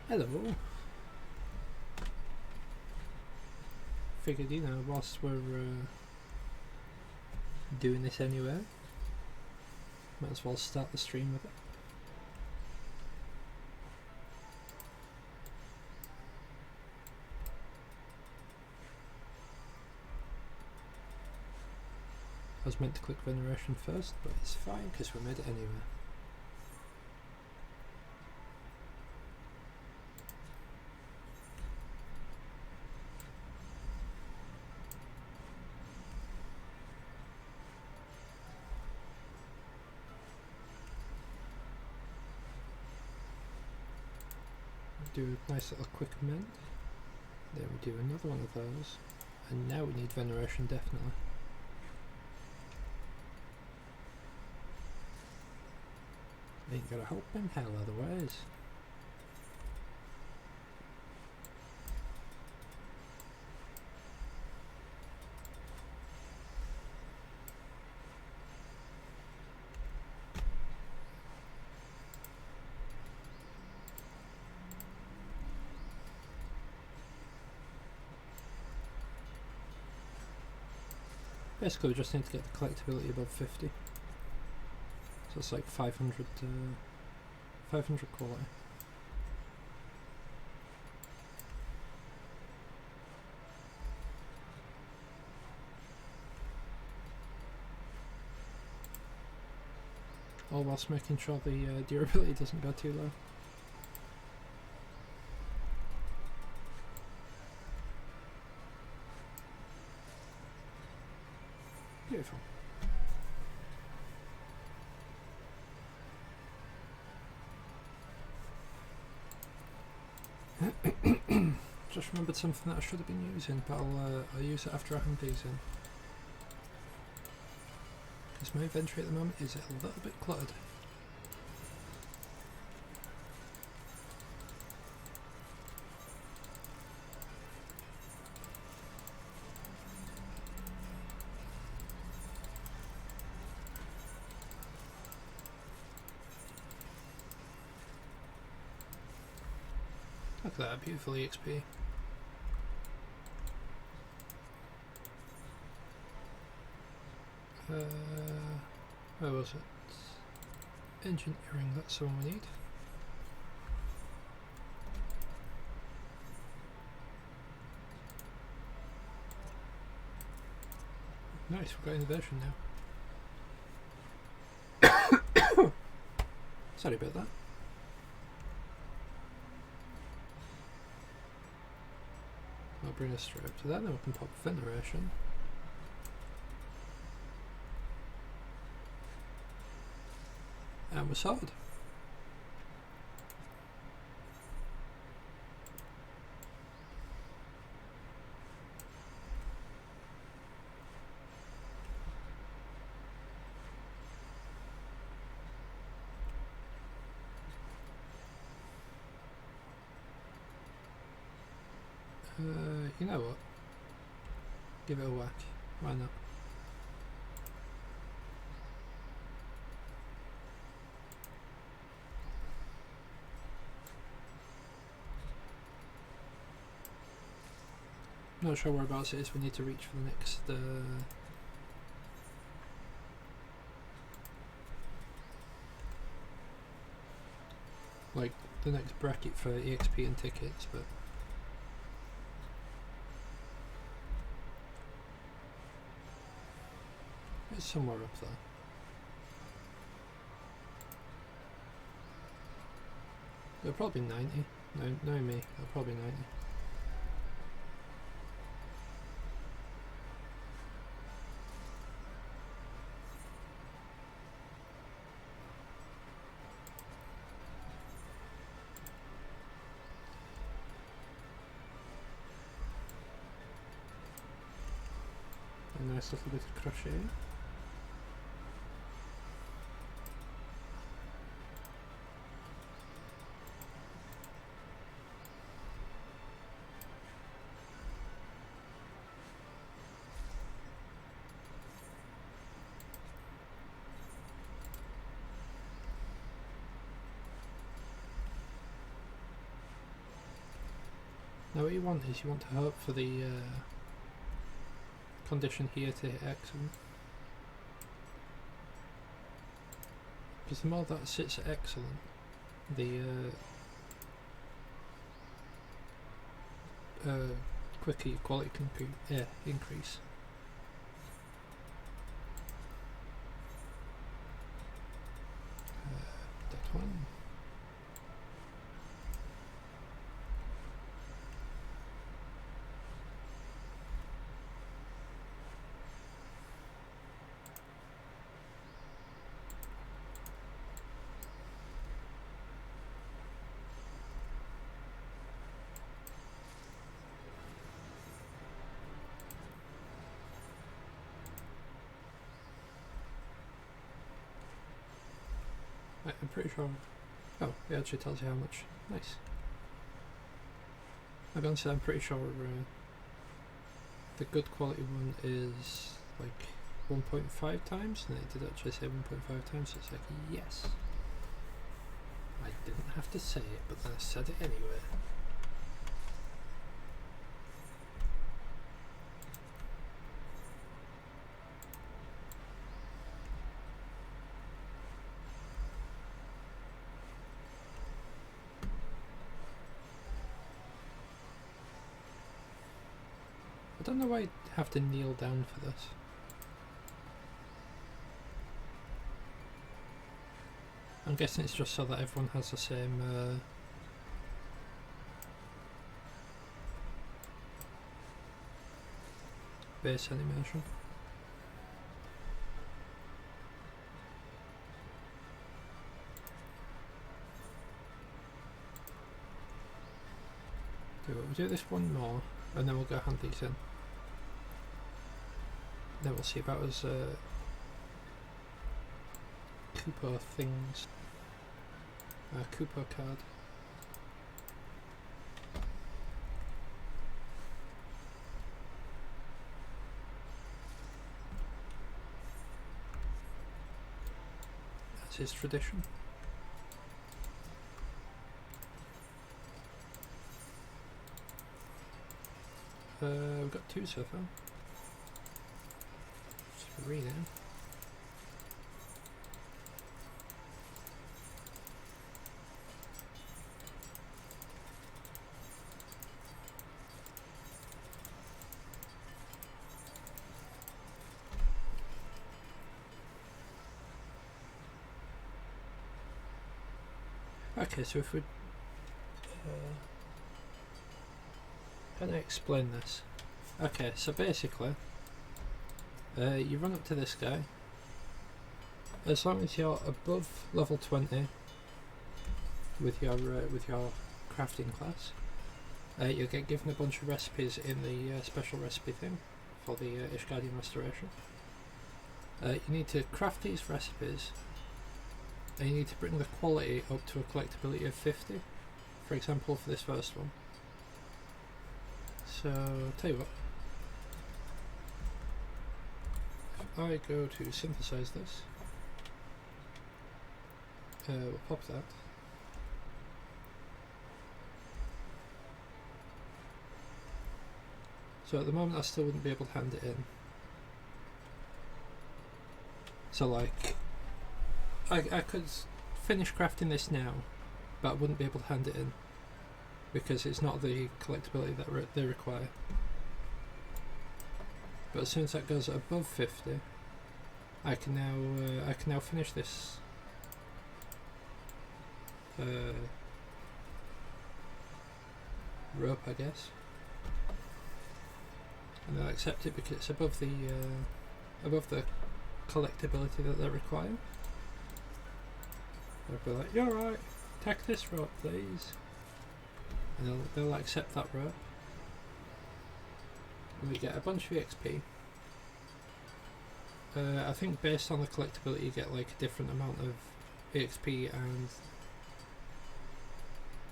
Hello. Figured, you know, whilst we're doing this anyway, might as well start the stream with it. I was meant to click veneration first, but it's fine because we made it anyway. Do a nice little quick amend. Then we do another one of those. And now we need veneration definitely. Ain't gonna help in hell otherwise. Basically we just need to get the collectability above 50. So it's like 500 quality. All whilst making sure the durability doesn't go too low. Beautiful. Just remembered something that I should have been using, but I'll use it after I hand these in. Because my inventory at the moment is a little bit cluttered. Look at that, beautiful EXP. Where was it? Engineering, that's the one we need. Nice, we've got innovation now. Sorry about that. I'll bring us straight up to that, then we can pop veneration. And we're sorted. You know what? Give it a whack. Why not? Not sure whereabouts it is we need to reach for the next like the next bracket for EXP and tickets, but it's somewhere up there. They're probably 90. No me, they're probably 90. A nice little bit of crochet. Now what you want is you want to hope for the condition here to hit excellent. Because the more that sits at excellent, the quicker your quality can increase. That one. I'm pretty sure. Oh, it actually tells you how much. Nice. I'm gonna say I'm pretty sure the good quality one is like 1.5 times, and it did actually say 1.5 times, so it's like, yes. I didn't have to say it, but then I said it anyway. I don't know why I'd have to kneel down for this. I'm guessing it's just so that everyone has the same base animation. We'll do this one more, and then we'll go hand these in. Then we'll see about his Cooper things. Cooper card. That's his tradition. We've got 2 so far. 3 now. Okay, so if we can I explain this? Okay, so basically you run up to this guy. As long as you're above level 20 with your crafting class, you'll get given a bunch of recipes in the special recipe thing for the Ishgardian restoration. You need to craft these recipes, and you need to bring the quality up to a collectability of 50, for example, for this first one. So, tell you what, if I go to synthesize this, we'll pop that. So at the moment I still wouldn't be able to hand it in. So like, I could finish crafting this now, but I wouldn't be able to hand it in because it's not the collectability that they require. But as soon as that goes above 50, I can now finish this rope, I guess, and they'll accept it because it's above the collectability that they require. They'll be like, "You're right, take this rope, please," and they'll accept that rope. And we get a bunch of EXP. I think based on the collectability you get like a different amount of EXP and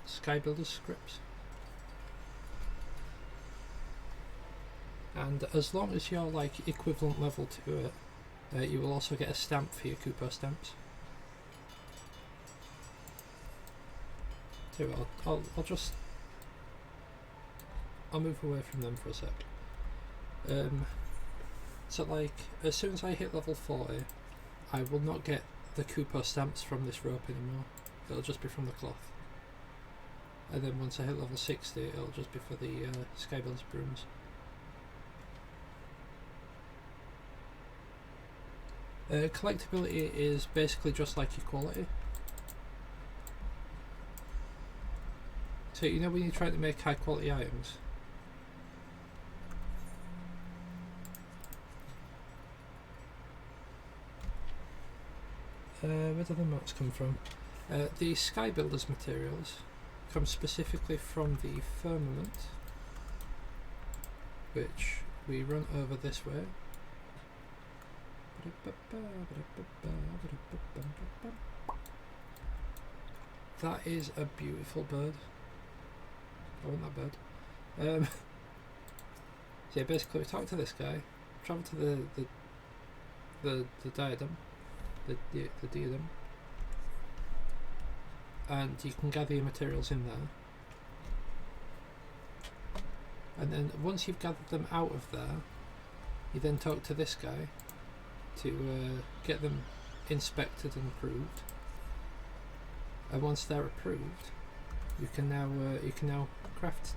Sky Builder's scripts. And as long as you're like equivalent level to it, you will also get a stamp for your Cooper stamps. So I'll just I'll move away from them for a sec. So like, as soon as I hit level 40, I will not get the Kupo stamps from this rope anymore. It'll just be from the cloth. And then once I hit level 60, it'll just be for the Skybuilder's brooms. Collectability is basically just like equality. So you know when you try to make high quality items? Where do the mats come from? The Skybuilder's materials come specifically from the Firmament, which we run over this way. That is a beautiful bird. I want that bird. So yeah, basically we talk to this guy, travel to the diadem, the diadem, and you can gather your materials in there. And then once you've gathered them out of there, you then talk to this guy to get them inspected and approved. And once they're approved, you can now craft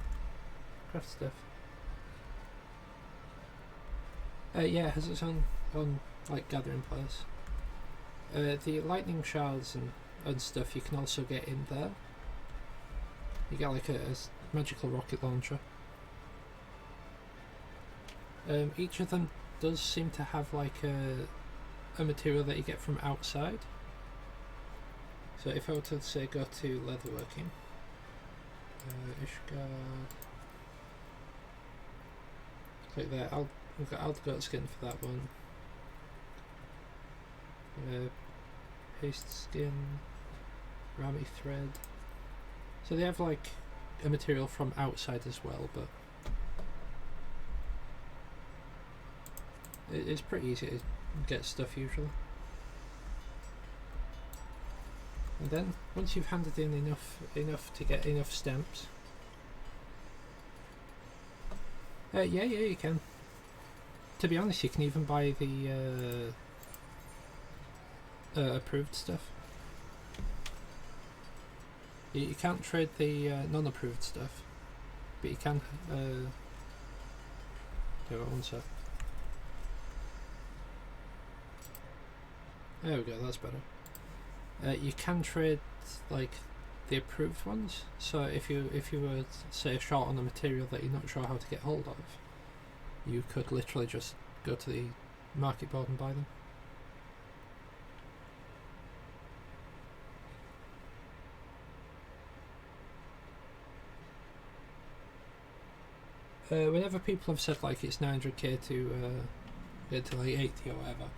stuff. Yeah, it has its own like gathering place. The lightning shards and stuff you can also get in there. You get like a magical rocket launcher. Each of them does seem to have like a material that you get from outside. So if I were to say go to leatherworking, Ishgard, click there. We've got Aldgoat skin for that one. Paste skin, Rami thread. So they have like a material from outside as well, but it's pretty easy to get stuff usually. And then once you've handed in enough to get enough stamps, yeah, you can. To be honest, you can even buy the approved stuff. You can't trade the non-approved stuff, but you can. Wait one sec. There we go. That's better. You can trade like the approved ones. So if you were say short on a material that you're not sure how to get hold of, you could literally just go to the market board and buy them. Whenever people have said like it's 900k to get to like 80 or whatever,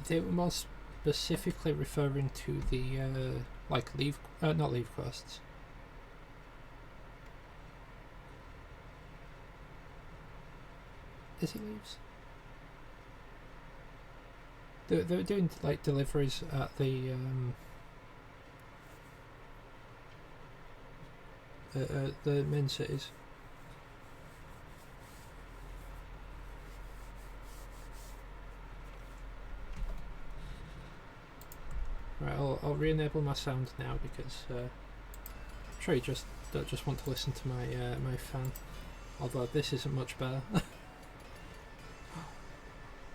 they were more specifically referring to the like not leave quests. Is it leaves? They were doing like deliveries at the main cities. Right, I'll re-enable my sound now because I'm sure you don't just want to listen to my my fan. Although this isn't much better.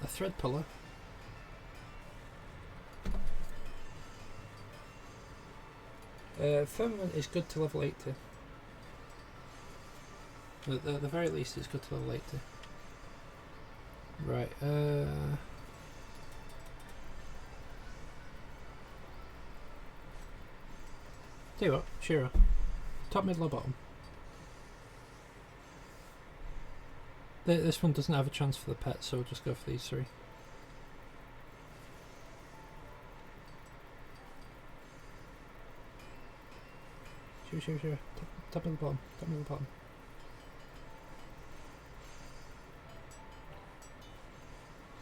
A thread puller. Firmament is good to level 80. At the very least, it's good to level 80. Right. Tell you what, Shira. Top, middle, or bottom? This one doesn't have a chance for the pet, so we'll just go for these three. Sure. Top, middle, bottom. Top, middle, bottom.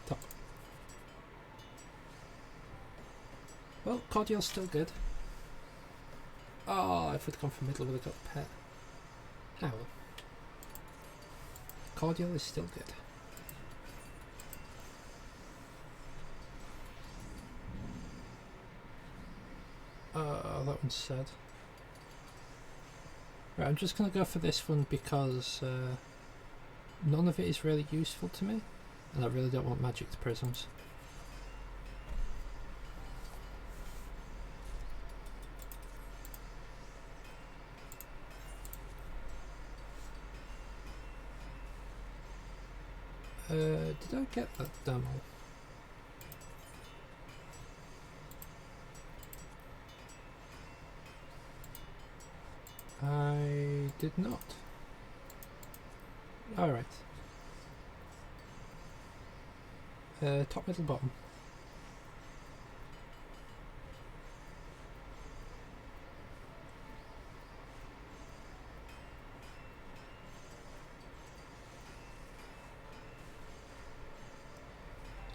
Top. Well, cordial's still good. Oh, if we'd gone for middle, we'd have got pet. Oh well. cordial is still good. That one's sad. Right, I'm just going to go for this one because none of it is really useful to me, and I really don't want magic to prisms. Did I get that demo? I did not. Alright. Top, middle, bottom.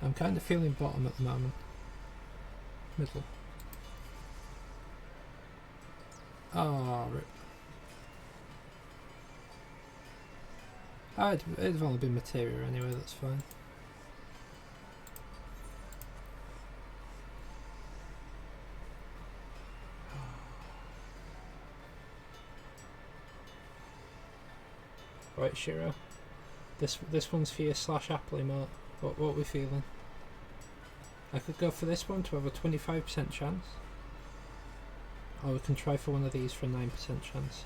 I'm kind of feeling bottom at the moment. Middle. Oh, rip. It'd have only been materia anyway, that's fine. Right, Shiro. This one's for your slash apple emote. What are we feeling? I could go for this one to have a 25% chance. Or we can try for one of these for a 9% chance.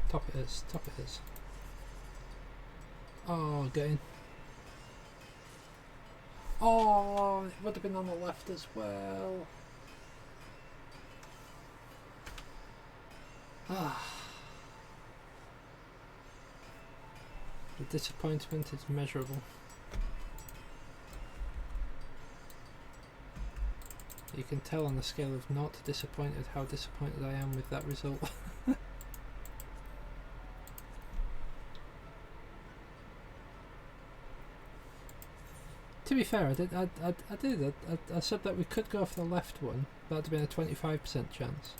Top it is, top it is. Oh, get in. Oh, it would have been on the left as well. Ah. The disappointment is measurable. You can tell on the scale of not disappointed how disappointed I am with that result. To be fair, I said that we could go for the left one. That'd have been a 25% chance.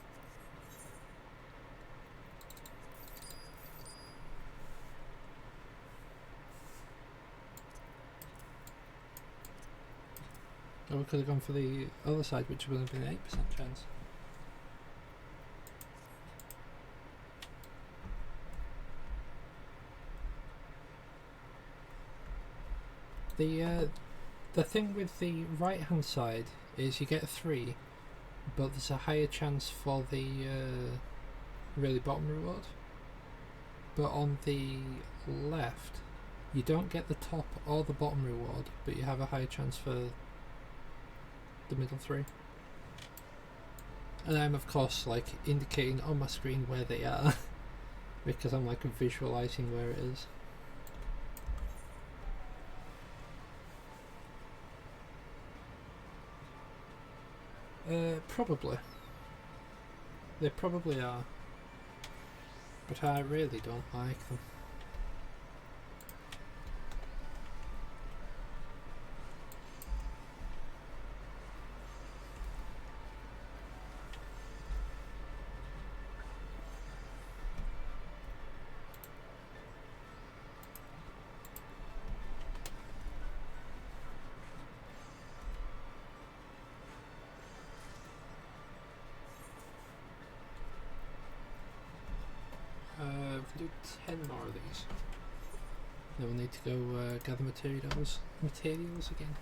Or we could have gone for the other side, which would have been an 8% chance. The thing with the right hand side is you get 3, but there's a higher chance for the really bottom reward. But on the left, you don't get the top or the bottom reward, but you have a higher chance for the middle 3. And I'm of course like indicating on my screen where they are because I'm like visualizing where it is. Probably. They probably are. But I really don't like them. Do 10 more of these. Then we'll need to go gather materials again,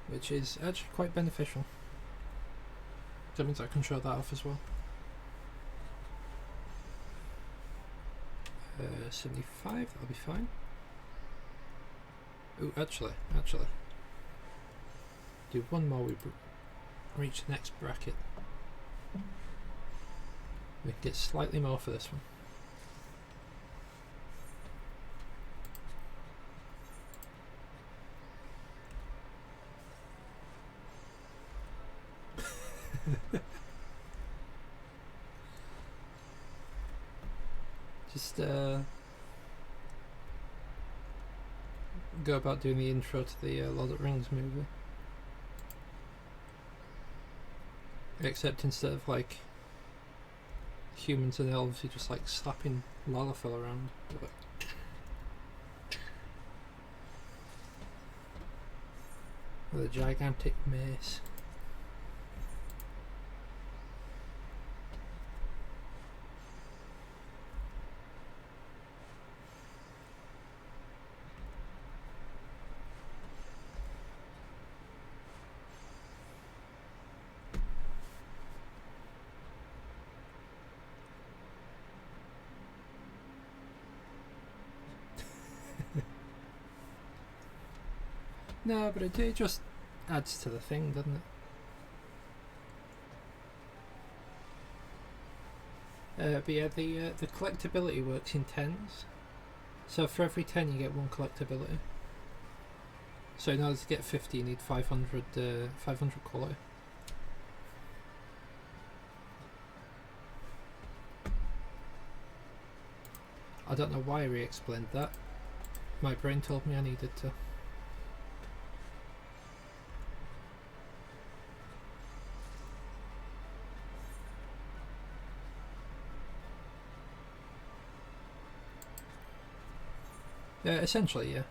which is actually quite beneficial. That means I can show that off as well. 75, that'll be fine. Oh, actually, do one more, we reach the next bracket. We can get slightly more for this one. Just go about doing the intro to the Lord of the Rings movie. Except instead of like humans and elves, you're just like slapping Lalafell around. With a gigantic mace. No, but it just adds to the thing, doesn't it? But yeah, the collectability works in tens. So for every 10 you get one collectability. So in order to get 50 you need 500 quality. I don't know why I re-explained that. My brain told me I needed to. Yeah, essentially, yeah.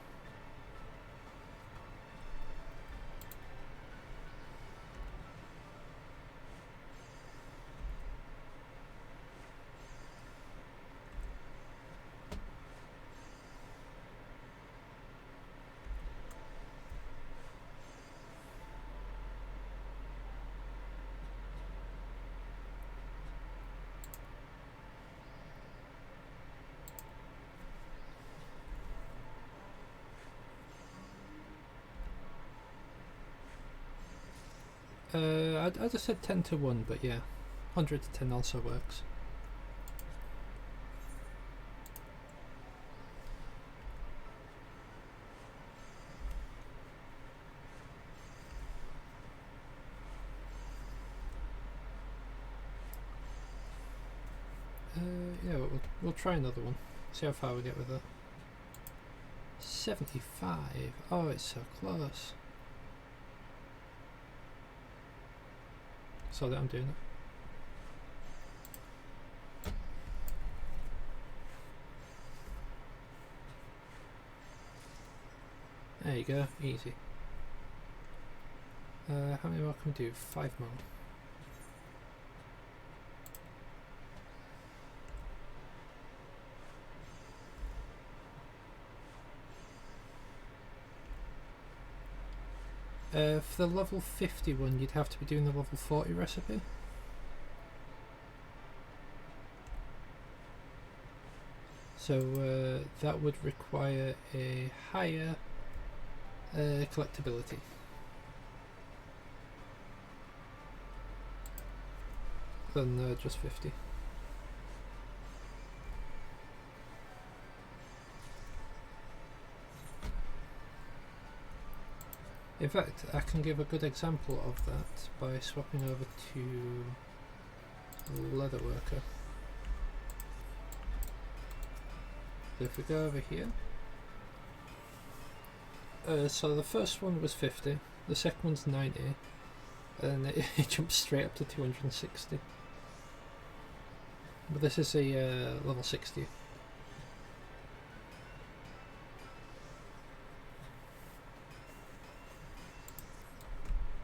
I just said 10 to 1, but yeah, 100 to 10 also works. Yeah, we'll try another one. See how far we get with that. 75. Oh, it's so close. So that I'm doing it. There you go, easy. How many more can we do? 5 more. For the level 50 one, you'd have to be doing the level 40 recipe. So that would require a higher collectability. Than just 50. In fact, I can give a good example of that by swapping over to Leatherworker. So if we go over here, so the first one was 50, the second one's 90, and it jumps straight up to 260. But this is a level 60.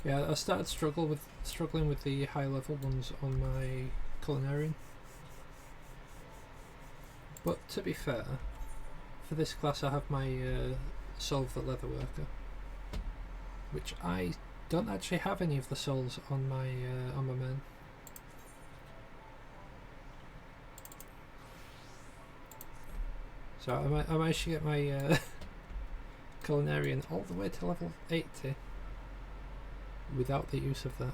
Yeah, I started struggling with the high level ones on my Culinarian. But to be fair, for this class I have my Soul of the Leatherworker, which I don't actually have any of the souls on my main. So I managed to get my Culinarian all the way to level 80 without the use of that.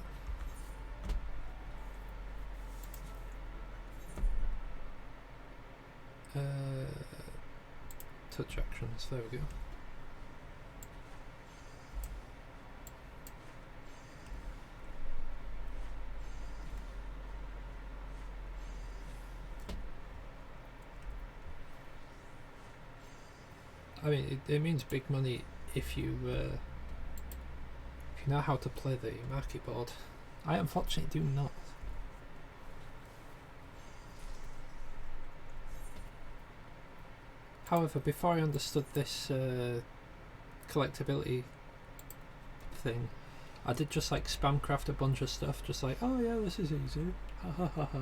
Touch actions, there we go. I mean, it means big money if you know how to play the market board. I unfortunately do not. However, before I understood this collectability thing, I did just like spam craft a bunch of stuff, just like, oh yeah, this is easy, ha ha ha ha.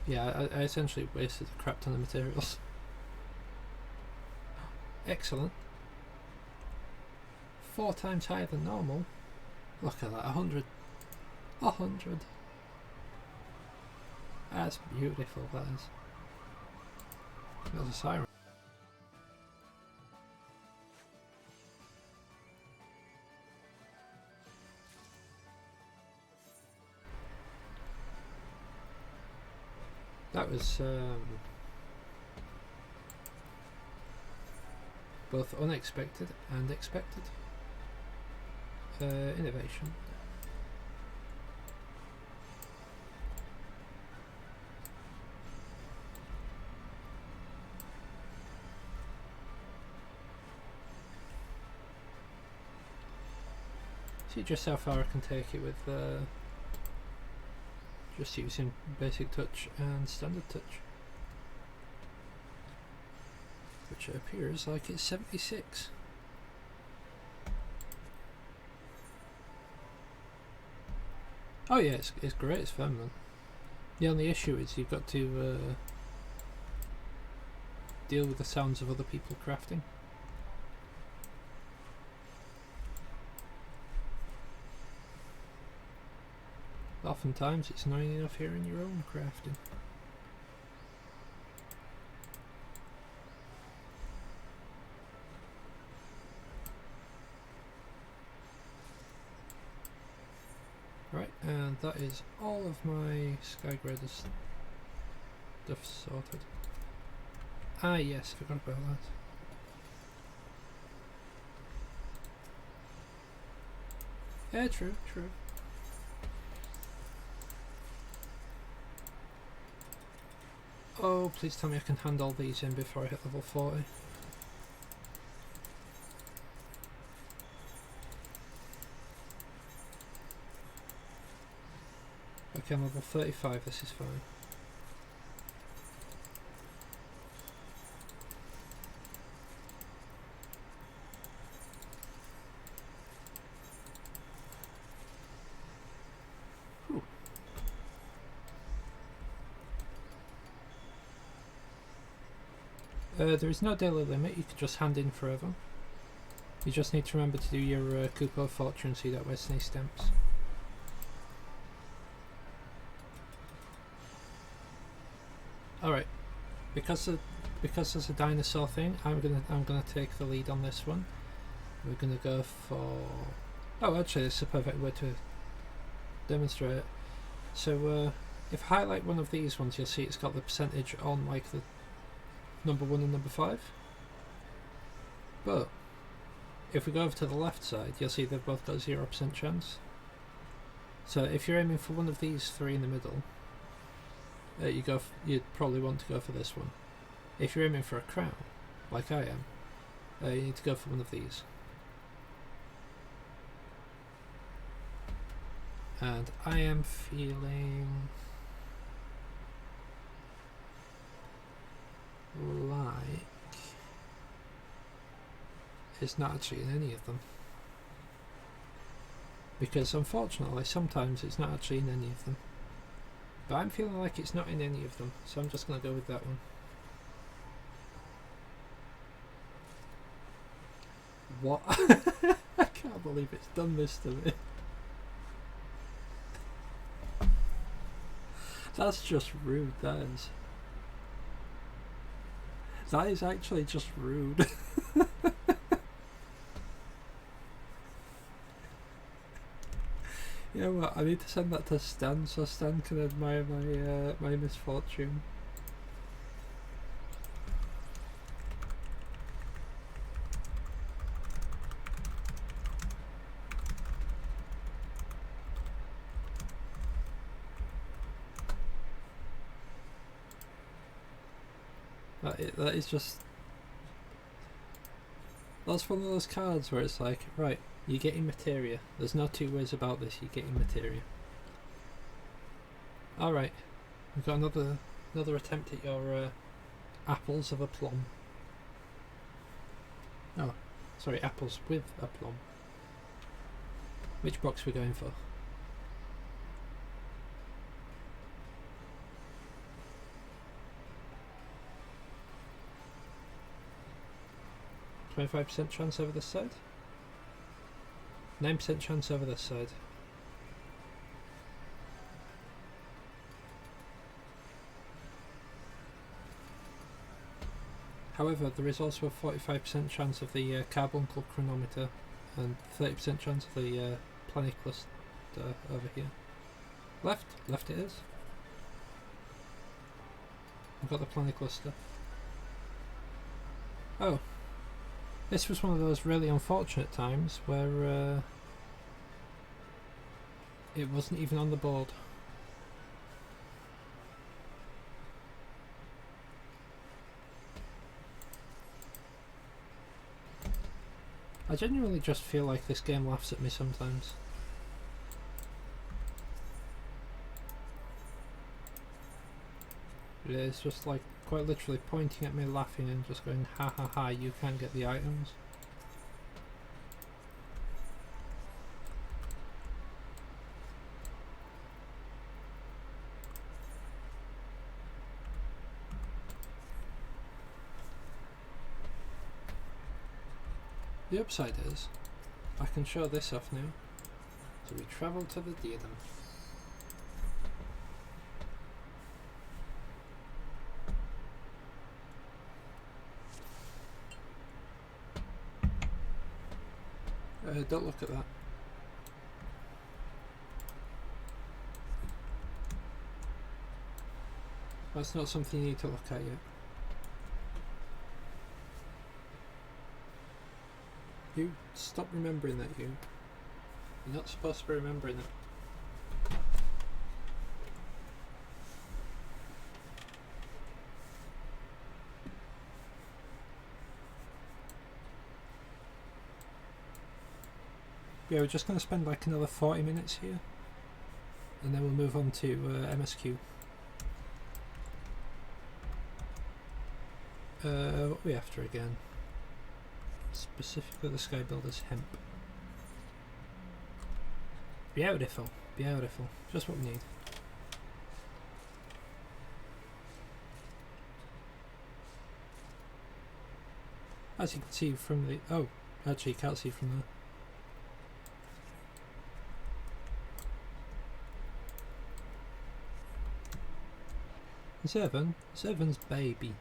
Yeah, I essentially wasted a crap ton of materials. Excellent. 4 times higher than normal. Look at that, 100. 100. That's beautiful, that is. There's a siren. That was both unexpected and expected. Innovation. See just how far I can take it with just using basic touch and standard touch, which appears like it's 76. Oh yeah, it's great, it's Firmament. The only issue is you've got to deal with the sounds of other people crafting. Oftentimes it's annoying enough hearing your own crafting. Right, and that is all of my Skygrader stuff sorted. Ah yes, I forgot about that. Yeah, true. Oh, please tell me I can hand all these in before I hit level 40. Okay, I'm level 35, this is fine. There is no daily limit, you can just hand in forever. You just need to remember to do your Coupe of Fortune so you don't waste any stamps. Alright, because there's a dinosaur thing, I'm gonna take the lead on this one. We're gonna go for... Oh, actually this is a perfect way to demonstrate it. So if I highlight one of these ones, you'll see it's got the percentage on like the number 1 and number 5. But if we go over to the left side, you'll see they've both got 0% chance. So if you're aiming for one of these 3 in the middle, you'd probably want to go for this one. If you're aiming for a crown, like I am, you need to go for one of these. And I am feeling like it's not actually in any of them, because unfortunately sometimes it's not actually in any of them, but I'm feeling like it's not in any of them, so I'm just going to go with that one. What? I can't believe it's done this to me. That's just rude, that is. That is actually just rude. You know what, I need to send that to Stan so Stan can admire my misfortune. That is just... That's one of those cards where it's like, right, you're getting materia. There's no two ways about this, you're getting materia. Alright, we've got another attempt at your apples of a plum. Oh, sorry, apples with a plum. Which box are we going for? %chance over this side? 9% chance over this side. However, there is also a 45% chance of the carbuncle chronometer and 30% chance of the planet cluster over here. Left? Left it is. I've got the planet cluster. Oh. This was one of those really unfortunate times where it wasn't even on the board. I genuinely just feel like this game laughs at me sometimes. It's just like quite literally pointing at me, laughing and just going, ha ha ha, you can't get the items. The upside is, I can show this off now. So we travel to the diadem. Don't look at that. That's not something you need to look at yet. You stop remembering that, you. You're not supposed to be remembering it. Yeah, we're just going to spend like another 40 minutes here and then we'll move on to MSQ. What are we after again? Specifically the Sky Builder's hemp. Beautiful, beautiful. Just what we need. As you can see from the... oh, actually you can't see from there. Seven's baby.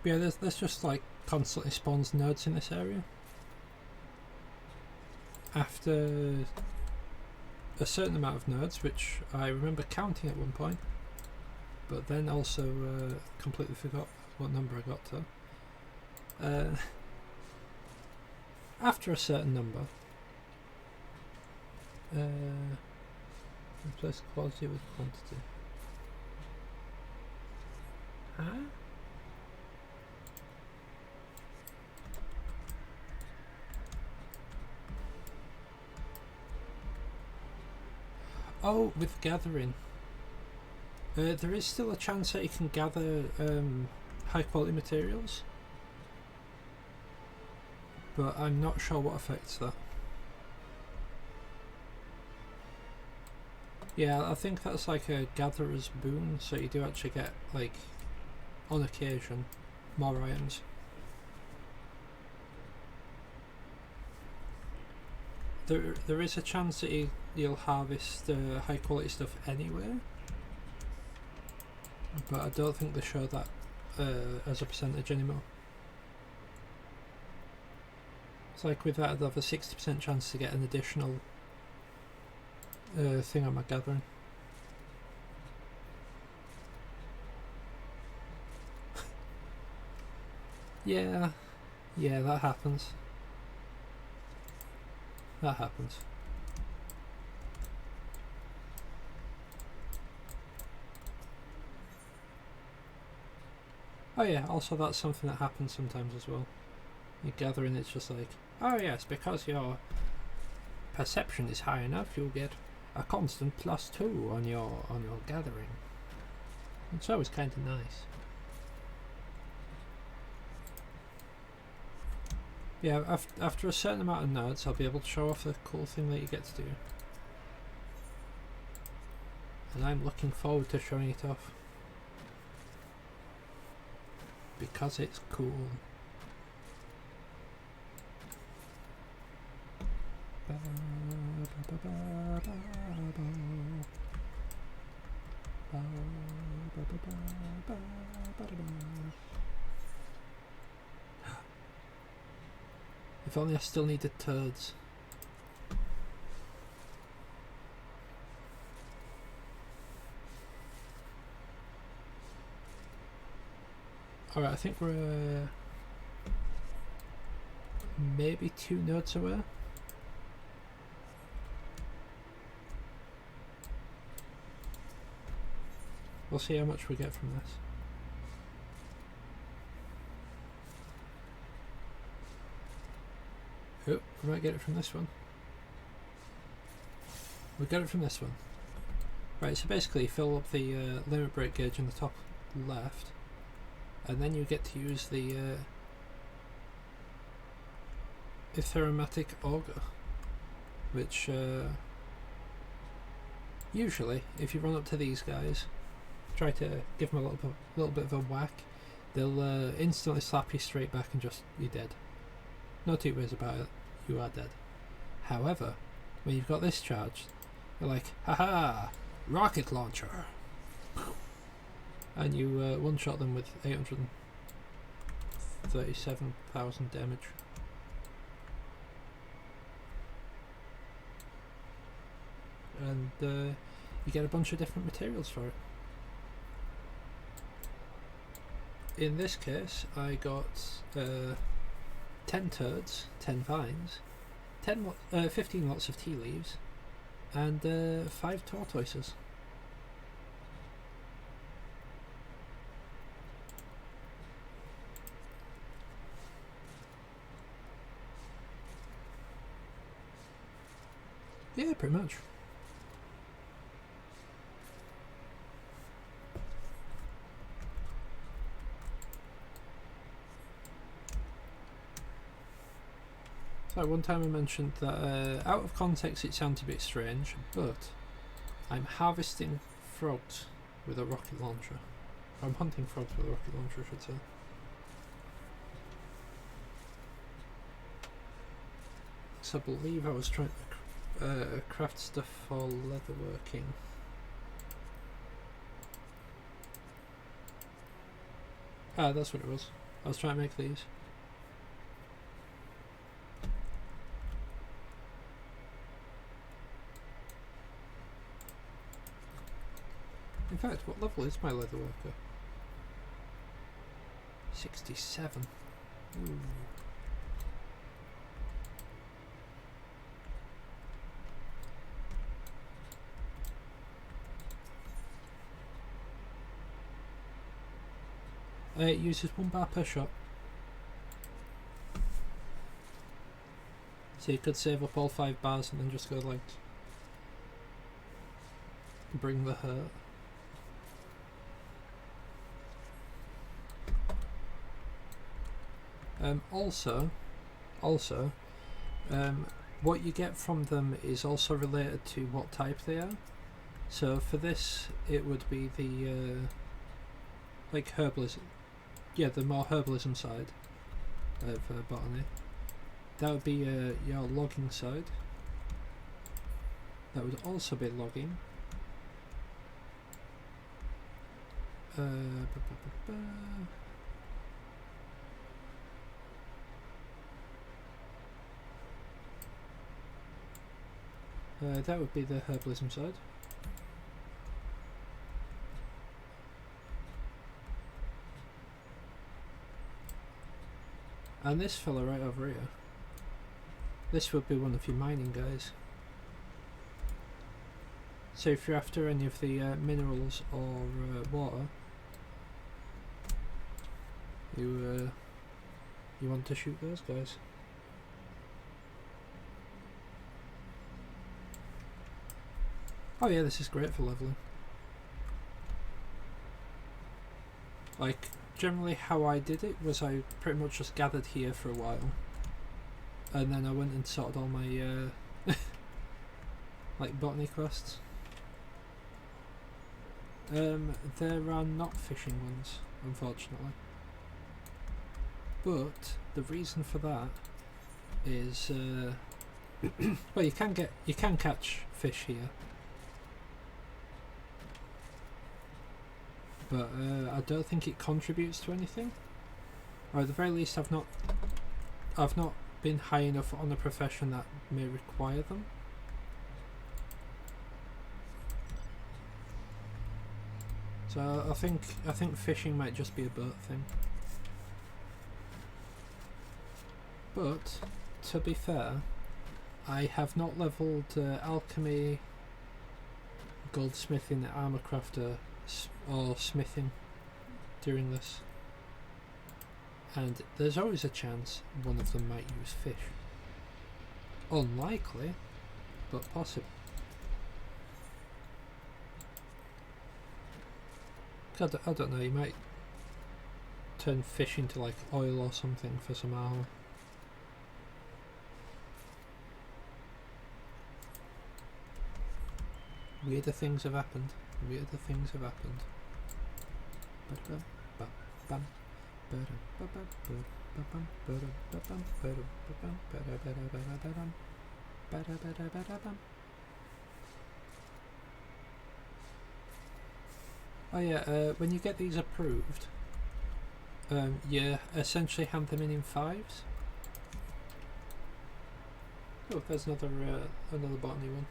Yeah, there's just like constantly spawns nodes in this area. After a certain amount of nodes, which I remember counting at one point, but then also completely forgot what number I got to. After a certain number, replace quality with quantity. Huh? Oh, with gathering. There is still a chance that you can gather high quality materials, but I'm not sure what affects that. Yeah, I think that's like a gatherer's boon, so you do actually get, like, on occasion, more items. There is a chance that you'll harvest high quality stuff anyway, but I don't think they show that as a percentage anymore. It's like with that I'd have a 60% chance to get an additional thing on my gathering. Yeah, Yeah, that happens. That happens. Oh yeah, also that's something that happens sometimes as well. You're gathering, it's just like, oh yes, because your perception is high enough, you'll get a constant +2 on your gathering. It's always kind of nice. Yeah, after a certain amount of nodes, I'll be able to show off the cool thing that you get to do. And I'm looking forward to showing it off. Because it's cool. If only I still needed turds. Alright, I think we're maybe 2 nodes away. We'll see how much we get from this. Oh, we might get it from this one. We got it from this one. Right, so basically fill up the limit break gauge in the top left, and then you get to use the Firmament auger, which usually, if you run up to these guys, try to give them a little bit of a whack, they'll instantly slap you straight back and just, you're dead. No two ways about it, you are dead. However, when you've got this charged, you're like, haha, rocket launcher! And you one-shot them with 837,000 damage. And you get a bunch of different materials for it. In this case, I got 10 turds, 10 vines, 15 lots of tea leaves, and 5 tortoises. Yeah, pretty much. So one time I mentioned that out of context it sounds a bit strange, but I'm harvesting frogs with a rocket launcher. I'm hunting frogs with a rocket launcher, I should say. So I believe I was trying to craft stuff for leatherworking. Ah, that's what it was. I was trying to make these. In fact, what level is my leatherworker? 67. Ooh. It uses 1 bar per shot. So you could save up all 5 bars and then just go like bring the hurt. Also, what you get from them is also related to what type they are. So for this, it would be the like herbalism. Yeah, the more herbalism side of botany. That would be your logging side. That would also be logging. That would be the herbalism side. And this fella right over here, this would be one of your mining guys. So if you're after any of the minerals or water, you want to shoot those guys. Oh yeah, this is great for leveling. Like, generally how I did it was I pretty much just gathered here for a while, and then I went and sorted all my like botany quests. There are not fishing ones, unfortunately. But the reason for that is well, you can catch fish here, but I don't think it contributes to anything, or at the very least I've not been high enough on a profession that may require them. So I think fishing might just be a boat thing. But to be fair, I have not levelled alchemy, goldsmithing, armour crafter, or smithing during this, and there's always a chance one of them might use fish. Unlikely, but possible. I don't know, you might turn fish into like oil or something for some armour. Weirder things have happened. Weirder things have happened. Oh yeah, when you get these approved, you essentially hand them in 5s. Oh, there's another botany one.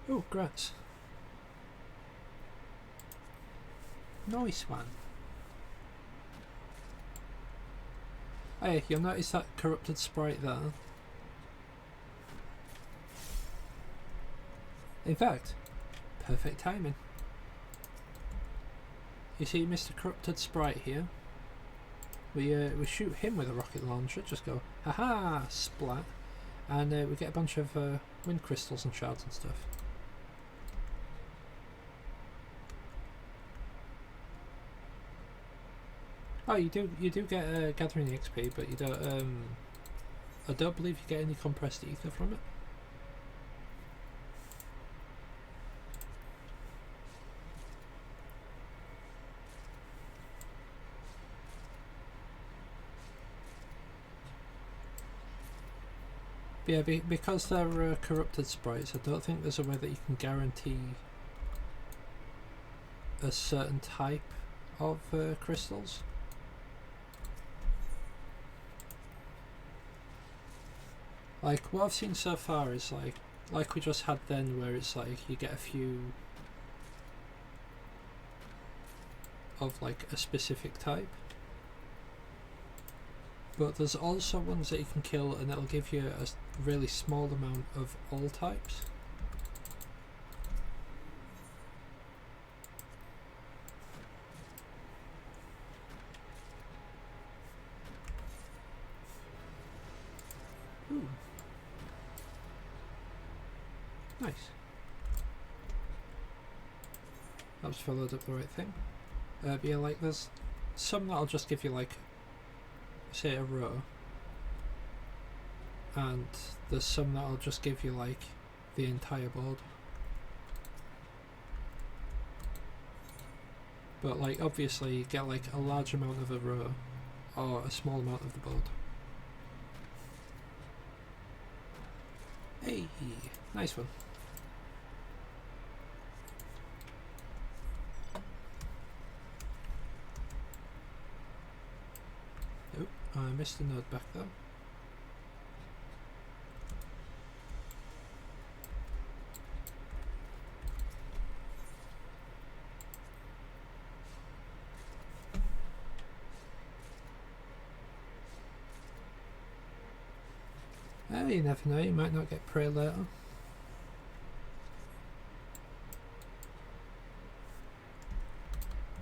Oh, grass. Nice one. Hey, you'll notice that corrupted sprite there. In fact, perfect timing. You see Mr. Corrupted Sprite here? We shoot him with a rocket launcher, just go, haha, splat, and we get a bunch of wind crystals and shards and stuff. Oh, you do get gathering XP, but you don't. I don't believe you get any compressed ether from it. Yeah, because they're corrupted sprites, I don't think there's a way that you can guarantee a certain type of crystals. Like, what I've seen so far is like we just had then, where it's like you get a few of like a specific type. But there's also ones that you can kill and it'll give you a really small amount of all types. Ooh. Nice. That was followed up the right thing. But yeah, like there's some that'll just give you like, say, a row, and there's some that'll just give you like the entire board. But like obviously you get like a large amount of a row or a small amount of the board. Hey, nice one. Oh, I missed a node back there. Oh, you never know, you might not get prey later.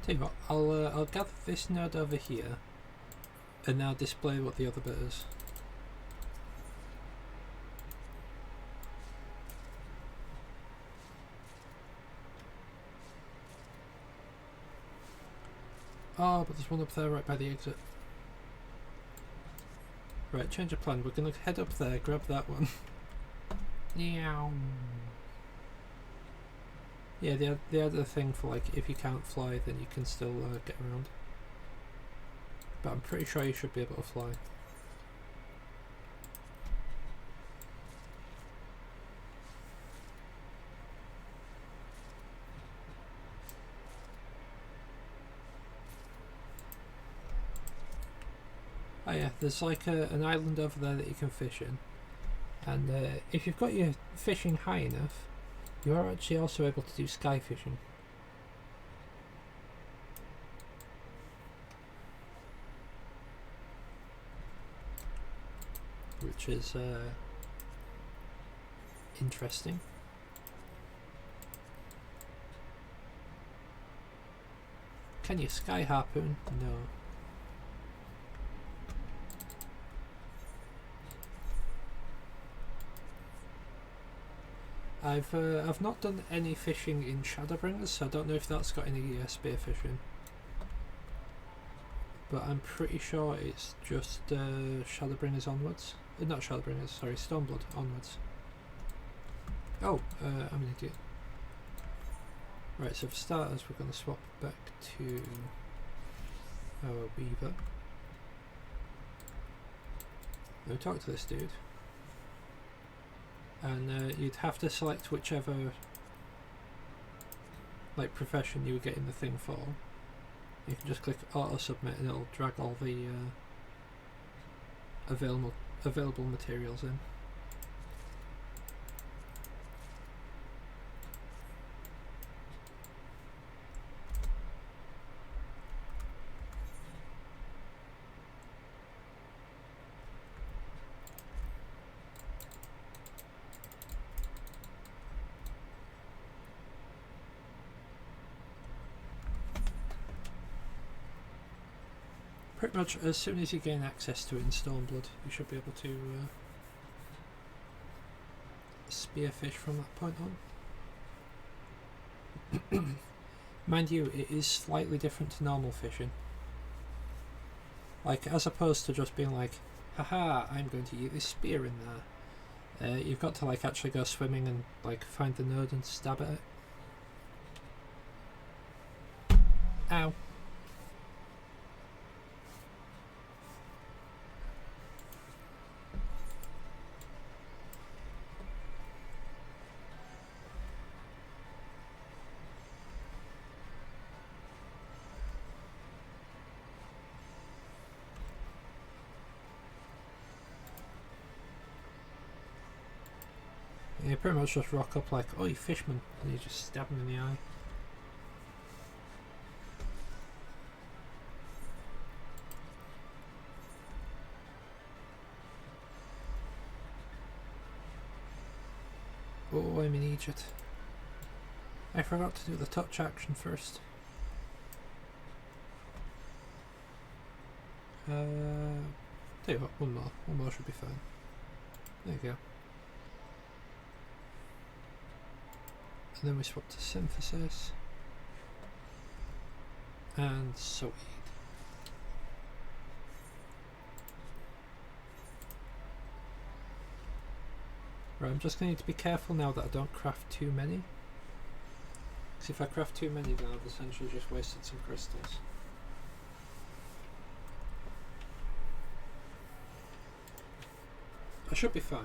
Tell you what, I'll gather this node over here and now display what the other bit is. Oh, but there's one up there right by the exit. Right, change of plan. We're going to head up there, grab that one. Meow. Yeah, the other thing for like, if you can't fly, then you can still get around. But I'm pretty sure you should be able to fly. Oh yeah, there's like an island over there that you can fish in. And if you've got your fishing high enough, you are actually also able to do sky fishing. Which is interesting. Can you sky harpoon? No. I've not done any fishing in Shadowbringers, so I don't know if that's got any spear fishing. But I'm pretty sure it's just Shadowbringers onwards. Not Shadowbringers, sorry, Stormblood onwards. Oh, I'm an idiot. Right, so for starters we're going to swap back to our Weaver. Now talk to this dude. And you'd have to select whichever like profession you were getting the thing for. You can just click auto submit and it'll drag all the available materials in. Pretty much as soon as you gain access to it in Stormblood, you should be able to spearfish from that point on. Mind you, it is slightly different to normal fishing. Like, as opposed to just being like, haha, I'm going to eat this spear in there. You've got to like actually go swimming and like find the node and stab at it. Ow. You pretty much just rock up like, oh, you fishman, and you just stab him in the eye. Oh, I'm an idiot. I forgot to do the touch action first. Tell you what, one more should be fine. There you go. And then we swap to synthesis and Soid. Right, I'm just going to need to be careful now that I don't craft too many. Because if I craft too many, then I've essentially just wasted some crystals. I should be fine,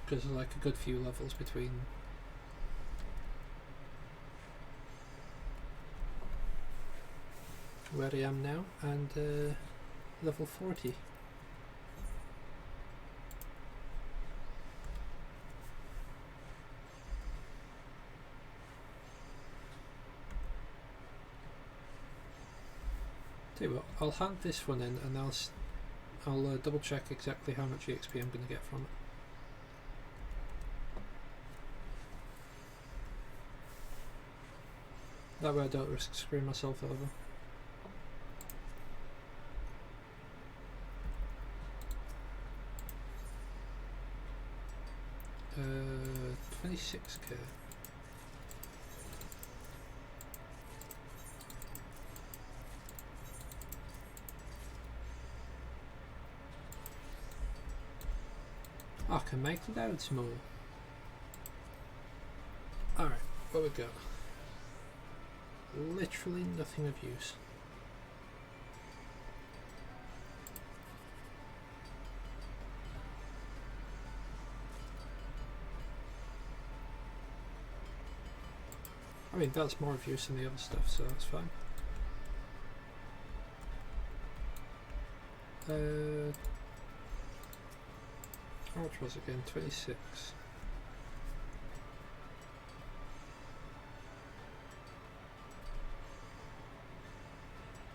because there's like a good few levels between where I am now and level 40. Tell you what, I'll hand this one in and I'll double check exactly how much EXP I'm going to get from it. That way I don't risk screwing myself over. 26k. I can make loads more. Alright, what we got? Literally nothing of use. I mean, that's more of use than the other stuff, so that's fine. How much was it again? 26.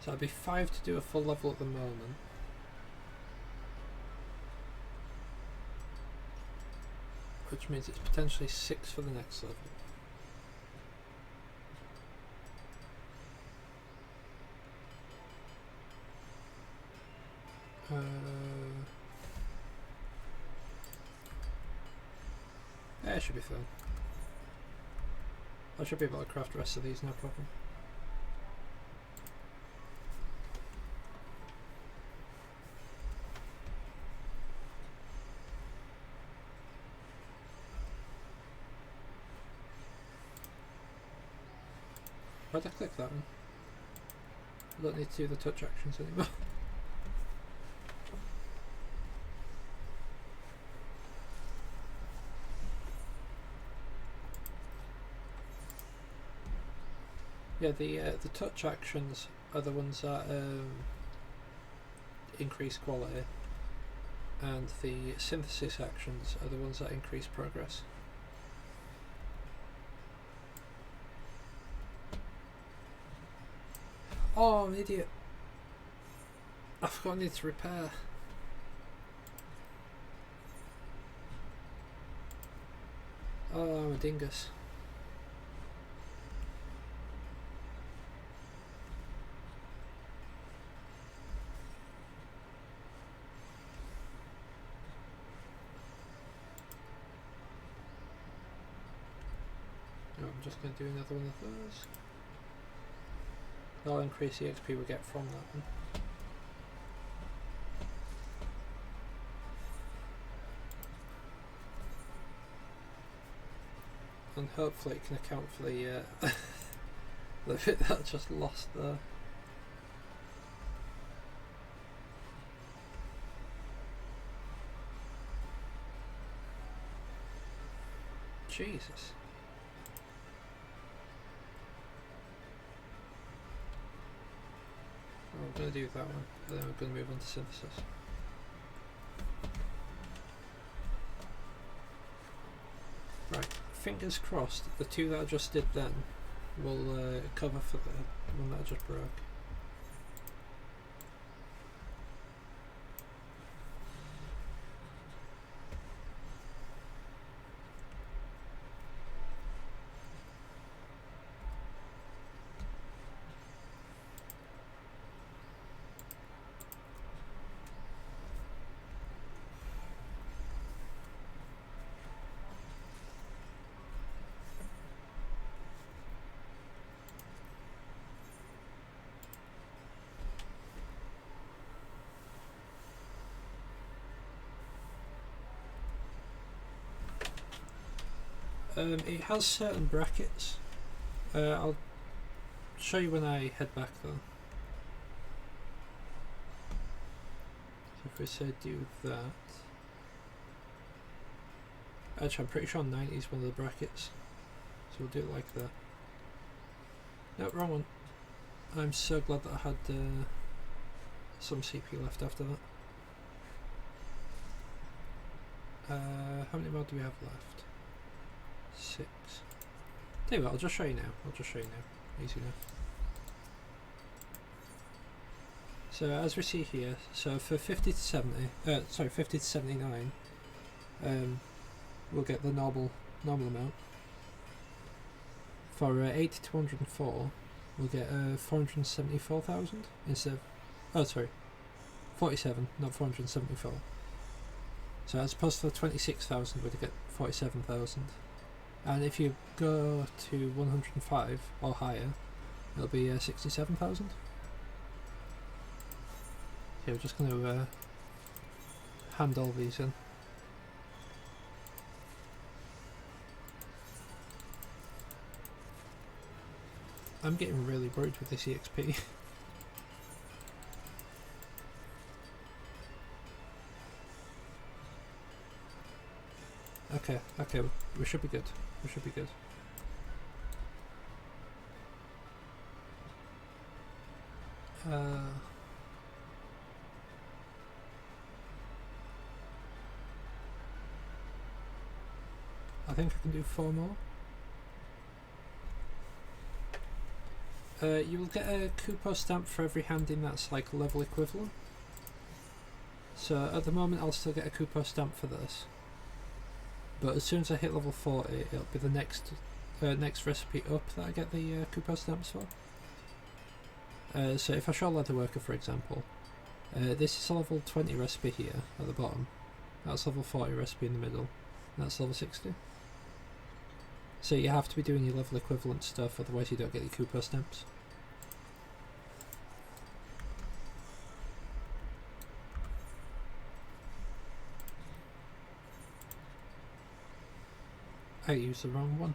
So it'd be 5 to do a full level at the moment. Which means it's potentially 6 for the next level. Yeah, it should be fine. I should be able to craft the rest of these, no problem. Why'd I click that one? I don't need to do the touch actions anymore. Yeah, the touch actions are the ones that increase quality, and the synthesis actions are the ones that increase progress. Oh, I'm an idiot. I forgot I need to repair. Oh, I'm a dingus. Oh, I'm just going to do another one of those. That'll increase the XP we get from that one. And hopefully it can account for the the bit that I just lost there. Jesus. Well, I'm going to do that one, and then we're going to move on to synthesis. Right, fingers crossed, the two that I just did then will cover for the one that I just broke. It has certain brackets. I'll show you when I head back though. So if we say do that, actually I'm pretty sure 90 is one of the brackets, so we'll do it like that. No, wrong one. I'm so glad that I had some CPU left after that. How many more do we have left? 6. Tell you what, I'll just show you now. Easy enough. So as we see here, so for 50 to 79, we'll get the normal amount. For 80 to 104, we'll get 474,000 instead of, 47, not 474. So as opposed to the 26,000, we'd get 47,000. And if you go to 105 or higher, it'll be 67,000. So we're just going to hand all these in. I'm getting really worried with this EXP. Okay, we should be good. We should be good. I think I can do 4 more. You will get a Kupo stamp for every handing that's like level equivalent. So at the moment I'll still get a Kupo stamp for this. But as soon as I hit level 40, it'll be the next recipe up that I get the Kupo stamps for. So if I show Leatherworker, for example, this is a level 20 recipe here at the bottom. That's level 40 recipe in the middle. And that's level 60. So you have to be doing your level equivalent stuff, otherwise you don't get your Kupo stamps. I used the wrong one.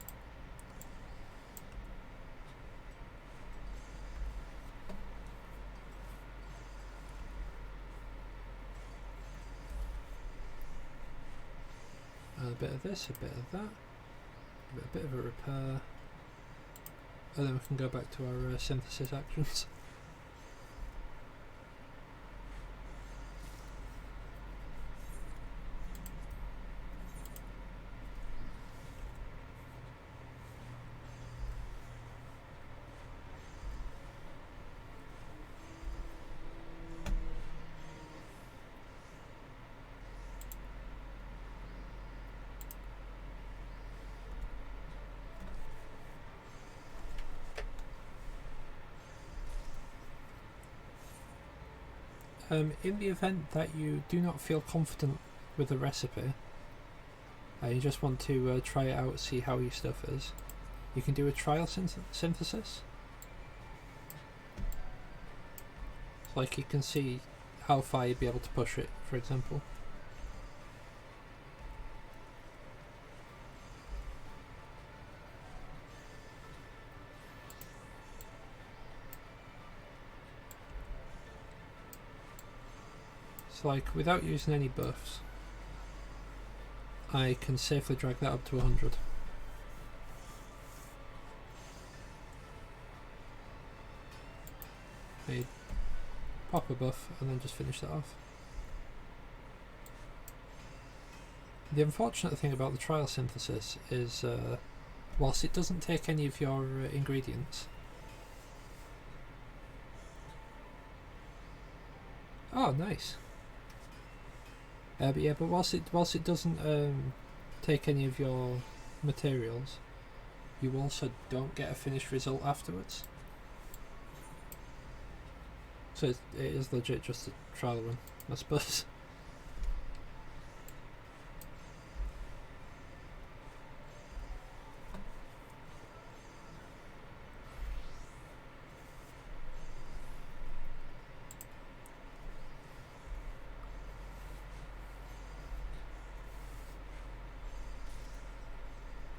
A bit of this, a bit of that, a bit of a repair, and then we can go back to our synthesis actions. In the event that you do not feel confident with the recipe, you just want to try it out, see how your stuff is, you can do a trial synthesis. Like you can see how far you'd be able to push it, for example. Like without using any buffs, I can safely drag that up to 100. I pop a buff and then just finish that off. The unfortunate thing about the trial synthesis is whilst it doesn't take any of your ingredients. Oh, nice. But yeah, but whilst it doesn't take any of your materials, you also don't get a finished result afterwards. So it is legit just a trial run, I suppose.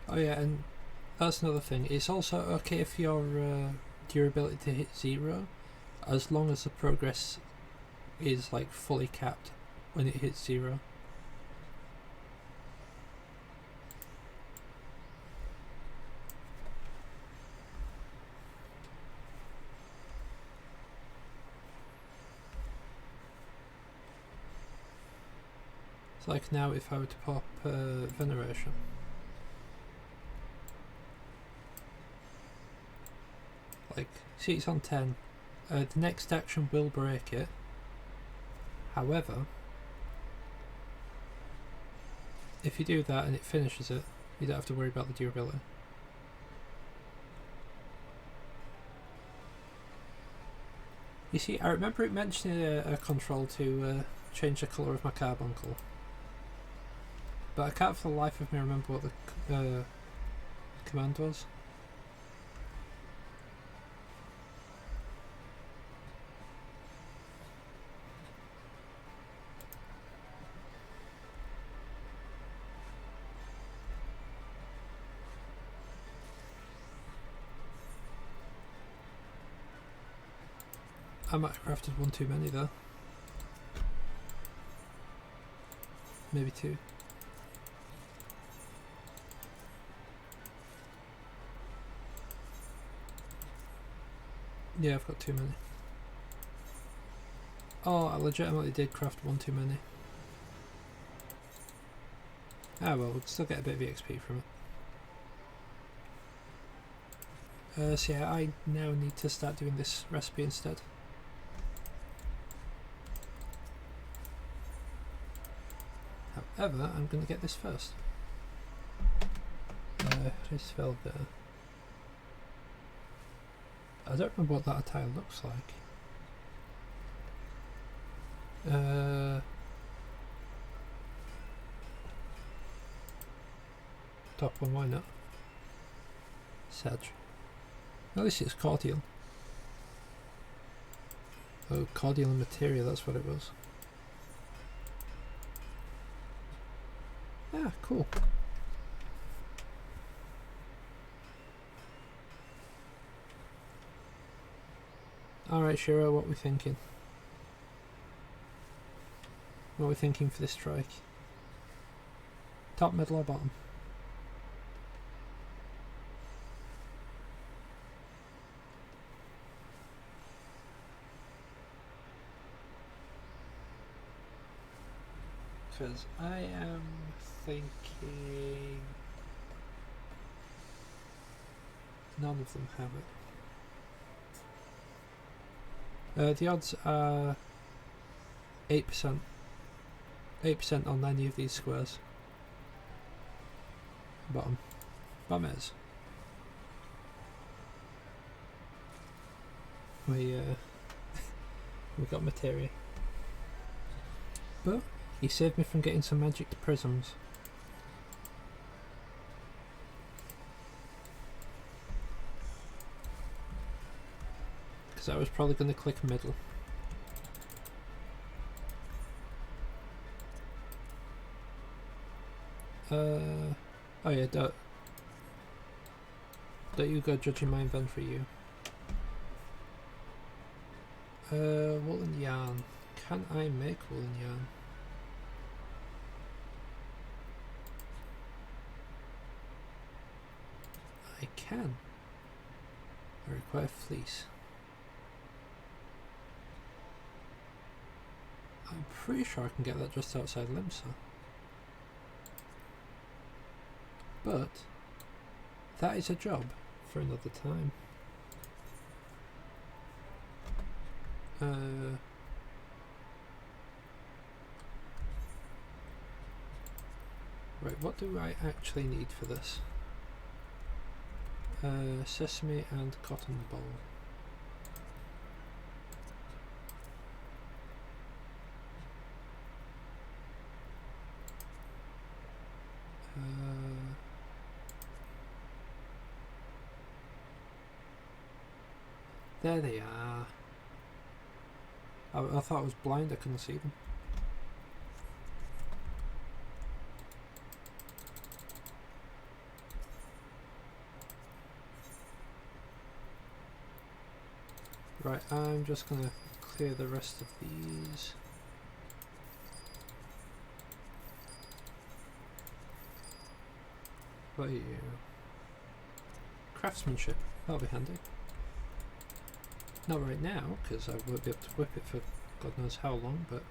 Oh yeah, and that's another thing. It's also okay if your durability to hit 0, as long as the progress is like fully capped when it hits 0. It's like now if I were to pop Veneration. Like, see it's on 10, The next action will break it. However, if you do that and it finishes it, you don't have to worry about the durability. You see, I remember it mentioning a control to change the colour of my carbuncle, but I can't for the life of me remember what the command was. I might have crafted one too many though. Maybe two. Yeah, I've got too many. Oh, I legitimately did craft one too many. Ah well, we'll still get a bit of XP from it. So yeah, I now need to start doing this recipe instead. However, I'm going to get this first. Velvet. I don't remember what that attire looks like. Top one, why not? Sag. Oh, this is cordial. Oh, cordial and materia, that's what it was. Ah, cool. Alright, Shiro, what are we thinking? What are we thinking for this strike? Top, middle or bottom? Because I am thinking none of them have it. The odds are 8%. 8% on any of these squares. Bottom. Bottom is. We got materia. But he saved me from getting some magic prisms. Because I was probably going to click middle. Oh yeah, don't you go judging my inventory, you. Woolen yarn. Can I make woolen yarn? I can. I require fleece. I'm pretty sure I can get that just outside Limsa. But that is a job for another time. Right, what do I actually need for this? Sesame and cotton ball. There they are. I thought I was blind, I couldn't see them. Right, I'm just gonna clear the rest of these. What are you? Craftsmanship, that'll be handy. Not right now, because I won't be able to whip it for God knows how long, but...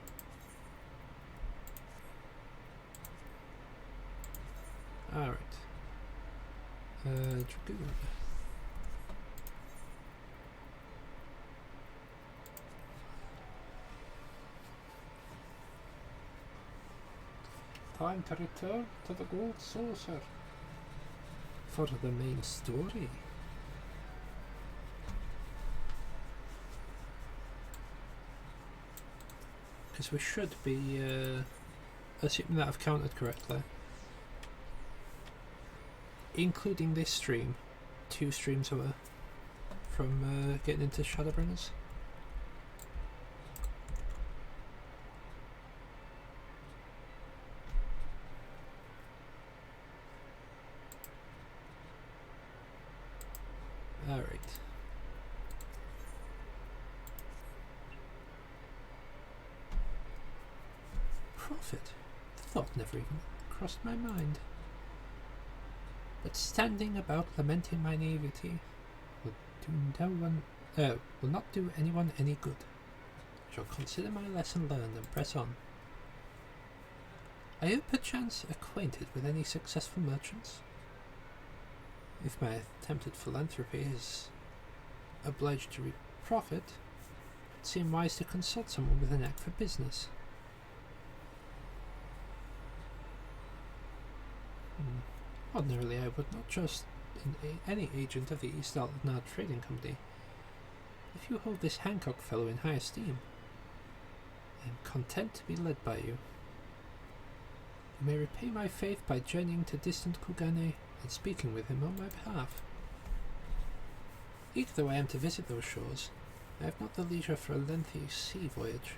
Alright. Dragoon. time to return to the Gold Saucer for the main story. Because we should be, assuming that I've counted correctly, including this stream, 2 streams away from getting into Shadowbringers. Alright. Profit? The thought never even crossed my mind. But standing about lamenting my naivety will not do anyone any good. I shall consider my lesson learned and press on. Are you perchance acquainted with any successful merchants? If my attempted philanthropy is obliged to reap profit, it would seem wise to consult someone with a knack for business. Ordinarily, I would not trust in any agent of the East Altnard Trading Company. If you hold this Hancock fellow in high esteem, I am content to be led by you. You may repay my faith by journeying to distant Kugane and speaking with him on my behalf. Eager though I am to visit those shores, I have not the leisure for a lengthy sea voyage.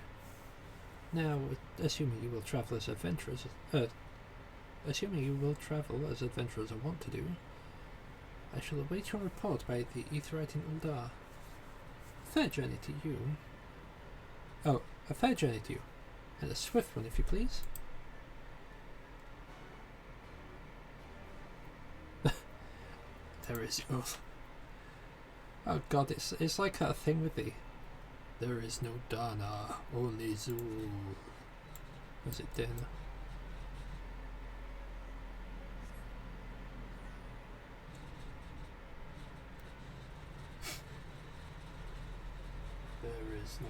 Now, assuming you will travel as adventurers are wont to do, I shall await your report by the Aetheryte in Uldar. A fair journey to you. Oh, a fair journey to you, and a swift one, if you please. There is no... Oh god, it's like that thing with the... There is no Dana, only Zul. Was it Dana? There is no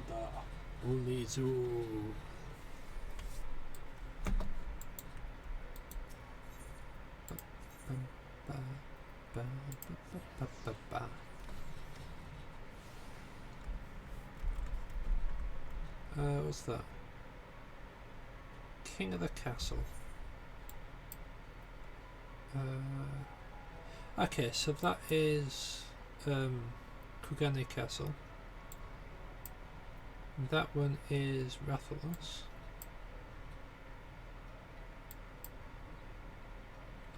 Dana, only Zul. What's that? King of the Castle. Okay, so that is Kugane Castle. That one is Rathalos.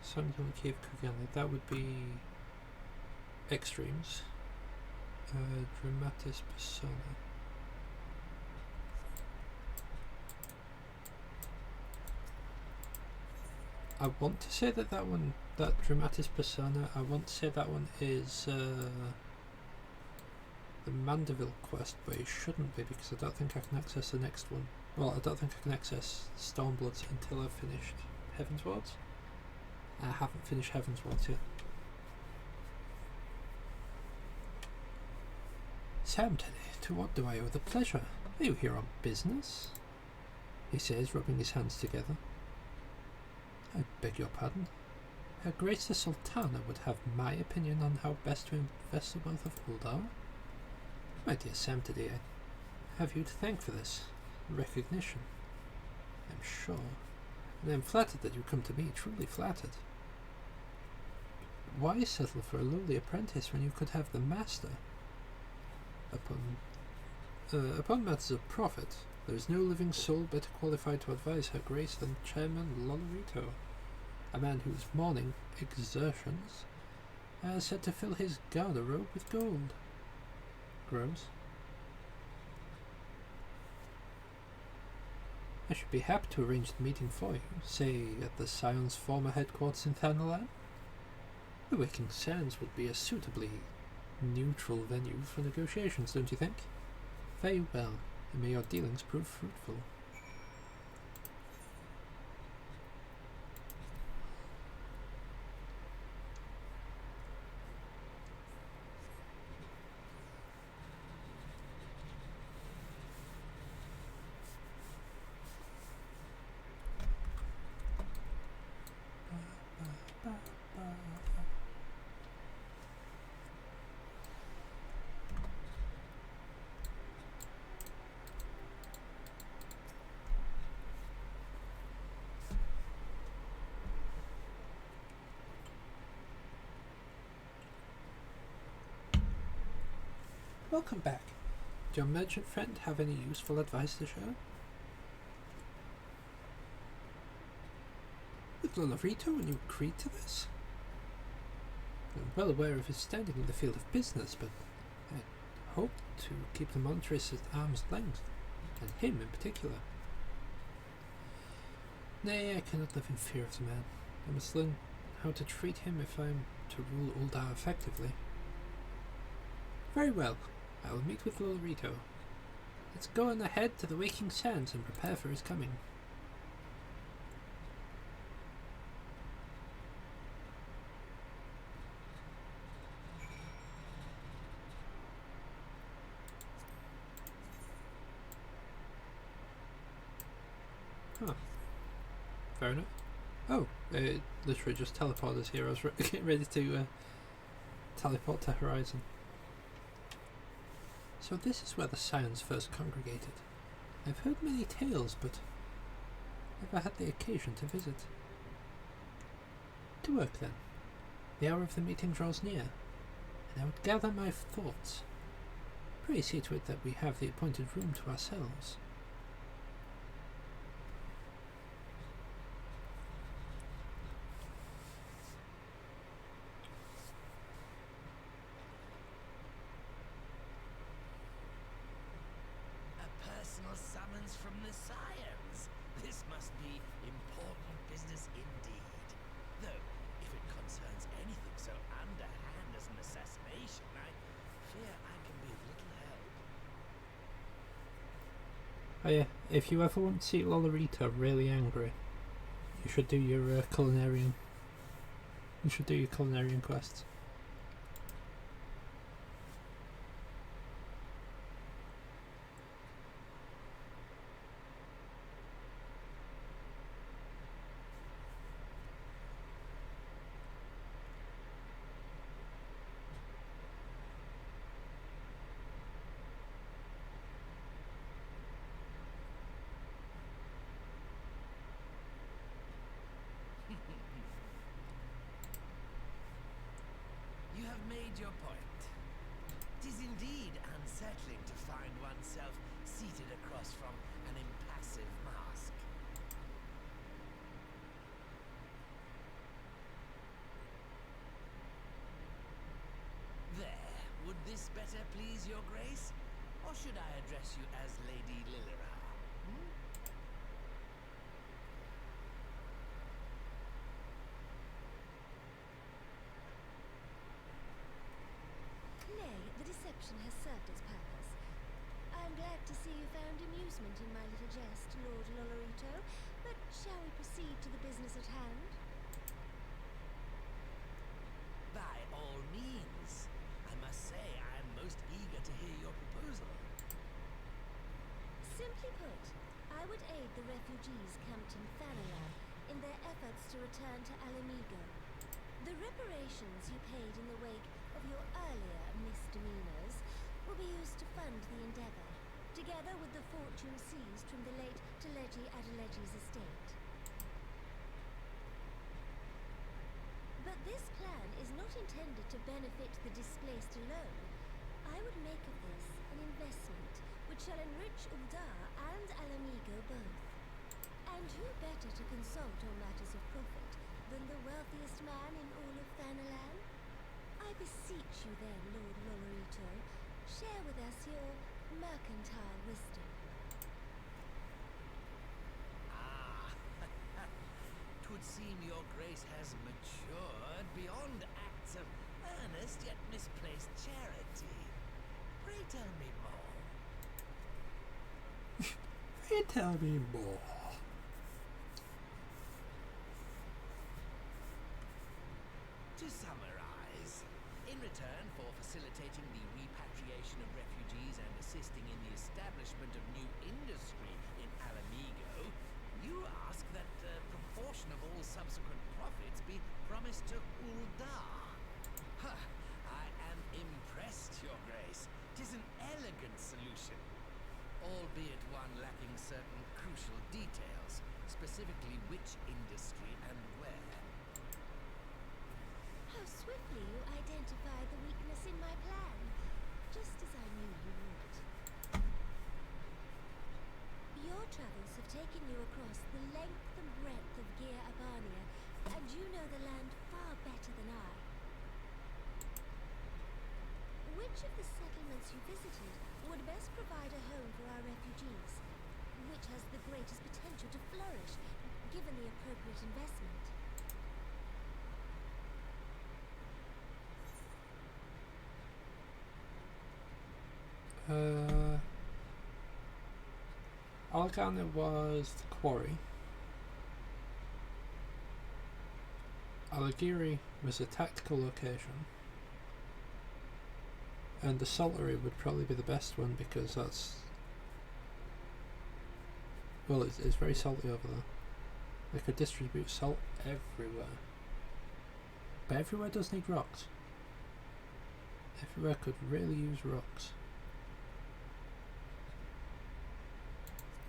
Something on the Key of Kugane. That would be Extremes. Dramatis Persona. I want to say that that Dramatis Persona, I want to say that one is the Mandeville quest, but it shouldn't be because I don't think I can access the next one. Well, I don't think I can access Stormblood until I've finished Heaven's Wards. I haven't finished Heaven's Wards yet. Sam Teddy, to what do I owe the pleasure? Are you here on business? He says, rubbing his hands together. I beg your pardon. Her Grace the Sultana would have my opinion on how best to invest the wealth of Uldar. My dear Sam Teddy, I have you to thank for this recognition, I'm sure. And I am flattered that you come to me, truly flattered. Why settle for a lowly apprentice when you could have the master? Upon matters of profit, there is no living soul better qualified to advise Her Grace than Chairman Lolorito, a man whose morning exertions are said to fill his garderobe with gold. Gross. I should be happy to arrange the meeting for you, say at the Scion's former headquarters in Thanalan. The Waking Sands would be a suitably neutral venue for negotiations, don't you think? Very well, and may your dealings prove fruitful. Welcome back. Did your merchant friend have any useful advice to share? With Lolorito when you agreed to this? I'm well aware of his standing in the field of business, but I hoped to keep the Montress at arm's length, and him in particular. Nay, I cannot live in fear of the man. I must learn how to treat him if I am to rule Uldar effectively. Very well. I will meet with Lolorito. Let's go on ahead to the Waking Sands and prepare for his coming. Huh. Fair enough. Oh, it literally just teleported us here. I was getting ready to teleport to Horizon. So this is where the Scions first congregated. I've heard many tales, but never had the occasion to visit. To work then. The hour of the meeting draws near, and I would gather my thoughts. Pray see to it that we have the appointed room to ourselves. Summons from the Scions. This must be important business indeed. Though, if it concerns anything so underhand as an assassination, I fear I can be of little help. Oh yeah, if you ever want to see Lolorito really angry, you should do your culinarian. You should do your culinarian quests. You have made your point. 'Tis indeed unsettling to find oneself seated across from an impassive mask. There, would this better please your grace? Or should I address you as Lady Lilira? Nay, the deception has served its purpose. I am glad to see you found amusement in my little jest, Lord Lolorito, but shall we proceed to the business at hand? By all means. I must say I am most eager to hear your proposal. Simply put, I would aid the refugees camped in Thanalan in their efforts to return to Alamigo. The reparations you paid in the wake of your earlier misdemeanors will be used to fund the endeavor, together with the fortune seized from the late Teleji Adeleji's estate. But this plan is not intended to benefit the displaced alone. I would make of this an investment which shall enrich Uldar and Alamigo both. And who better to consult on matters of profit than the wealthiest man in all of Thanalan? I beseech you then, Lord Lolorito, share with us your mercantile wisdom. Ah, 'twould seem your grace has matured beyond acts of earnest yet misplaced charity. Pray tell me more. Pray tell me more. To summarize, in return for facilitating the repatriation of refugees and assisting in the establishment of new industry in Alamigo, you ask that a proportion of all subsequent profits be promised to Uldar. Huh, I am impressed, your grace. 'Tis an elegant solution, albeit one lacking certain crucial details, specifically which industry and where. How swiftly you identify the weakness in my plan, just as I knew which of the settlements you visited would best provide a home for our refugees? Which has the greatest potential to flourish, given the appropriate investment? Algarna was the quarry. Alagiri was a tactical location. And the saltery would probably be the best one because that's... Well, it's very salty over there. They could distribute salt everywhere. But everywhere does need rocks. Everywhere could really use rocks.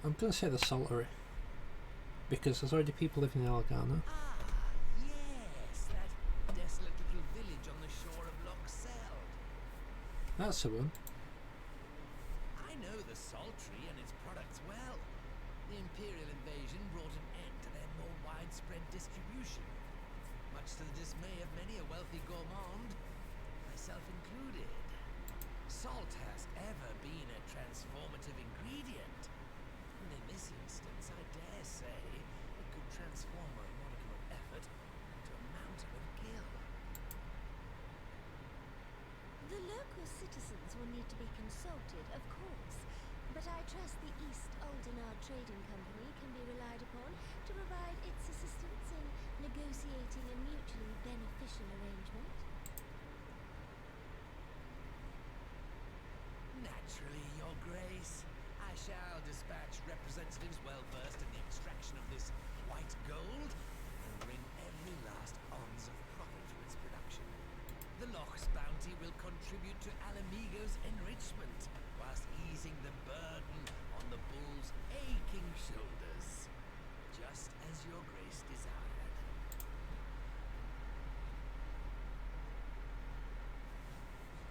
I'm going to say the saltery. Because there's already people living in Algarna. Ah, yes, that desolate little village on the shore of Loch Seld. That's the one. I know the Saltry and its products well. The Imperial invasion brought an end to their more widespread distribution, much to the dismay of many a wealthy gourmand, myself included. Salt has ever been a transformative ingredient, and in this instance, I dare say, it could transform a modicum of effort into a mountain of gil. The local citizens will need to be consulted, of course, but I trust the East Aldenar Trading Company can be relied upon to provide its assistance in negotiating a mutually beneficial arrangement. Naturally, Your Grace. I shall dispatch representatives well versed in the extraction of this white gold and wring every last ounce of profit from its production. The Loch's bounty will contribute to Alamigo's enrichment, whilst easing the burden on the bull's aching shoulders, just as Your Grace desired.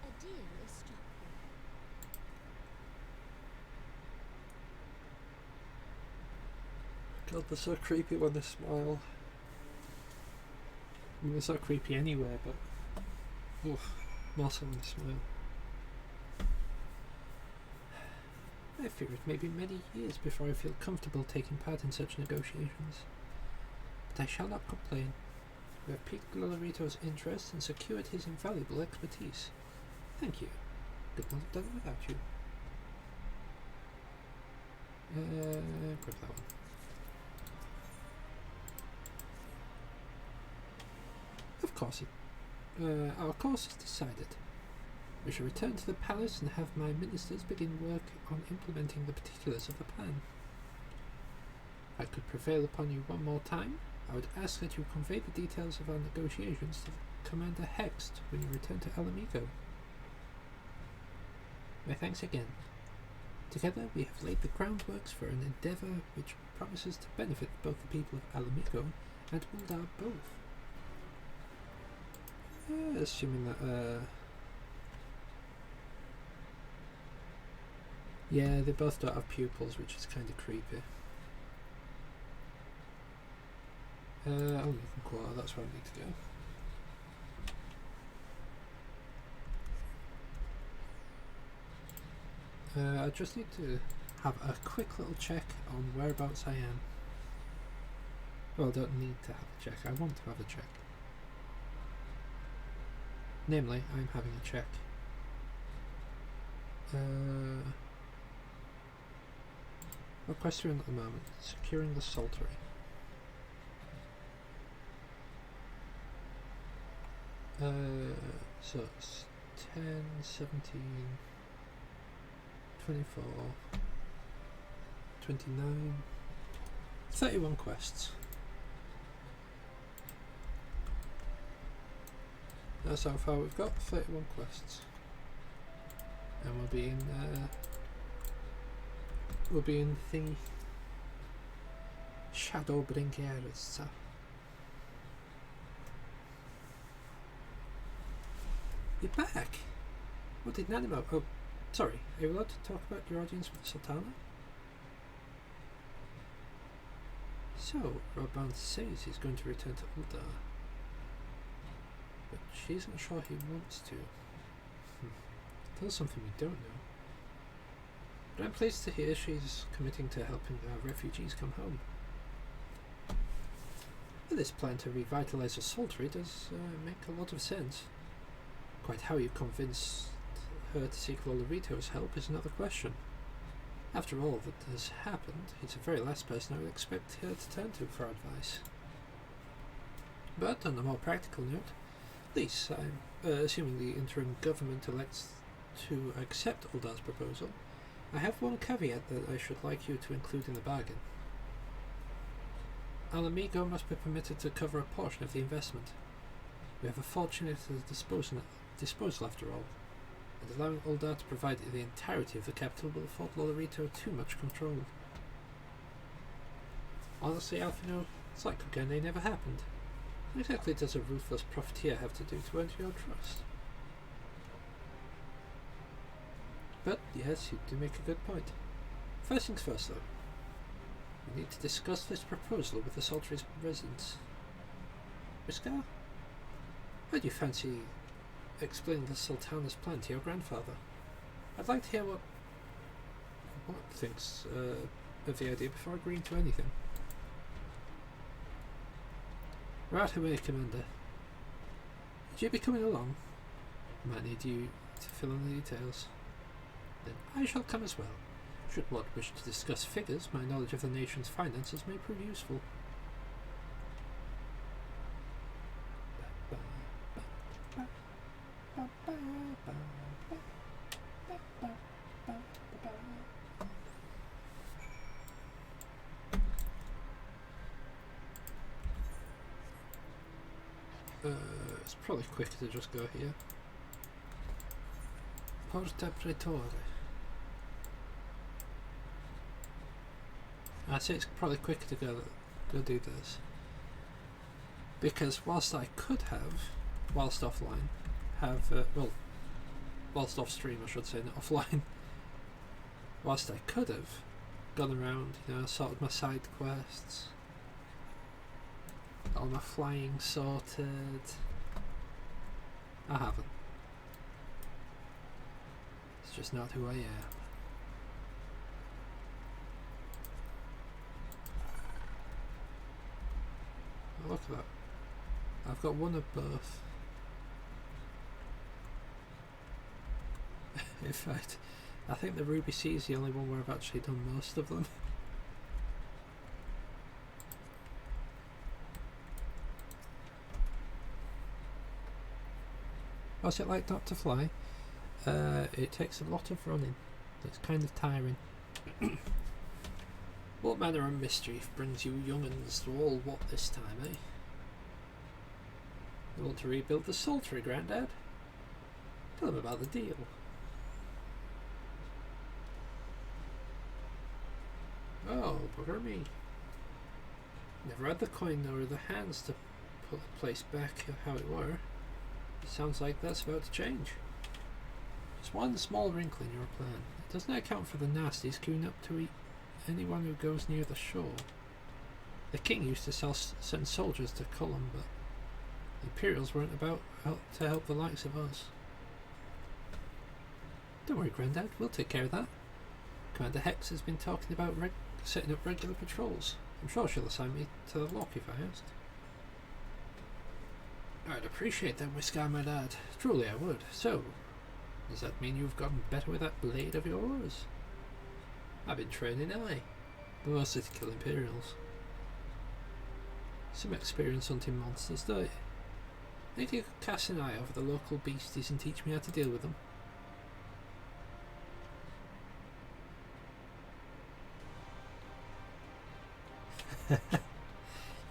A deal is struck then. God, they're so creepy when they smile. I mean, they're so creepy anywhere, but... Oof, more so when they smile. I fear it may be many years before I feel comfortable taking part in such negotiations. But I shall not complain. We have piqued Lolorito's interest and secured his invaluable expertise. Thank you. Could not have done it without you. Grab that one. Of course, our course is decided. We shall return to the palace and have my ministers begin work on implementing the particulars of the plan. If I could prevail upon you one more time, I would ask that you convey the details of our negotiations to Commander Hext when you return to Alamigo. My thanks again. Together we have laid the groundworks for an endeavour which promises to benefit both the people of Alamigo and Uldar both. Assuming that, yeah, they both don't have pupils, which is kind of creepy. Only quarter, that's where I need to go. I just need to have a quick little check on whereabouts I am. Well, I don't need to have a check, I want to have a check. Namely, I'm having a check. What question at the moment? Securing the saltery. So it's 10, 17, 24, 29, 31 quests. That's how far we've got, 31 quests. And we'll be in the Shadowbringers. You're back! What did Nanimo? Oh, sorry, are you allowed to talk about your audience with Sultana? So, Roban says he's going to return to Uldar. But she isn't sure he wants to. That's something we don't know. But I'm pleased to hear she's committing to helping our refugees come home. This plan to revitalise the Saltery does make a lot of sense. Quite how you convinced her to seek Lolorito's help is another question. After all that has happened, he's the very last person I would expect her to turn to for advice. But on a more practical note, at least I'm assuming the interim government elects to accept Uldar's proposal, I have one caveat that I should like you to include in the bargain. Alamigo must be permitted to cover a portion of the investment. We have a fortune at his disposal after all, and allowing Uldar to provide the entirety of the capital will afford Lolorito too much control. Honestly, Alfino, it's like Kugane never happened. What exactly does a ruthless profiteer have to do to earn your trust? But yes, you do make a good point. First things first though. We need to discuss this proposal with the Saltery's residents. Riskar, how do you fancy explaining the Sultana's plan to your grandfather? I'd like to hear what thinks of the idea before agreeing to anything. Right away, Commander. Would you be coming along? I might need you to fill in the details. Then I shall come as well. Should one wish to discuss figures, my knowledge of the nation's finances may prove useful. It's probably quicker to just go here. Porta Pretore. I'd say it's probably quicker to go do this. Because whilst I could have, whilst offline, whilst off stream I should say, not offline, whilst I could have gone around, sorted my side quests, all my flying sorted, I haven't. It's just not who I am. Look at that. I've got one of both. In fact, I think the Ruby Sea is the only one where I've actually done most of them. What's it like not to fly? It takes a lot of running. It's kind of tiring. What manner of mischief brings you young'uns to all what this time, eh? You want to rebuild the Saltery, Grandad? Tell them about the deal. Oh, bugger me. Never had the coin nor the hands to put the place back how it were. It sounds like that's about to change. Just one small wrinkle in your plan. It doesn't account for the nasties queuing up to eat anyone who goes near the shore. The king used to send soldiers to Cullum, but the Imperials weren't about to help the likes of us. Don't worry, Grandad, we'll take care of that. Commander Hex has been talking about setting up regular patrols. I'm sure she'll assign me to the lock if I asked. I'd appreciate that, Whiskar, my lad. Truly I would. So, does that mean you've gotten better with that blade of yours? I've been training, but mostly to kill Imperials. Some experience hunting monsters, don't you? Think you could cast an eye over the local beasties and teach me how to deal with them?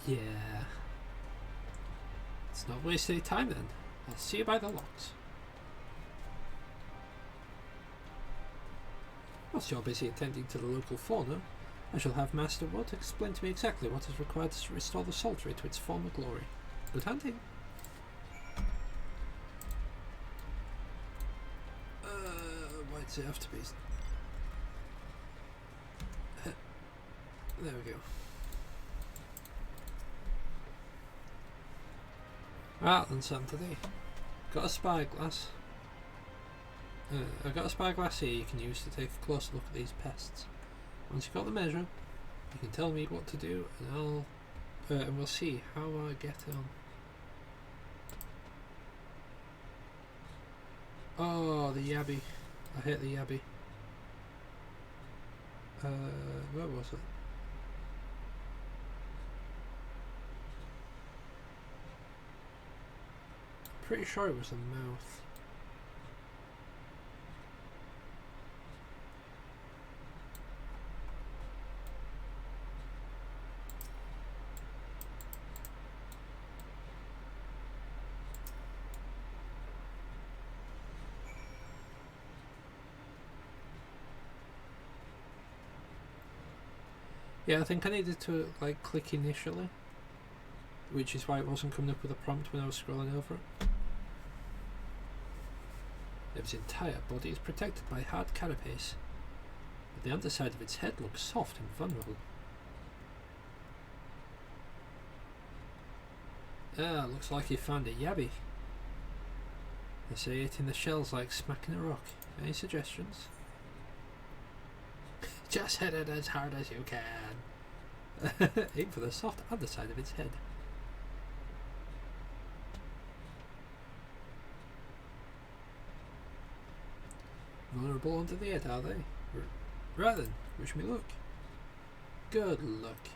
Yeah. Let's not waste any time then. I'll see you by the locks. Whilst you're busy attending to the local fauna, I shall have Master Wood explain to me exactly what is required to restore the Saltery to its former glory. Good hunting! Why does it have to be? There we go. Right then, Anthony. Got a spyglass. I've got a spyglass here you can use to take a closer look at these pests. Once you've got the measure, you can tell me what to do, and and we'll see how I get on. Oh, the yabby! I hate the yabby. Where was it? Pretty sure it was the mouth. Yeah, I think I needed to like click initially, which is why it wasn't coming up with a prompt when I was scrolling over it. Its entire body is protected by hard carapace, but the underside of its head looks soft and vulnerable. Ah, looks like you found a yabby. They say eating the shell's like smacking a rock. Any suggestions? Just hit it as hard as you can. Aim for the soft underside of its head. Vulnerable under the head, are they? Right then, wish me luck. Good luck.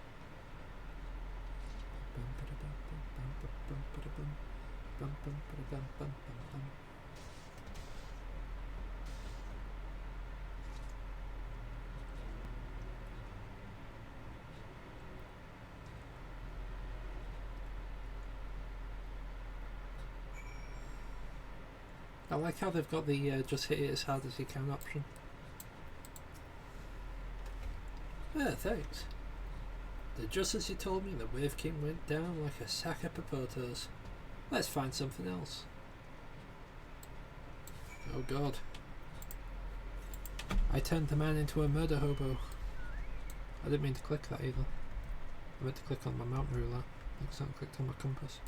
I like how they've got the just hit it as hard as you can option. Yeah, thanks. Did just as you told me, the wave king went down like a sack of potatoes. Let's find something else. Oh god. I turned the man into a murder hobo. I didn't mean to click that either. I meant to click on my mount ruler. I accidentally clicked on my compass.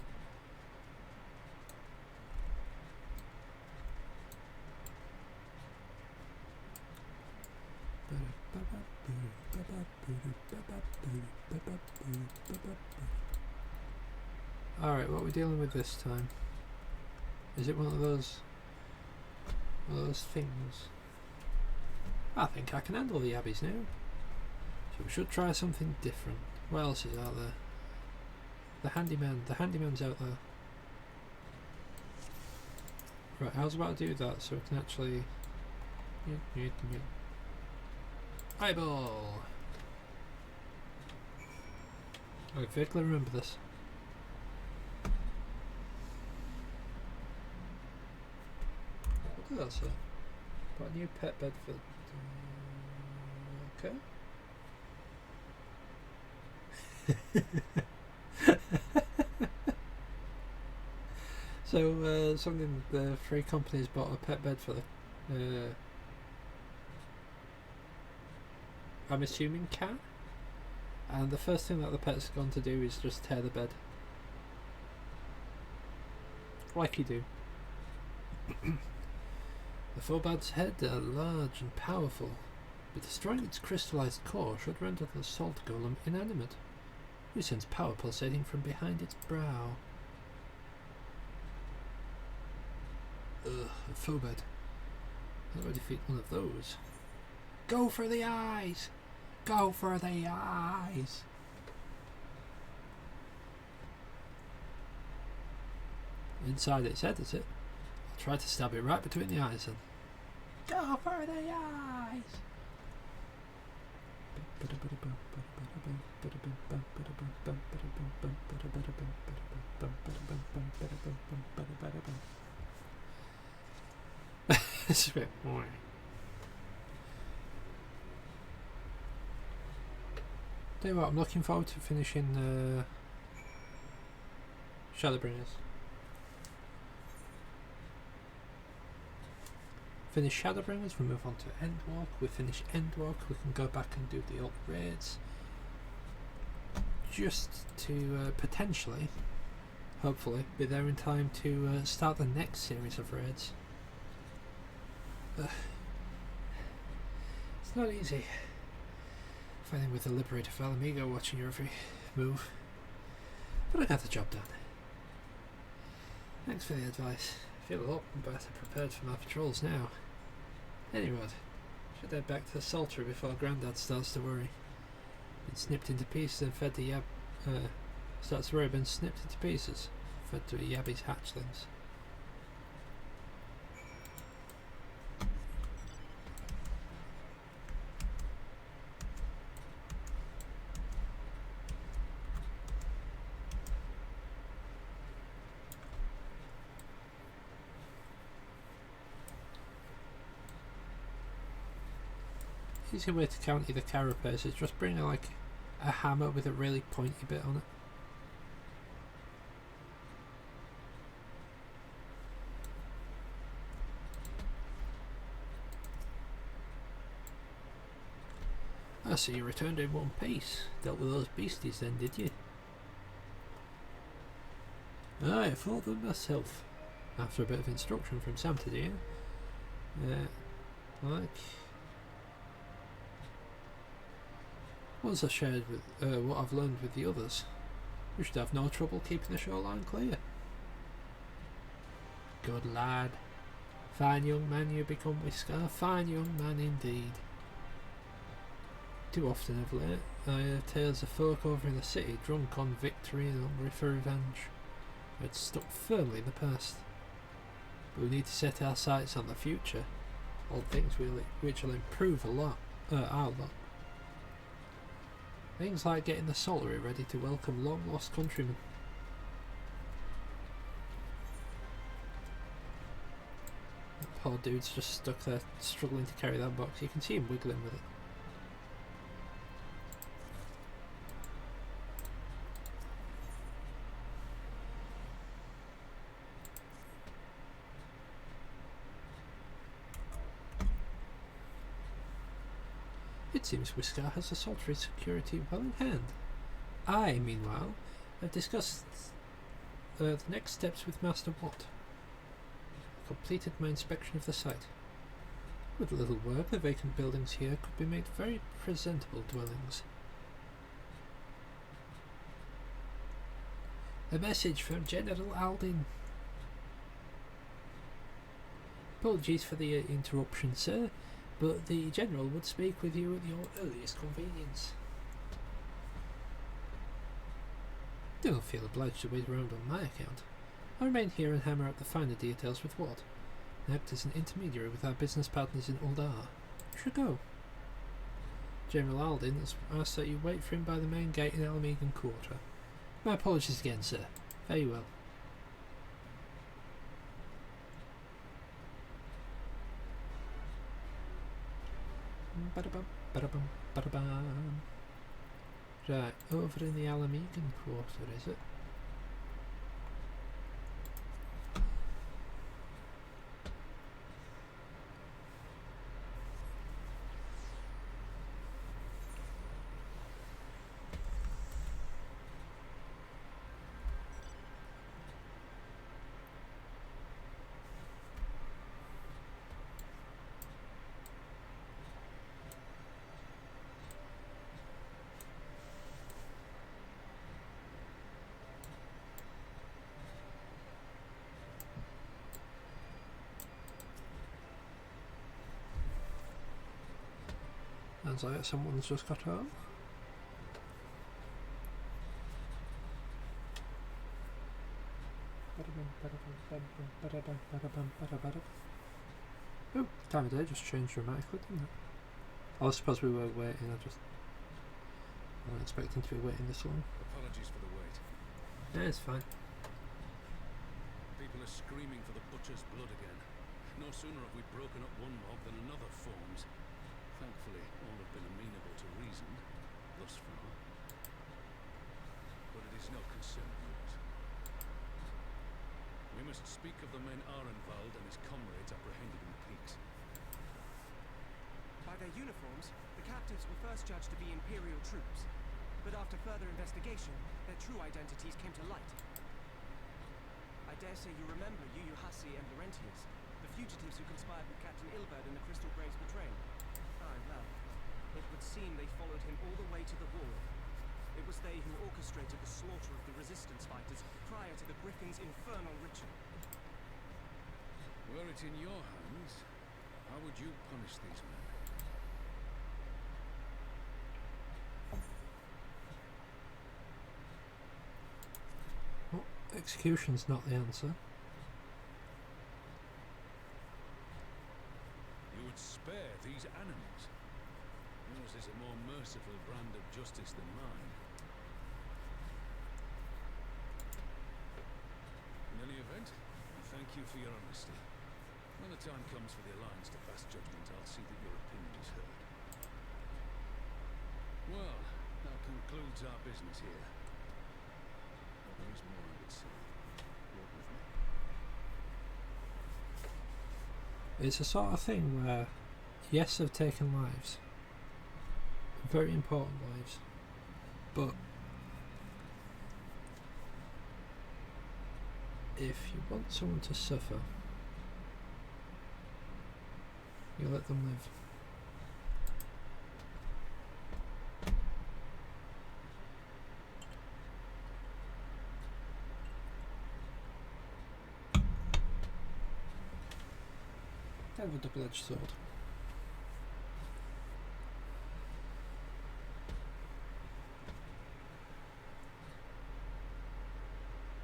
Alright, what are we dealing with this time? Is it one of those things? I think I can handle the abbeys now. So we should try something different. What else is out there? The handyman's out there. Right, how's about to do that so we can actually... Eyeball! I vaguely remember this. What did that say? Got a new pet bed for... okay. So, something the three companies bought a pet bed for the... I'm assuming cat? And the first thing that the pet's gone to do is just tear the bed. Like you do. The Phobad's head are large and powerful, but destroying its crystallized core should render the salt golem inanimate, who sends power pulsating from behind its brow. Ugh, a Phobad. How do I defeat one of those? Go for the eyes! Go for the eyes! Inside its head, is it? I'll try to stab it right between the eyes then. Go for the eyes! It's a bit boring. Tell you what, I'm looking forward to finishing Shadowbringers. Finish Shadowbringers, we move on to Endwalk. We finish Endwalk, we can go back and do the old raids. Just to potentially, hopefully, be there in time to start the next series of raids. It's not easy fighting with the Liberator of Alamigo watching your every move, but I got the job done. Thanks for the advice. I feel a lot better prepared for my patrols now. Anyway, should head back to the Saltery before Grandad starts to worry. Been snipped into pieces and fed to starts to worry. Been snipped into pieces, fed to Yabby's hatchlings. Easy way to counter the carapace is just bring like a hammer with a really pointy bit on it. I see you returned in one piece. Dealt with those beasties then, did you? I fought them myself. After a bit of instruction from Sam today. Once I shared with what I've learned with the others, we should have no trouble keeping the shoreline clear. Good lad. Fine young man you become, Whisker. Fine young man indeed. Too often of late, I hear tales of folk over in the city drunk on victory and hungry for revenge. I'd stuck firmly in the past. But we need to set our sights on the future. All things which will improve our lot. Things like getting the Saltery ready to welcome long lost countrymen. That poor dude's just stuck there struggling to carry that box. You can see him wiggling with it. It seems Whisker has the Saltery security well in hand. I, meanwhile, have discussed the next steps with Master Watt. I completed my inspection of the site. With a little work, the vacant buildings here could be made very presentable dwellings. A message from General Aldin. Apologies for the interruption, sir. But the General would speak with you at your earliest convenience. Don't feel obliged to wait around on my account. I'll remain here and hammer out the finer details with Watt, and act as an intermediary with our business partners in Uldar. Should go. General Aldin has asked that you wait for him by the main gate in Alamigan Quarter. My apologies again, sir. Very well. Right, over in the Alamigan Quarter, is it? Sounds like someone's just got home. Oh, time of day just changed dramatically, didn't it? I suppose we were waiting, I wasn't expecting to be waiting this long. Apologies for the wait. Yeah, it's fine. People are screaming for the butcher's blood again. No sooner have we broken up one mob than another forms. Thankfully, all have been amenable to reason, thus far. But it is no concern of yours. We must speak of the men Arenvald and his comrades apprehended in the peaks. By their uniforms, the captives were first judged to be Imperial troops, but after further investigation, their true identities came to light. I dare say you remember Yuyuhasi and Laurentius, the fugitives who conspired with Captain Ilberd and the Crystal Graves betrayal? Aye, well, it would seem they followed him all the way to the wall. It was they who orchestrated the slaughter of the resistance fighters prior to the Griffin's infernal ritual. Were it in your hands, how would you punish these men? Well, execution's not the answer. You would spare these animals. Yours is a more merciful brand of justice than mine. In any event, thank you for your honesty. When the time comes for the Alliance to pass judgment, I'll see that your opinion is heard. Well, that concludes our business here. But there is more I would say. Walk with me. It's a sort of thing where, yes, they've taken lives. Very important lives. But if you want someone to suffer, you let them live. Have a double-edged sword.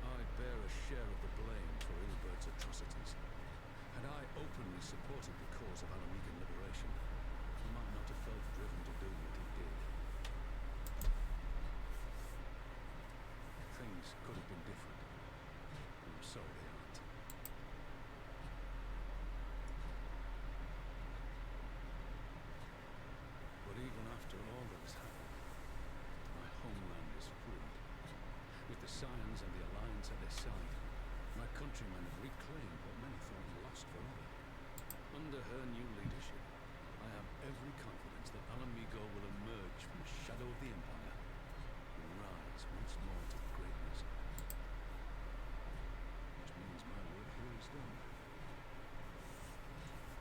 I bear a share of the blame for Ilbert's atrocities. Had I openly supported the cause of Alamigan liberation, he might not have felt driven to do what he did. Things could have been different. I'm sorry they aren't. But even after all that has happened, my homeland is free. With the Scions and the Alliance at their side, my countrymen have reclaimed what many thought lost forever. Under her new leadership, I have every confidence that Alamigo will emerge from the shadow of the Empire and rise once more to greatness. Which means my work here is done.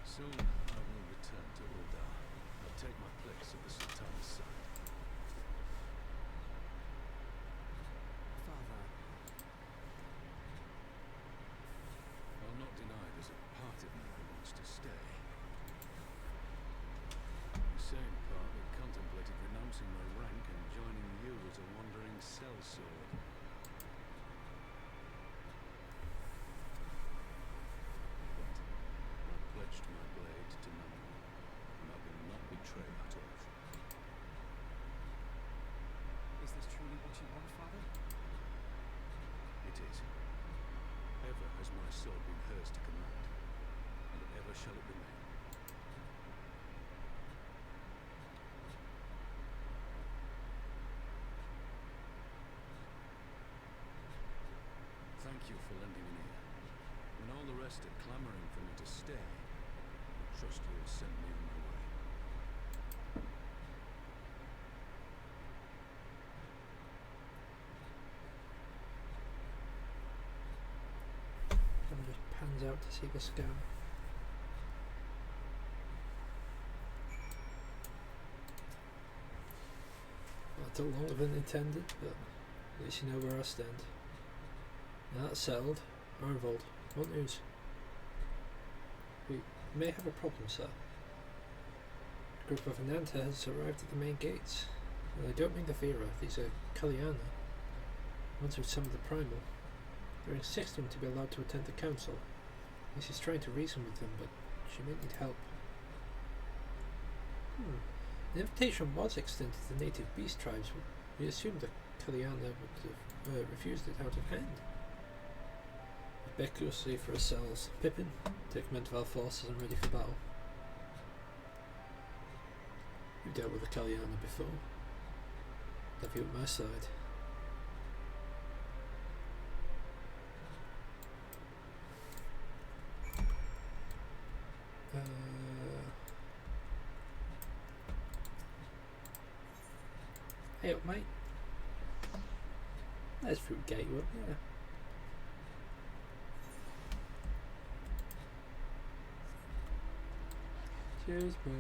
Soon I will return to Uldar. I'll take my place at the Sultan's side. Father, I'll not deny there's a part of me that wants to stay. The same part that contemplated renouncing my rank and joining you as a wandering sellsword. But I pledged my blade to no one, and I will not betray that oath. is this truly what you want, Father? It is. Ever has my sword been hers to command, and ever shall it remain. Thank you for lending an ear. When all the rest are clamoring for me to stay, I trust you'll send me on my way. And just pans out to see the scan. Well, it took longer than intended, but at least you know where I stand. Now that's settled. Arvold, what news? We may have a problem, sir. A group of Ananta has arrived at the main gates. And I don't mean the Vera, these are Kalyana, ones who summoned the Primal. They're insisting to be allowed to attend the council. This is trying to reason with them, but she may need help. An invitation was extended to the native beast tribes. We assumed that Kalyana would have refused it out of hand. Becklessly for ourselves. Pippin, take command of our forces and ready for battle. You've dealt with the Kalyana before. Have you at my side? Hey up, mate. There's fruit gate up, yeah. Excuse me.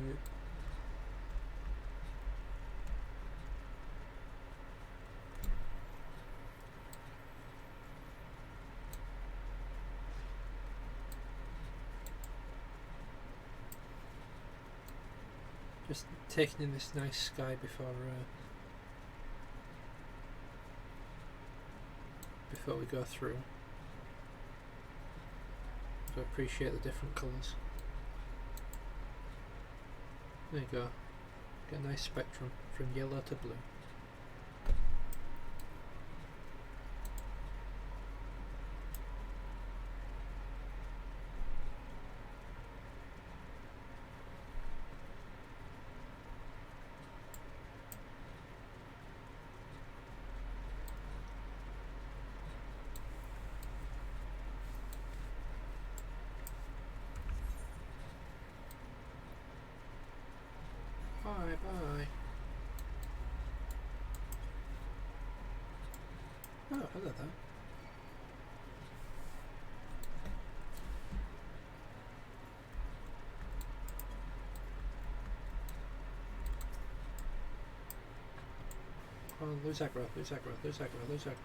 Just taking in this nice sky before we go through. To appreciate the different colours. There you go. Get a nice spectrum from yellow to blue. Bye bye. Oh, hello there. Oh, lose aggro, lose aggro, lose aggro, lose aggro.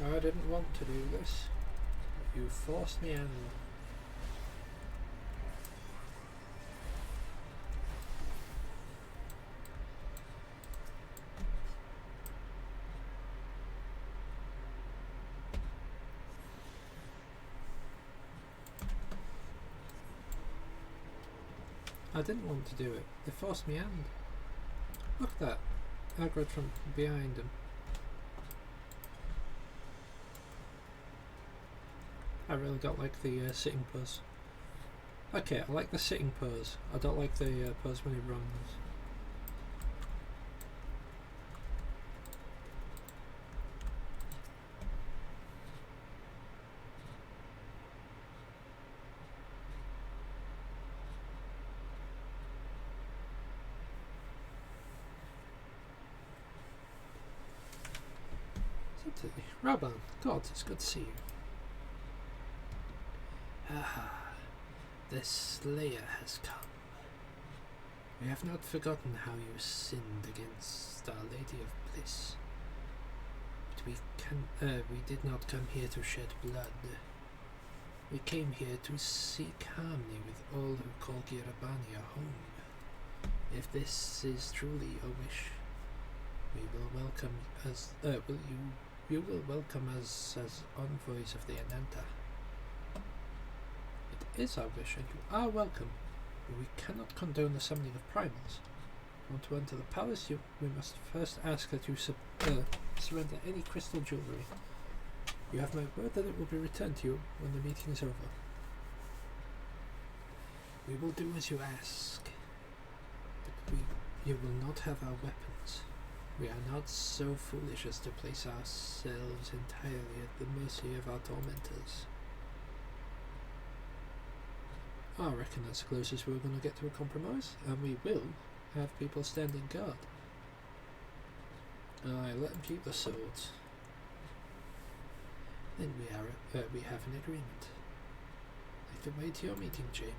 I didn't want to do this, but you forced me and I didn't want to do it. They forced me and look at that. Aggroed from behind him. I really don't like the sitting pose. Okay, I like the sitting pose. I don't like the pose when he runs. Raban, God, it's good to see you. Ah, the Slayer has come. We have not forgotten how you sinned against Our Lady of Bliss. But we did not come here to shed blood. We came here to seek harmony with all who call Girabania home. If this is truly your wish, we will welcome as you will welcome us as envoys of the Ananta. It is our wish, and you are welcome, but we cannot condone the summoning of primals. If you want to enter the palace, we must first ask that you surrender any crystal jewellery. You have my word that it will be returned to you when the meeting is over. We will do as you ask, but you will not have our weapons. We are not so foolish as to place ourselves entirely at the mercy of our tormentors. I reckon that's the closest we're going to get to a compromise, and we will have people standing guard. Aye, let them keep the swords. Then we have an agreement. Make the way to your meeting chamber.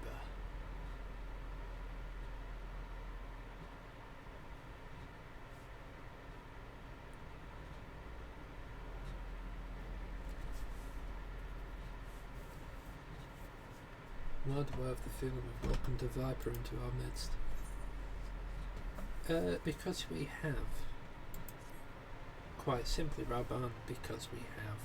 Why do I have the feeling we've welcomed a Viper into our midst? Because we have. Quite simply, Raban, because we have.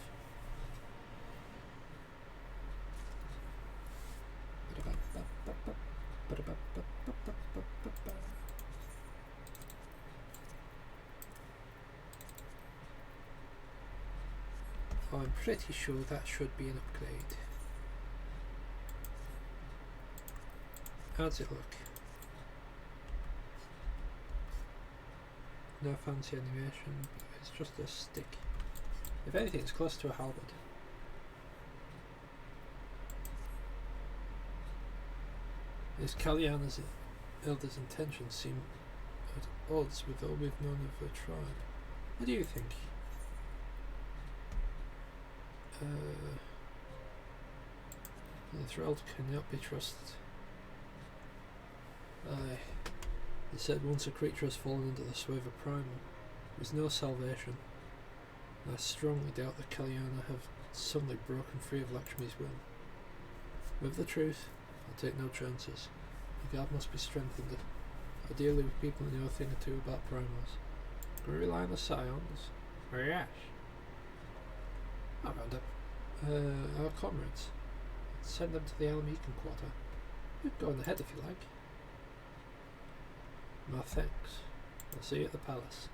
Oh, I'm pretty sure that should be an upgrade. How's it look? No fancy animation, but it's just a stick. If anything, it's close to a halberd. Is Kalyan Elder's intentions seem at odds with all we've known of her tribe. What do you think? The enthralled cannot be trusted. Aye. It said once a creature has fallen under the sway of a primal, there is no salvation. And I strongly doubt that Kalyana have suddenly broken free of Lakshmi's will. With the truth, I'll take no chances. The guard must be strengthened, ideally with people who know a thing or two about primals. Can we rely on the scions? Yes. I'll round up our comrades. Send them to the Alamican quarter. You can go on ahead if you like. No thanks. I'll see you at the palace.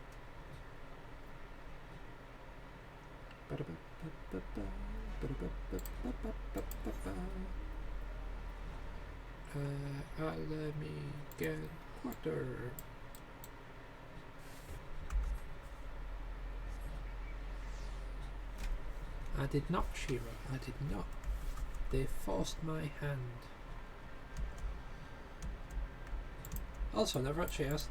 Alamican quarter. I did not, Shira. I did not. They forced my hand. Also, I never actually asked,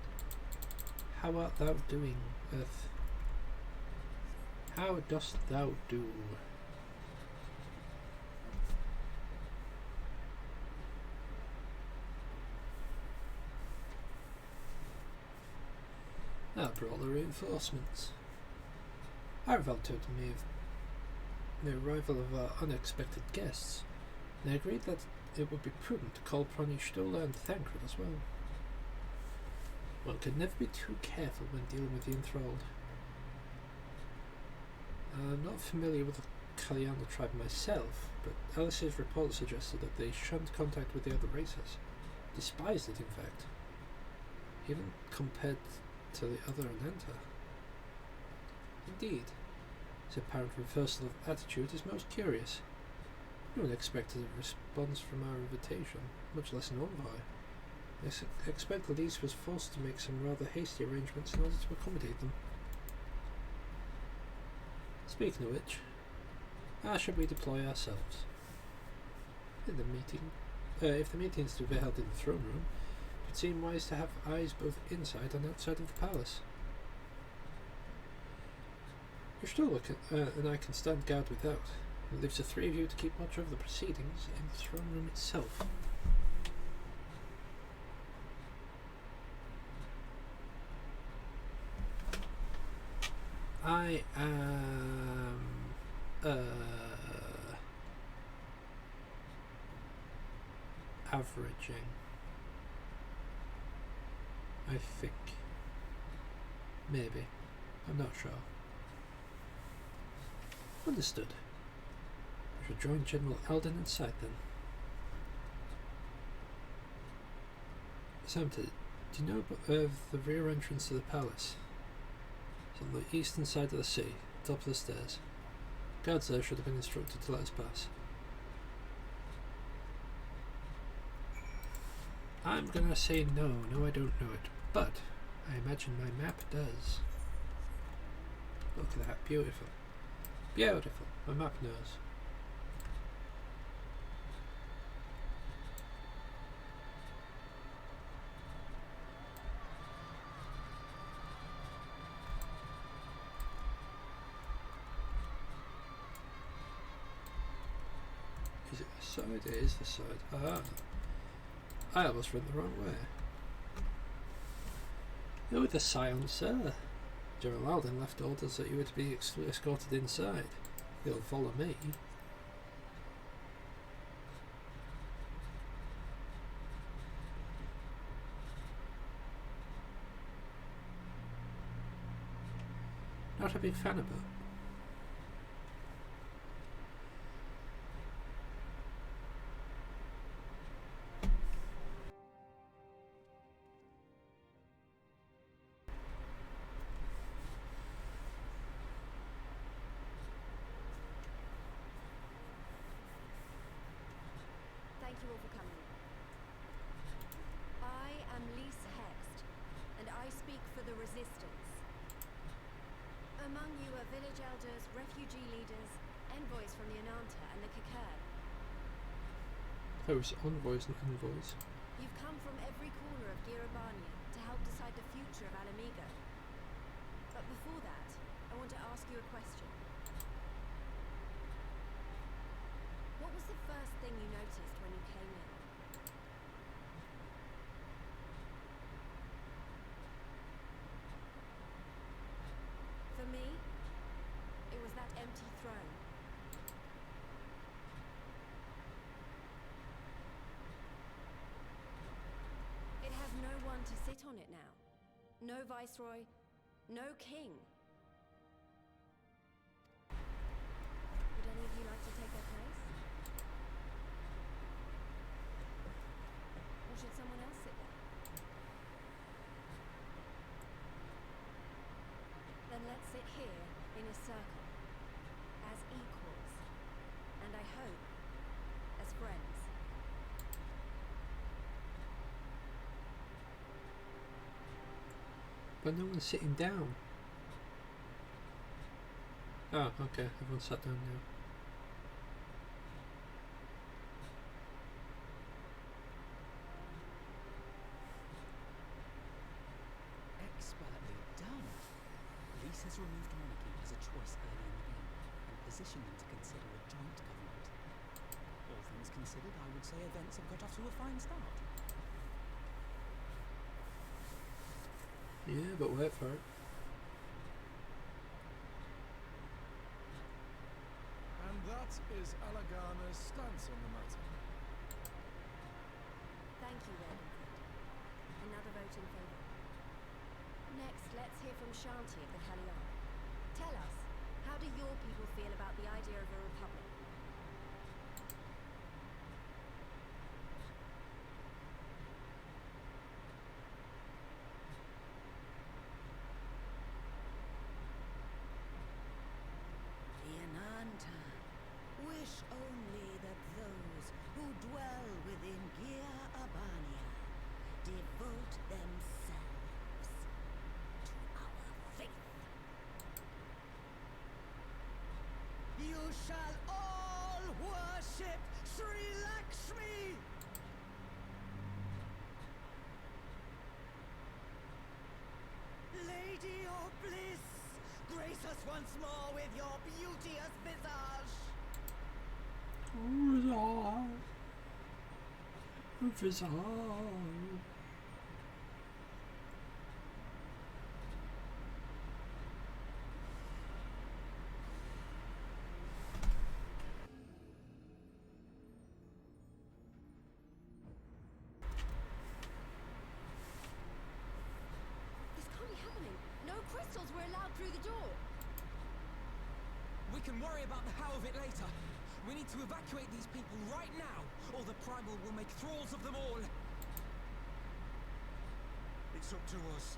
how art thou doing, Earth? How dost thou do? I brought the reinforcements. Aravel told me of the arrival of our unexpected guests. They agreed that it would be prudent to call upon Y'shtola and Thancred as well. One could never be too careful when dealing with the enthralled. I'm not familiar with the Kalyana tribe myself, but Alice's report suggested that they shunned contact with the other races. Despised it, in fact. Even compared to the other Ananta. Indeed. His apparent reversal of attitude is most curious. No one expected a response from our invitation, much less an envoy. I expect Elise was forced to make some rather hasty arrangements in order to accommodate them. Speaking of which, how should we deploy ourselves? In the meeting, if the meeting is to be held in the throne room, it would seem wise to have eyes both inside and outside of the palace. Y'shtola and I can stand guard without. It leaves the three of you to keep watch over the proceedings in the throne room itself. I am averaging, I think. Maybe. I'm not sure. Understood. I shall join General Alden inside then. Samted, do you know of the rear entrance to the palace? It's on the eastern side of the sea, top of the stairs. Guards there should have been instructed to let us pass. I'm gonna say no, I don't know it, but I imagine my map does. Look at that, beautiful. Beautiful, my map knows. Is it the side? It is the side. Ah. I almost went the wrong way. You're with the Scion, sir. General Alden left orders that you were to be escorted inside. You'll follow me. Not a big fan of it. Thank you all for coming. I am Lise Hext, and I speak for the Resistance. Among you are village elders, refugee leaders, envoys from the Ananta and the Kakad. Those envoys and envoys. You've come from every corner of Gira sit on it now. No viceroy, no king. Would any of you like to take their place? Or should someone else sit there? Then let's sit here in a circle, as equals, and I hope, as friends. But no one's sitting down. Oh, okay, everyone's sat down now. Expertly done. Reese has removed monarchy as a choice early in the game, and positioned them to consider a joint government. All things considered, I would say events have got off to a fine start. Yeah, but wait for it. And that is Alagana's stance on the matter. Thank you, Ravenford. Another vote in favour. Next, let's hear from Shanti of the Kalyan. Tell us, how do your people feel about the idea of a republic? Inanta, wish only that those who dwell within Gia Abania devote themselves to our faith. You shall all worship Sri Lakshmi! Lady of bliss, grace us once more with your beauteous visage! This can't be happening. No crystals were allowed through the door. We can worry about the how of it later. We need to evacuate these people right now, or the Primal will make thralls of them all. It's up to us.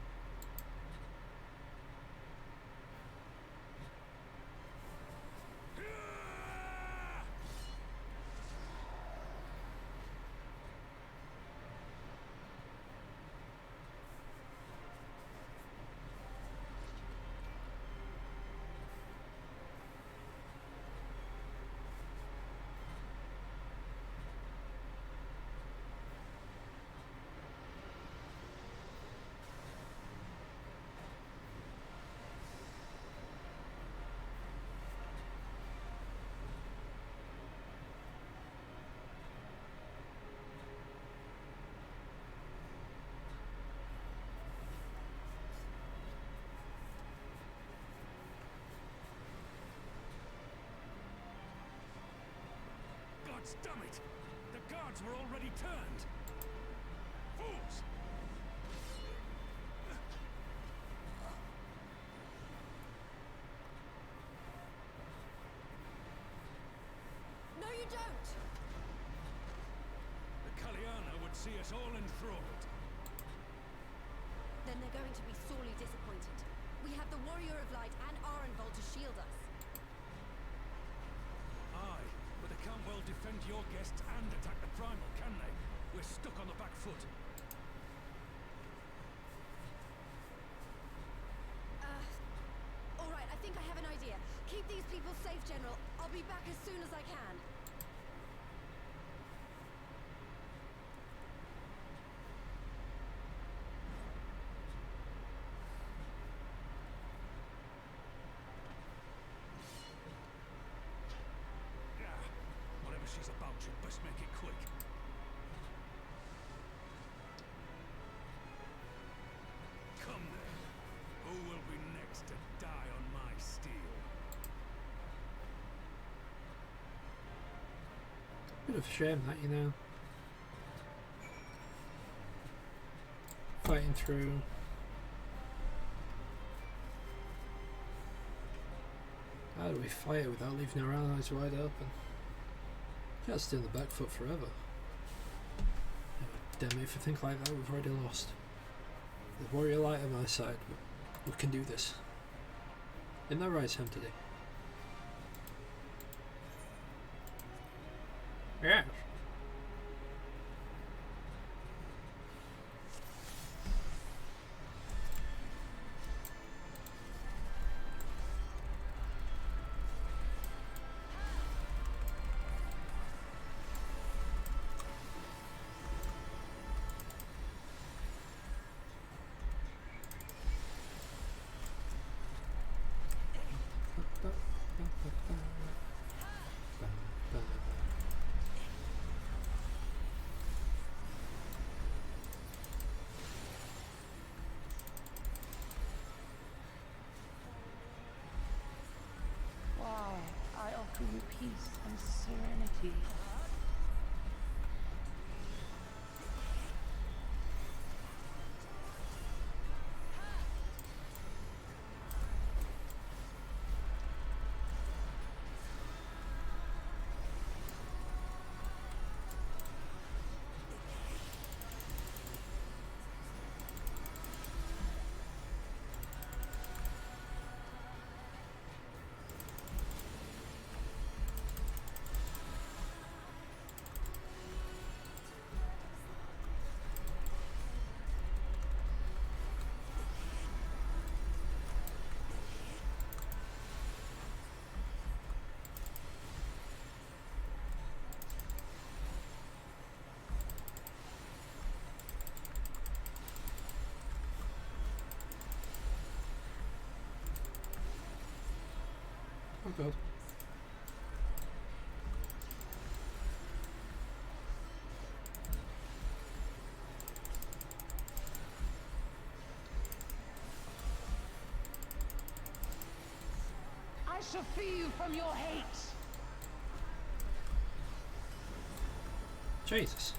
Gods damn it! The guards were already turned! Fools! No, you don't! The Kalyana would see us all enthralled. Then they're going to be sorely disappointed. We have the Warrior of Light and Arenvold to shield us. Aye, but they can't well defend your guests and attack the Primal, can they? We're stuck on the back foot. All right, I think I have an idea. Keep these people safe, General. I'll be back as soon as I can. Yeah, whatever she's about, she'd best make it quick. Come then. Who will be next to die on my steel? Bit of a shame that, you know. fighting through. How do we fight it without leaving our allies wide open? Can't stay on the back foot forever. Damn it, if we think like that, we've already lost. The warrior light on my side. We can do this. Isn't that right, Sam, today? Yeah. Why, I offer you peace and serenity. Oh god. I shall free you from your hate. Jesus.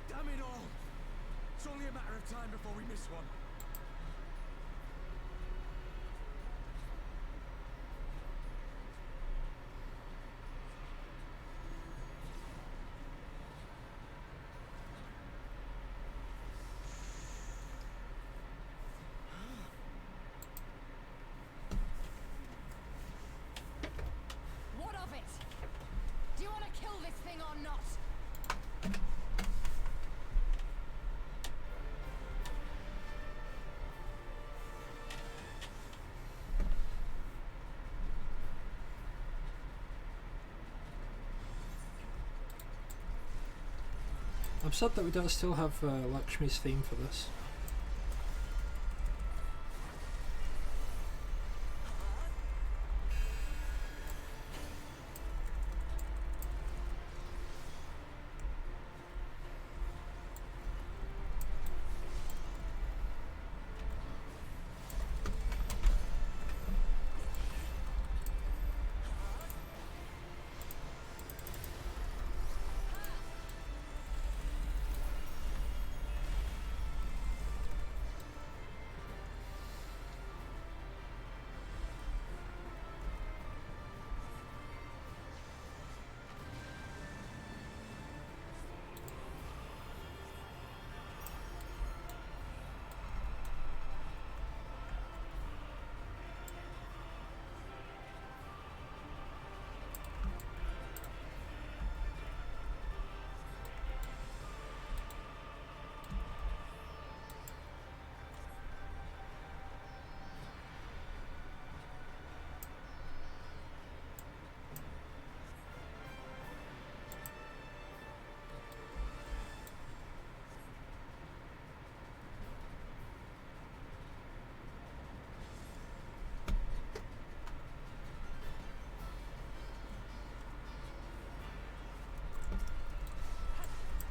Damn it all! It's only a matter of time before we miss one. What of it? Do you want to kill this thing or not? I'm sad that we don't still have Lakshmi's theme for this.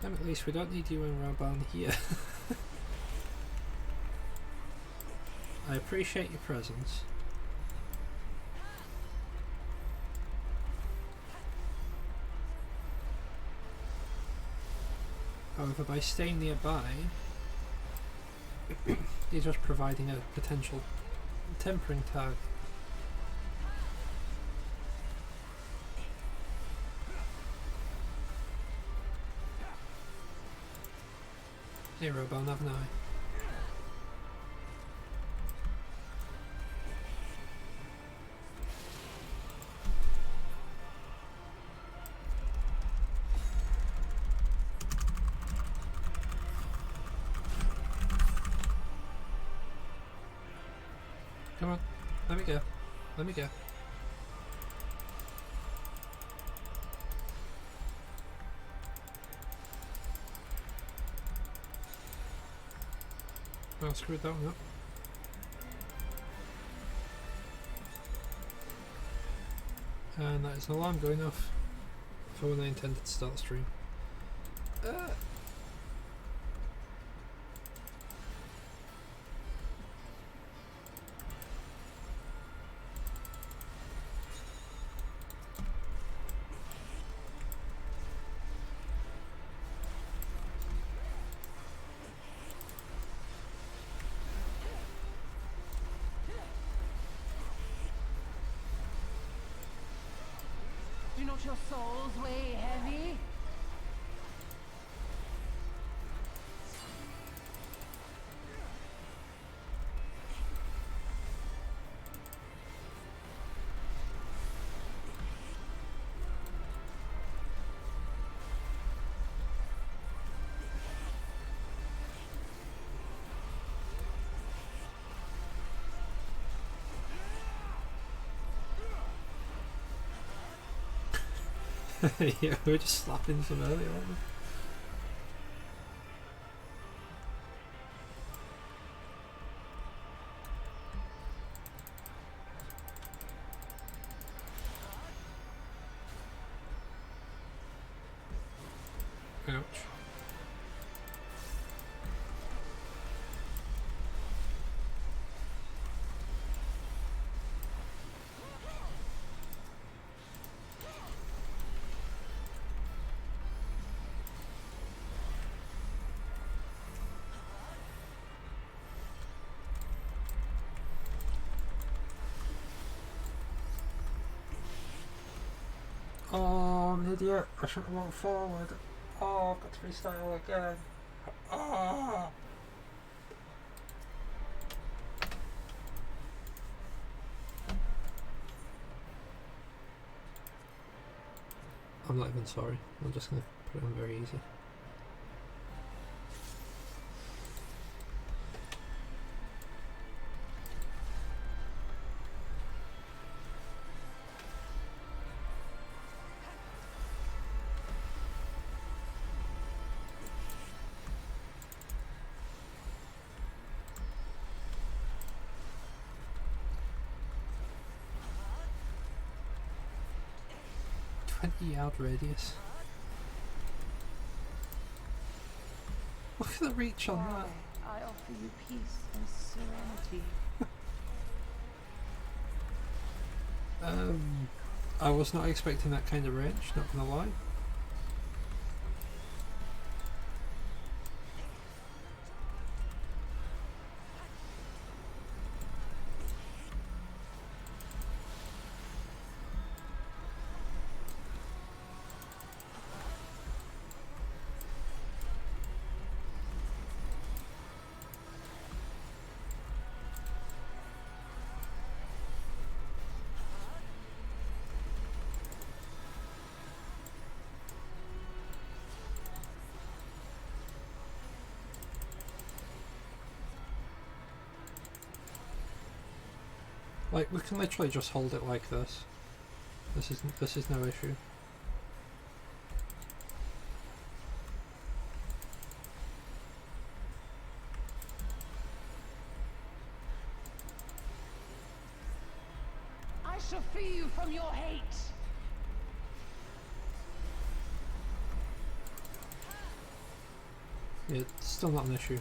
At least we don't need you and Raban here. I appreciate your presence. However, by staying nearby, you're just providing a potential tempering tag. Hey Robon, have an eye. Come on, let me go. Let me go. Oh, I screwed that one up. And that is an alarm going off for when I intended to start the stream. Do not your souls weigh heavy? Yeah, we were just slapping some earlier, weren't we? Ouch. Oh, I'm an idiot. I shouldn't have walked forward. Oh, I've got to restyle again. Oh. I'm not even sorry. I'm just going to put it on very easy. Yard radius. Look at the reach on that. I offer you peace and serenity. I was not expecting that kind of range, not gonna lie. Like, we can literally just hold it like this. This is no issue. I shall free you from your hate. Yeah, it's still not an issue.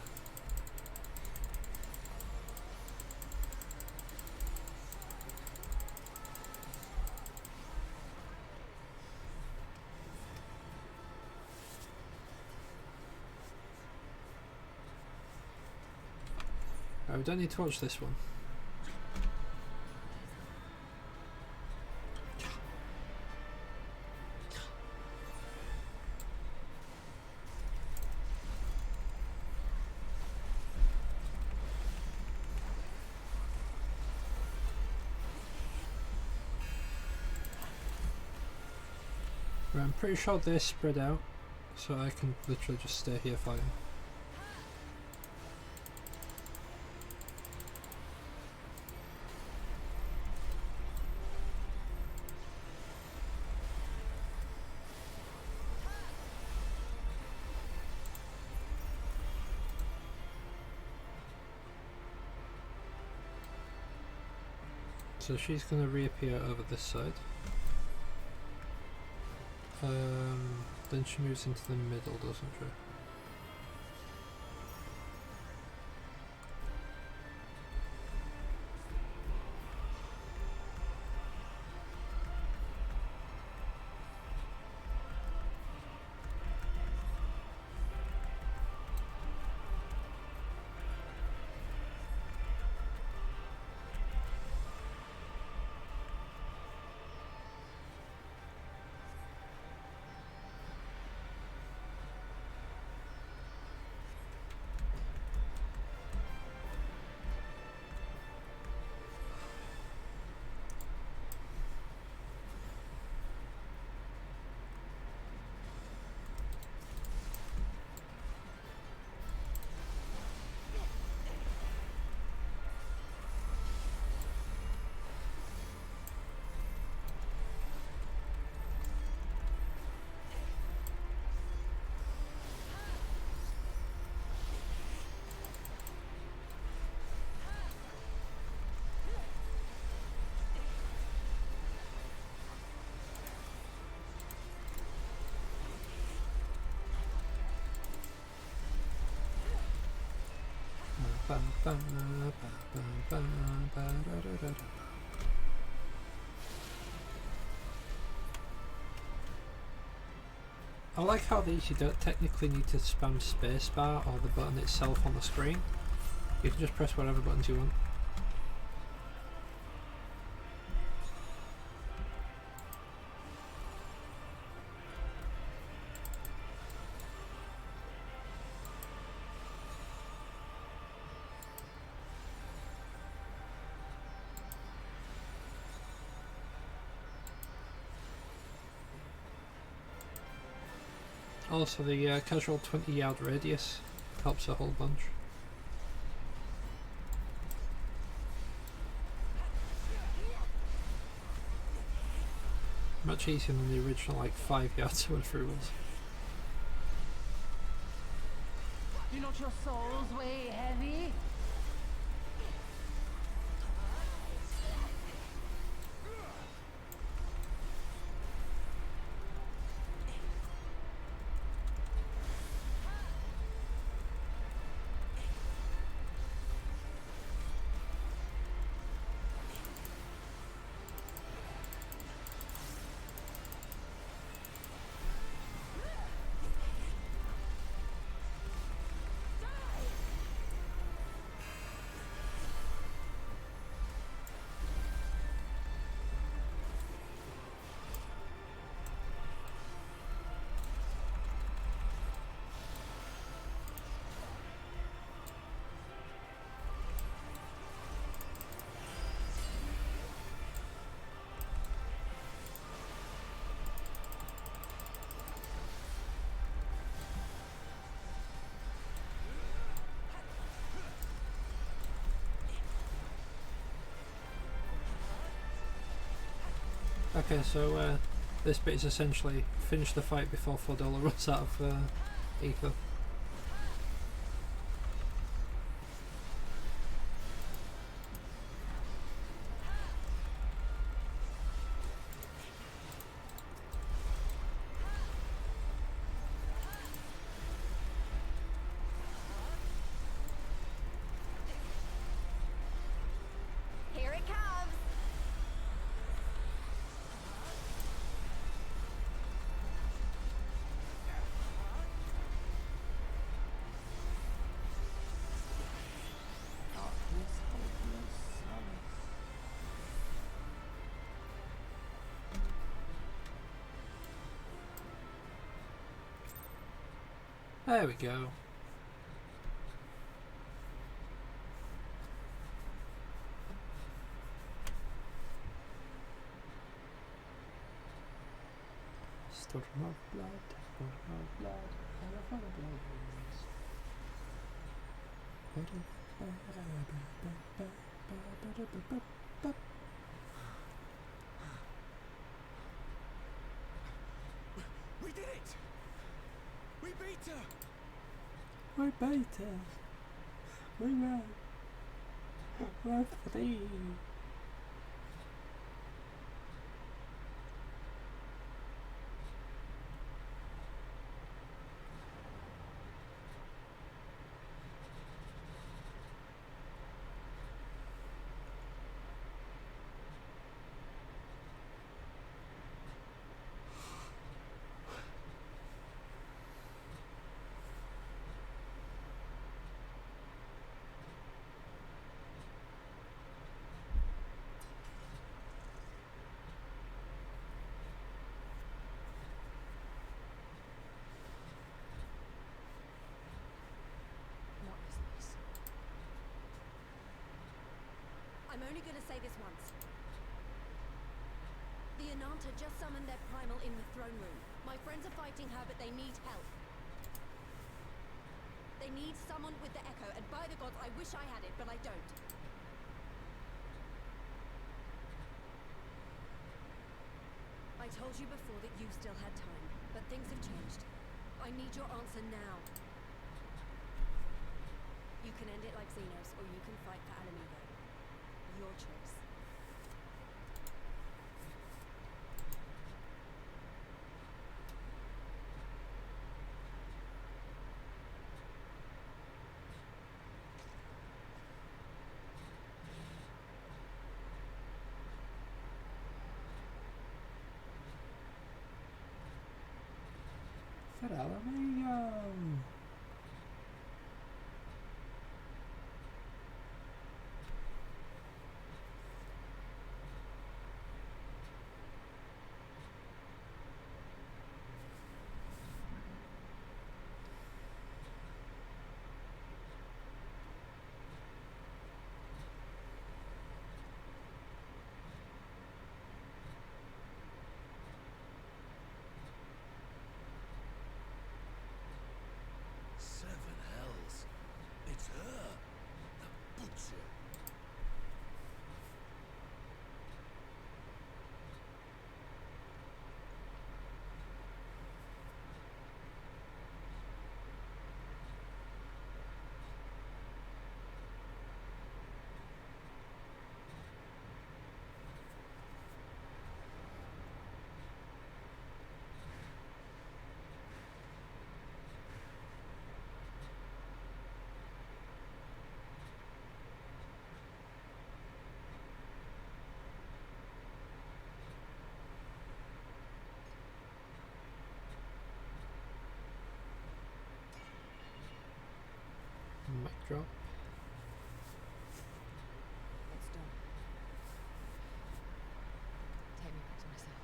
Right, we don't need to watch this one. Right, I'm pretty sure they're spread out, so I can literally just stay here fighting. So she's going to reappear over this side. Then she moves into the middle, doesn't she? I like how these you don't technically need to spam spacebar or the button itself on the screen. You can just press whatever buttons you want. Also, the casual 20-yard radius helps a whole bunch. Much easier than the original, like 5 yards or whatever it was. Do not your souls weigh heavy? Okay, so this bit is essentially finish the fight before Fordola runs out of ether. There we go. Storm of blood, storm of blood, all of our blood. We did it! We beat her! We beat her. We won. We're free. What is this? I'm only gonna say this once. The Ananta just summoned their primal in the throne room. My friends are fighting her, but they need help. They need someone with the echo, and by the gods, I wish I had it, but I don't. I told you before that you still had time, but things have changed. I need your answer now. You can end it like Xenos, or you can fight for Alamigo. Your choice. For Alamigo. Seven hells. It's her. The butcher. Mic drop. It's done. Take me back to myself.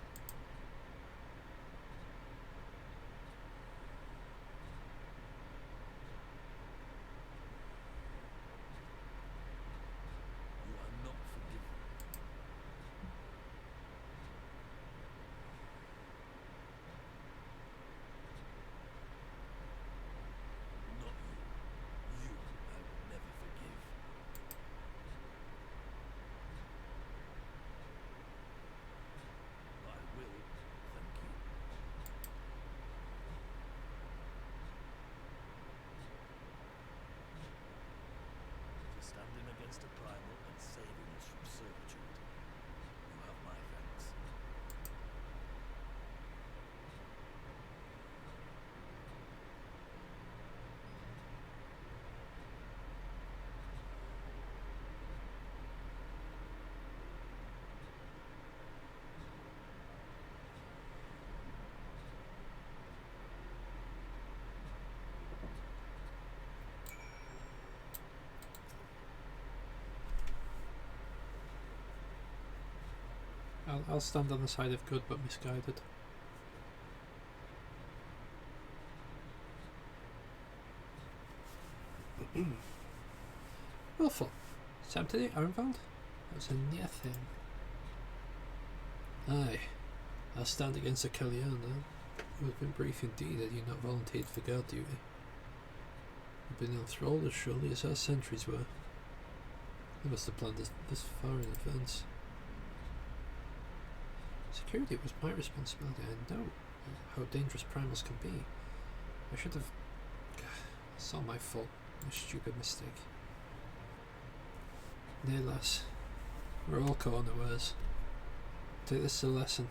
You are not forgiven. Not you. You I will never forgive. I will thank you. For standing against a primal and saving us from servitude. You have my thanks. I'll stand on the side of good but misguided. Willful. Sam today, Ironvald? That was a near thing. Aye. I'll stand against the Kalyan now. It would have been brief indeed had you not volunteered for guard duty. You've been enthralled as surely as our sentries were. They must have planned this far in advance. Security was my responsibility. I know how dangerous primals can be. I should have... It's all my fault. A stupid mistake. Nay, lass. We're all caught unawares. Take this as a lesson.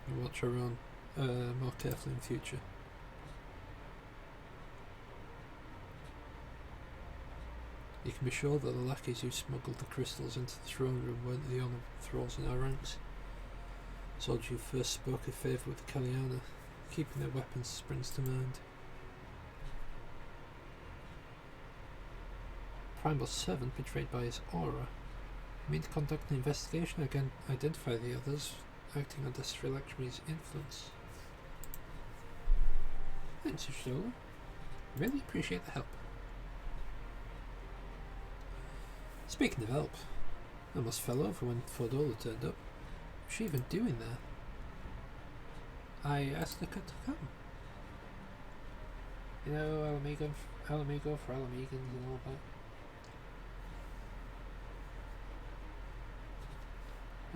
And watch our own more carefully in future. You can be sure that the lackeys who smuggled the crystals into the throne room weren't the only thralls in our ranks. Soldiers who first spoke in favour with the Kalyana, keeping their weapons springs to mind. Primal servant betrayed by his aura. You mean to conduct an investigation and identify the others, acting under Sri Lakshmi's influence? Thanks, Ishtola. Really appreciate the help. Speaking of help, I almost fell over when Fordola turned up. What's she even doing there? I asked her to come. You know, Alamigo for Alamegans and all that.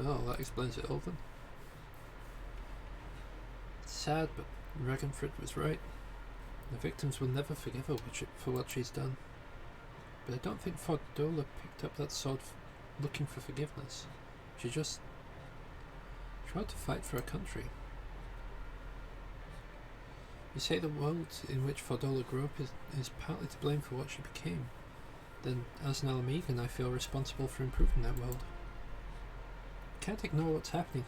Oh, that explains it all then. It's sad, but Ragenfrid was right. The victims will never forgive her for what she's done. But I don't think Fordola picked up that sword looking for forgiveness. She just tried to fight for her country. You say the world in which Fordola grew up is partly to blame for what she became. Then, as an Alamegan, I feel responsible for improving that world. Can't ignore what's happening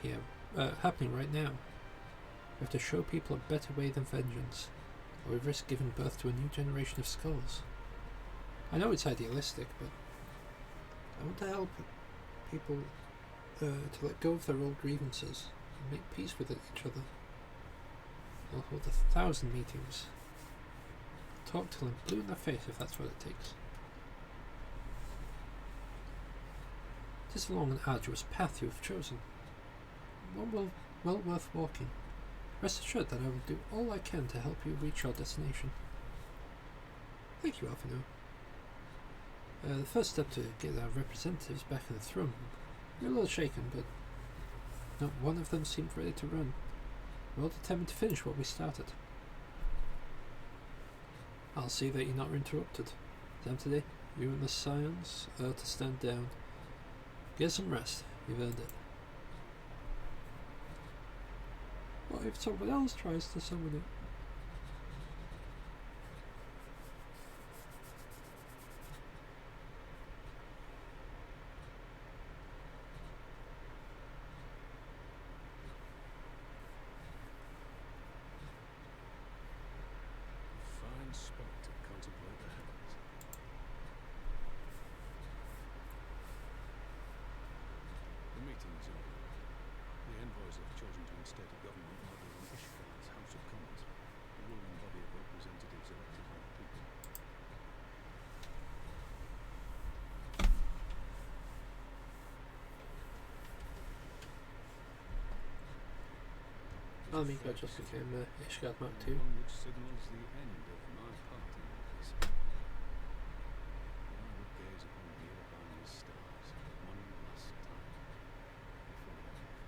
right now. We have to show people a better way than vengeance, or we risk giving birth to a new generation of skulls. I know it's idealistic, but I want to help people to let go of their old grievances and make peace with each other. I'll hold 1,000 meetings. Talk till I'm blue in the face if that's what it takes. It is a long and arduous path you have chosen. One well worth walking. Rest assured that I will do all I can to help you reach your destination. Thank you, Alphino. The first step to get our representatives back in the throne. We're a little shaken, but not one of them seemed ready to run. We're all determined to finish what we started. I'll see that you're not interrupted. Today, you and the Scions are to stand down. Get some rest. You've earned it. What if someone else tries to summon it? Fine spot to contemplate the heavens. The meeting is over. The envoys have chosen to instate a government rather than Ishgal's House of Commons, a ruling body of representatives elected by the people. Alamigo just became Ishgard Map 2. One which signals the end of my part in all this. I would gaze upon Miraban's stars one last time before I leave.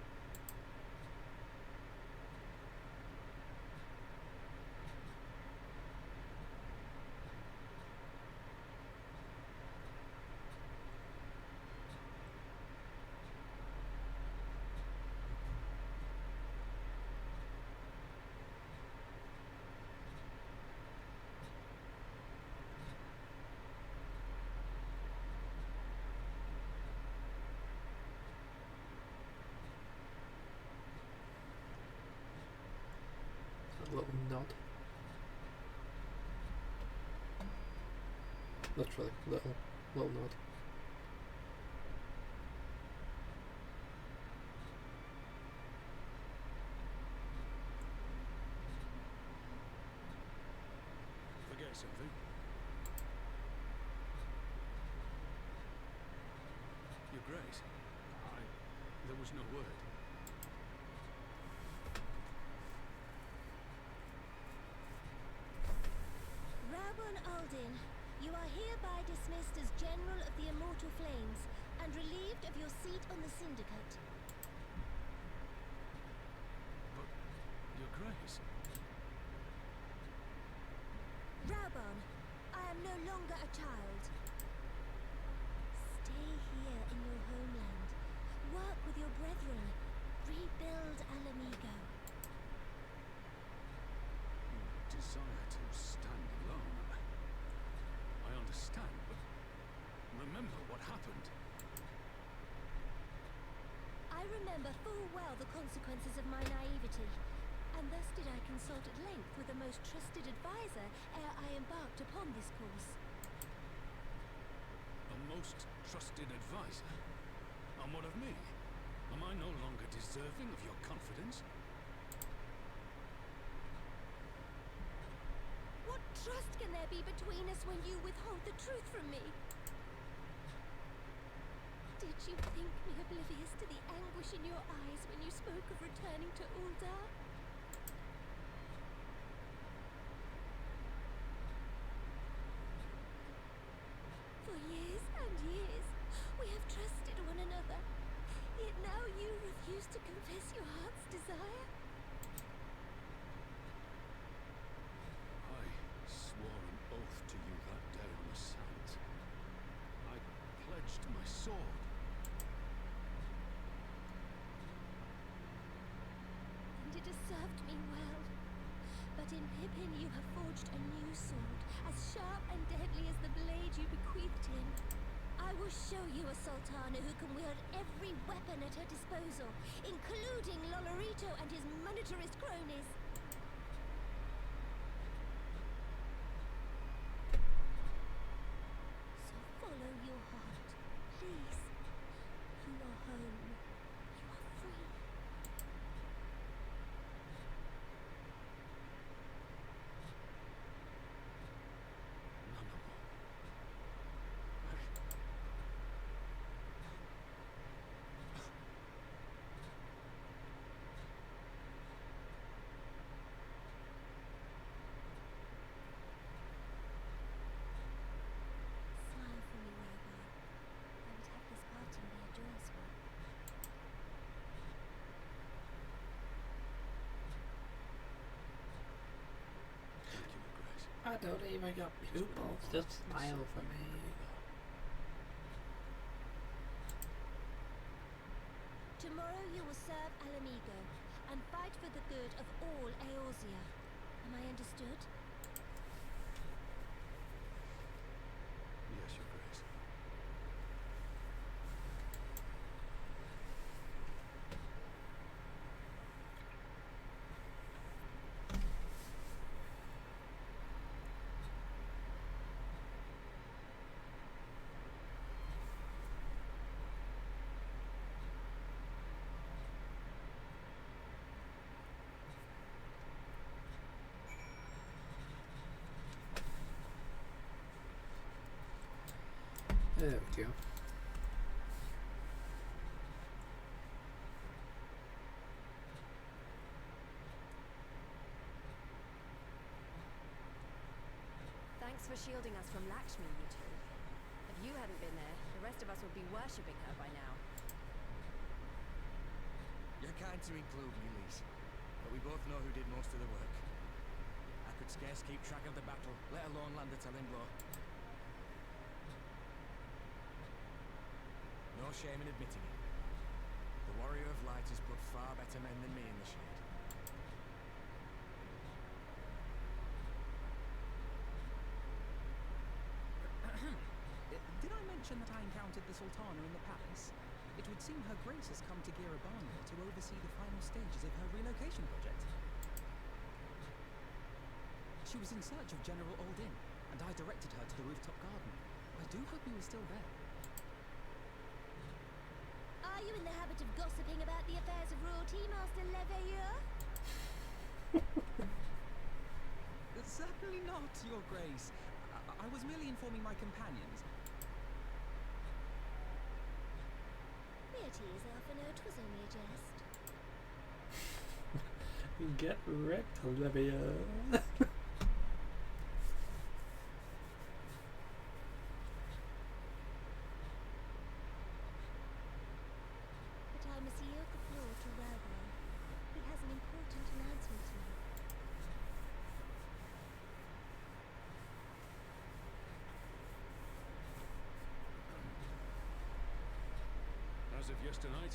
A little nod. Literally, little nod. Forget something. Grace. There was no word. Rabun Aldin, you are hereby dismissed as General of the Immortal Flames and relieved of your seat on the Syndicate. But, Your Grace... Rabun, I am no longer a child. Stay here in your homeland. Work with your brethren. Rebuild Alamigo. You desire to stand alone. I understand, but remember what happened. I remember full well the consequences of my naivety, and thus did I consult at length with a most trusted advisor ere I embarked upon this course. A most trusted advisor? And what of me? Am I no longer deserving of your confidence? What trust can there be between us when you withhold the truth from me? Did you think me oblivious to the anguish in your eyes when you spoke of returning to Uldar? For years and years, we have trusted one another. Yet now you refuse to confess your heart's desire? I swore an oath to you that day on the sands. I pledged my sword. And it has served me well. But in Pippin you have forged a new sword, as sharp and deadly as the blade you bequeathed him. I will show you a Sultana who can wield every weapon at her disposal, including Lolorito and his monetarist cronies. So follow your heart, please. You are home. You are free. None of them. Smile for me, Rabbi. I would have this parting be a joyous one. Thank you, Your Grace. I don't even got pupils. Just smile for me. Tomorrow you will serve Alamigo and fight for the good of all Eorzea. Am I understood? Yes, Your Grace. There we go. Thanks for shielding us from Lakshmi, you two. If you hadn't been there, the rest of us would be worshipping her by now. You're kind to include me, Lise, but we both know who did most of the work. I could scarce keep track of the battle, let alone land a telling blow. No shame in admitting it. The Warrior of Light has put far better men than me in the shade. Did I mention that I encountered the Sultana in the palace? It would seem Her Grace has come to Girabania to oversee the final stages of her relocation project. She was in search of General Aldin, and I directed her to the rooftop garden. I do hope he was still there. Are you in the habit of gossiping about the affairs of royalty, Master Leveilleur? Certainly not, Your Grace. I was merely informing my companions. duties, Alphino. It was only a jest. Get wrecked, Olivia. But I must yield the floor to Ralbar. He has an important announcement to make. As of yesternight,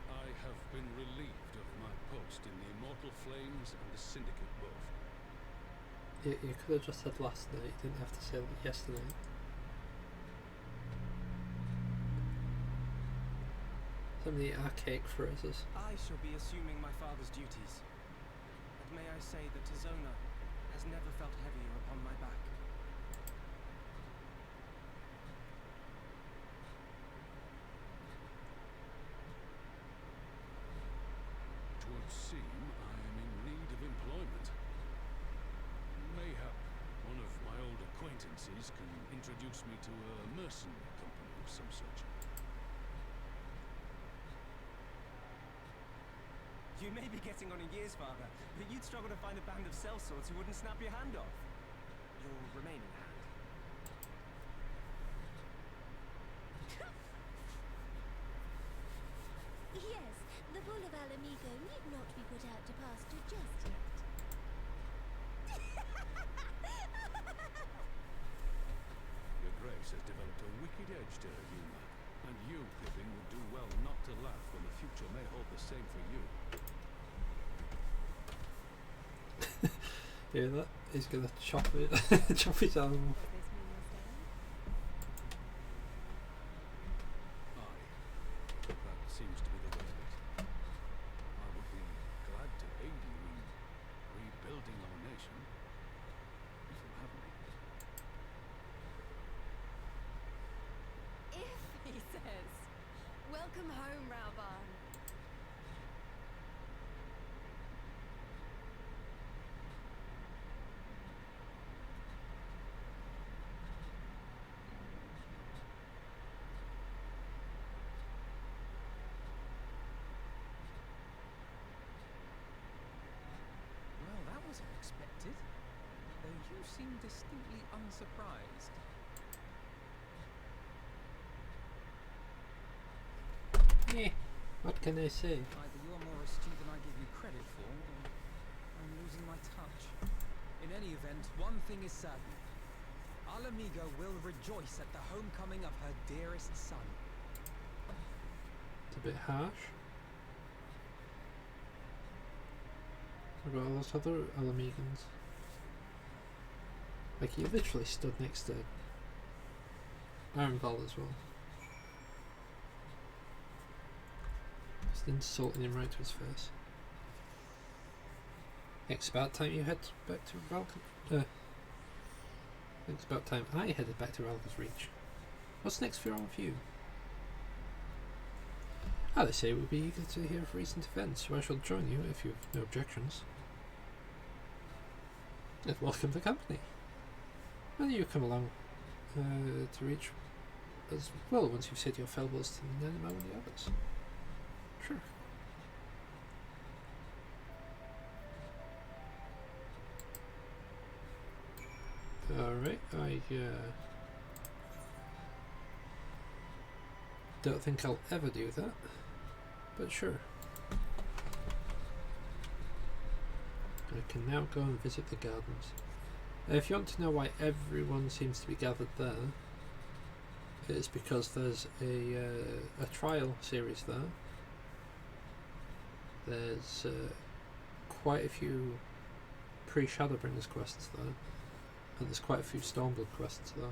I have been relieved of my post in the Immortal Flames and the Syndicate both. You could have just said last night, you didn't have to say yesterday. So many archaic phrases. I shall be assuming my father's duties. And may I say that Tizona has never felt heavier upon my back. It would seem I am in need of employment. Mayhap one of my old acquaintances can introduce me to a mercenary company of some sort. You may be getting on in years, father, but you'd struggle to find a band of sellswords who wouldn't snap your hand off. Your remaining hand. Yes, the bull of Alamigo need not be put out to pasture just yet. Your Grace has developed a wicked edge to her humour, and you, Pippin, would do well not to laugh when the future may hold the same for you. Hear that? He's gonna chop it, chop his arm off. Aye, that seems to be the way of it. I would be glad to aid you in rebuilding our nation, if you'll have me. If, he says. Welcome home, Ralbar. Well, that was unexpected. Though you seem distinctly unsurprised. Yeah, what can I say? Either you're more astute than I give you credit for, or I'm losing my touch. In any event, one thing is certain. Alamigo will rejoice at the homecoming of her dearest son. It's a bit harsh. What about all those other Alamegans? Like, he literally stood next to Ironval as well. Just insulting him right to his face. It's about time you head back to Valka. It's about time I headed back to Ralga's Reach. What's next for all of you? They say we'll be eager to hear of recent events, so I shall join you if you have no objections. And welcome to the company. Whether you come along to Reach as well once you've said your farewells to Nanimo and the others. Sure. Alright, I don't think I'll ever do that, but sure. I can now go and visit the gardens. If you want to know why everyone seems to be gathered there, it's because there's a trial series there. There's quite a few pre-Shadowbringers quests there. And there's quite a few Stormblood quests though.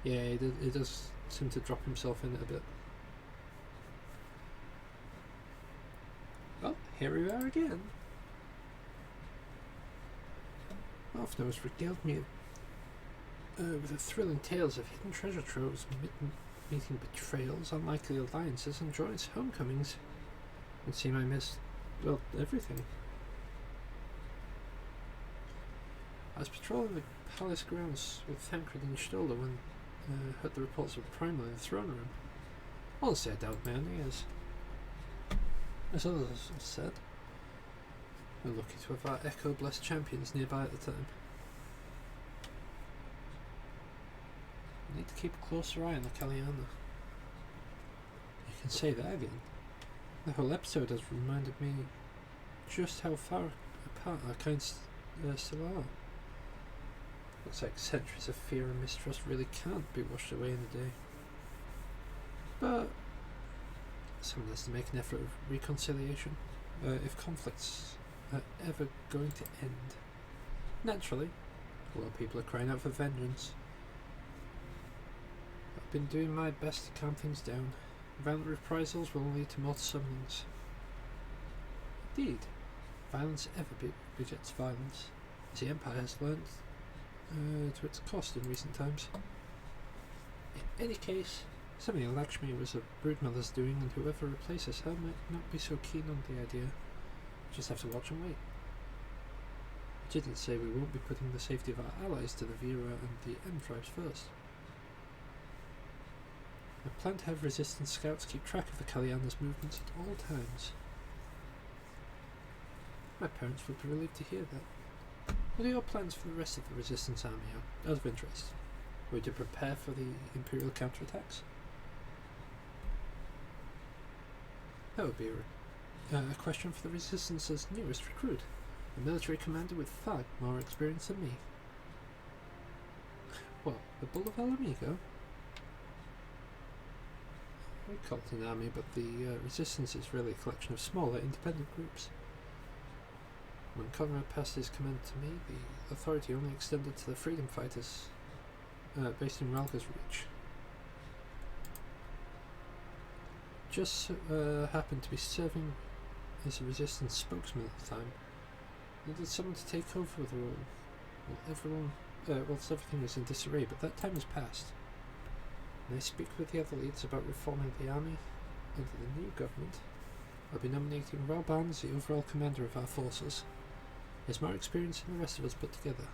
Yeah, he does seem to drop himself in it a bit. Well, Here we are again. Half-Nose regaled me with the thrilling tales of hidden treasure troves, meeting betrayals, unlikely alliances, and joyous homecomings. It seemed I missed, well, everything. I was patrolling the palace grounds with Thancred and Stolder when I heard the reports of Primal in the throne room. Honestly, I doubt my own ears. As others have said, we're lucky to have our echo-blessed champions nearby at the time. We need to keep a closer eye on the Kaliana. You can say that again. The whole episode has reminded me just how far apart our kinds still are. Looks like centuries of fear and mistrust really can't be washed away in a day. But someone has to make an effort of reconciliation if conflicts are ever going to end. Naturally, a lot of people are crying out for vengeance. I've been doing my best to calm things down. Violent reprisals will lead to more summonings. Indeed, violence ever begets violence, as the Empire has learned to its cost in recent times. In any case, something like Lakshmi was a broodmother's doing, and whoever replaces her might not be so keen on the idea. Just have to watch and wait. I didn't say we won't be putting the safety of our allies to the Vera and the M tribes first. I plan to have resistance scouts keep track of the Kaliana's movements at all times. My parents would be relieved to hear that. What are your plans for the rest of the resistance army out of interest? Are we to prepare for the Imperial counterattacks? That would be a question for the Resistance's newest recruit, a military commander with far more experience than me. What, the Bull of Alamigo? We call it an army, but the Resistance is really a collection of smaller, independent groups. When Conrad passed his command to me, the authority only extended to the freedom fighters based in Ralga's Reach. Just happened to be serving as a Resistance spokesman at the time. Needed someone to take over the role. Whilst everything was in disarray, but that time has passed. When I speak with the other leaders about reforming the army under the new government, I'll be nominating Ralban as the overall commander of our forces. He has more experience than the rest of us put together.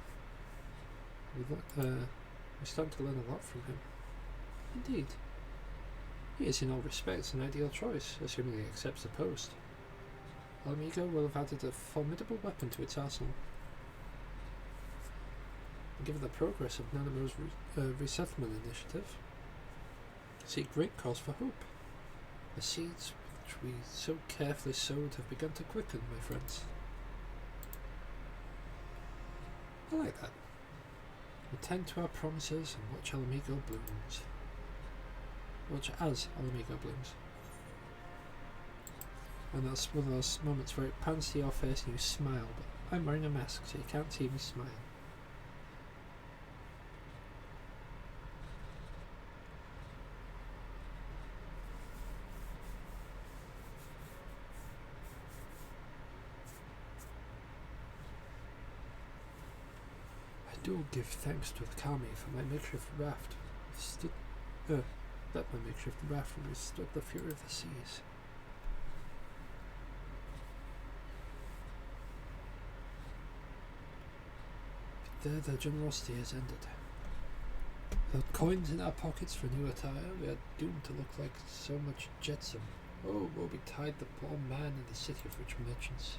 We're starting to learn a lot from him. Indeed. He is in all respects an ideal choice, assuming he accepts the post. Alamigo will have added a formidable weapon to its arsenal. And given the progress of Nanamo's resettlement initiative, I see great cause for hope. The seeds which we so carefully sowed have begun to quicken, my friends. I like that. We tend to our promises and watch Alamigo blooms. Watch as Alamigo blooms. And that's one of those moments where it pans to your face and you smile, but I'm wearing a mask so you can't see me smile. I do give thanks to the Kami for my makeshift raft. That my makeshift raft withstood the fury of the seas. But there their generosity has ended. Without coins in our pockets for new attire, we are doomed to look like so much jetsam. Oh, woe betide the poor man in the city of rich merchants.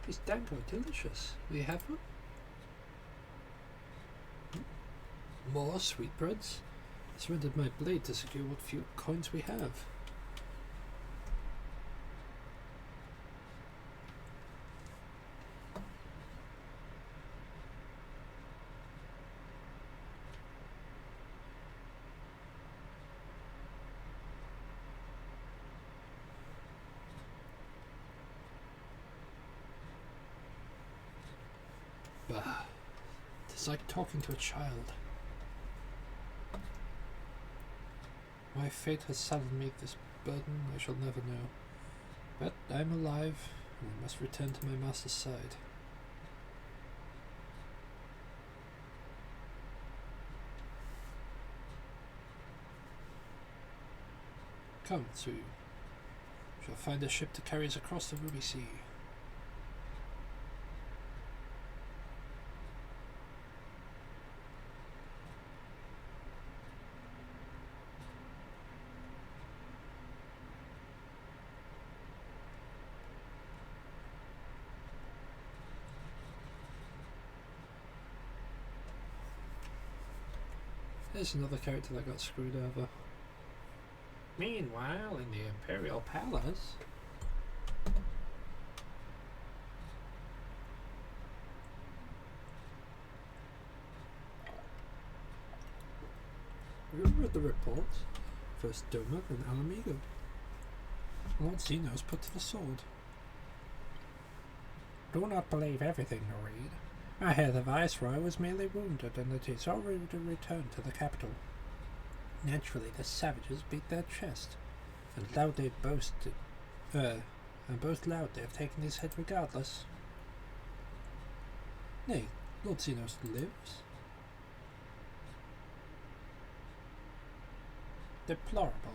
These dango delicious. Will you have one? More sweetbreads? I surrendered my blade to secure what few coins we have. It's like talking to a child. Why fate has saddled me this burden, I shall never know. But I am alive, and I must return to my master's side. Come, Tsu. We shall find a ship to carry us across the Ruby Sea. There's another character that got screwed over. Meanwhile, in the Imperial Palace... We read the reports. First Doma, then Alamigo. Lord Zeno is put to the sword. Do not believe everything you read. I hear the Viceroy was merely wounded and that he's already returned to the capital. Naturally, the savages beat their chest, and loudly boasted, and boast loudly of taking his head regardless. Nay, Lord Zenos lives. Deplorable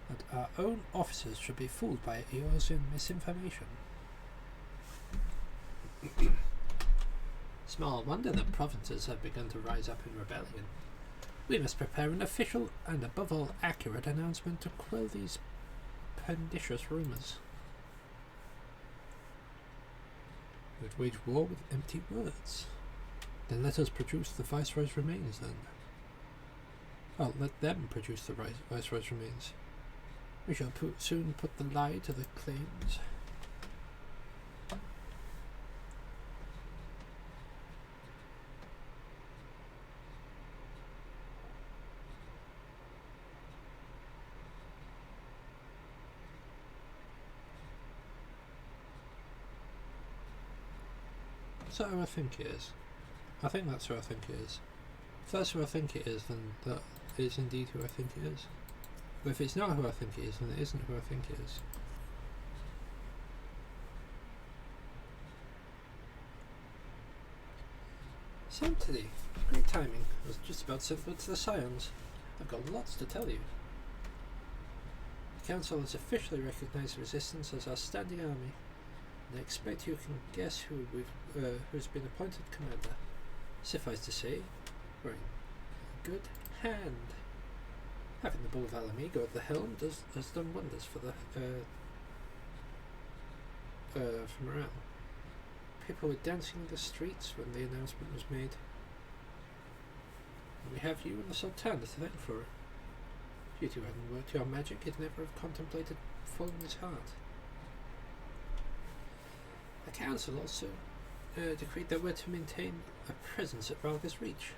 that our own officers should be fooled by Eosian misinformation. Small wonder that provinces have begun to rise up in rebellion. We must prepare an official and above all accurate announcement to quell these pernicious rumours. We'd wage war with empty words. Then let us produce the Viceroy's remains then. Well, let them produce the Viceroy's remains. We shall soon put the lie to the claims. Is that who I think it is? I think that's who I think it is. If that's who I think it is, then that is indeed who I think it is. But if it's not who I think it is, then it isn't who I think it is. Same today. Great timing. I was just about to go to the Scions. I've got lots to tell you. The Council has officially recognised the Resistance as our standing army. And I expect you can guess who's been appointed commander. Suffice to say, we're in good hand. Having the Bull of Alamigo at the helm has done wonders for the for morale. People were dancing in the streets when the announcement was made. And we have you and the Sultan to thank for it. If you two hadn't worked your magic, he'd never have contemplated following his heart. The Council also decreed that we're to maintain a presence at Ralga's Reach.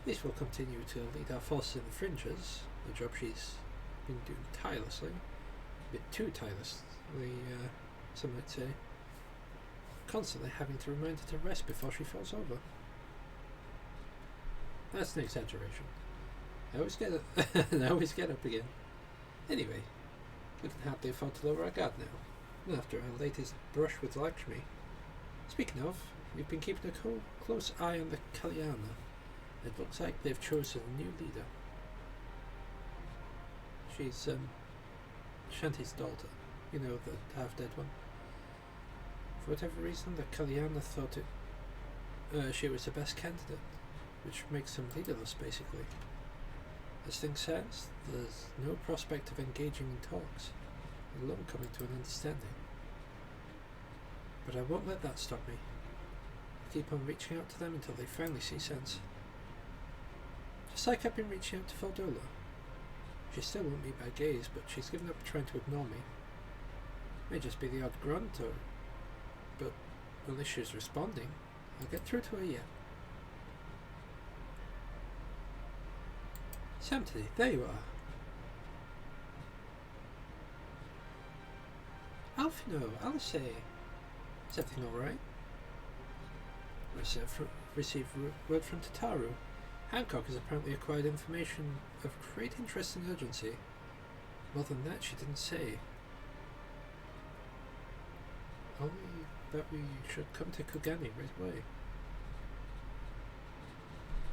This will continue to lead our forces in the fringes, a job she's been doing tirelessly, a bit too tirelessly, some might say, constantly having to remind her to rest before she falls over. That's an exaggeration. I always get up again. Anyway, we can hardly afford to lower our guard now, after our latest brush with Lakshmi. Speaking of, we've been keeping a close eye on the Kalyana. It looks like they've chosen a new leader. She's Shanti's daughter, you know, the half-dead one. For whatever reason, the Kalyana thought she was the best candidate, which makes them leaderless, basically. As things stand, there's no prospect of engaging in talks, let alone coming to an understanding. But I won't let that stop me. I keep on reaching out to them until they finally see sense. Just like I've been reaching out to Feldola. She still won't meet my gaze, but she's given up trying to ignore me. May just be the odd grunt, but unless she's responding, I'll get through to her yet. Samty, there you are. Alfino, Alice, is everything alright? received word from Tataru. Hancock has apparently acquired information of great interest and urgency. More than that, she didn't say. Only that we should come to Kugani right away.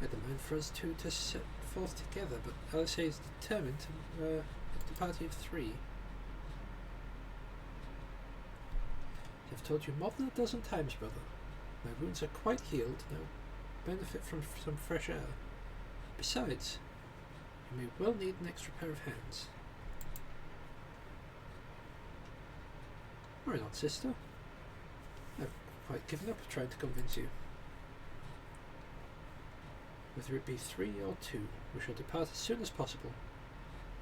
I demand for us two to set forth together, but LSA is determined to with the party of 3. I've told you more than a dozen times, brother. My wounds are quite healed now. Benefit from some fresh air. Besides, you may well need an extra pair of hands. Worry not, sister. I've quite given up trying to convince you. Whether it be 3 or 2, we shall depart as soon as possible.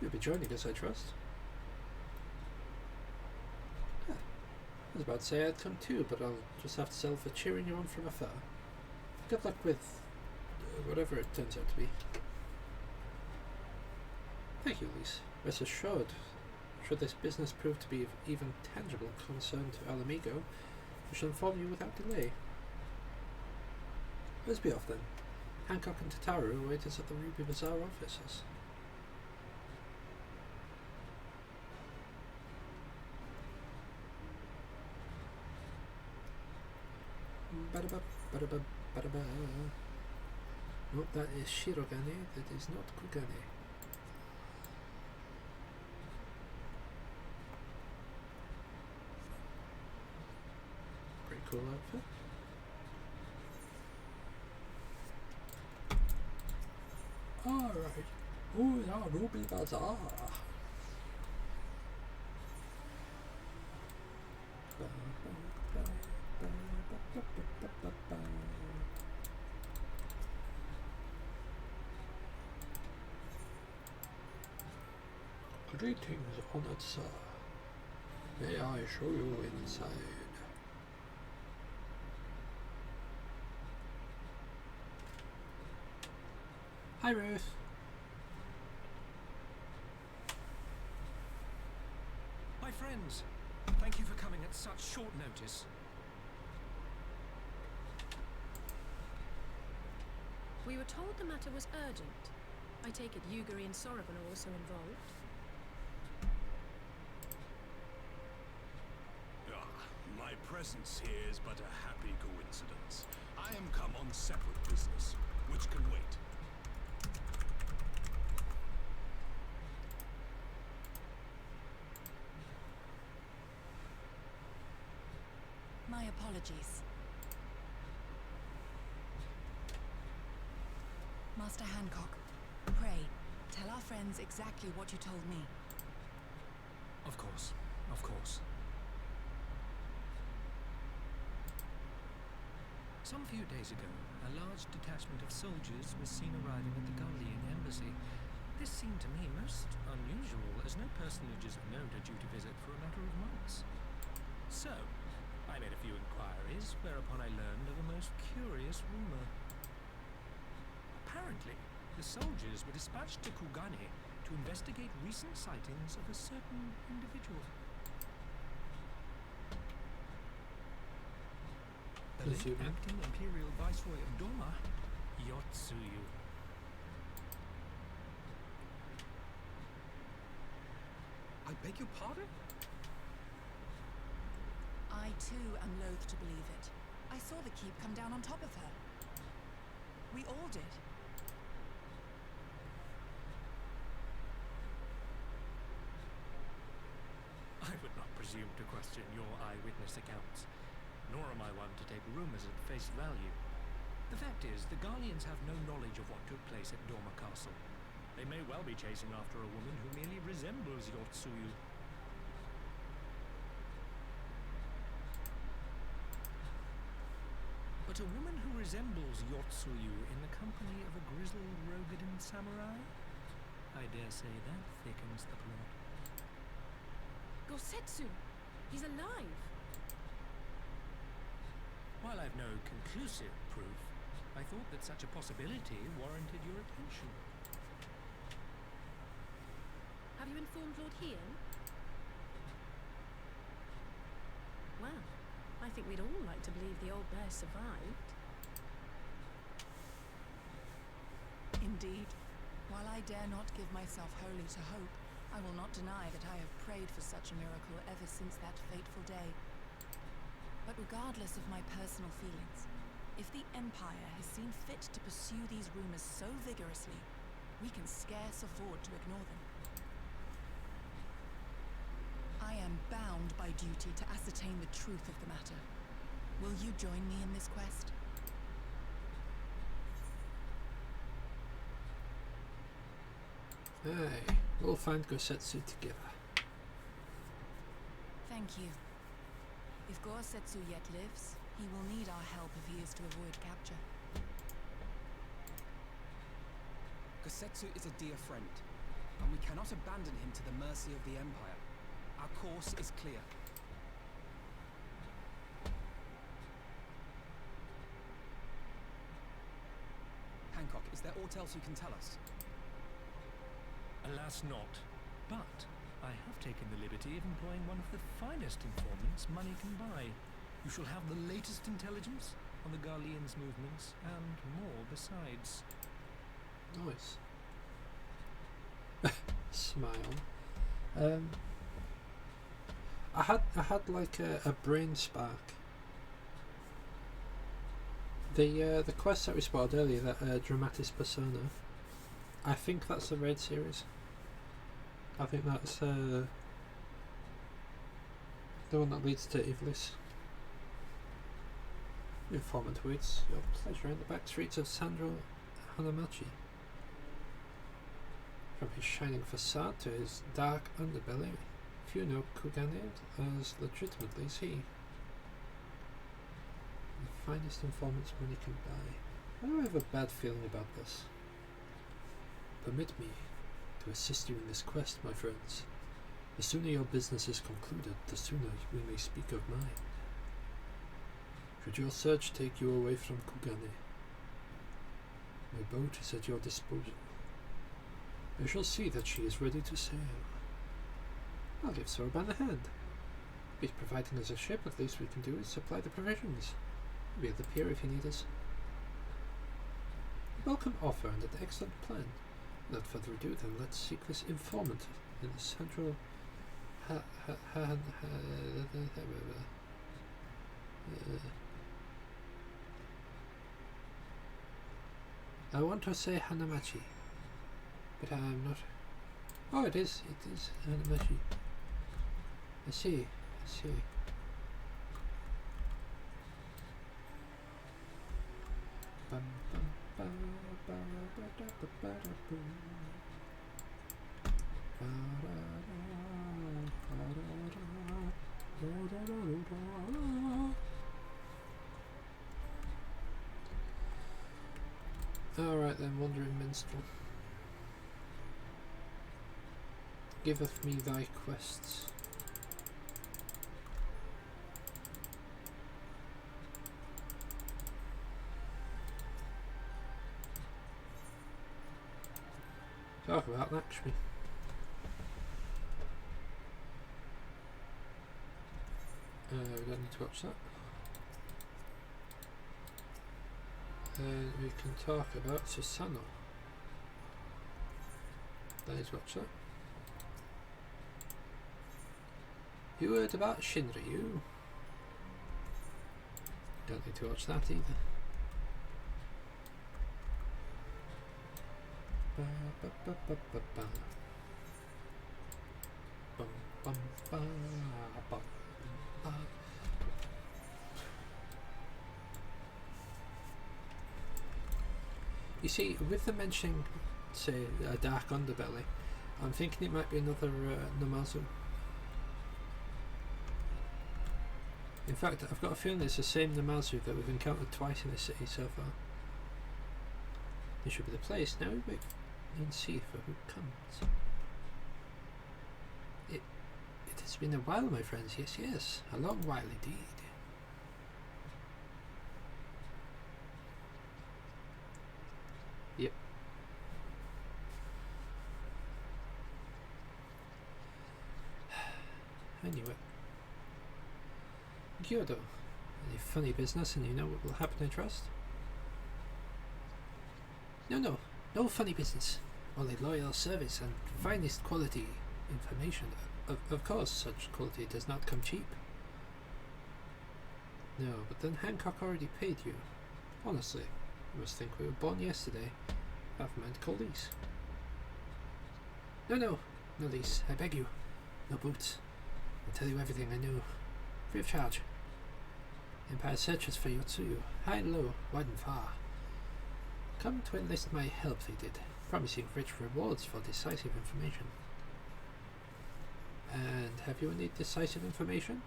You'll be joining us, I trust. I was about to say I'd come too, but I'll just have to settle for cheering you on from afar. Good luck with whatever it turns out to be. Thank you, Elise. Rest assured, should this business prove to be of even tangible concern to Alamigo, we shall inform you without delay. Let's be off then. Hancock and Tataru await us at the Ruby Bazaar offices. Ba-da-ba, ba-da-ba, ba-da-ba. Nope, that is Shirogane, that is not Kugane. Pretty cool outfit. Alright. Oh yeah, Ruby Bazaar. Greetings, honored sir. May I show you inside? Hi, Ruth. My friends, thank you for coming at such short notice. We were told the matter was urgent. I take it Yuguri and Soroban are also involved? My presence here is but a happy coincidence. I am come on separate business, which can wait. My apologies. Master Hancock, pray, tell our friends exactly what you told me. Of course, of course. Some few days ago, a large detachment of soldiers was seen arriving at the Garlean embassy. This seemed to me most unusual, as no personages of note are due to visit for a matter of months. So, I made a few inquiries, whereupon I learned of a most curious rumor. Apparently, the soldiers were dispatched to Kugane to investigate recent sightings of a certain individual. The late acting Imperial Viceroy of Doma, Yotsuyu. I beg your pardon? I too am loath to believe it. I saw the keep come down on top of her. We all did. I would not presume to question your eyewitness accounts, nor am I one to take rumors at face value. The fact is, the Garleans have no knowledge of what took place at Doma Castle. They may well be chasing after a woman who merely resembles Yotsuyu. But a woman who resembles Yotsuyu in the company of a grizzled Rogadin samurai? I dare say that thickens the plot. Gosetsu! He's alive! While I've no conclusive proof, I thought that such a possibility warranted your attention. Have you informed Lord Hien? Well, I think we'd all like to believe the old bear survived. Indeed. While I dare not give myself wholly to hope, I will not deny that I have prayed for such a miracle ever since that fateful day. But regardless of my personal feelings, if the Empire has seen fit to pursue these rumors so vigorously, we can scarce afford to ignore them. I am bound by duty to ascertain the truth of the matter. Will you join me in this quest? Aye, we'll find Gosetsu together. Thank you. If Gosetsu yet lives, he will need our help if he is to avoid capture. Gosetsu is a dear friend, and we cannot abandon him to the mercy of the Empire. Our course is clear. Hancock, is there aught else you can tell us? Alas not. But I have taken the liberty of employing one of the finest informants money can buy. You shall have the latest intelligence on the Garlean's movements, and more besides. Nice. Smile. I had like a brain spark. The quest that we spotted earlier, that Dramatis Persona, I think that's the raid series. I think that's the one that leads to Ivlis. Informant waits your pleasure in the back streets of Sandro Hanamachi. From his shining facade to his dark underbelly, few know Kugane as legitimately as he. The finest informants money can buy. Why do I have a bad feeling about this? Permit me to assist you in this quest, my friends. The sooner your business is concluded, the sooner we may speak of mine. Should your search take you away from Kugane, my boat is at your disposal. I shall see that she is ready to sail. I'll give Sorban a hand. If he's providing us a ship, at least we can do is supply the provisions. We'll be at the pier if you need us. A welcome offer and an excellent plan. Without further ado, then let's seek this informant in the central I want to say Hanamachi, but I am not. Oh, it is Hanamachi. I see. Bum, bum, ba, ba, ba, da, ba, ba, da, boom. Ba, da, da, ba, da, da, da, da, da. Alright then, wandering minstrel. Giveth me thy quests. Talk about Lakshmi. We don't need to watch that. And we can talk about Susanoo. Let's watch that. You heard about Shinryu? Don't need to watch that either. Ba, ba, ba, ba, ba, ba. Bum, bum, ba, ba, ba. You see, with the mentioning, say, a dark underbelly, I'm thinking it might be another Namazu. In fact, I've got a feeling it's the same Namazu that we've encountered twice in this city so far. This should be the place. Now we wait and see for who comes. It has been a while, my friends. Yes, a long while indeed. Yep. I knew it. Gyodo. Any funny business and you know what will happen, I trust? No. No funny business. Only loyal service and finest quality information. Of course, such quality does not come cheap. No, but then Hancock already paid you. Honestly, you must think we were born yesterday. Firmament call lease. No lease. I beg you. No boots. I'll tell you everything I know. Free of charge. Empire searches for Yotsuyu. High and low, wide and far. Come to enlist my help, they did, promising rich rewards for decisive information. And have you any decisive information?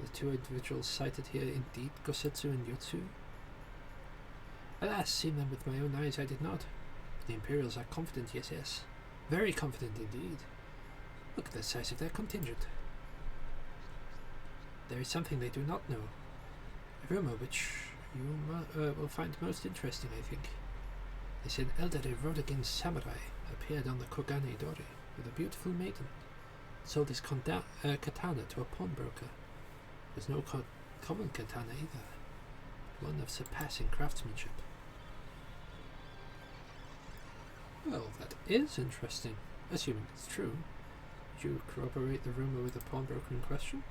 The two individuals cited here indeed Gosetsu and Yotsu? Alas, seen them with my own eyes I did not. The Imperials are confident, yes. Very confident indeed. Look at the size of their contingent. There is something they do not know. A rumor which you will find most interesting, I think. They said elderly Rodogan samurai appeared on the Kogane Dori with a beautiful maiden. Sold his katana to a pawnbroker. It was no common katana either. One of surpassing craftsmanship. Well, that is interesting. Assuming it's true. Did you corroborate the rumor with the pawnbroker in question?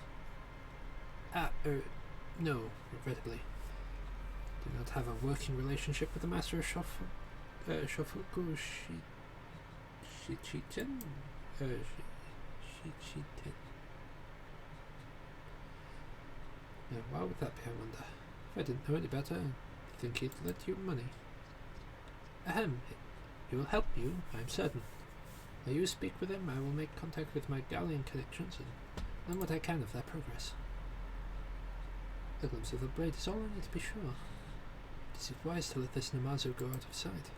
No, regrettably. Do not have a working relationship with the master of Shofuku Shichiten? Shichiten. Now, why would that be, I wonder? If I didn't know any better, I'd think he'd let you money. Ahem, he will help you, I am certain. While you speak with him, I will make contact with my Gallian connections and learn what I can of their progress. A glimpse of the blade is all I need to be sure. Is it wise to let this Namazu go out of sight?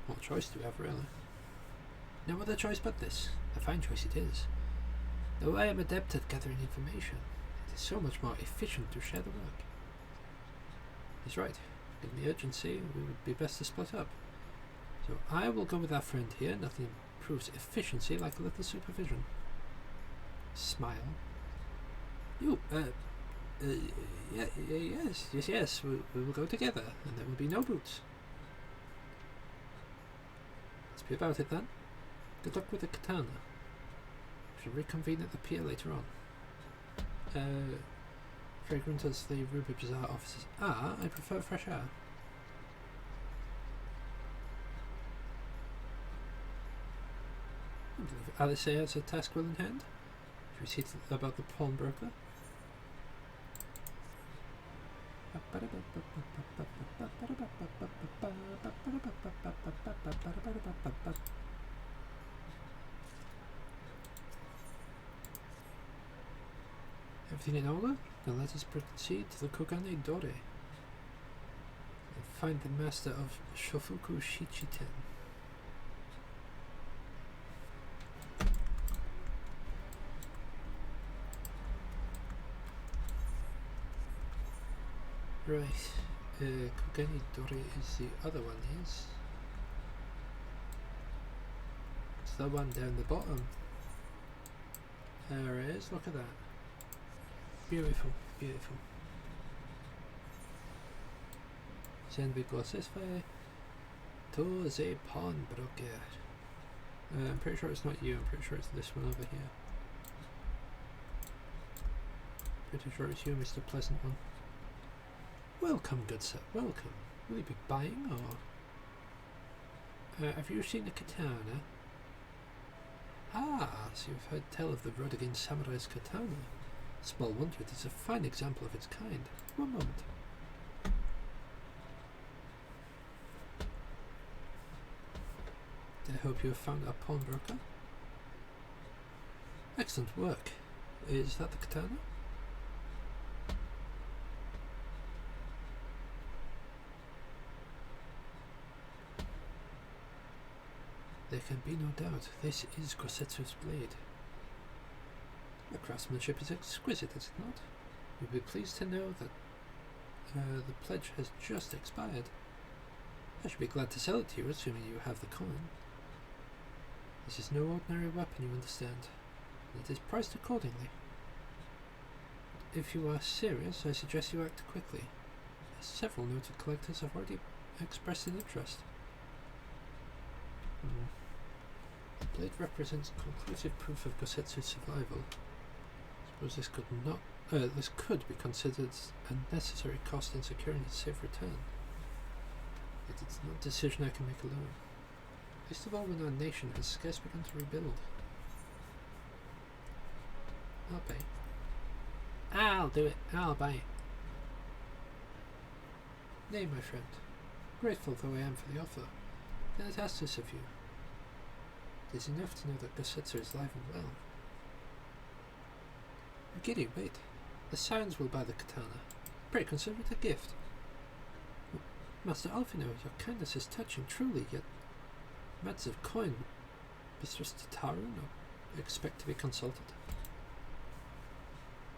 What choice do we have, really? No other choice but this. A fine choice it is. Though I am adept at gathering information, it is so much more efficient to share the work. He's right. Given the urgency, we would be best to split up. So I will go with our friend here. Nothing improves efficiency like a little supervision. Smile. You, yes, we will go together, and there will be no boots. Let's be about it then. Good luck with the katana. We shall reconvene at the pier later on. Fragrant as the Ruby Bazaar offices are, I prefer fresh air. I believe Alice has a task well in hand. Should we see about the pawnbroker? Everything in order? Then let us proceed to the Kogane Dore and find the master of Shofuku Shichiten. Right, Kogane Dore is the other one, yes? It's the one down the bottom. There it is, look at that. Beautiful, beautiful. Then we go this way to the pawnbroker. I'm pretty sure it's not you, I'm pretty sure it's this one over here. Pretty sure it's you, Mr. Pleasant One. Welcome, good sir, welcome. Will you be buying, or... have you seen the katana? Ah, so you've heard tell of the Rodogan Samurai's katana. Small wonder it is a fine example of its kind. One moment. I hope you have found our pawnbroker. Excellent work. Is that the katana? There can be no doubt, this is Gosetsu's blade. The craftsmanship is exquisite, is it not? You'll be pleased to know that the pledge has just expired. I should be glad to sell it to you, assuming you have the coin. This is no ordinary weapon, you understand. It is priced accordingly. If you are serious, I suggest you act quickly. Several noted collectors have already expressed an interest. The blade represents conclusive proof of Gosetsu's survival. Suppose this could be considered a necessary cost in securing its safe return. Yet it's not a decision I can make alone. Least of all when our nation has scarce begun to rebuild. I'll pay. I'll do it. I'll buy it. Nay, my friend. Grateful though I am for the offer, then it asks this of you. It is enough to know that Gosetsu is alive and well. Giddy, wait. The Scions will buy the katana. Pray consider it a gift. Master Alfino, your kindness is touching, truly, yet matters of coin. Mistress Tataru, no expect to be consulted.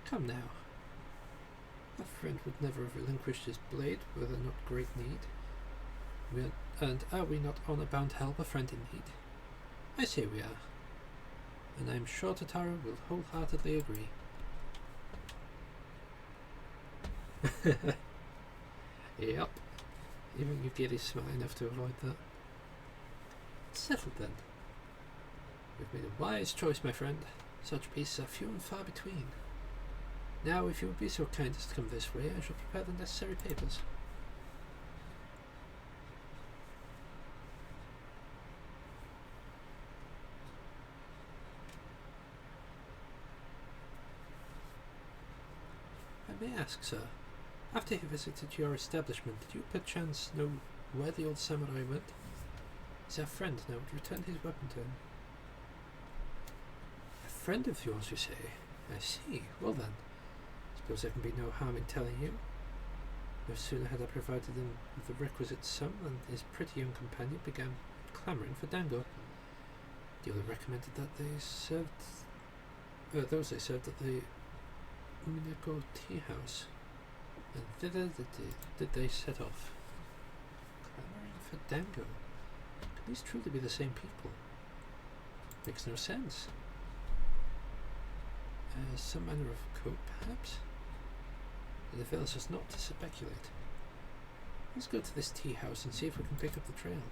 Come now. A friend would never have relinquished his blade were there not great need. And are we not honour bound to help a friend in need? I say we are. And I am sure Tataru will wholeheartedly agree. Yep. Even you get is smart enough to avoid that. Settled then. We've made a wise choice, my friend. Such pieces are few and far between. Now, if you would be so kind as to come this way, I shall prepare the necessary papers. I may ask, sir, after he visited your establishment, did you perchance know where the old samurai went? Is our friend now returned his weapon to him? A friend of yours, you say? I see. Well then, suppose there can be no harm in telling you. No sooner had I provided him with the requisite sum than his pretty young companion began clamouring for dango. The other recommended that they served, those they served at the Umineko tea house, and thither did they set off. Clamouring for dango? Can these truly be the same people? Makes no sense. Some manner of code, perhaps? It avails us not to speculate. Let's go to this tea house and see if we can pick up the trail.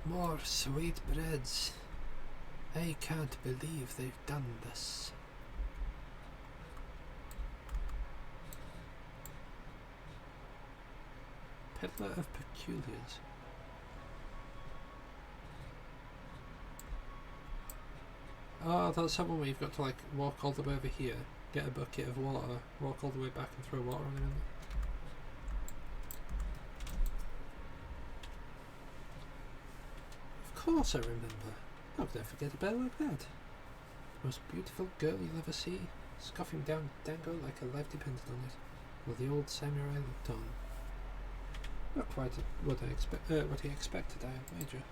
More sweet breads. I can't believe they've done this. Peddler of Peculiars. Oh, that's someone where you've got to like walk all the way over here, get a bucket of water, walk all the way back and throw water on him. Of course I remember. How could I forget a bell like that? The most beautiful girl you'll ever see, scoffing down dango like her life depended on it, while the old samurai looked on. Not quite what he expected, I wager.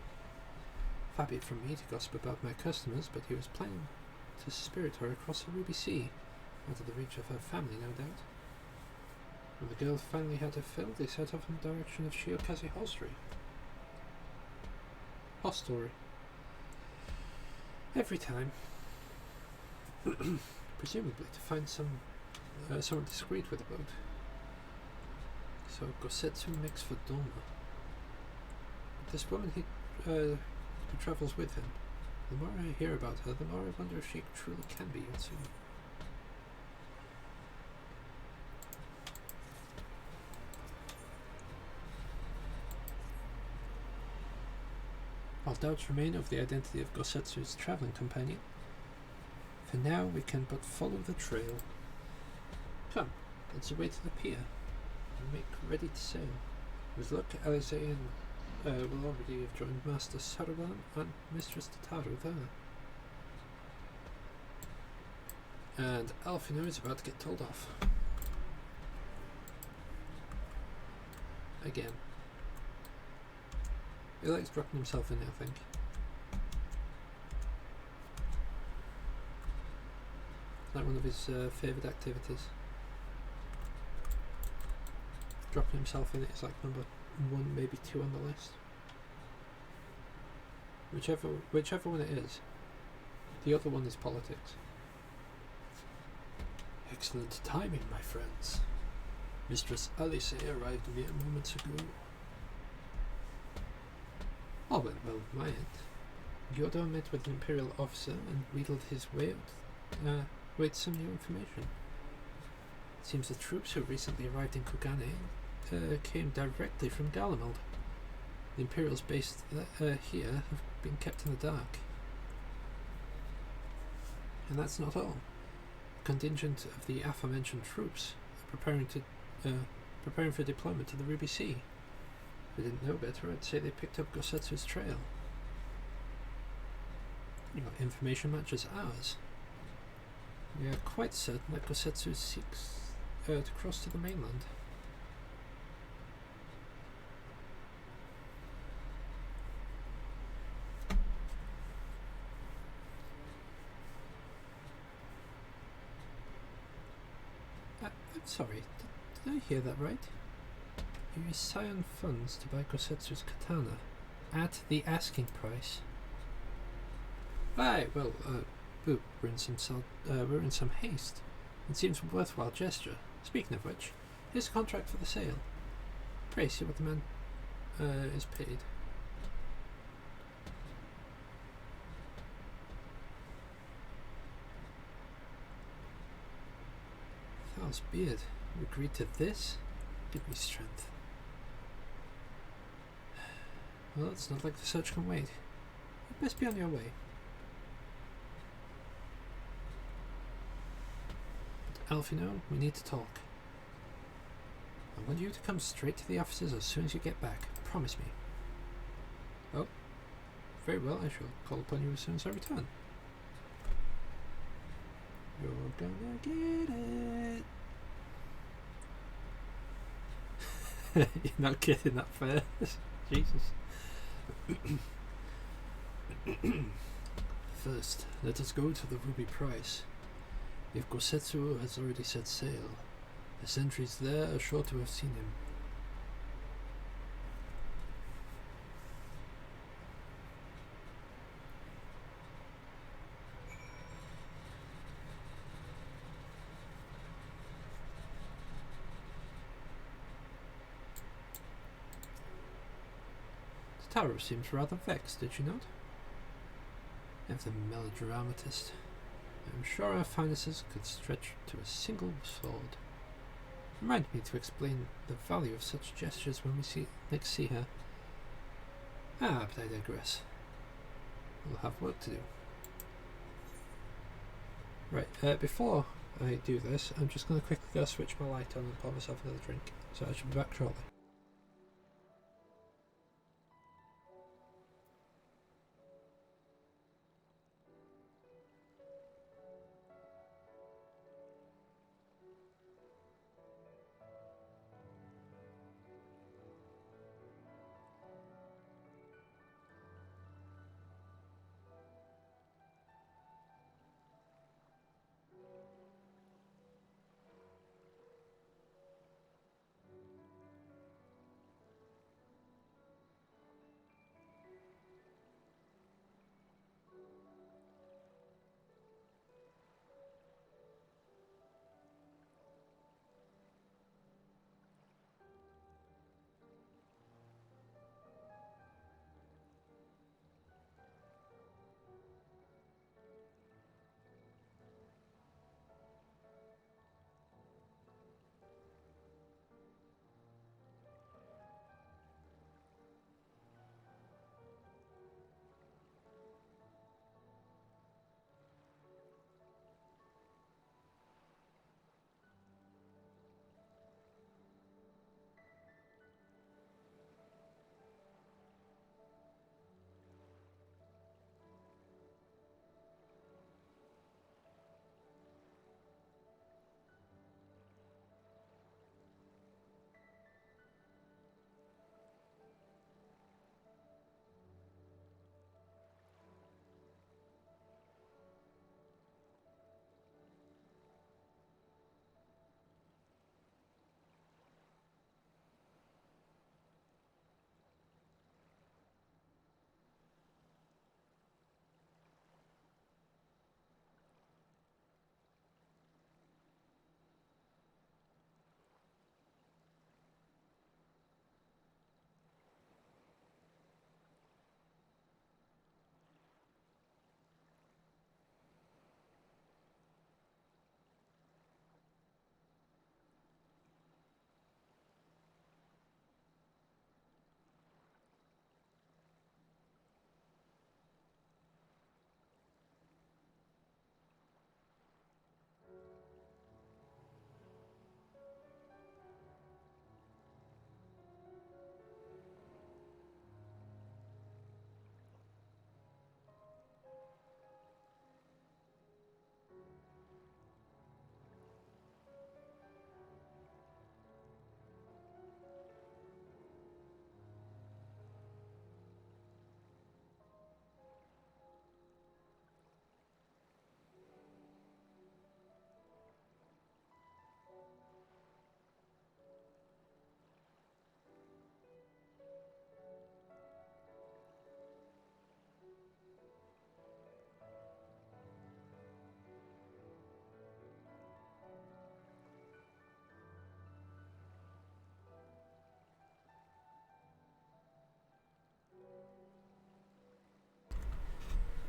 Far be it from me to gossip about my customers, but he was planning to spirit her across the Ruby Sea, out of the reach of her family, no doubt. When the girl finally had her fill, they set off in the direction of Shiokaze Hostelry. Every time. Presumably to find someone discreet with a boat. So Gosetsu makes for Doma. This woman who travels with him, the more I hear about her, the more I wonder if she truly can be Yotsumi. While doubts remain of the identity of Gosetsu's travelling companion, for now we can but follow the trail. Come, let's away to the pier and make ready to sail. With luck, Alize will already have joined Master Saruman and Mistress Tataru there. And Alfino is about to get told off. Again. He likes dropping himself in, I think. Like one of his favoured activities. Dropping himself in it is like number 1, maybe 2 on the list. Whichever one it is. The other one is politics. Excellent timing, my friends. Mistress Alice arrived mere moments ago. All went well with my end. Gyodor met with an Imperial officer and wheedled his way out with some new information. It seems the troops who recently arrived in Kugane came directly from Garlemald. The Imperials based here have been kept in the dark. And that's not all. A contingent of the aforementioned troops are preparing for deployment to the Ruby Sea. If we didn't know better, I'd say they picked up Gosetsu's trail. Your information matches ours. We are quite certain that Gosetsu seeks to cross to the mainland. I'm sorry, did I hear that right? You use Scion funds to buy Gosetsu's katana at the asking price. Right, well, we're in some haste. It seems a worthwhile gesture. Speaking of which, here's a contract for the sale. Pray see what the man is paid. Thal's beard. You agreed to this? Give me strength. Well, it's not like the search can wait. You'd best be on your way. But Alfino, we need to talk. I want you to come straight to the offices as soon as you get back. Promise me. Oh, very well, I shall call upon you as soon as I return. You're gonna get it. You're not getting that fast. Jesus. First, let us go to the Ruby Price. If Gosetsu has already set sail, the sentries there are sure to have seen him. Taro seems rather vexed, did you not? If the melodramatist. I'm sure our finances could stretch to a single sword. Remind me to explain the value of such gestures when we next see her. Ah, but I digress. We'll have work to do. Right, before I do this, I'm just going to quickly go switch my light on and pour myself another drink. So I should be back shortly.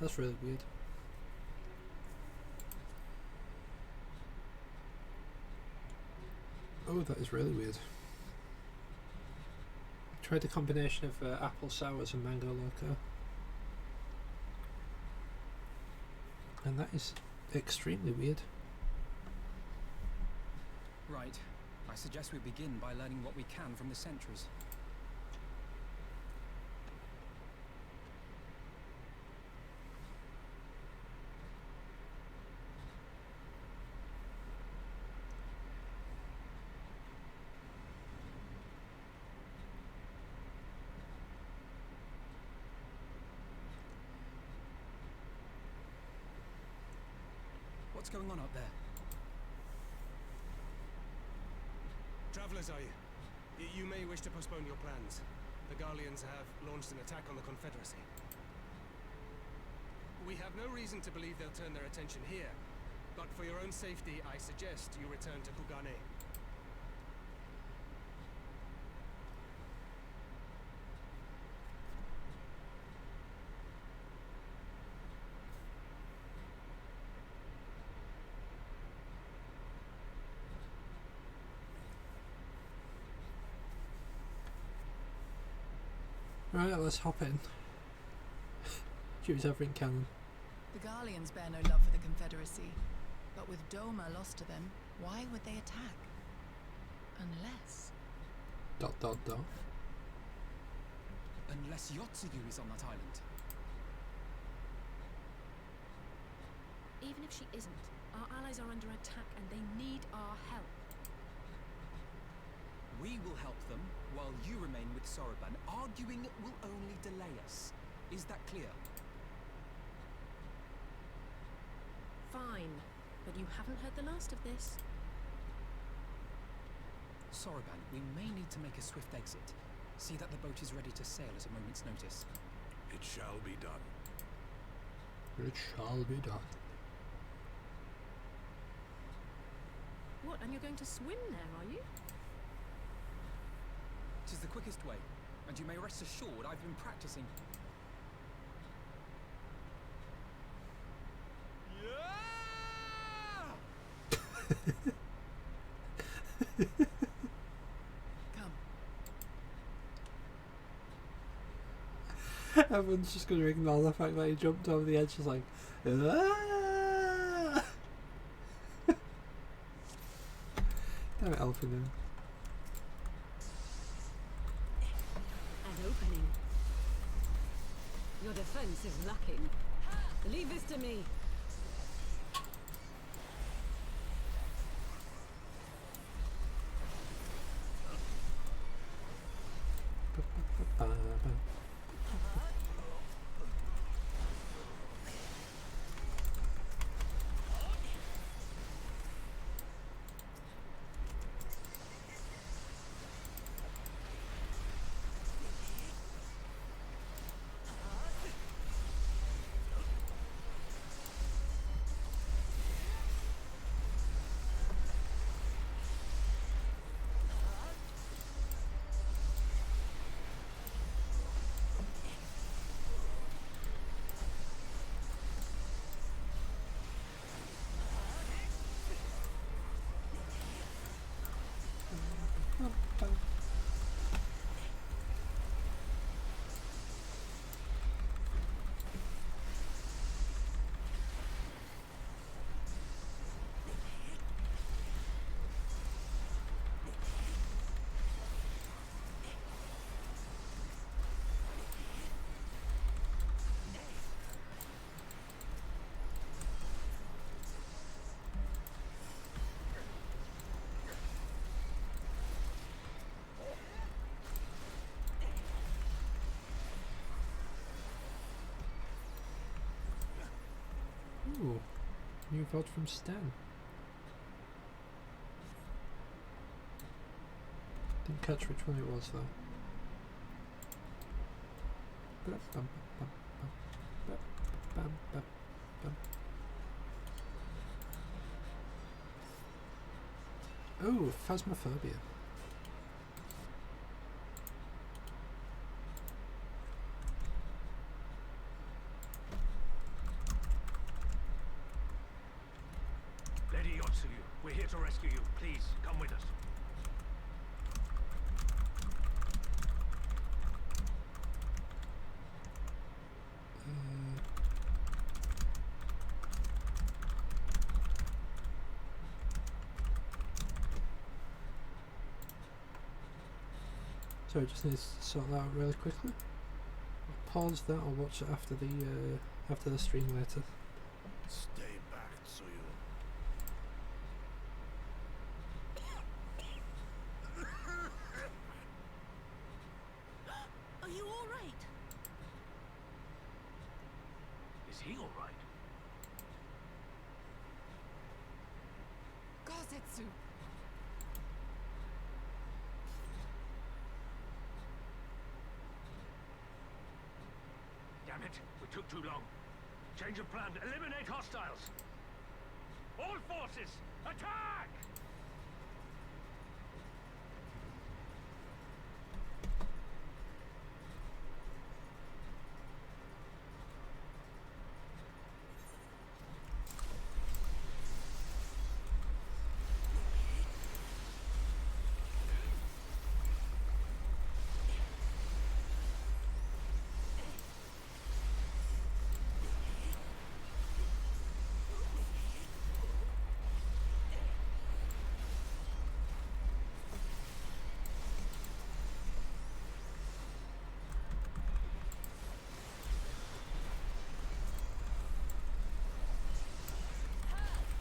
That's really weird. Oh, that is really weird. Tried a combination of apple sours and mango loco. And that is extremely weird. Right. I suggest we begin by learning what we can from the sentries. What's going on up there? Travelers, are you? You may wish to postpone your plans. The Garleans have launched an attack on the Confederacy. We have no reason to believe they'll turn their attention here, but for your own safety, I suggest you return to Kugane. Right, let's hop in. Choose everything canon. The Garleans bear no love for the Confederacy, but with Doma lost to them, why would they attack? Unless... ... Unless Yotsuyu is on that island. Even if she isn't, our allies are under attack and they need our help. We will help them while you remain with Soroban. Arguing will only delay us. Is that clear? Fine, but you haven't heard the last of this. Soroban, we may need to make a swift exit. See that the boat is ready to sail at a moment's notice. It shall be done. It shall be done. What, and you're going to swim there, are you? 'Tis the quickest way, and you may rest assured I've been practicing. Come. Everyone's just going to ignore the fact that he jumped over the edge, just like, ah! Damn it, Elfin. An opening. Your defense is lacking. Leave this to me. Ooh, new vote from Stan. Didn't catch which one it was though. Oh, phasmophobia. to rescue you. Please, come with us. So I just need to sort that out really quickly. I'll pause that. I'll watch it after the stream later. Stay back, Tsuyu. Are you all right? Is he all right? Kozetsu! Damn it, we took too long. Change of plan. Eliminate hostiles. All forces, attack!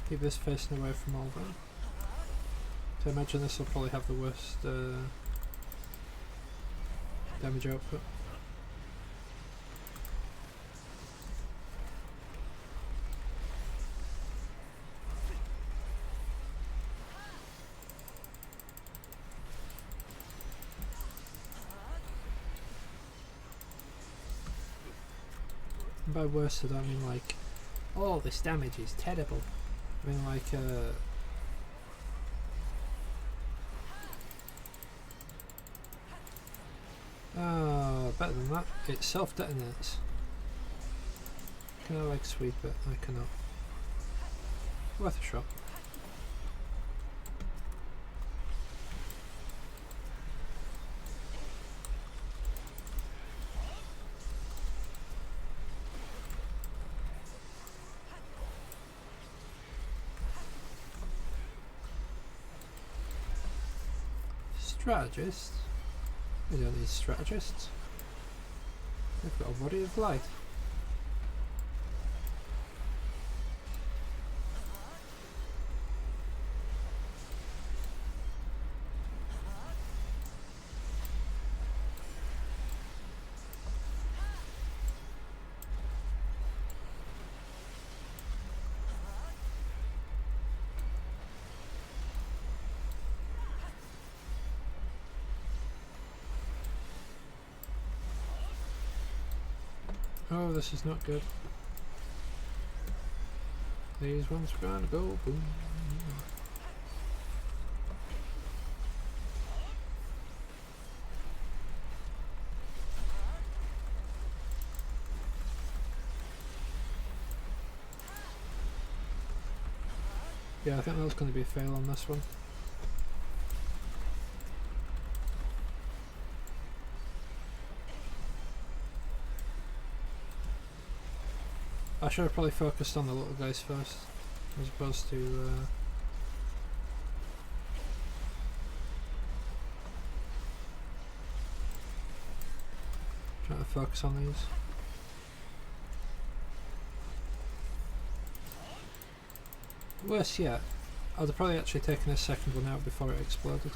Keep this facing away from all that. So I imagine this will probably have the worst damage output. And by worst I don't mean like, oh, this damage is terrible. I mean like better than that. It self-detonates. Can I like sweep it? I cannot. Worth a shot. Strategists? We don't need strategists. They've got a body of light. Oh, this is not good. These ones are gonna go boom. Yeah, I think that was going to be a fail on this one. I should have probably focused on the little guys first, as opposed to trying to focus on these. Worse yet, I'd have probably actually taken a second one out before it exploded.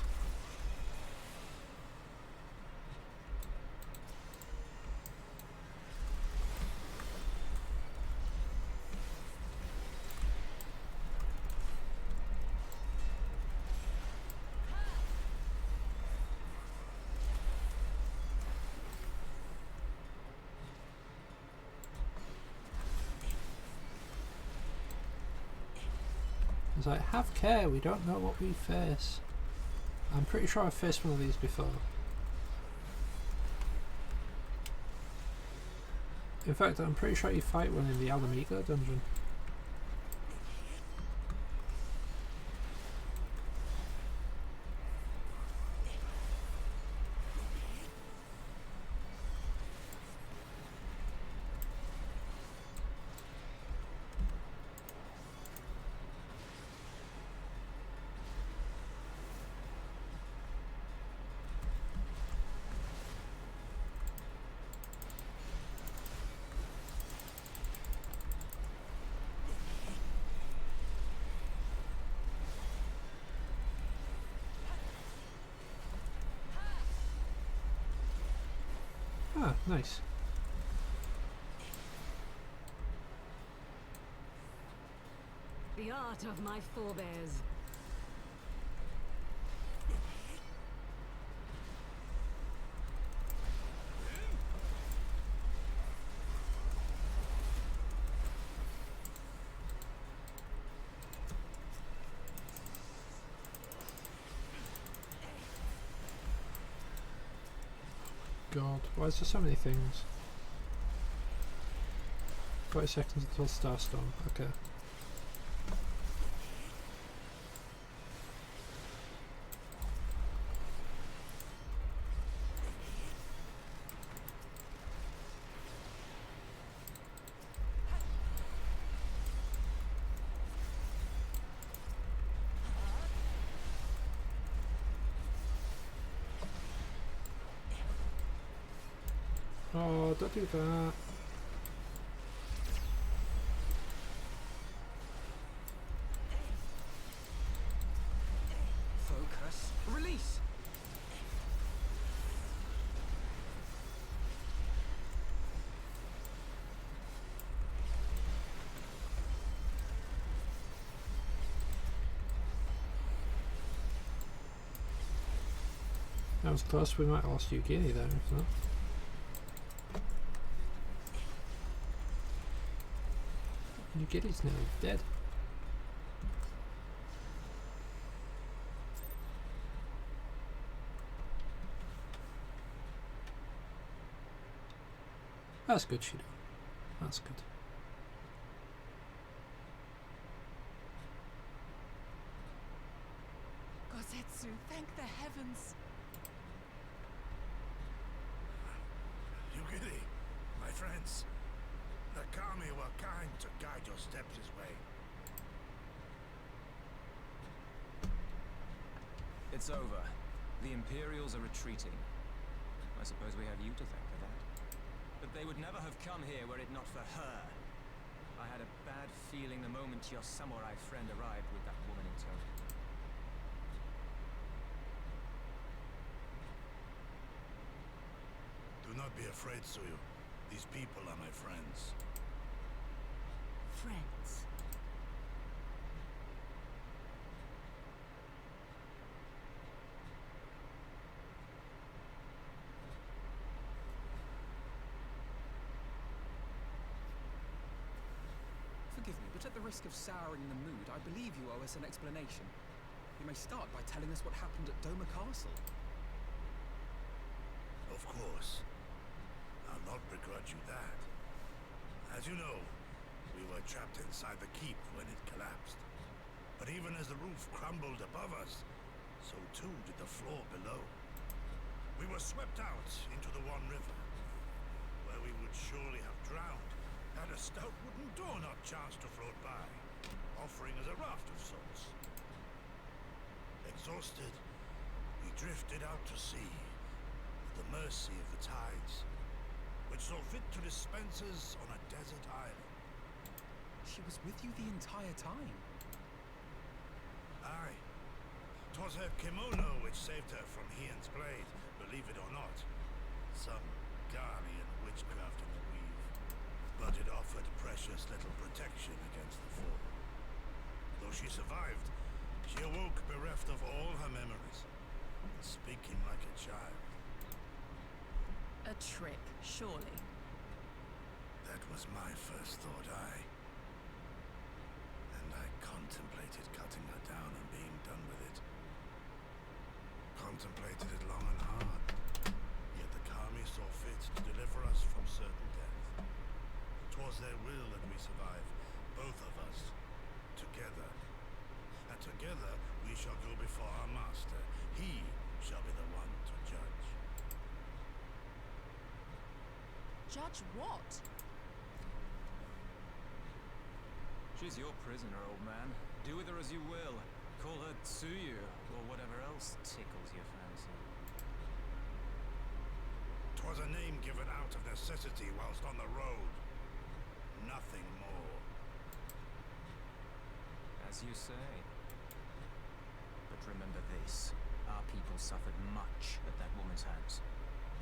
It's like, have care, we don't know what we face. I'm pretty sure I've faced one of these before. In fact, I'm pretty sure you fight one in the Alamigo dungeon. Ah, nice. The art of my forebears. God, why is there so many things? 40 seconds until Starstorm, okay. Oh, don't do that. Focus. Release. That was close, we might have lost Eugenie there, if not. Eugenie's nearly dead. That's good, Shido. That's good. Gosetsu, thank the heavens. Yugiri, my friends. The Kami were kind to guide your steps this way. It's over. The Imperials are retreating. I suppose we have you to thank for that. But they would never have come here were it not for her. I had a bad feeling the moment your samurai friend arrived with that woman in tow. Do not be afraid, Suyu. These people are my friends. Friends. Forgive me, but at the risk of souring the mood, I believe you owe us an explanation. You may start by telling us what happened at Doma Castle. Of course. I'll not begrudge you that. As you know, we were trapped inside the keep when it collapsed. But even as the roof crumbled above us, so too did the floor below. We were swept out into the One River, where we would surely have drowned had a stout wooden door not chanced to float by, offering us a raft of sorts. Exhausted, we drifted out to sea, at the mercy of the tides, which saw fit to dispense us on a desert island. She was with you the entire time? Aye. 'Twas her kimono which saved her from Hien's blade, believe it or not. Some Garlean witchcraft in the weave. But it offered precious little protection against the fall. Though she survived, she awoke bereft of all her memories, and speaking like a child. A trick, surely. That was my first thought, and I contemplated cutting her down and being done with it. Contemplated it long and hard, yet the Kami saw fit to deliver us from certain death. 'Twas their will that we survive, both of us, together. And together we shall go before our master. He shall be the one to judge. Judge what? She's your prisoner, old man. Do with her as you will. Call her Tsuyu, or whatever else tickles your fancy. 'Twas a name given out of necessity whilst on the road. Nothing more. As you say. But remember this. Our people suffered much at that woman's hands.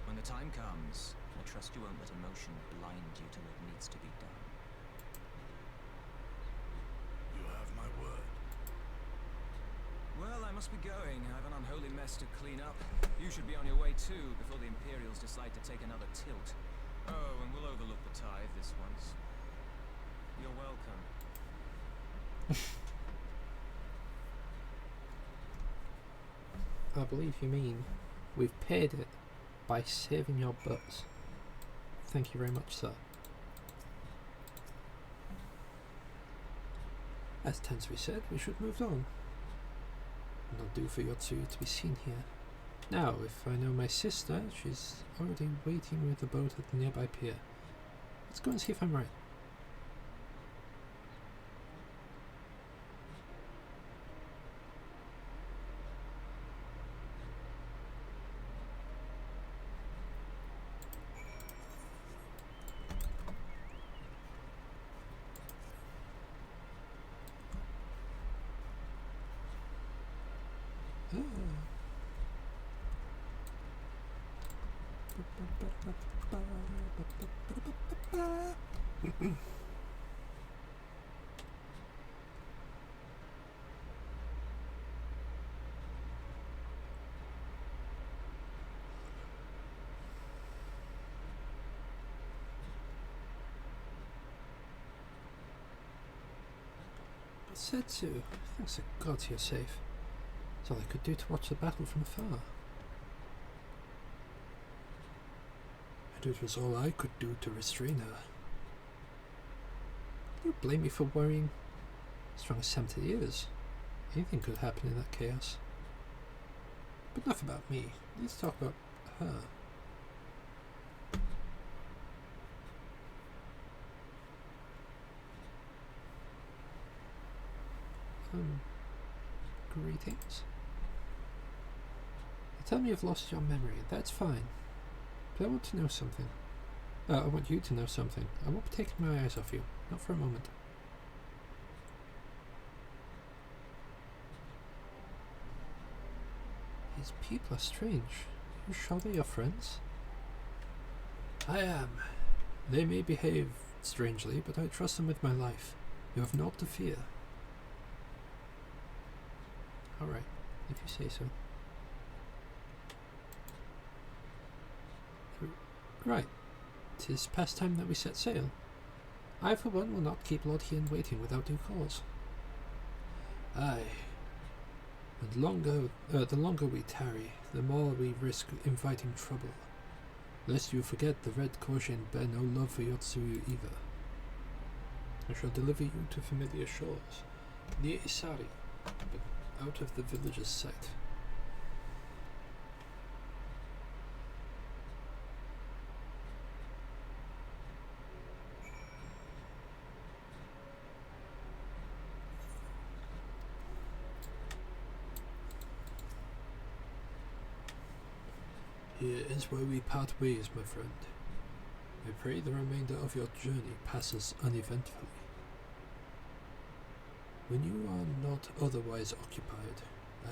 When the time comes, I trust you won't let emotion blind you to what needs to be done. You have my word. Well, I must be going. I have an unholy mess to clean up. You should be on your way too, before the Imperials decide to take another tilt. Oh, and we'll overlook the tithe this once. You're welcome. I believe you mean we've paid it by saving your butts. Thank you very much, sir. As tends to be said, we should move on. Not do for Yotsuyu to be seen here. Now, if I know my sister, she's already waiting with the boat at the nearby pier. Let's go and see if I'm right. Setsu, thanks to God you're safe. That's all I could do to watch the battle from afar. And it was all I could do to restrain her. You blame me for worrying? Strong as 70 years. Anything could happen in that chaos. But enough about me. Let's talk about her. Greetings. You tell me you've lost your memory. That's fine. But I want to know something. I want you to know something. I won't be taking my eyes off you. Not for a moment. These people are strange. You sure they're your friends? I am. They may behave strangely, but I trust them with my life. You have naught to fear. Alright, if you say so. Right. 'Tis past time that we set sail. I, for one, will not keep Lord Hien waiting without due cause. Aye. And the longer we tarry, the more we risk inviting trouble. Lest you forget, the Red Koshin bear no love for Yotsuyu either. I shall deliver you to familiar shores, near Isari, but out of the village's sight. Here is where we part ways, my friend. I pray the remainder of your journey passes uneventfully. When you are not otherwise occupied,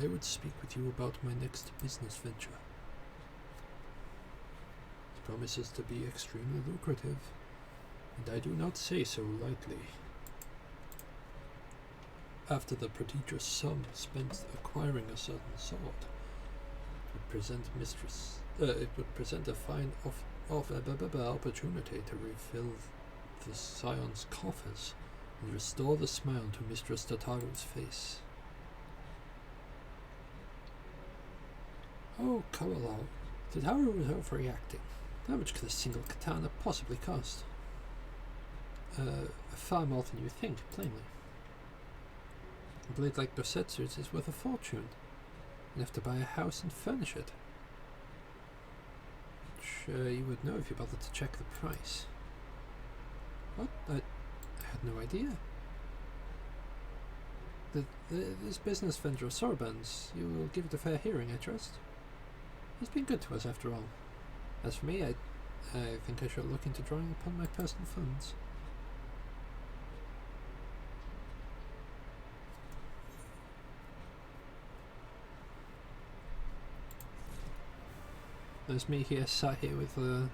I would speak with you about my next business venture. It promises to be extremely lucrative, and I do not say so lightly. After the prodigious sum spent acquiring a certain sword, it would present a fine opportunity to refill the Scion's coffers and restore the smile to Mistress Tataru's face. Oh, come along. Tataru was overreacting. How much could a single katana possibly cost? Far more than you think, plainly. A blade like Dosetsu's is worth a fortune. Enough to buy a house and furnish it. Which you would know if you bothered to check the price. What? I had no idea. This business vendor of Soroban's, you will give it a fair hearing, I trust. He's been good to us after all. As for me, I think I shall look into drawing upon my personal funds. There's me here, sat here with wait,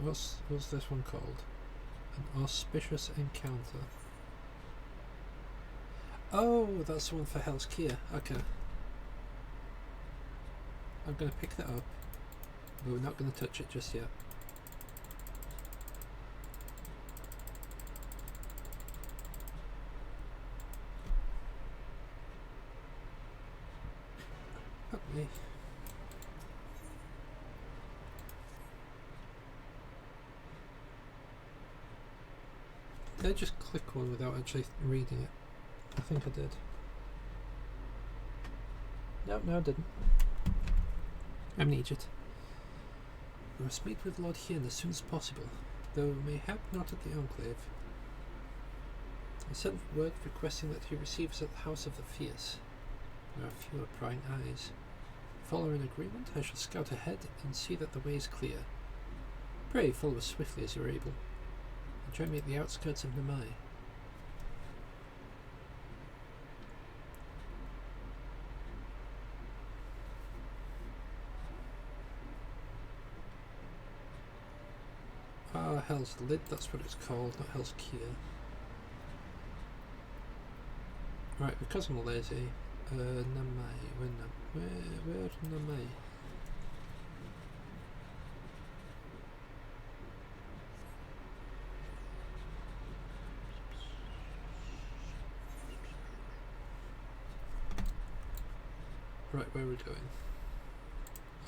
what's this one called? An auspicious encounter. Oh, that's the one for Hell's Keir. Okay. I'm going to pick that up, but we're not going to touch it just yet. Fuck me. Did I just click one without actually reading it? I think I did. No, I didn't. I'm an Egypt. We must meet with Lord Hien as soon as possible, though mayhap not at the Enclave. I sent word requesting that he receive us at the House of the Fierce. There are fewer prying eyes. Following agreement, I shall scout ahead and see that the way is clear. Pray follow as swiftly as you are able, and join me at the outskirts of Namai. Ah, Hell's Lid, that's what it's called, not Hell's Keir. Right, because I'm lazy, Namai, where Namai? Right, where are we going?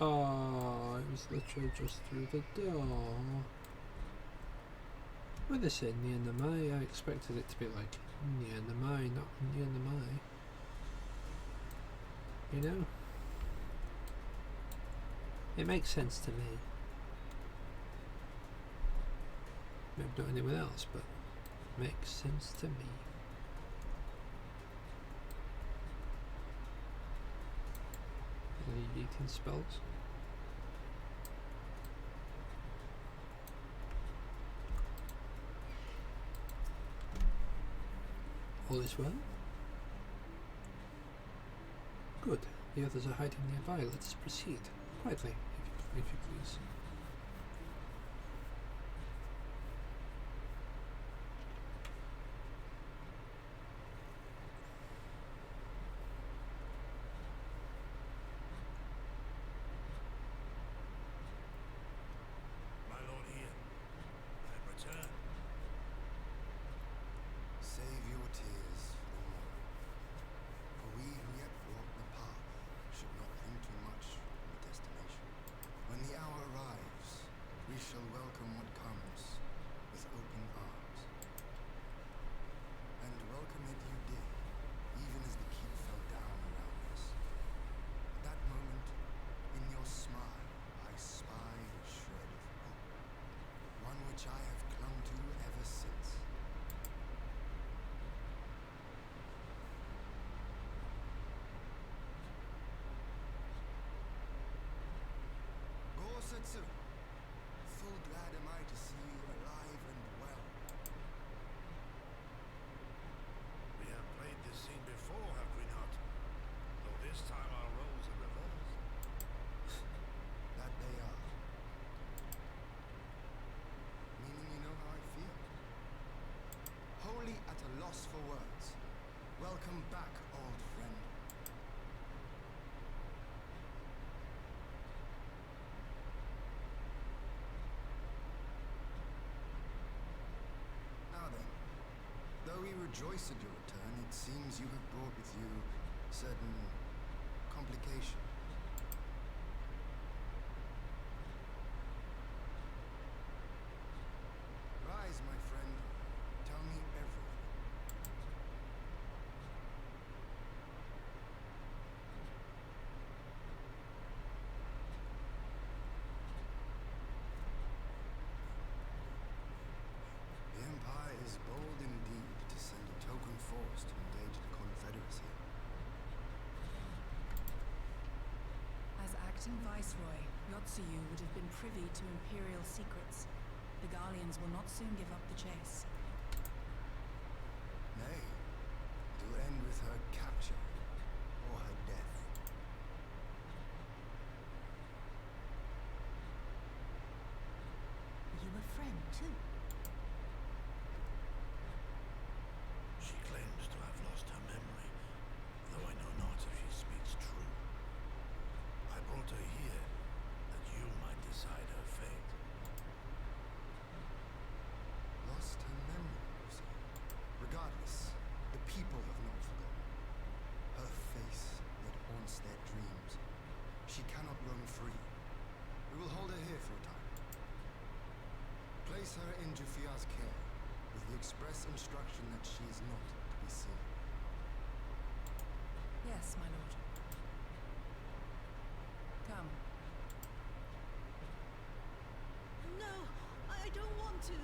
Oh, it was literally just through the door. When they say near Namai, I expected it to be like near Namai, not near Namai. You know? It makes sense to me. Maybe not anyone else, but it makes sense to me. Any eating spells? All is well? Good. The others are hiding nearby. Let us proceed. Quietly, if you please. My lord here, I return. Save your tears for the morrow. For we who yet walk the path should not think too much of the destination. When the hour arrives, we shall welcome what comes with open arms. And welcome it you did, even as the keep fell down around us. At that moment, in your smile, I spied a shred of hope, one which I have clung to ever since. Setsu, full glad am I to see you alive and well. We have played this scene before, have we not? Though this time our roles are reversed. That they are. Meaning you know how I feel. Wholly at a loss for words. Welcome back, old friend. Though we rejoice at your return, it seems you have brought with you certain complications. Rise, my friend. Tell me everything. The Empire is bold indeed to send a token force to engage the Confederacy. As acting viceroy, Yotsuyu would have been privy to imperial secrets. The Garleans will not soon give up the chase. Nay, it will end with her capture. a friend, too. She claims to have lost her memory, though I know not if she speaks true. I brought her here that you might decide her fate. Lost her memory, you say? Regardless, the people have not forgotten. Her face that haunts their dreams. She cannot roam free. We will hold her here for a time. Place her in Jufia's care, with the express instruction that she is not to be seen. Yes, my lord. Come. No, I don't want to.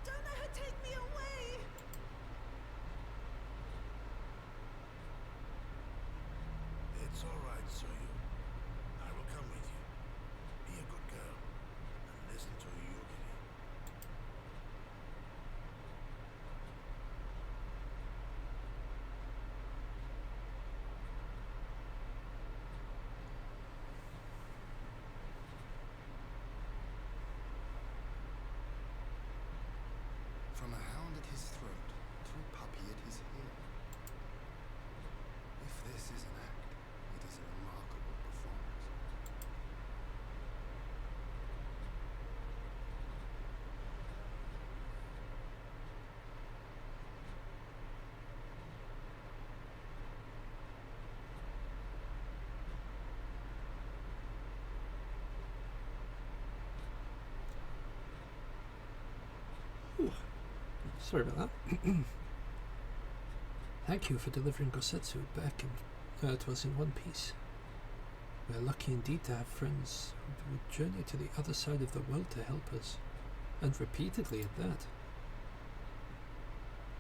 Don't let her take me away! It's all right, Soyu. I will come with you. Be a good girl and listen to Yukiri. From a hound at his throat to a puppy at his heel. If this is an act, it is a remarkable performance. Sorry about that. Thank you for delivering Gosetsu back to us in one piece. We are lucky indeed to have friends who would journey to the other side of the world to help us, and repeatedly at that.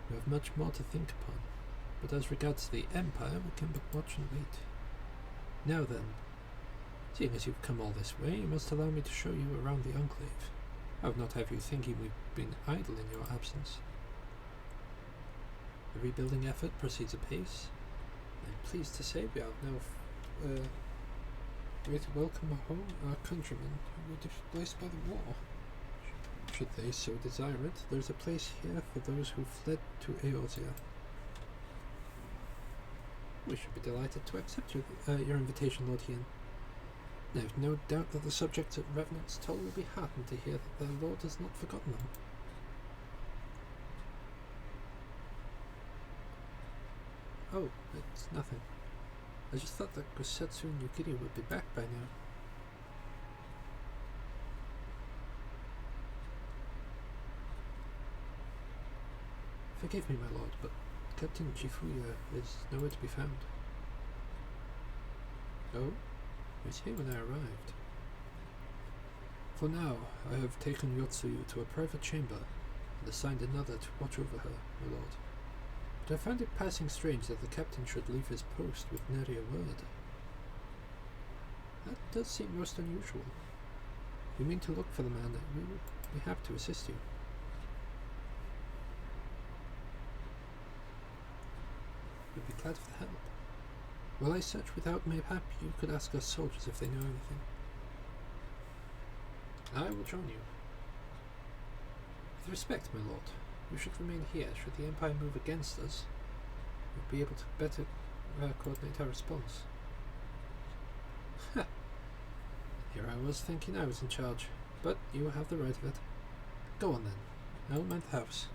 We have much more to think upon, but as regards the Empire, we can but watch and wait. Now then, seeing as you've come all this way, you must allow me to show you around the Enclave. I would not have you thinking we've been idle in your absence. The rebuilding effort proceeds apace. I'm pleased to say we are now ready to welcome home our countrymen who were displaced by the war. Should they so desire it, there is a place here for those who fled to Eorzea. We should be delighted to accept your invitation, Lord Hien. I have no doubt that the subjects at Revenant's Toll will be heartened to hear that their lord has not forgotten them. Oh, it's nothing. I just thought that Gosetsu and Yukiri would be back by now. Forgive me, my lord, but Captain Chifuya is nowhere to be found. Oh? He was here when I arrived. For now, I have taken Yotsuyu to a private chamber and assigned another to watch over her, my lord. But I find it passing strange that the captain should leave his post with nary a word. That does seem most unusual. If you mean to look for the man, we will be happy to assist you. We'd be glad of the help. While I search without mayhap, you could ask our soldiers if they know anything. I will join you. With respect, my lord, you should remain here. Should the Empire move against us, we'll be able to better coordinate our response. Ha! Here I was thinking I was in charge, but you have the right of it. Go on then. I'll mind the house.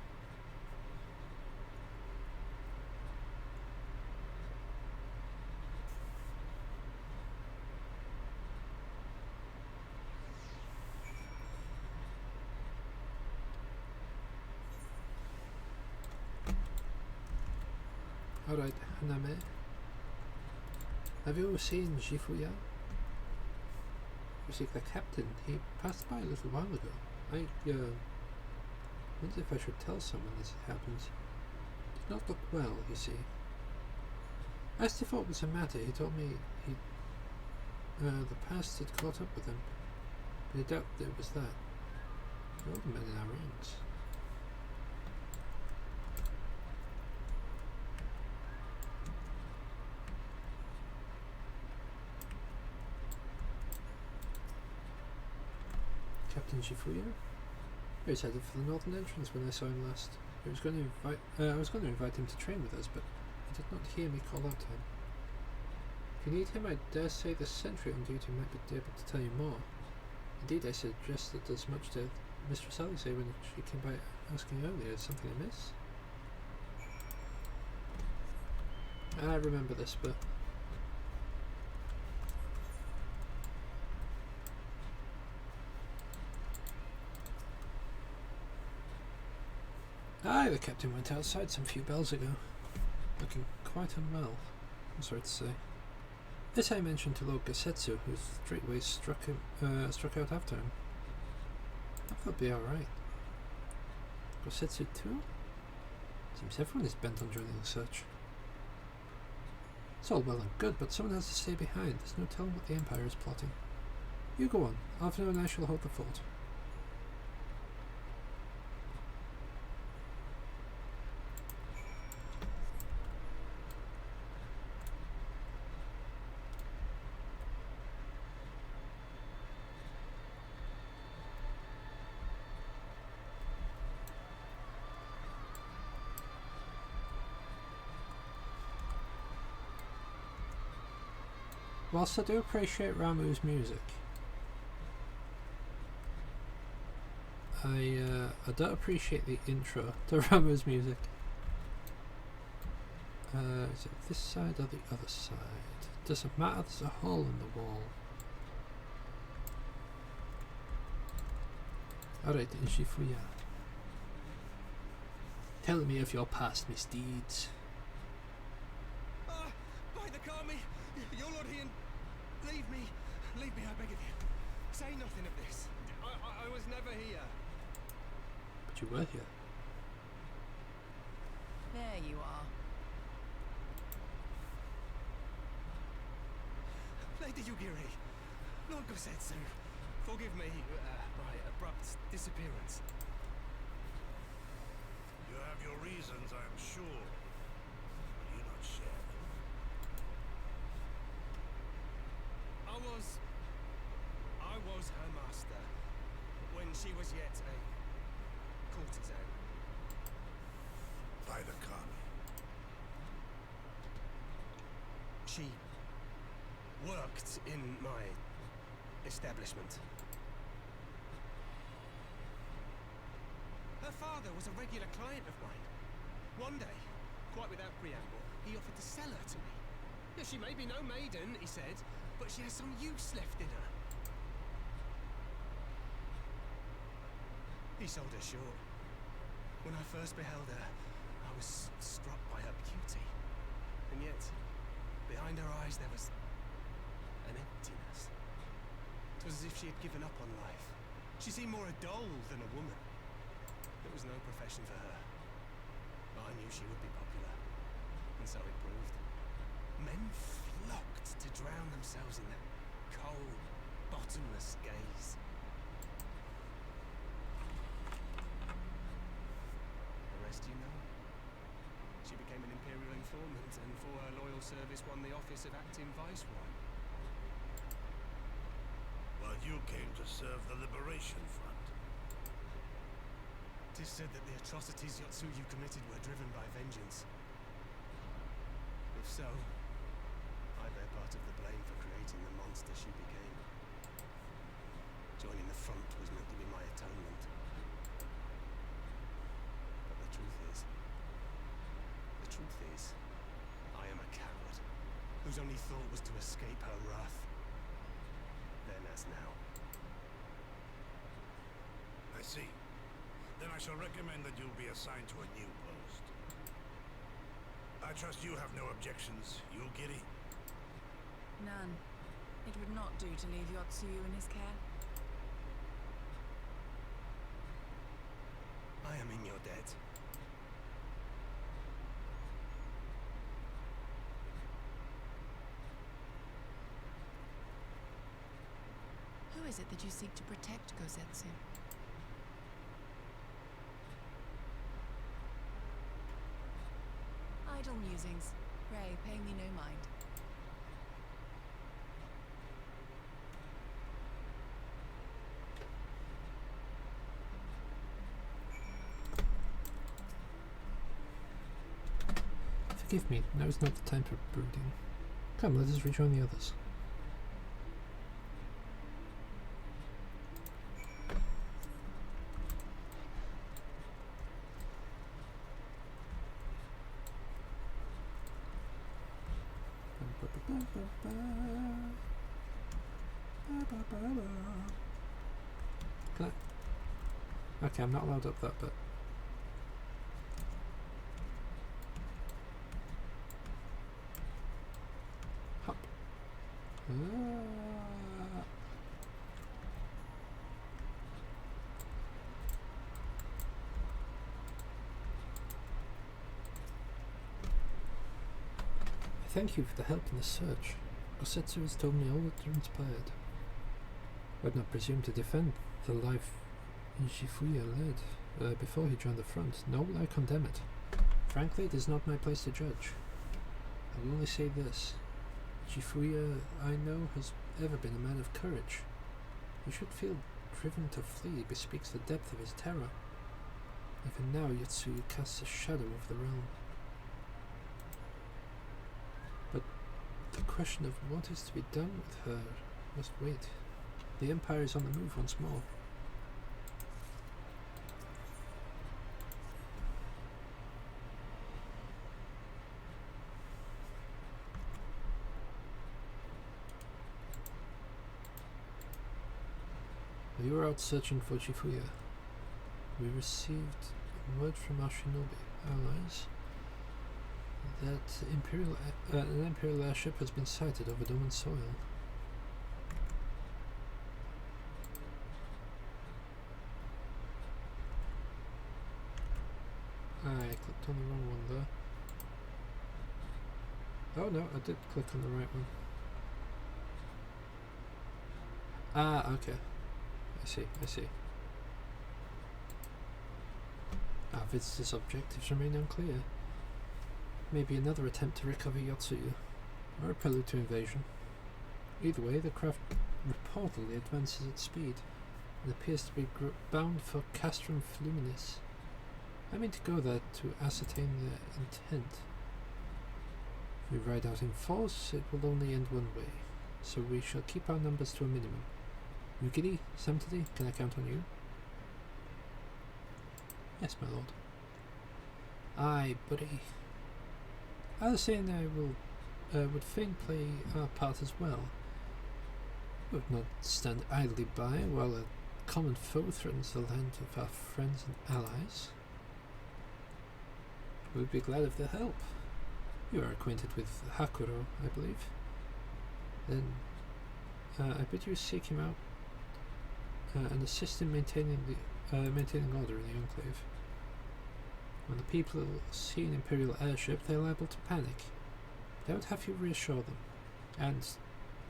Alright, Haname. Have you seen Shifuya? You see, the captain, he passed by a little while ago. I wonder if I should tell someone as it happens. Did not look well, you see. Asked if what was the matter, he told me the past had caught up with him. But I doubt it was that. The old men in our ranks. Captain Shifuya? He was headed for the northern entrance when I saw him last. I was going to invite him to train with us, but he did not hear me call out to him. If you need him, I dare say the sentry on duty might be able to tell you more. Indeed, I suggested as much to Mistress Alice when she came by asking earlier. Is something amiss? I remember this bit. Aye, the captain went outside some few bells ago, looking quite unwell, I'm sorry to say. This I mentioned to Lord Gosetsu, who straightway struck out after him. I thought it'd be alright. Gosetsu too? Seems everyone is bent on joining the search. It's all well and good, but someone has to stay behind. There's no telling what the Empire is plotting. You go on. Alvino and I shall hold the fort. Whilst I do appreciate Ramu's music, I don't appreciate the intro to Ramu's music. Is it this side or the other side? Doesn't matter, there's a hole in the wall. Alright, Shifuya. Tell me of your past misdeeds. By the Kami, your Lord Ian, leave me, I beg of you. Say nothing of this. I was never here. But you were here. There you are. Lady Yugiri, Lord Gosetsu, forgive me my abrupt disappearance. You have your reasons, I am sure. Will you not share them? I was her master when she was yet a courtesan. By the Kami. She worked in my establishment. Her father was a regular client of mine. One day, quite without preamble, he offered to sell her to me. Yeah, she may be no maiden, he said, but she has some use left in her. He sold her short. When I first beheld her, I was struck by her beauty. And yet, behind her eyes there was an emptiness. It was as if she had given up on life. She seemed more a doll than a woman. It was no profession for her. But I knew she would be popular. And so it proved. Men flocked to drown themselves in that cold, bottomless gaze. The rest you know. She became an imperial informant, and for her loyal service won the office of acting viceroy. While you came to serve the Liberation Front. It is said that the atrocities Yotsuyu committed were driven by vengeance. If so, I bear part of the blame for creating the monster she became. Joining the front was meant to be my atonement. But the truth is, I am a coward, whose only thought was to escape her wrath. Then as now. I see. Then I shall recommend that you'll be assigned to a new post. I trust you have no objections, Yugiri? None. It would not do to leave Yotsuyu in his care. I am in your debt. Who is it that you seek to protect, Gosetsu? Idle musings. Pray, pay me no mind. Forgive me, now is not the time for brooding. Come, let us rejoin the others. Can I? Okay, I'm not allowed up that bit. Hop. Thank you for the help in the search. Gosetsu has told me all that transpired. I would not presume to defend the life Shifuya led before he joined the front, nor will I condemn it. Frankly, it is not my place to judge. I will only say this. Shifuya, I know, has ever been a man of courage. He should feel driven to flee bespeaks the depth of his terror. Even now, Yotsuyu casts a shadow over the realm. But the question of what is to be done with her must wait. The Empire is on the move once more. We were out searching for Shifuya. We received word from our shinobi allies that an Imperial airship has been sighted over Doman soil. I clicked on the wrong one there. Oh no, I did click on the right one. Ah, okay. I see. Our visitor's objectives remain unclear. Maybe another attempt to recover Yotsuyu, or a prelude to invasion. Either way, the craft reportedly advances at speed, and appears to be bound for Castrum Fluminis. I mean to go there to ascertain their intent. If we ride out in force, it will only end one way, so we shall keep our numbers to a minimum. Yukiri, Samtidi, can I count on you? Yes, my lord. Aye, buddy. I was saying I would fain play our part as well. We would not stand idly by while a common foe threatens the land of our friends and allies. We would be glad of their help. You are acquainted with Hakuro, I believe. Then I bid you seek him out and assist in maintaining order in the Enclave. When the people see an Imperial airship, they are liable to panic. But I would have you reassure them, and,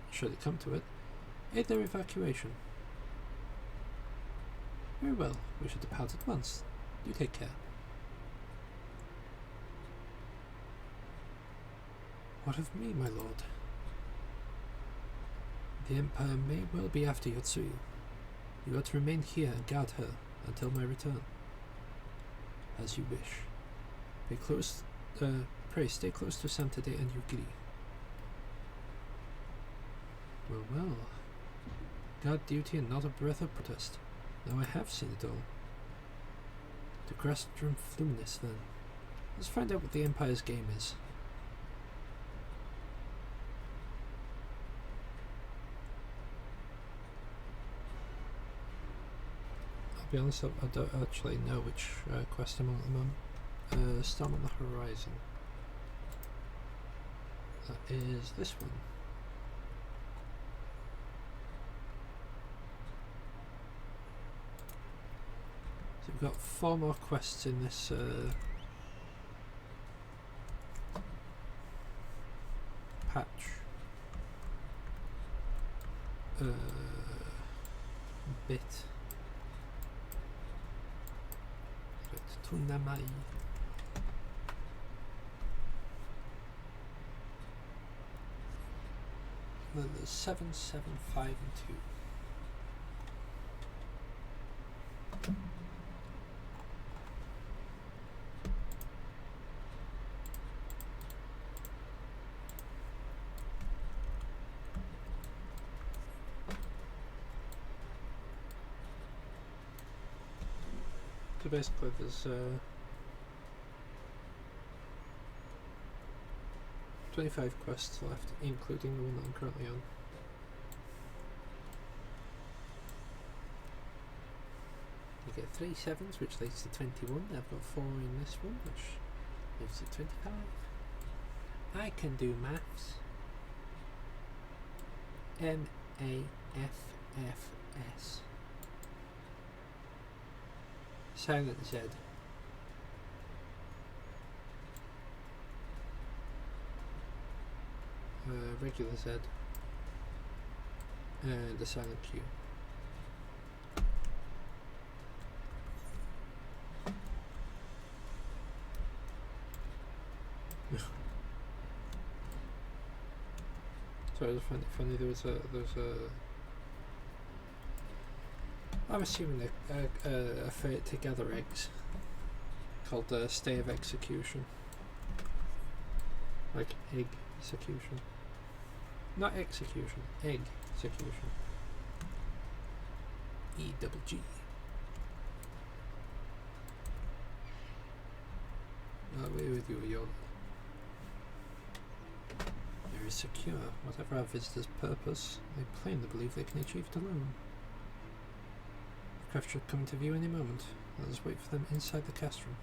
should it come to it, aid their evacuation. Very well, we shall depart at once. You take care. What of me, my lord? The Empire may well be after Yotsuyu. You are to remain here and guard her until my return. As you wish. Pray stay close to Samtide and Yukiri. Well. Guard duty and not a breath of protest. Now I have seen it all. To Castrum Fluminis, then. Let's find out what the Empire's game is. I'll be honest, I don't actually know which quest I'm on at the moment. Storm on the Horizon. That is this one. So we've got 4 more quests in this patch. Bit. Tunamai. There's 7, 7, 5 and 2. So basically there's 25 quests left, including the one that I'm currently on. You get 3 7s, which leads to 21. I've got 4 in this one, which leads to 25. I can do maths. MAFFS. Silent Z. Regular Z. And the silent Q. So it was funny. There was a. I'm assuming a fate to gather eggs called Stay of Execution, like egg execution, not execution, egg execution. E-double-G. Away with you, Yon. There is secure. Whatever our visitor's purpose, they plainly believe they can achieve it alone. The craft should come into view any moment. Let us wait for them inside the castrum.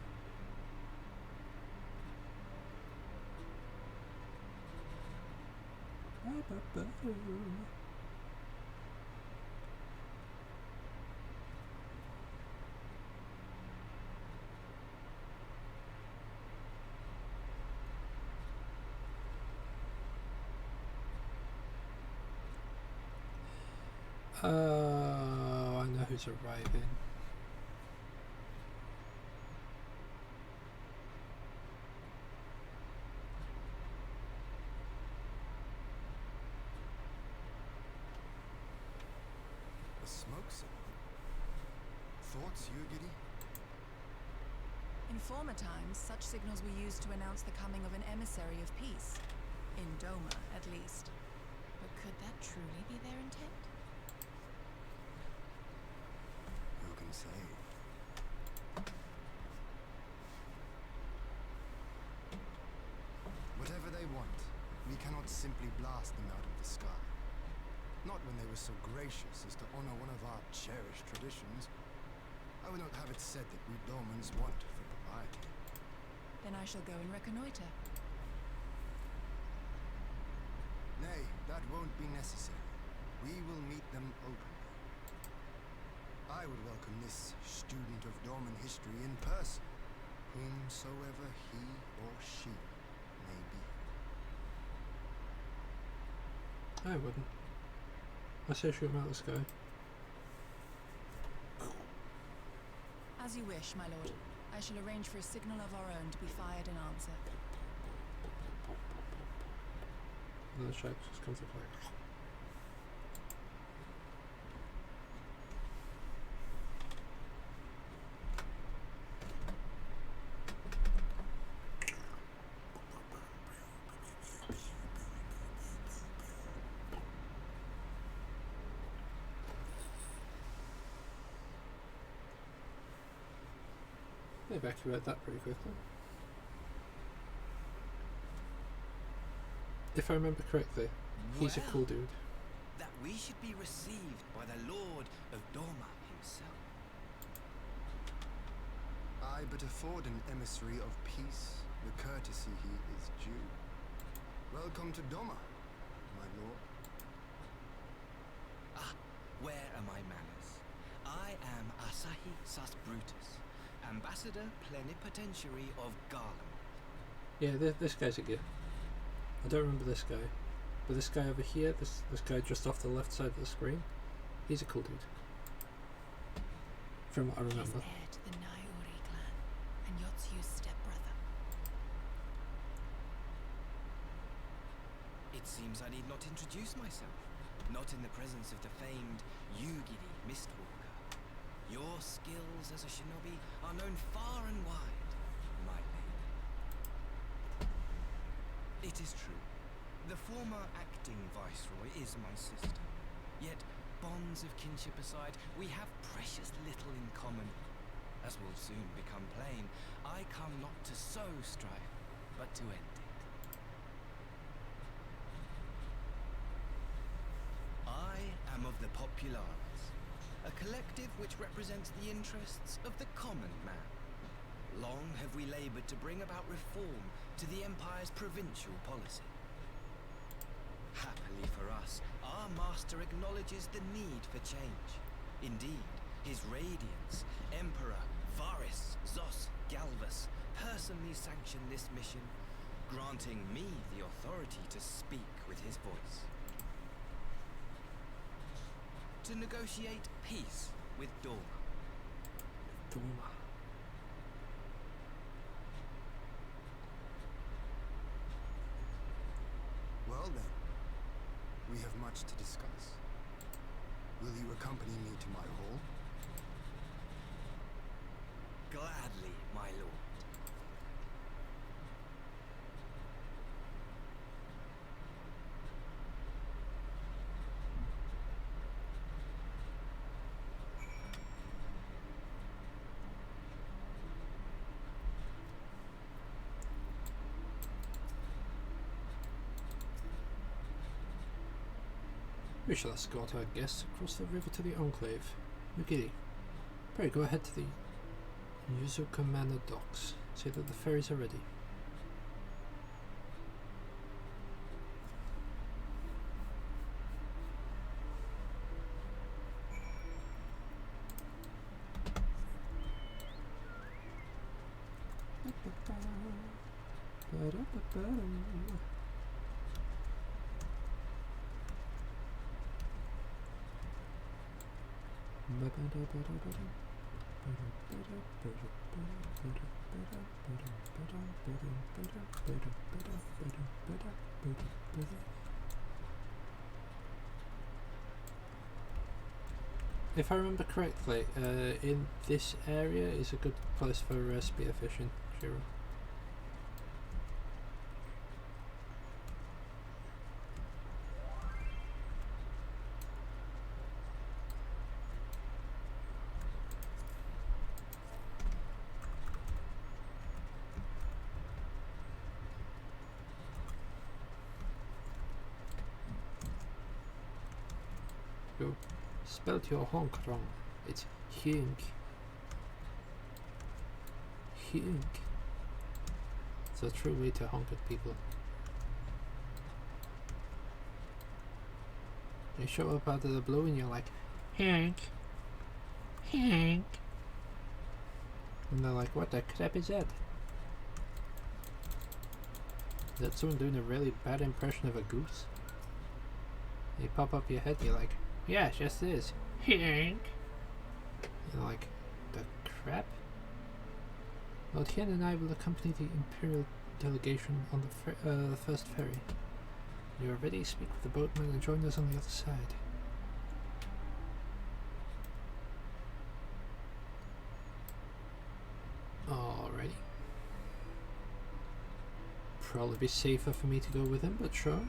Oh, I know who's arriving. A smoke signal? Thoughts, Yugiri? In former times, such signals were used to announce the coming of an emissary of peace. In Doma, at least. But could that truly be their intent? Who can say? Whatever they want, we cannot simply blast them out of the sky. Not when they were so gracious as to honor one of our cherished traditions. I would not have it said that we Domans want for propriety. Then I shall go and reconnoiter. Nay, that won't be necessary. We will meet them openly. I would welcome this student of Dorman history in person, whomsoever he or she may be. I wouldn't. I say shoot him out of the sky. As you wish, my lord. I shall arrange for a signal of our own to be fired in answer. And the shark just comes to play. They evacuate that pretty quickly. If I remember correctly, he's a cool dude. That we should be received by the Lord of Doma himself. I but afford an emissary of peace the courtesy he is due. Welcome to Doma, my lord. Ah, where are my manners? I am Asahi Sas Brutus, Ambassador Plenipotentiary of Garland. Yeah, this guy's a good. I don't remember this guy, but this guy over here, this guy just off the left side of the screen, he's a cool dude. From what I remember. He's heir to the Naiori clan, and Yotsu's stepbrother. It seems I need not introduce myself, not in the presence of the famed Yugiri Mistwalker. Your skills as a shinobi are known far and wide, my lady. It is true, the former acting viceroy is my sister. Yet, bonds of kinship aside, we have precious little in common. As will soon become plain, I come not to sow strife, but to end it. I am of the Populares, a collective which represents the interests of the common man. Long have we labored to bring about reform to the Empire's provincial policy. Happily for us, our master acknowledges the need for change. Indeed, His Radiance, Emperor Varys Zos Galvus, personally sanctioned this mission, granting me the authority to speak with his voice. To negotiate peace with Dorma. Dorma. Well then, we have much to discuss. Will you accompany me to my hall? Gladly, my lord. We shall escort our guests across the river to the Enclave. Mugiri, pray go ahead to the Yuzuka Manor docks. See that the ferries are ready. If I remember correctly, in this area is a good place for spearfishing, Shiro. You spelled your honk wrong. It's hink. Hink. It's a true way to honk at people. You show up out of the blue and you're like, hink. Hink. And they're like, what the crap is that? Is that someone doing a really bad impression of a goose? You pop up your head, you're like, yes, yes it is. Hink. You're like, the crap? Lord Hien and I will accompany the Imperial delegation on the first ferry. You are ready, speak with the boatman and join us on the other side. Alrighty. Probably be safer for me to go with him, but sure.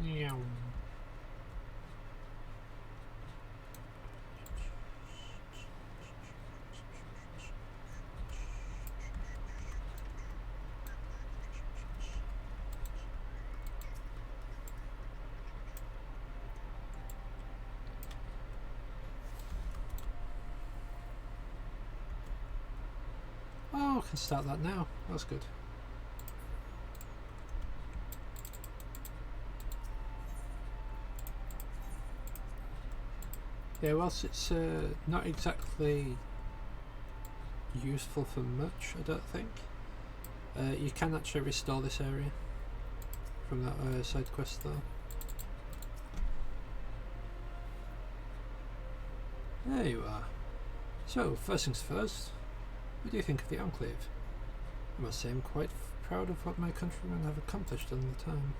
Meow. Oh, I can start that now. That's good. Yeah, whilst it's not exactly useful for much, I don't think, you can actually restore this area from that side quest though. There you are. So, first things first, what do you think of the Enclave? I must say I'm quite proud of what my countrymen have accomplished in the time.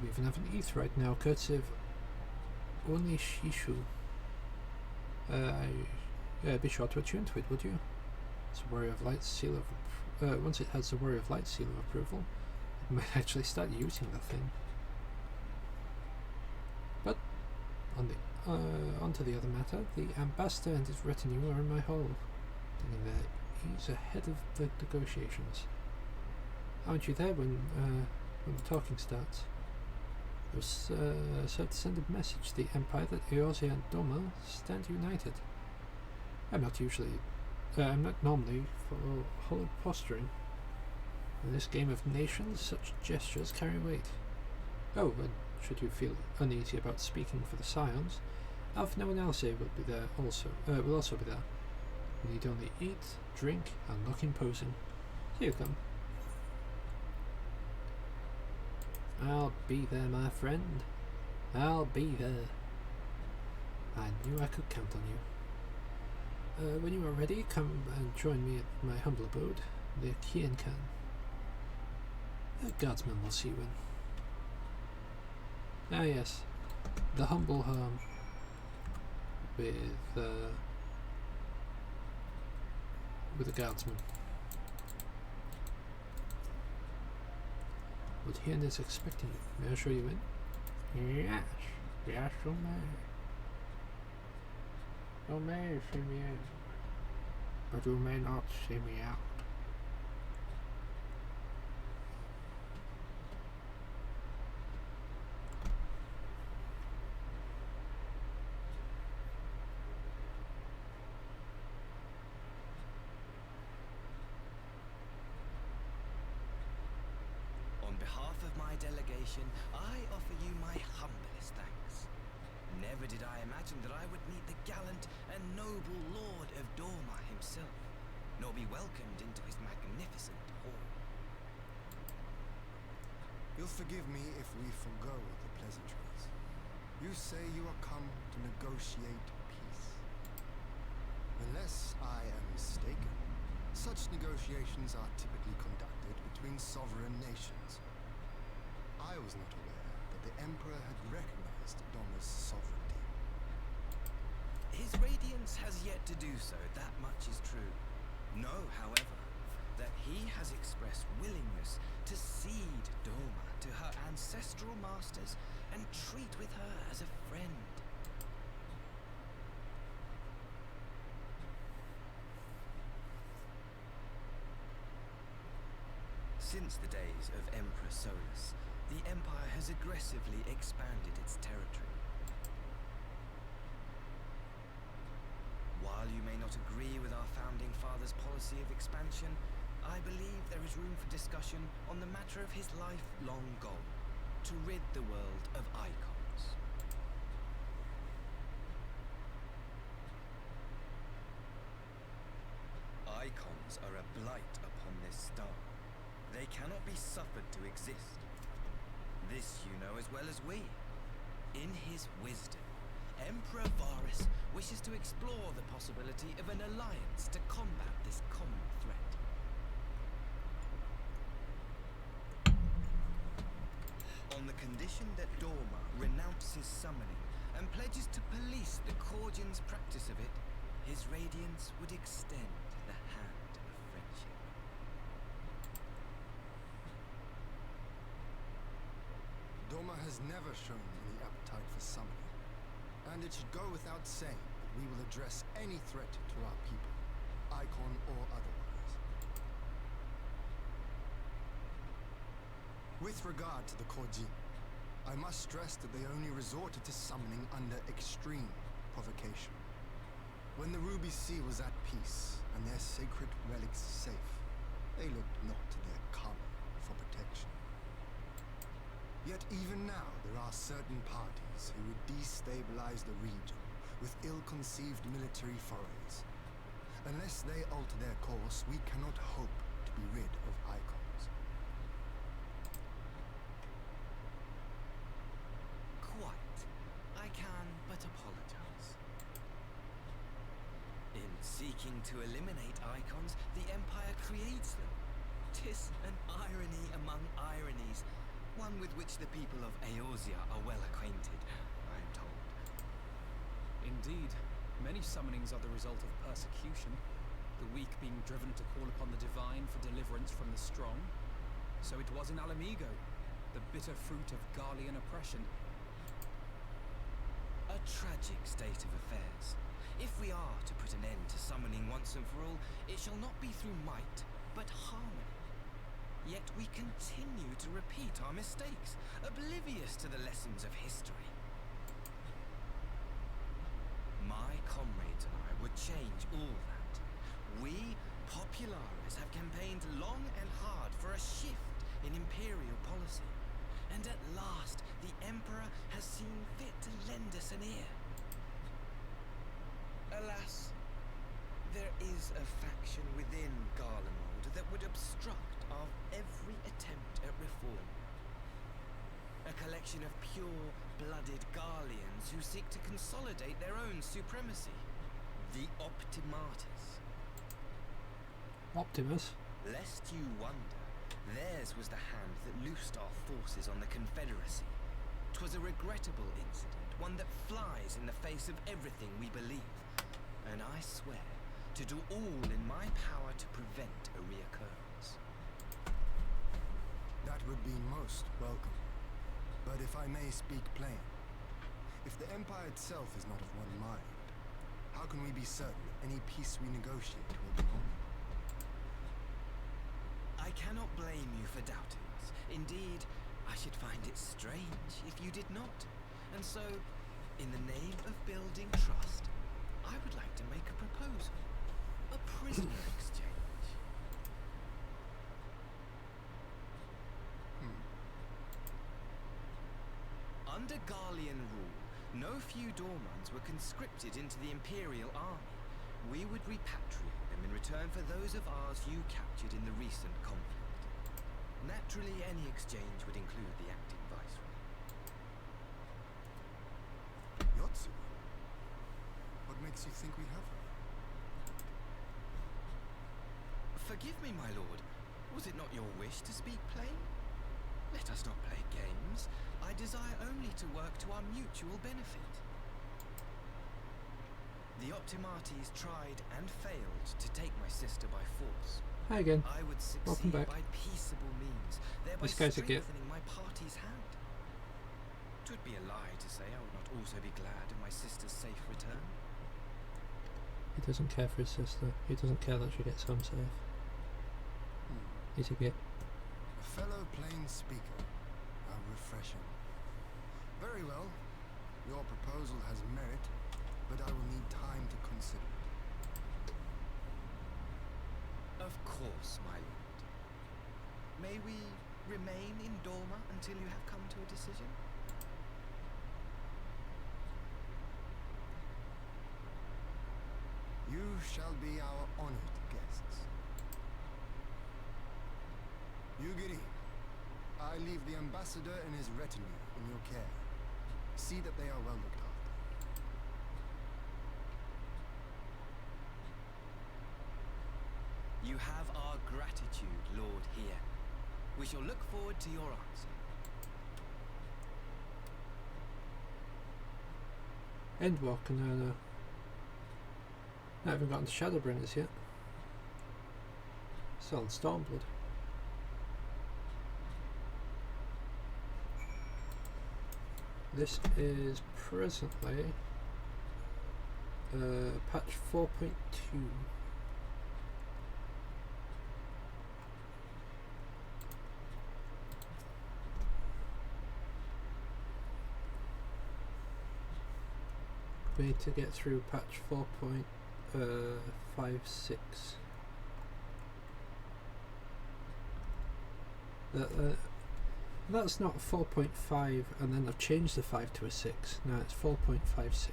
We even have an Aetheryte now, courtesy of only Shishu. Be sure to attune to it, would you? It's a Warrior of Light seal of once it has the Warrior of Light seal of approval, it might actually start using the thing. But on to the other matter, the ambassador and his retinue are in my hall, thinking that he's ahead of the negotiations. Aren't you there when the talking starts? It was so to send a message to the Empire that Eorzea and Doma stand united. I'm not normally for hollow posturing. In this game of nations, such gestures carry weight. Oh, and should you feel uneasy about speaking for the Scions, Alpha and Alcea will be there also. Will also be there. We need only eat, drink, and look imposing. Here you come. I'll be there, my friend. I'll be there. I knew I could count on you. When you are ready, come and join me at my humble abode, the Kian Khan. The guardsman will see you in. Ah yes, the humble home with a guardsman. What Hian is expecting you. May I show you in? Yes, yes, you may. You may see me in, but you may not see me out. On behalf of my delegation, I offer you my humblest thanks. Never did I imagine that I would meet the gallant and noble Lord of Dorma himself, nor be welcomed into his magnificent hall. You'll forgive me if we forgo the pleasantries. You say you are come to negotiate peace. Unless I am mistaken, such negotiations are typically conducted between sovereign nations. I was not aware that the Emperor had recognized Doma's sovereignty. His Radiance has yet to do so, that much is true. Know, however, that he has expressed willingness to cede Doma to her ancestral masters and treat with her as a friend. Since the days of Emperor Solus, the Empire has aggressively expanded its territory. While you may not agree with our founding father's policy of expansion, I believe there is room for discussion on the matter of his lifelong goal, to rid the world of icons. Icons are a blight upon this star. They cannot be suffered to exist. This you know as well as we. In his wisdom, Emperor Varus wishes to explore the possibility of an alliance to combat this common threat. On the condition that Dorma renounces summoning and pledges to police the Cordians' practice of it, his Radiance would extend the hand of friendship. Doma has never shown any appetite for summoning, and it should go without saying that we will address any threat to our people, icon or otherwise. With regard to the Korjin, I must stress that they only resorted to summoning under extreme provocation. When the Ruby Sea was at peace and their sacred relics safe, they looked not to their common for protection. Yet even now there are certain parties who would destabilize the region with ill-conceived military forays. Unless they alter their course, we cannot hope to be rid of icons. Quite. I can but apologize. Seeking to eliminate icons, the Empire creates them. 'Tis an irony among ironies, one with which the people of Eorzea are well acquainted, I am told. Indeed, many summonings are the result of persecution, the weak being driven to call upon the divine for deliverance from the strong. So it was in Alamigo, the bitter fruit of Garlean oppression. A tragic state of affairs. If we are to put an end to summoning once and for all, it shall not be through might, but harmony. Yet we continue to repeat our mistakes, oblivious to the lessons of history. My comrades and I would change all that. We, Populares, have campaigned long and hard for a shift in imperial policy. And at last, the Emperor has seen fit to lend us an ear. Alas, there is a faction within Garlemald that would obstruct our every attempt at reform. A collection of pure-blooded Garleans who seek to consolidate their own supremacy. The Optimatus. Optimus? Lest you wonder, theirs was the hand that loosed our forces on the Confederacy. 'Twas a regrettable incident, one that flies in the face of everything we believe. And I swear to do all in my power to prevent a reoccurrence. That would be most welcome. But if I may speak plain, if the Empire itself is not of one mind, how can we be certain any peace we negotiate will be honored? I cannot blame you for doubting us. Indeed, I should find it strange if you did not. And so, in the name of building trust, I would like to make a proposal. A prisoner exchange. Under Garlean rule, no few Dormans were conscripted into the Imperial army. We would repatriate them in return for those of ours you captured in the recent conflict. Naturally, any exchange would include the acting viceroy. Yotsu? What makes you think we have her? Forgive me, my lord. Was it not your wish to speak plain? Let us not play games. I desire only to work to our mutual benefit. The Optimates tried and failed to take my sister by force. Hi again. I would Welcome succeed back. by peaceable means, thereby This guy's a git. strengthening my party's hand. 'Twould be a lie to say I would not also be glad of my sister's safe return. He doesn't care for his sister. He doesn't care that she gets home safe. He's a git. A fellow plain speaker. How refreshing. Very well. Your proposal has merit, but I will need time to consider it. Of course, my lord. May we remain in Dorma until you have come to a decision? You shall be our honored guests. Yugiri, I leave the ambassador and his retinue in your care. See that they are well looked after. You have our gratitude, Lord here. We shall look forward to your answer. Endwalk and I haven't gotten to Shadowbringers yet. Still on Stormblood. This is presently patch 4.2. We need to get through patch 4.56. That's not 4.5 and then I've changed the 5 to a 6. Now it's 4.56.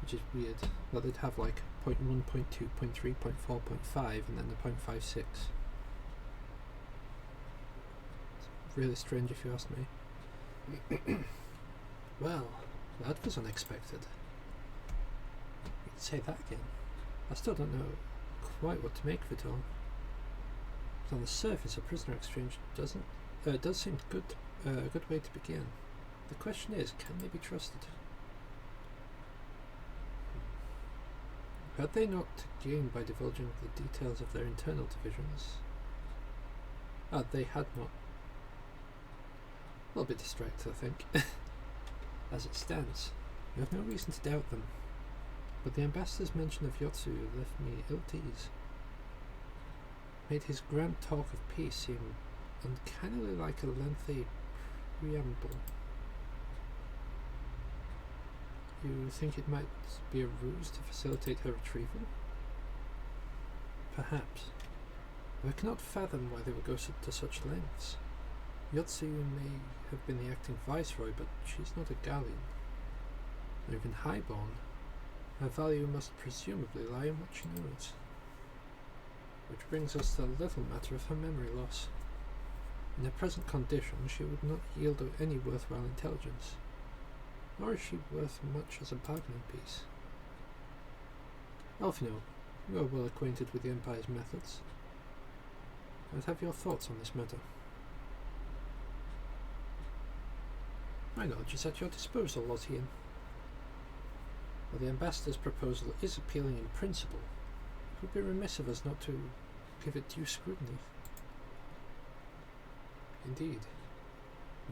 Which is weird. Well, they'd have like 0.1, 0.2, 0.3, 0.4, 0.5 and then the 0.56. It's really strange if you ask me. Well, that was unexpected. Say that again. I still don't know quite what to make of it all. But on the surface, a prisoner exchange does seem a good way to begin. The question is, can they be trusted? Had they not gained by divulging the details of their internal divisions? They had not. A little bit distracted, I think. As it stands, you have no reason to doubt them. But the ambassador's mention of Yotsu left me ill at ease. Made his grand talk of peace seem uncannily like a lengthy preamble. You think it might be a ruse to facilitate her retrieval? Perhaps. I cannot fathom why they would go to such lengths. Yotsu may have been the acting viceroy, but she's not a Gallian. Or even highborn. Her value must presumably lie in what she knows. Which brings us to the little matter of her memory loss. In her present condition, she would not yield any worthwhile intelligence. Nor is she worth much as a bargaining piece. Alfino, you are well acquainted with the Empire's methods. I'd have your thoughts on this matter. My knowledge is at your disposal, Lothian. While the ambassador's proposal is appealing in principle, it would be remiss of us not to give it due scrutiny. Indeed.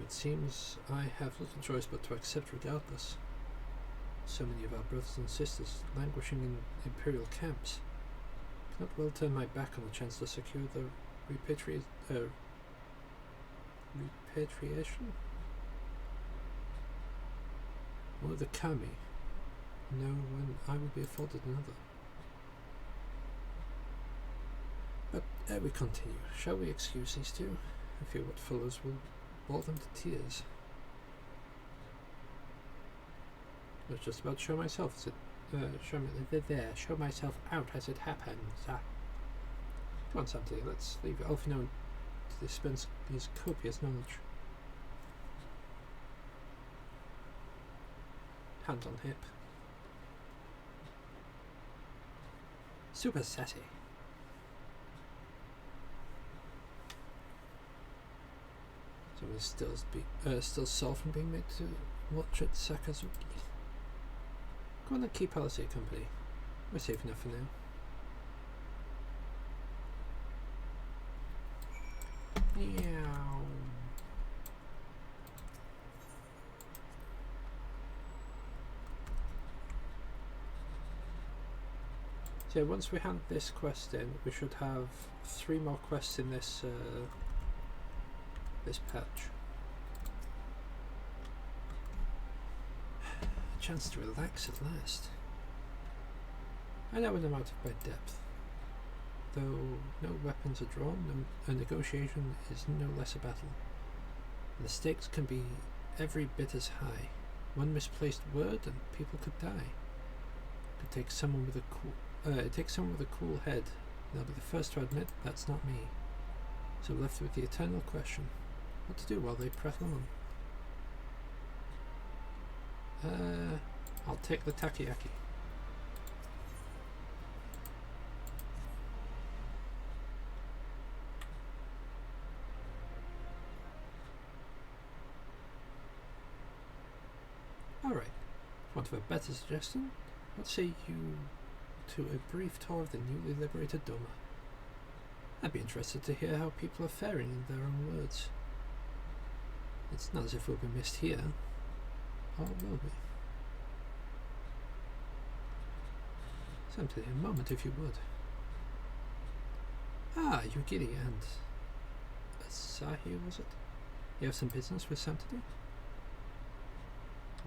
It seems I have little choice but to accept regardless. So many of our brothers and sisters languishing in imperial camps. I cannot well turn my back on the chance to secure the repatriation? Or the kami, know when I will be afforded another. But ere we continue, shall we excuse these two? I fear what follows will bore them to tears. I was just about to show myself as it show myself out as it happens. Come on, Santi, let's leave Alfino to dispense his copious knowledge. Hand on hip. Super sassy. So we're still Saul from being made to watch at Sakazuki. Go on and keep policy company. We're safe enough for now. Meow. So once we hand this quest in, we should have 3 more quests in this this patch. A chance to relax at last. I know when I'm out of bed depth. Though no weapons are drawn, a negotiation is no less a battle. The stakes can be every bit as high. One misplaced word and people could die. It takes someone with a cool head. They'll be the first to admit that's not me. So left with the eternal question: what to do while they prattle on? I'll take the takoyaki. Alright, for want of a better suggestion, let's say you to a brief tour of the newly liberated Doma. I'd be interested to hear how people are faring in their own words. It's not as if we'll be missed here, or will we? Simply a moment, if you would. Ah, Yugiri and Asahi, was it? You have some business with Sam today?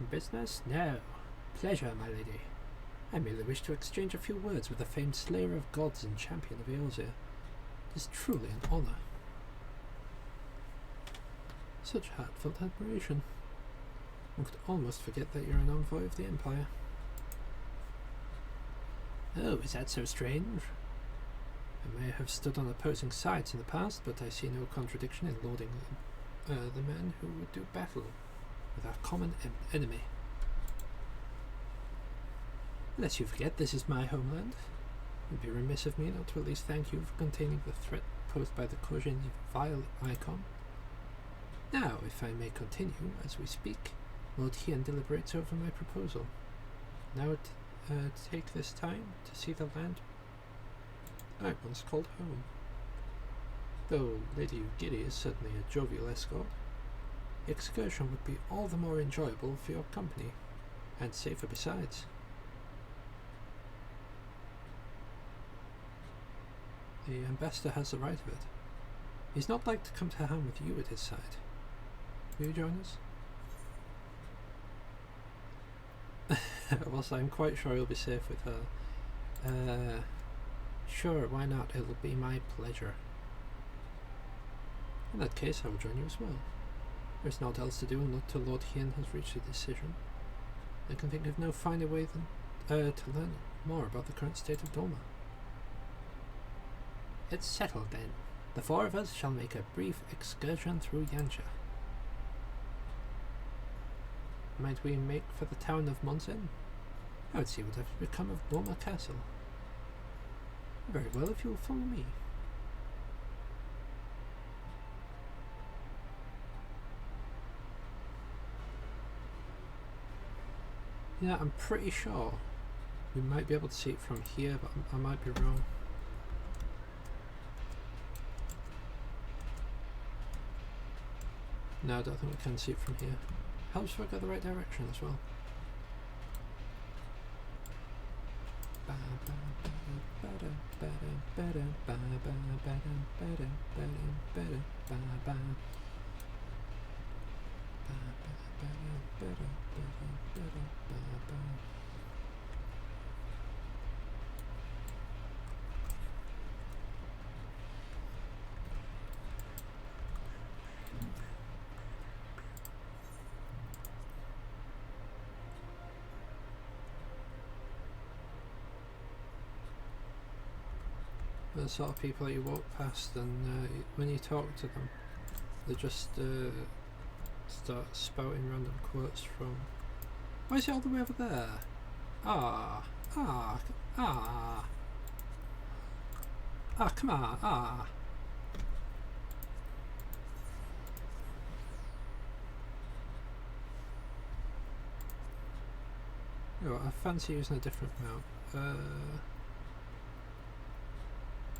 Business? No. Pleasure, my lady. I merely wish to exchange a few words with the famed slayer of gods and champion of Eorzea. It is truly an honour. Such heartfelt admiration. One could almost forget that you're an envoy of the Empire. Oh, is that so strange? I may have stood on opposing sides in the past, but I see no contradiction in lauding the man who would do battle with our common enemy. Unless you forget, this is my homeland. It would be remiss of me not to at least thank you for containing the threat posed by the Kojin's vile icon. Now, if I may continue, as we speak, Lord Hien deliberates over my proposal. Now take this time to see the land I once called home. Though Lady Ugiri is certainly a jovial escort, the excursion would be all the more enjoyable for your company, and safer besides. The ambassador has the right of it. He's not like to come to harm with you at his side. Will you join us? Whilst I'm quite sure you'll be safe with her. Sure, why not? It'll be my pleasure. In that case, I will join you as well. There's naught else to do until Lord Hien has reached a decision. I can think of no finer way than to learn more about the current state of Doma. It's settled then. The four of us shall make a brief excursion through Yansha. Might we make for the town of Monsen? I would see what has become of Doma Castle. Very well, if you will follow me. Yeah, I'm pretty sure we might be able to see it from here, but I might be wrong. No, I don't think we can see it from here. Helps if I go the right direction as well. The sort of people that you walk past, and when you talk to them, they just start spouting random quotes from. Why is it all the way over there? Ah, come on, Oh, I fancy using a different mount.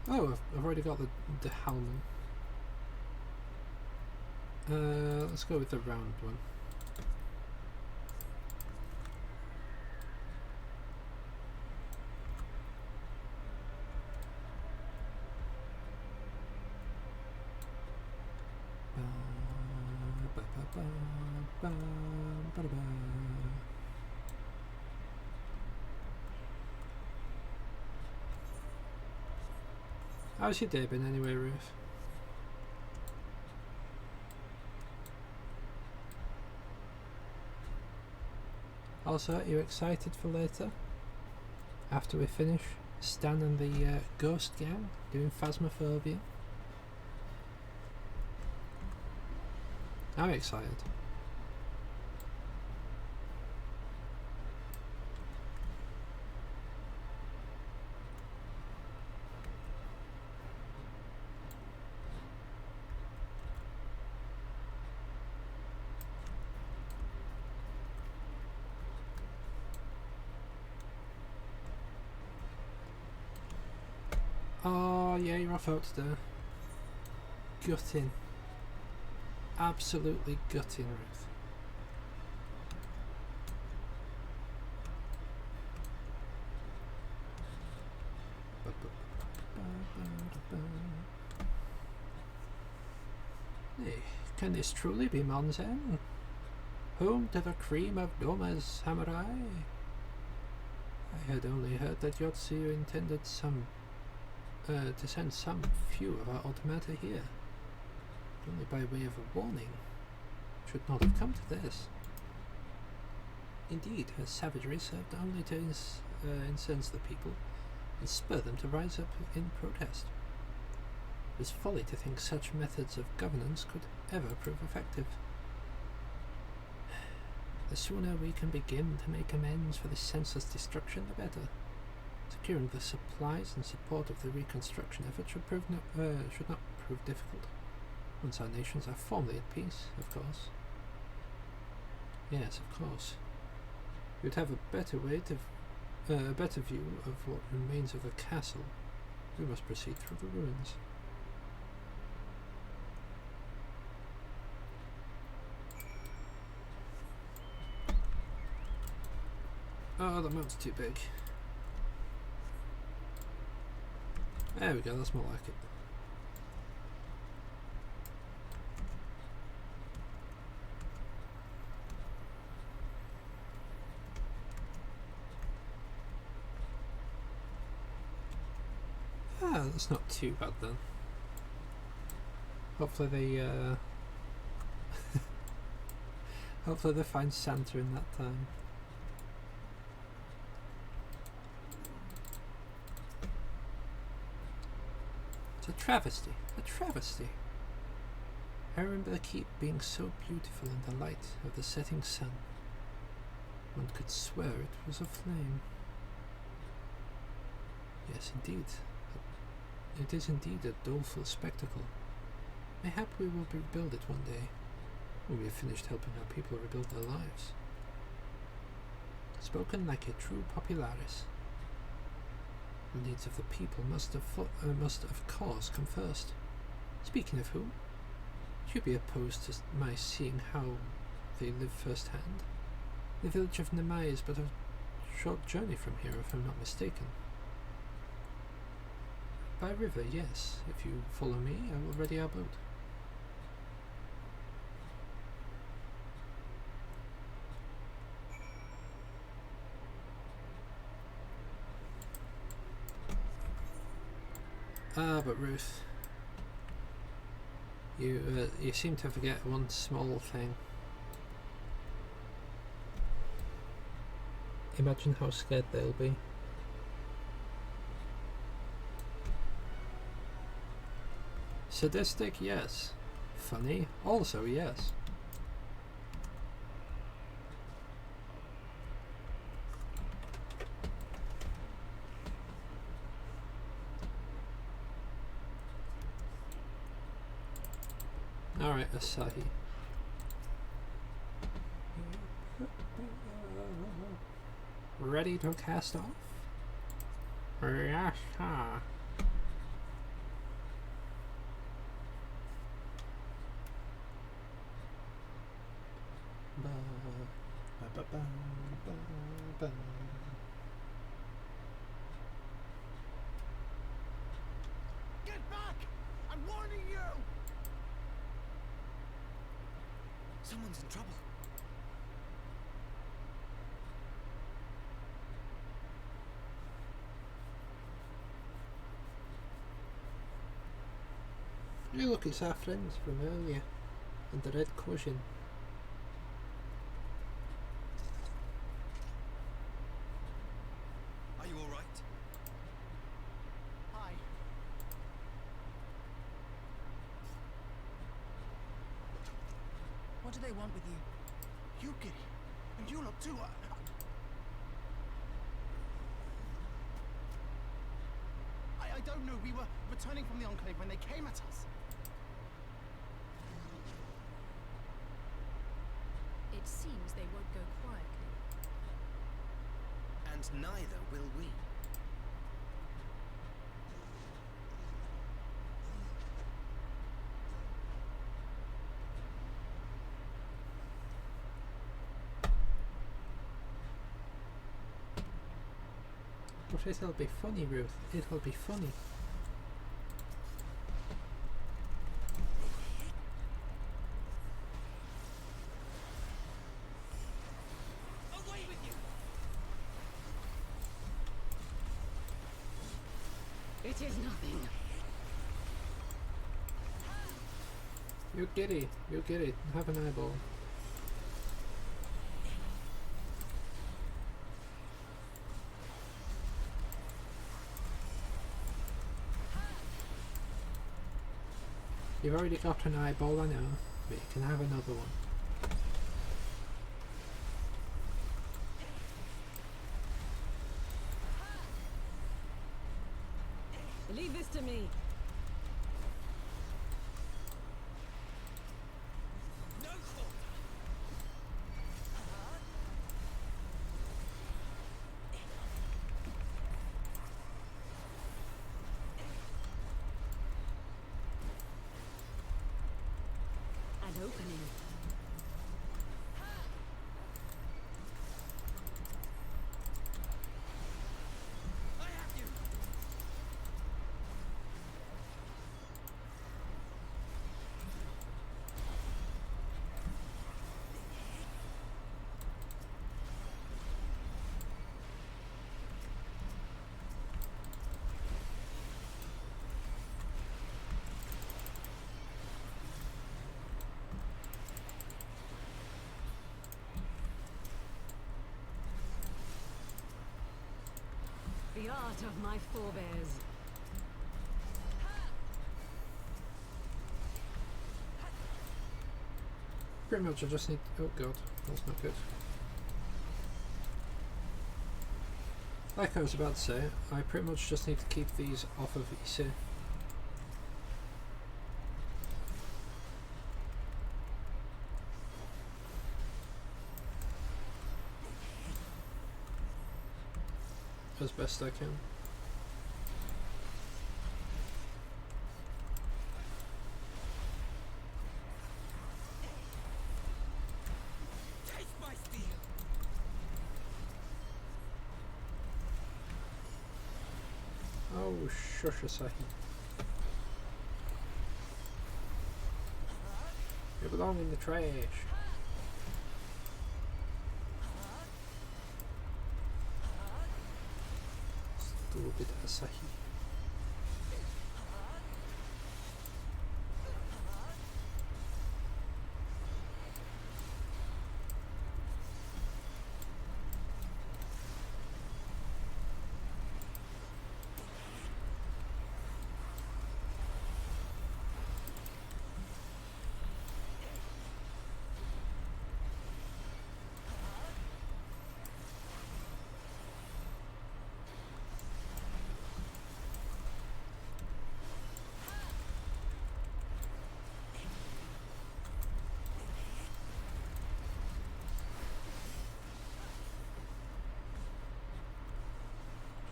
Oh, I've already got the Halman. Let's go with the round one. How's your day been anyway, Ruth? Also, are you excited for later? After we finish Stan and the Ghost Gang doing Phasmophobia? I'm excited. Oh yeah, you're off out today. Gutting. Absolutely gutting, Ruth. Hey, can this truly be Monsen? Home to the cream of Doma's samurai? I had only heard that Yotsu intended to send some few of our automata here. Only by way of a warning. Should not have come to this. Indeed, her savagery served only to incense the people and spur them to rise up in protest. It was folly to think such methods of governance could ever prove effective. The sooner we can begin to make amends for this senseless destruction, the better. Securing the supplies and support of the reconstruction effort should not prove difficult. Once our nations are formally at peace, of course. Yes, of course. You'd have a better view of what remains of the castle. We must proceed through the ruins. Oh, the map's too big. There we go, that's more like it. Ah, that's not too bad then. Hopefully they hopefully they find Santa in that time. It's a travesty, a travesty. I remember the keep being so beautiful in the light of the setting sun. One could swear it was aflame. Yes, indeed. It is indeed a doleful spectacle. Mayhap we will rebuild it one day, when we have finished helping our people rebuild their lives. Spoken like a true popularis. The needs of the people must of course come first. Speaking of whom, would you be opposed to my seeing how they live firsthand? The village of Nemai is but a short journey from here, if I'm not mistaken. By river, yes. If you follow me, I will ready our boat. Ah, but Ruth, you seem to forget one small thing. Imagine how scared they'll be. Sadistic, yes. Funny, also yes. Alright, Asahi. Ready to cast off? Yes, sir. Get back! I'm warning you! Someone's in trouble. Hey look, it's our friends from earlier, and the red cushion. Are you alright? Hi. What do they want with you? You, Giddy. And you lot too. I don't know. We were returning from the Enclave when they came at us. It seems they won't go quietly. And neither will we. But it'll be funny, Ruth. It'll be funny. Away with you! It is nothing. You giddy. You giddy. Have an eyeball. You've already got an eyeball, I know, but you can have another one. after me! No quarter! An opening. I have you! The art of my forebears. Pretty much I just need... oh god, that's not good. Like I was about to say, I pretty much just need to keep these off of EC. As best I can. Taste my steel! Oh, shush, Asahi. You belong in the trash. Stupid Asahi.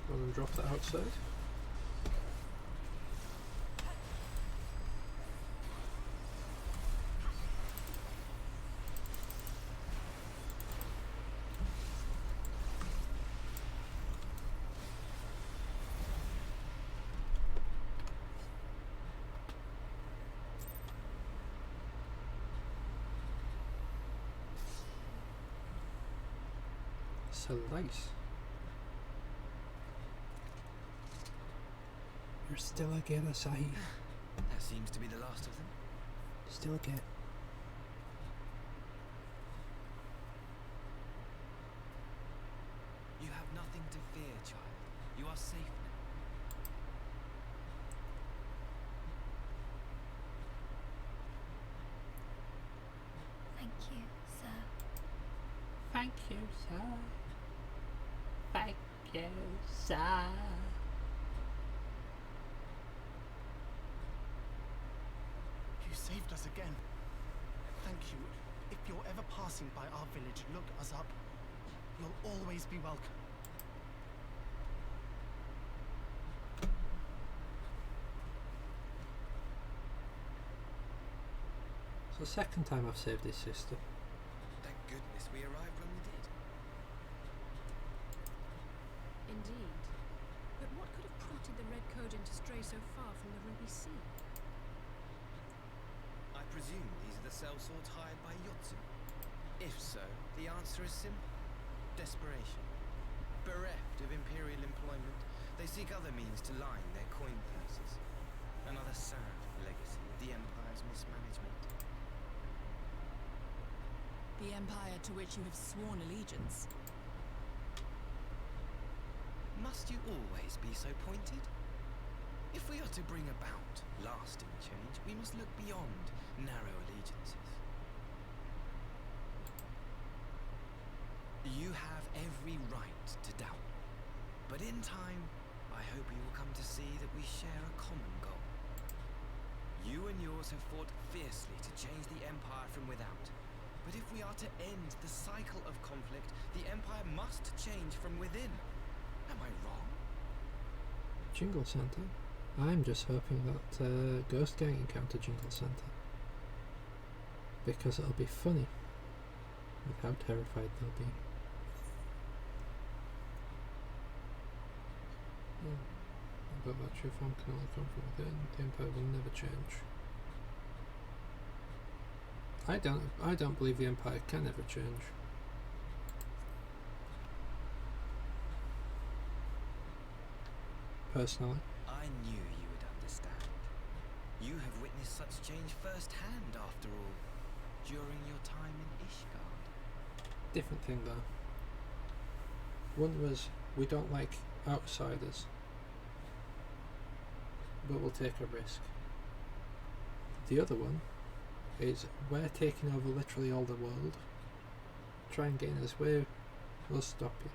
Rather than drop that outside. Slice. You're still a get, Asahi. That seems to be the last of them. Still a get. You have nothing to fear, child. You are safe now. Thank you, sir. Thank you, sir. Thank you, sir. You saved us again. Thank you. If you're ever passing by our village, look us up. You'll always be welcome. It's the second time I've saved his sister. Thank goodness we arrived when we did. Indeed. But what could have prompted the Red Cogent to stray so far from the Ruby Sea? I presume these are the sellswords hired by Yotsu. If so, the answer is simple. Desperation. Bereft of imperial employment, they seek other means to line their coin purses. Another sad legacy of the Empire's mismanagement. The Empire to which you have sworn allegiance. Must you always be so pointed? If we are to bring about lasting change, we must look beyond narrow allegiances. You have every right to doubt, but in time, I hope you will come to see that we share a common goal. You and yours have fought fiercely to change the Empire from without. But if we are to end the cycle of conflict, the Empire must change from within. Am I wrong? Jingle Santa? I'm just hoping that Ghost Gang encounter Jingle Santa. Because it'll be funny with how terrified they'll be. But that true form can only come from within. The Empire will never change. I don't believe the Empire can ever change. Personally. I knew you would understand. You have witnessed such change firsthand, after all, during your time in Ishgard. Different thing though. One was, we don't like outsiders, but we'll take a risk. The other one is, we're taking over literally all the world. Try and gain us way, we'll stop you.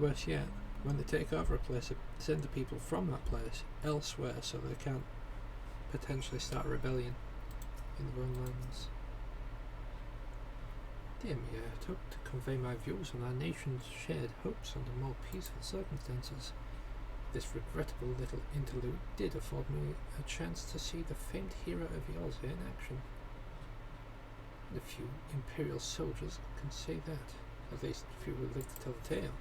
Worse yet, when they take over a place, they send the people from that place elsewhere so they can't potentially start a rebellion in their own lands. Dear me, I had hoped to convey my views on our nation's shared hopes under more peaceful circumstances. This regrettable little interlude did afford me a chance to see the famed hero of yours in action. And a few Imperial soldiers can say that, at least a few who live to tell the tale.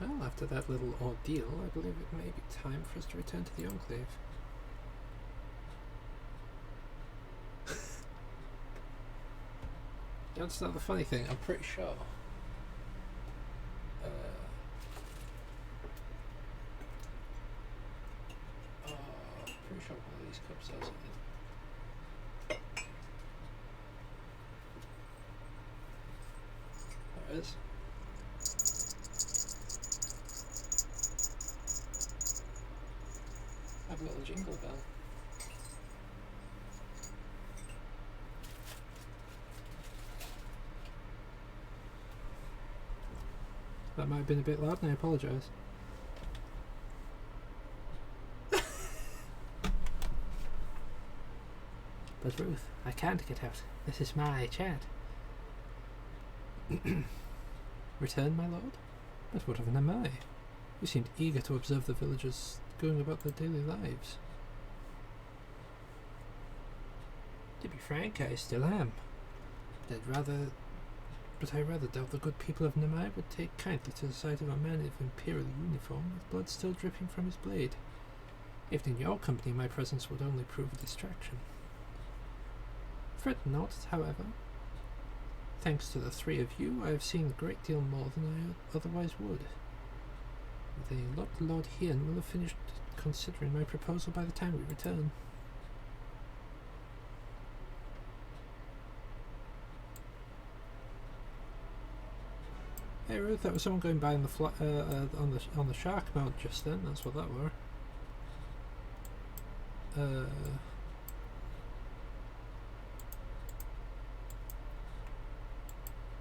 Well, after that little ordeal, I believe it may be time for us to return to the Enclave. That's not the funny thing, I'm pretty sure. Pretty sure one of these cups has it. There it is. Have a little jingle bell. That might have been a bit loud and I apologise. But Ruth, I can't get out. This is my chat. Return, my lord? But what of an am I? You seemed eager to observe the villagers going about their daily lives. To be frank, I still am. But I rather doubt the good people of Namai would take kindly to the sight of a man in imperial uniform with blood still dripping from his blade. If in your company my presence would only prove a distraction. Fret not, however. Thanks to the three of you, I have seen a great deal more than I otherwise would. With any luck, Lord Hian will have finished considering my proposal by the time we return. Hey Ruth, that was someone going by on the on the shark mount just then. That's what that were.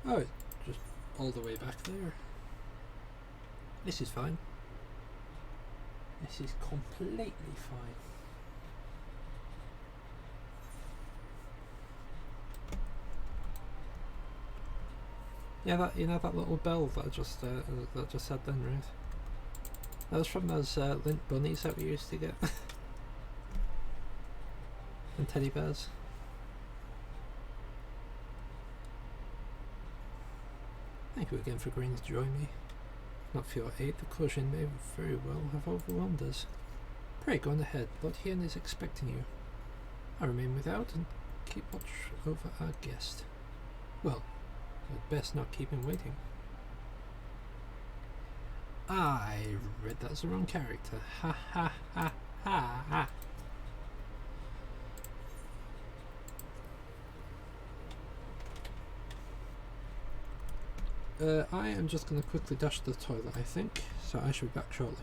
Oh, it's just all the way back there. This is fine. This is completely fine. Yeah, that that little bell that I just said then, Ruth. That was from those lint bunnies that we used to get. And teddy bears. Thank you again for agreeing to join me. Not for your aid, the collision may very well have overwhelmed us. Pray go on ahead, Lord Hian is expecting you. I remain without and keep watch over our guest. Well, I'd best not keep him waiting. I read that as the wrong character. Ha ha ha ha ha. I am just going to quickly dash to the toilet, I think, so I shall be back shortly.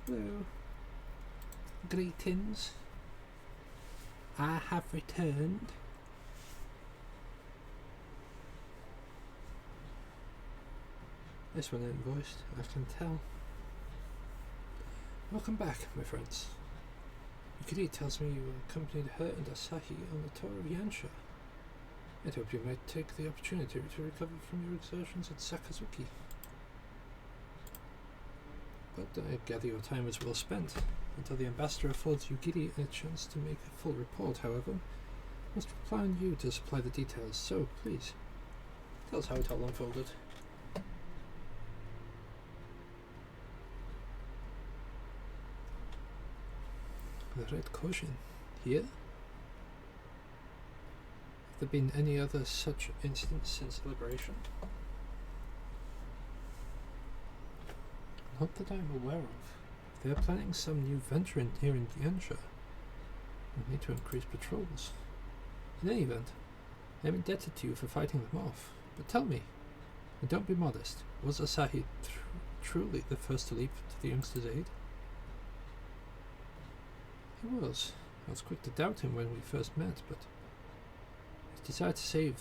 Hello. Greetings. I have returned. This one ain't voiced, I can tell. Welcome back, my friends. Yukiri tells me you accompanied her and Asahi on the tour of Yansha. I hope you might take the opportunity to recover from your exertions at Sakazuki. But I gather your time was well spent. Until the ambassador affords Yukiri a chance to make a full report, however, I must rely on you to supply the details, so please, tell us how it all unfolded. The Red Caution. Here? Have there been any other such incidents since liberation? Not that I'm aware of. If they are planning some new venture here in Yansha, we need to increase patrols. In any event, I am indebted to you for fighting them off. But tell me, and don't be modest, was Asahi truly the first to leap to the youngster's aid? He was. I was quick to doubt him when we first met, but his desire to save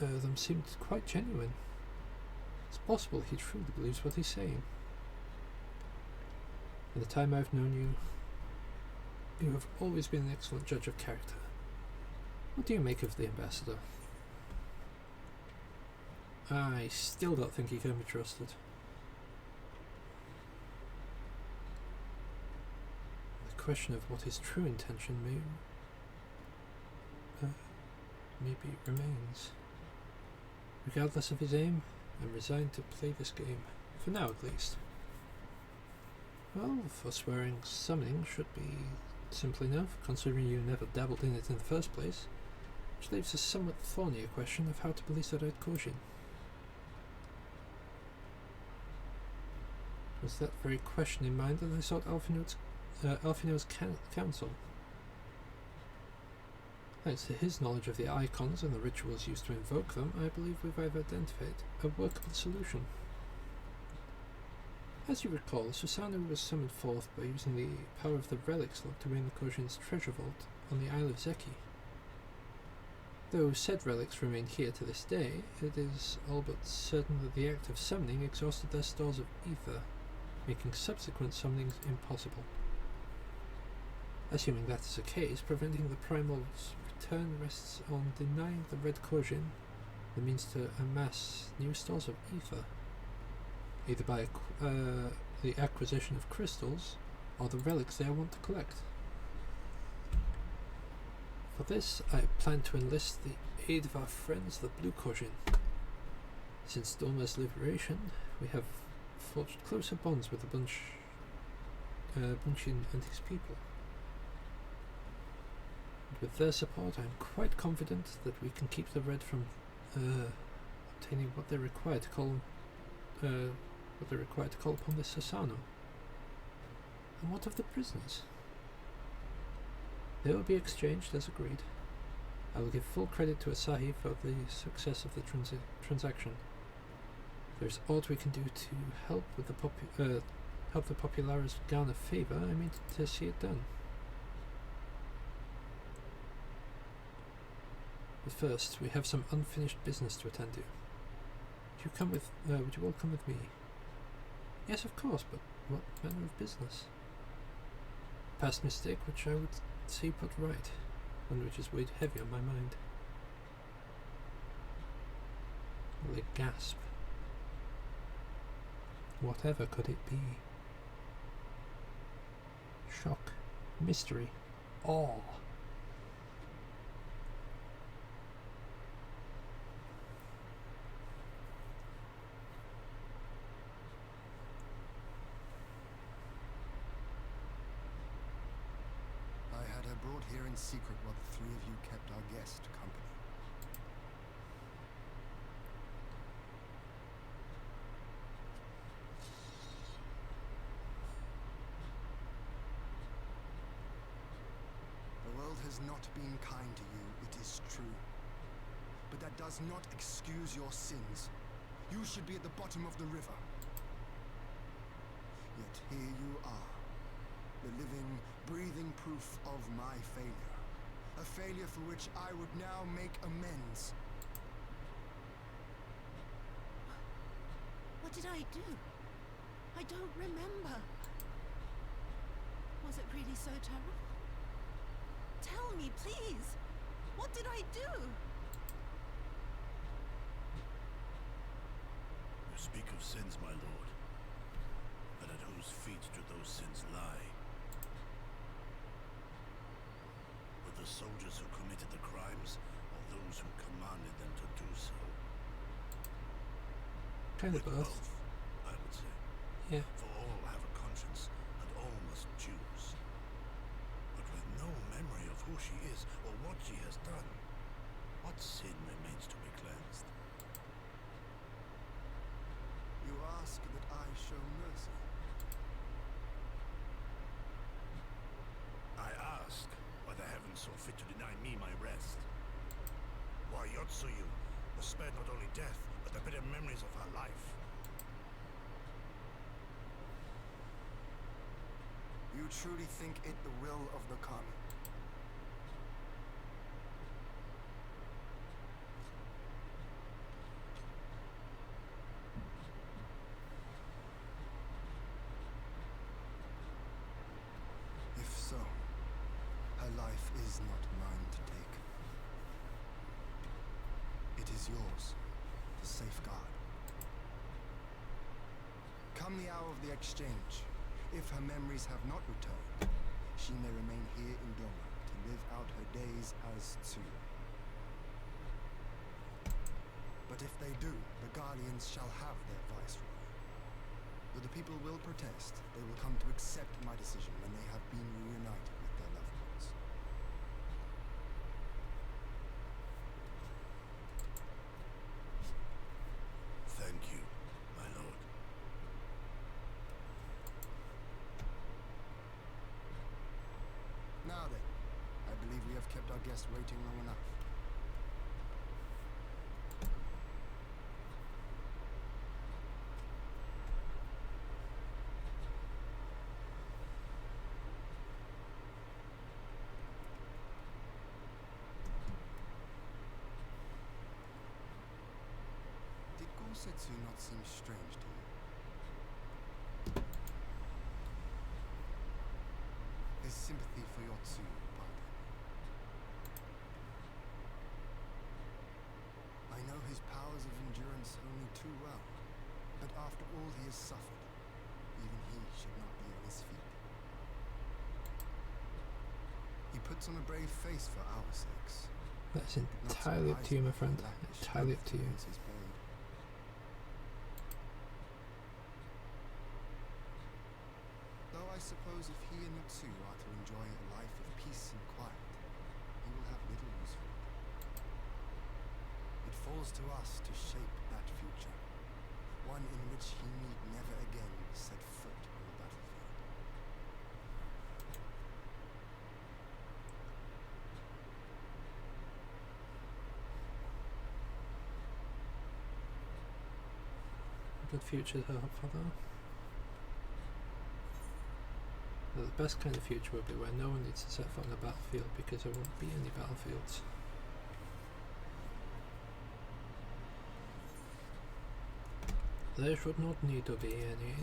them seemed quite genuine. It's possible he truly believes what he's saying. In the time I've known you, you have always been an excellent judge of character. What do you make of the ambassador? I still don't think he can be trusted. Question of what his true intention maybe remains. Regardless of his aim, I'm resigned to play this game, for now at least. Well, forswearing summoning should be simple enough, considering you never dabbled in it in the first place, which leaves a somewhat thornier question of how to police the Red Caution. It was that very question in mind that I sought Alfino's counsel. Thanks to his knowledge of the icons and the rituals used to invoke them, I believe we've identified a workable solution. As you recall, Susanoo was summoned forth by using the power of the relics locked away in the Kojin's treasure vault on the Isle of Zeki. Though said relics remain here to this day, it is all but certain that the act of summoning exhausted their stores of ether, making subsequent summonings impossible. Assuming that is the case, preventing the Primal's return rests on denying the Red Kojin the means to amass new stores of ether, either by the acquisition of crystals or the relics they want to collect. For this, I plan to enlist the aid of our friends, the Blue Kojin. Since Dorma's liberation, we have forged closer bonds with the Bunshin and his people. With their support, I am quite confident that we can keep the Red from obtaining what they require to call upon this Susanoo. And what of the prisoners? They will be exchanged as agreed. I will give full credit to Asahi for the success of the transaction. If there's aught we can do to help with the Populares garner favour, I mean to see it done. But first, we have some unfinished business to attend to. Would you all come with me? Yes, of course, but what manner of business? Past mistake which I would see put right, one which is weighed heavy on my mind. Will it gasp? Whatever could it be? Shock, mystery, awe. Brought here in secret while the three of you kept our guest company. The world has not been kind to you, it is true. but that does not excuse your sins. You should be at the bottom of the river. Yet here you are, the living, breathing proof of my failure. A failure for which I would now make amends. What did I do? I don't remember. Was it really so terrible? Tell me, please. What did I do? You speak of sins, my lord. But at whose feet do those sins lie? With the soldiers who committed the crimes, or those who commanded them to do so? Kind of With both. I would say. Yeah. For all have a conscience, and all must choose. But with no memory of who she is, or what she has done, what sin remains to be cleansed? You ask that I show mercy. I ask why the heavens saw fit to deny me my rest. Why Yotsuyu was spared not only death, but the bitter memories of her life. You truly think it the will of the Khan? If so, her life is not mine to take. It is yours to safeguard. Come the hour of the exchange, if her memories have not returned, she may remain here in Doma to live out her days as two. But if they do, the Guardians shall have their viceroy. Though the people will protest, they will come to accept my decision when they have been reunited with their loved ones. Thank you, my lord. Now then, I believe we have kept our guest waiting long enough. Did Gosetsu not seem strange to you? His sympathy for Yotsu, pardon. I know his powers of endurance only too well, but after all he has suffered, even he should not be on his feet. He puts on a brave face for our sakes. That's entirely up to you, my friend. Entirely up to you. His paid. Though I suppose if he and Yotsu are to enjoy a life of peace and quiet, he will have little use for it. It falls to us to shape that future, one in which he need never again set foot on the battlefield. Good future to hope for that. The best kind of future will be where no one needs to set foot on the battlefield because there won't be any battlefields. There should not need to be any.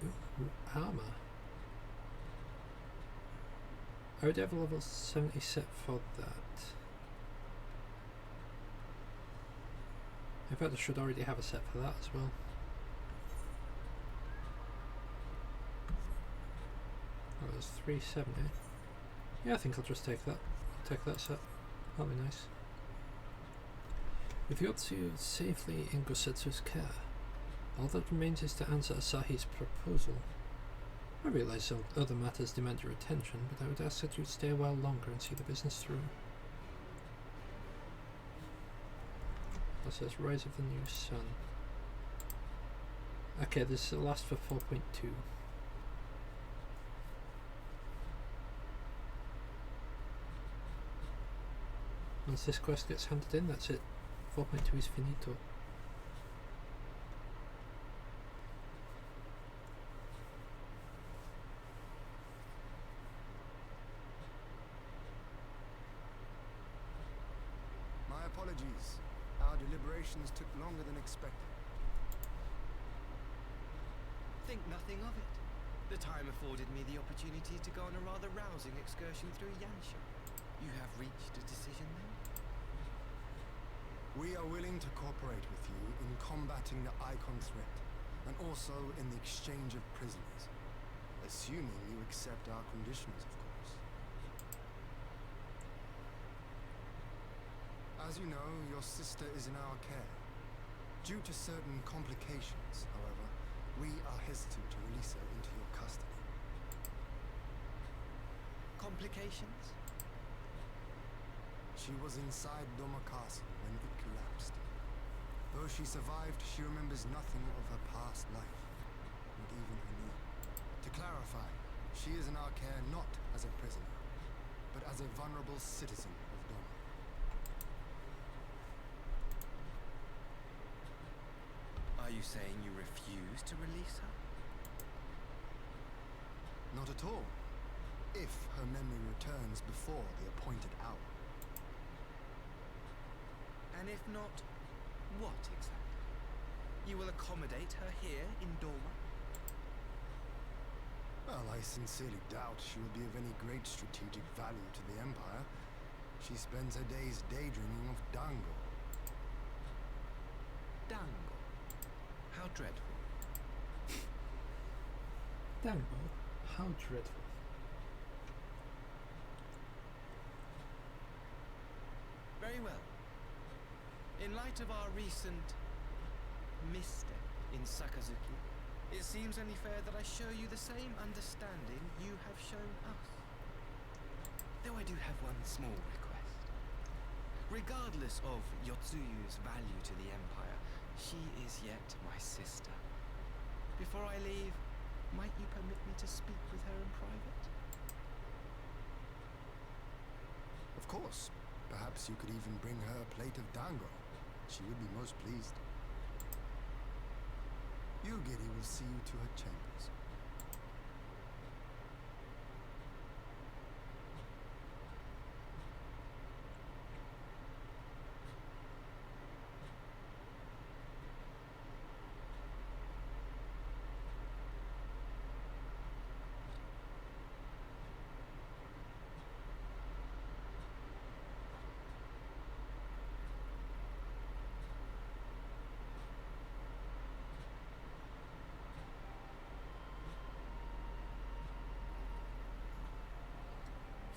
Ooh, armor. I would have a level 70 set for that. In fact, I should already have a set for that as well. Oh, there's 370. Yeah, I think I'll just take that. I'll take that set. That'll be nice. With Yotsu safely in Gosetsu's care, all that remains is to answer Asahi's proposal. I realise some other matters demand your attention, but I would ask that you stay a while longer and see the business through. That says Rise of the New Sun. Okay, this is the last for 4.2. Once this quest gets handed in, that's it. 4.2 is finito. My apologies. Our deliberations took longer than expected. Think nothing of it. The time afforded me the opportunity to go on a rather rousing excursion through Yansha. You have reached a decision then? We are willing to cooperate with you in combating the Icon threat, and also in the exchange of prisoners. Assuming you accept our conditions, of course. As you know, your sister is in our care. Due to certain complications, however, we are hesitant to release her into your custody. Complications? She was inside Doma Castle when it collapsed. Though she survived, she remembers nothing of her past life, not even her name. To clarify, she is in our care not as a prisoner, but as a vulnerable citizen of Doma. Are you saying you refuse to release her? Not at all. If her memory returns before the appointed hour. And if not, what exactly? You will accommodate her here in Doma? Well, I sincerely doubt she will be of any great strategic value to the Empire. She spends her days daydreaming of Dango. Dango? How dreadful. Dango? How dreadful. Very well. In light of our recent misstep in Sakazuki, it seems only fair that I show you the same understanding you have shown us. Though I do have one small request. Regardless of Yotsuyu's value to the Empire, she is yet my sister. Before I leave, might you permit me to speak with her in private? Of course. Perhaps you could even bring her a plate of dango. She would be most pleased. Yugiri will see you to her chambers.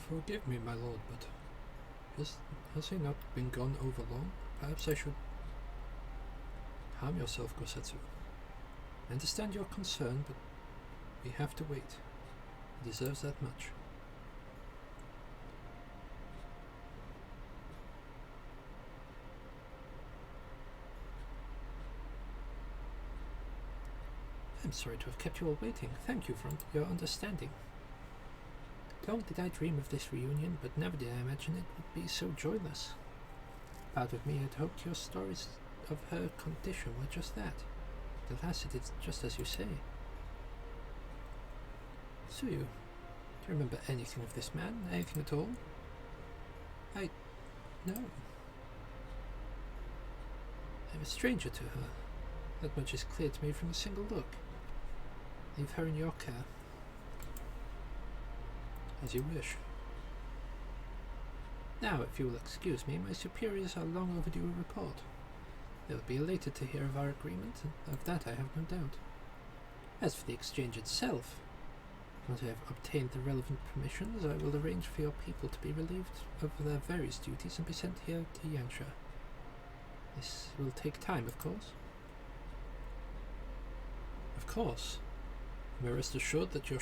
Forgive me, my lord, but has he not been gone over long? Perhaps I should... Calm yourself, Gosetsu. I understand your concern, but we have to wait. He deserves that much. I'm sorry to have kept you all waiting. Thank you for your understanding. Long did I dream of this reunion, but never did I imagine it would be so joyless. Part of me had hoped your stories of her condition were just that. Alas, it is just as you say. Suyu, do you remember anything of this man? Anything at all? No. I'm a stranger to her. That much is clear to me from a single look. Leave her in your care. As you wish. Now, if you will excuse me, my superiors are long overdue a report. They will be elated to hear of our agreement, and of that I have no doubt. As for the exchange itself, once I have obtained the relevant permissions, I will arrange for your people to be relieved of their various duties and be sent here to Yansha. This will take time, of course. Of course. You may rest assured that your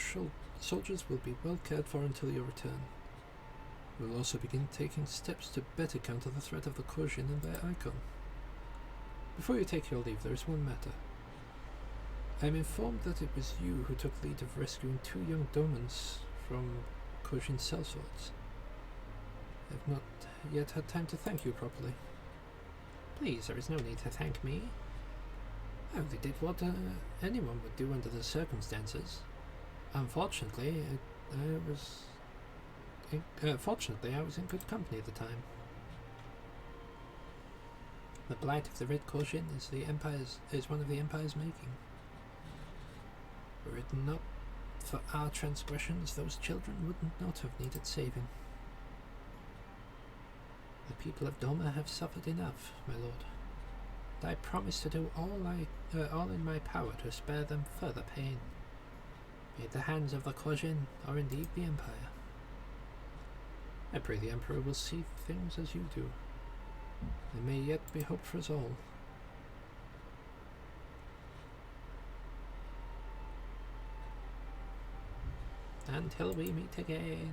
soldiers will be well cared for until your return. We will also begin taking steps to better counter the threat of the Kojin and their icon. Before you take your leave, there is one matter. I am informed that it was you who took lead of rescuing 2 young Domans from Kojin sellswords. I have not yet had time to thank you properly. Please, there is no need to thank me. I only did what anyone would do under the circumstances. Unfortunately, fortunately, I was in good company at the time. The blight of the Red Caution is one of the Empire's making. Were it not for our transgressions, those children would not have needed saving. The people of Doma have suffered enough, my lord. And I promise to do all in my power to spare them further pain. Be it the hands of the Caution, or indeed the Empire. I pray the Emperor will see things as you do. There may yet be hope for us all. Until we meet again.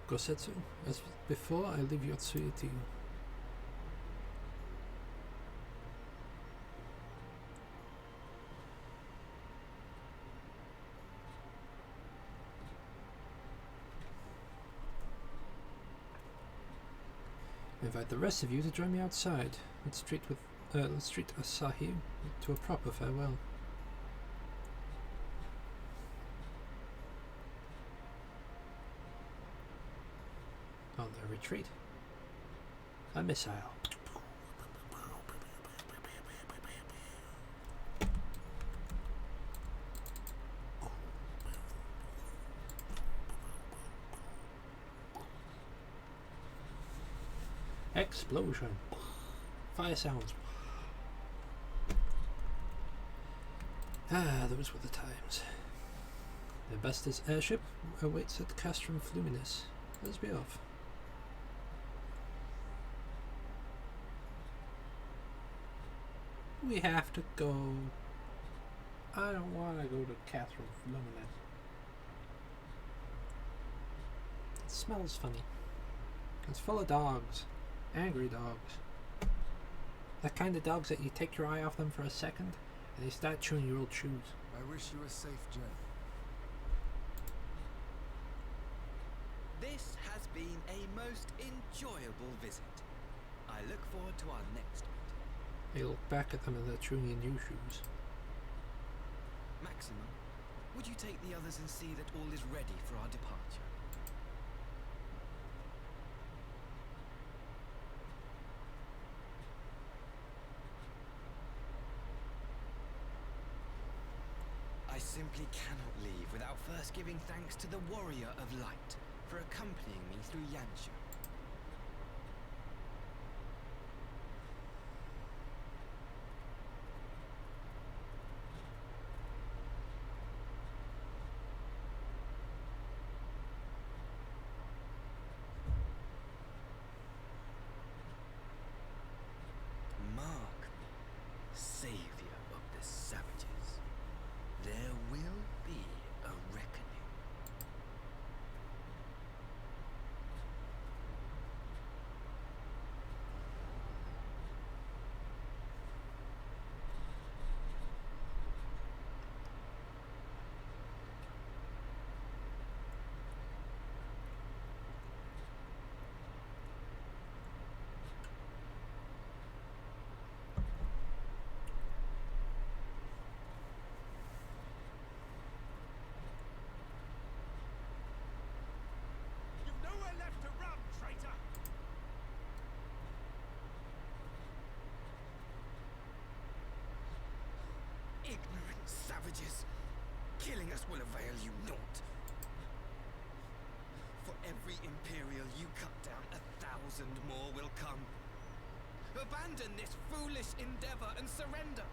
Gosetsu, as before, I leave Yotsuya to you. I invite the rest of you to join me outside. Let's treat Asahi to a proper farewell. On their retreat. A missile. Explosion. Fire sounds. Ah, those were the times. The Bestas airship awaits at Castrum Fluminis. Let's be off. We have to go. I don't want to go to Castrum Fluminis. It smells funny. It's full of dogs. Angry dogs. That kind of dogs that you take your eye off them for a second and they start chewing your old shoes. I wish you a safe journey. This has been a most enjoyable visit. I look forward to our next meeting. You look back at them and they're chewing your new shoes. Maxima, would you take the others and see that all is ready for our departure? I simply cannot leave without first giving thanks to the Warrior of Light for accompanying me through Yansha. Mark me, savior of the savages. There will be a reckoning. You've nowhere left to run, traitor! Ignorant savages! Killing us will avail you naught. For every Imperial you cut down, 1,000 more will come. Abandon this foolish endeavor and surrender.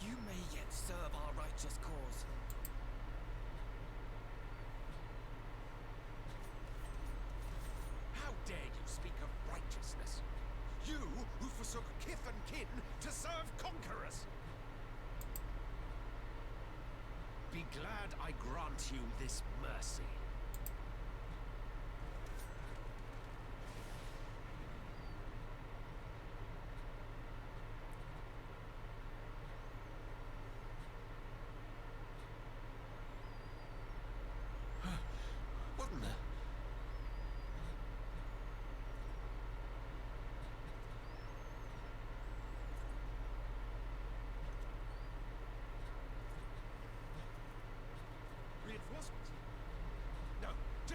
You may yet serve our righteous cause. How dare you speak of righteousness? You who forsook kith and kin to serve conquerors! Be glad I grant you this mercy.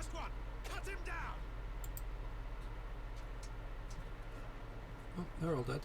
Just one! Cut him down! Oh, they're all dead.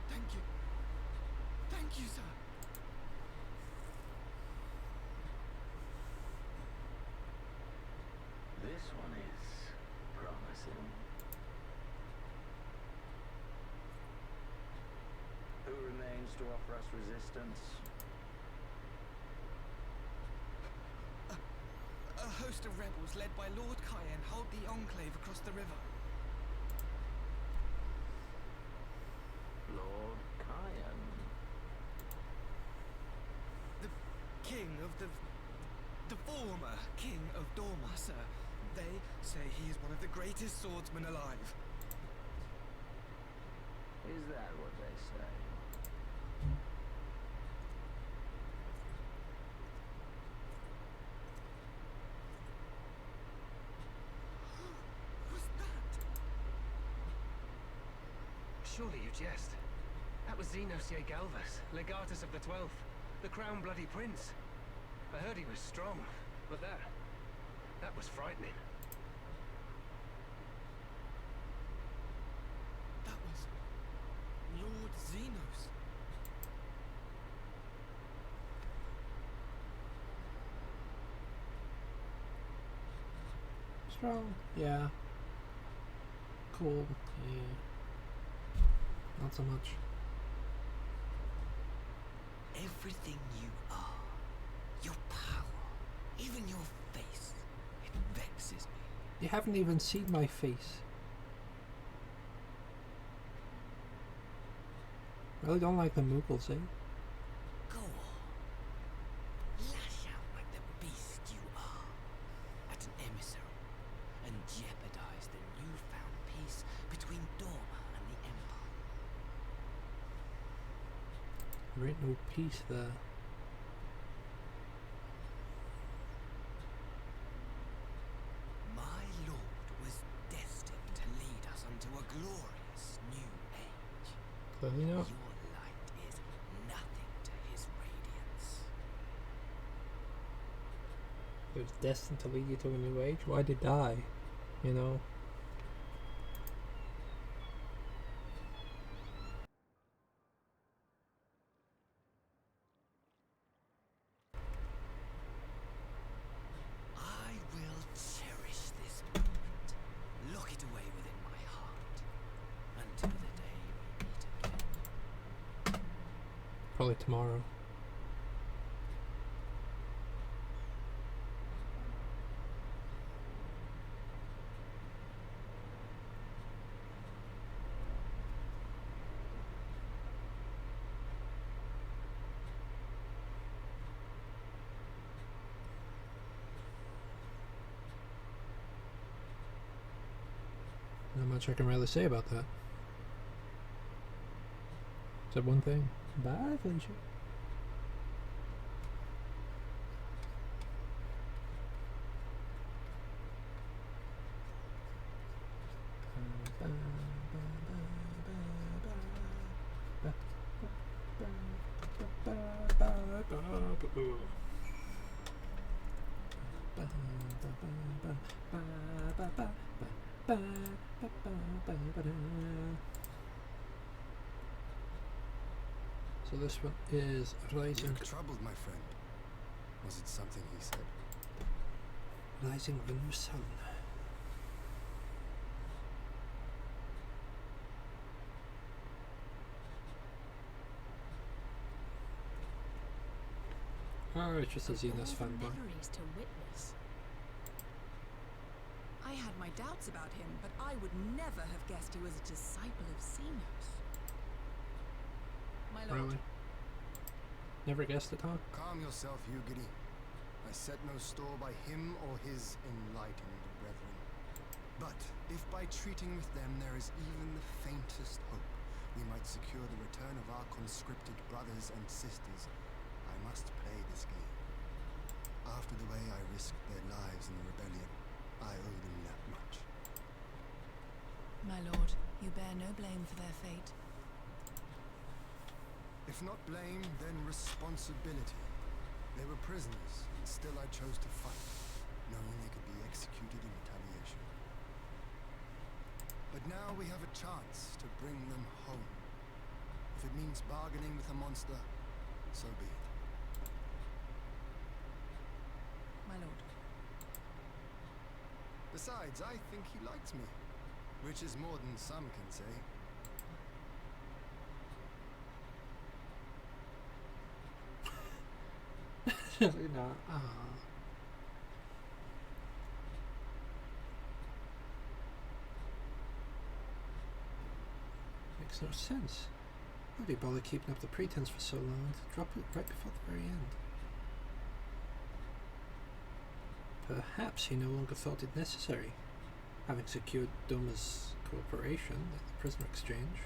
Thank you. Thank you, sir. This one is promising. Who remains to offer us resistance? A host of rebels led by Lord Cayenne hold the enclave across the river. Lord Cayenne. The king of the former king of Dorma, sir. They say he is one of the greatest swordsmen alive. Is that what they say? Who's that? Surely you jest. That was Xenos Galvus, legatus of the 12th, the crown bloody prince. I heard he was strong, but that was frightening. That was Lord Xenos. Strong, yeah. Cool, yeah. Not so much. Everything you are, your power, even your face, it vexes me. You haven't even seen my face. Really don't like the Mughals, eh? Go on. Lash out like the beast you are at an emissary and jeopardize the newfound peace between Dorma and the Empire. There ain't no peace there. My lord was destined to lead us unto a glorious new age. Clearly not. Your light is nothing to his radiance. It was destined to lead you to a new age. Why did he die? You know? I will cherish this moment, lock it away within my heart, until the day we meet again. Probably tomorrow. Not much I can really say about that. Said one thing. Bye, Felicia. So this one is You Rising, look troubled, my friend. Was it something he said? Rising of a New Sun. Oh, it's just a Xenos All the fanboy. memories to witness. I had my doubts about him, but I would never have guessed he was a disciple of Xenos. My lord. Really? Never guessed it, huh? Calm yourself, Ugiri. I set no store by him or his enlightened brethren. But if by treating with them there is even the faintest hope, we might secure the return of our conscripted brothers and sisters, I must play this game. After the way I risked their lives in the rebellion, I owe them that much. My lord, you bear no blame for their fate. If not blame, then responsibility. They were prisoners, and still I chose to fight, knowing they could be executed in retaliation. But now we have a chance to bring them home. If it means bargaining with a monster, so be it. My lord. Besides, I think he likes me, which is more than some can say. Really not. Makes no sense. Why do you bother keeping up the pretense for so long to drop it right before the very end? Perhaps he no longer thought it necessary, having secured Doma's cooperation at the prisoner exchange.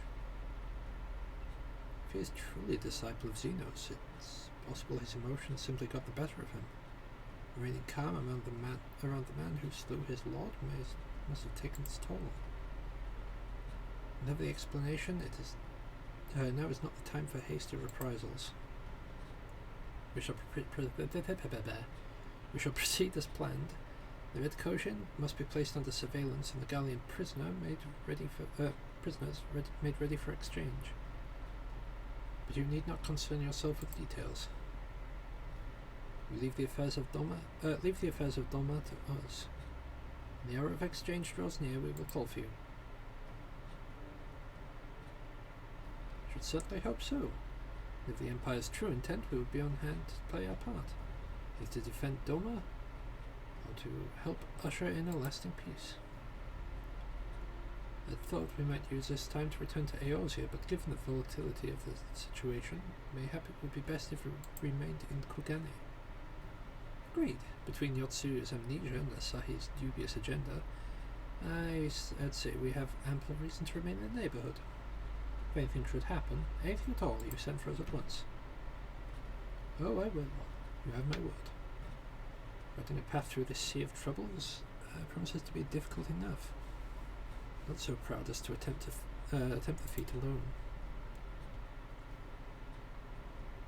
If he is truly a disciple of Xenos, it's possible his emotions simply got the better of him. Remaining calm around the man who slew his lord must have taken its toll. Whatever the explanation, it is now is not the time for hasty reprisals. We shall proceed as planned. The Red Koshin must be placed under surveillance, and the Gallian prisoners made ready for exchange. But you need not concern yourself with details. You leave the affairs of Doma to us. When the hour of exchange draws near, we will call for you. Should certainly hope so. If the Empire's true intent, we would be on hand to play our part. Either to defend Doma, or to help usher in a lasting peace. I thought we might use this time to return to Eorzea, but given the volatility of the situation, mayhap it would be best if we remained in Kugane. Agreed. Between Yotsu's amnesia and Asahi's dubious agenda, I'd say we have ample reason to remain in the neighborhood. If anything should happen, anything at all, you send for us at once. Oh, I will. You have my word. Riding a path through this sea of troubles promises to be difficult enough. Not so proud as to attempt the feat alone.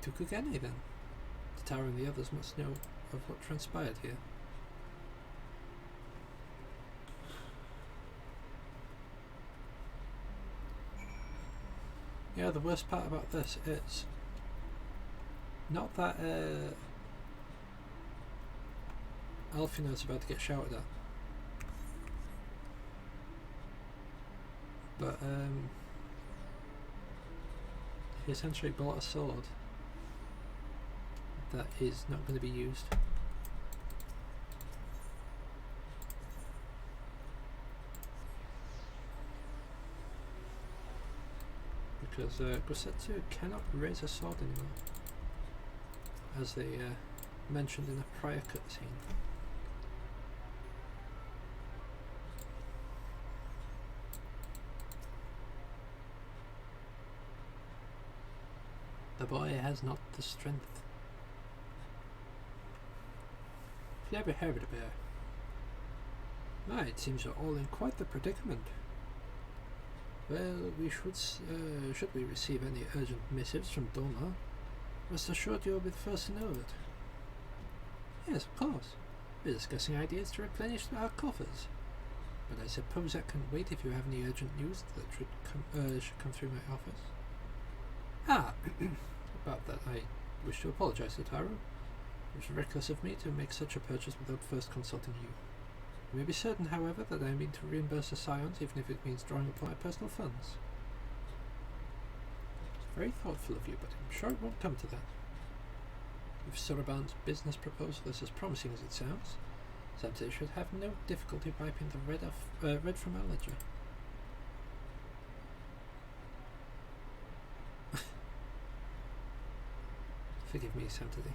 To Kugane, then. The tower and the others must know of what transpired here. Yeah, the worst part about this is not that Alfina's about to get shouted at, but he essentially bought a sword that is not going to be used. Because Gosetsu cannot raise a sword anymore, as they mentioned in a prior cutscene. The boy has not the strength. If you ever heard of it, my, it seems you're all in quite the predicament. Well, we should we receive any urgent missives from Doma, rest assured you'll be the first to know it. Yes, of course. We're discussing ideas to replenish our coffers. But I suppose that can wait if you have any urgent news that should come through my office. Ah, about that, I wish to apologize to Taro. It was reckless of me to make such a purchase without first consulting you. You may be certain, however, that I mean to reimburse the Scions, even if it means drawing upon my personal funds. It's very thoughtful of you, but I'm sure it won't come to that. If Soroban's business proposal is as promising as it sounds, Santa should have no difficulty wiping the red from our ledger. Forgive me, Santa. It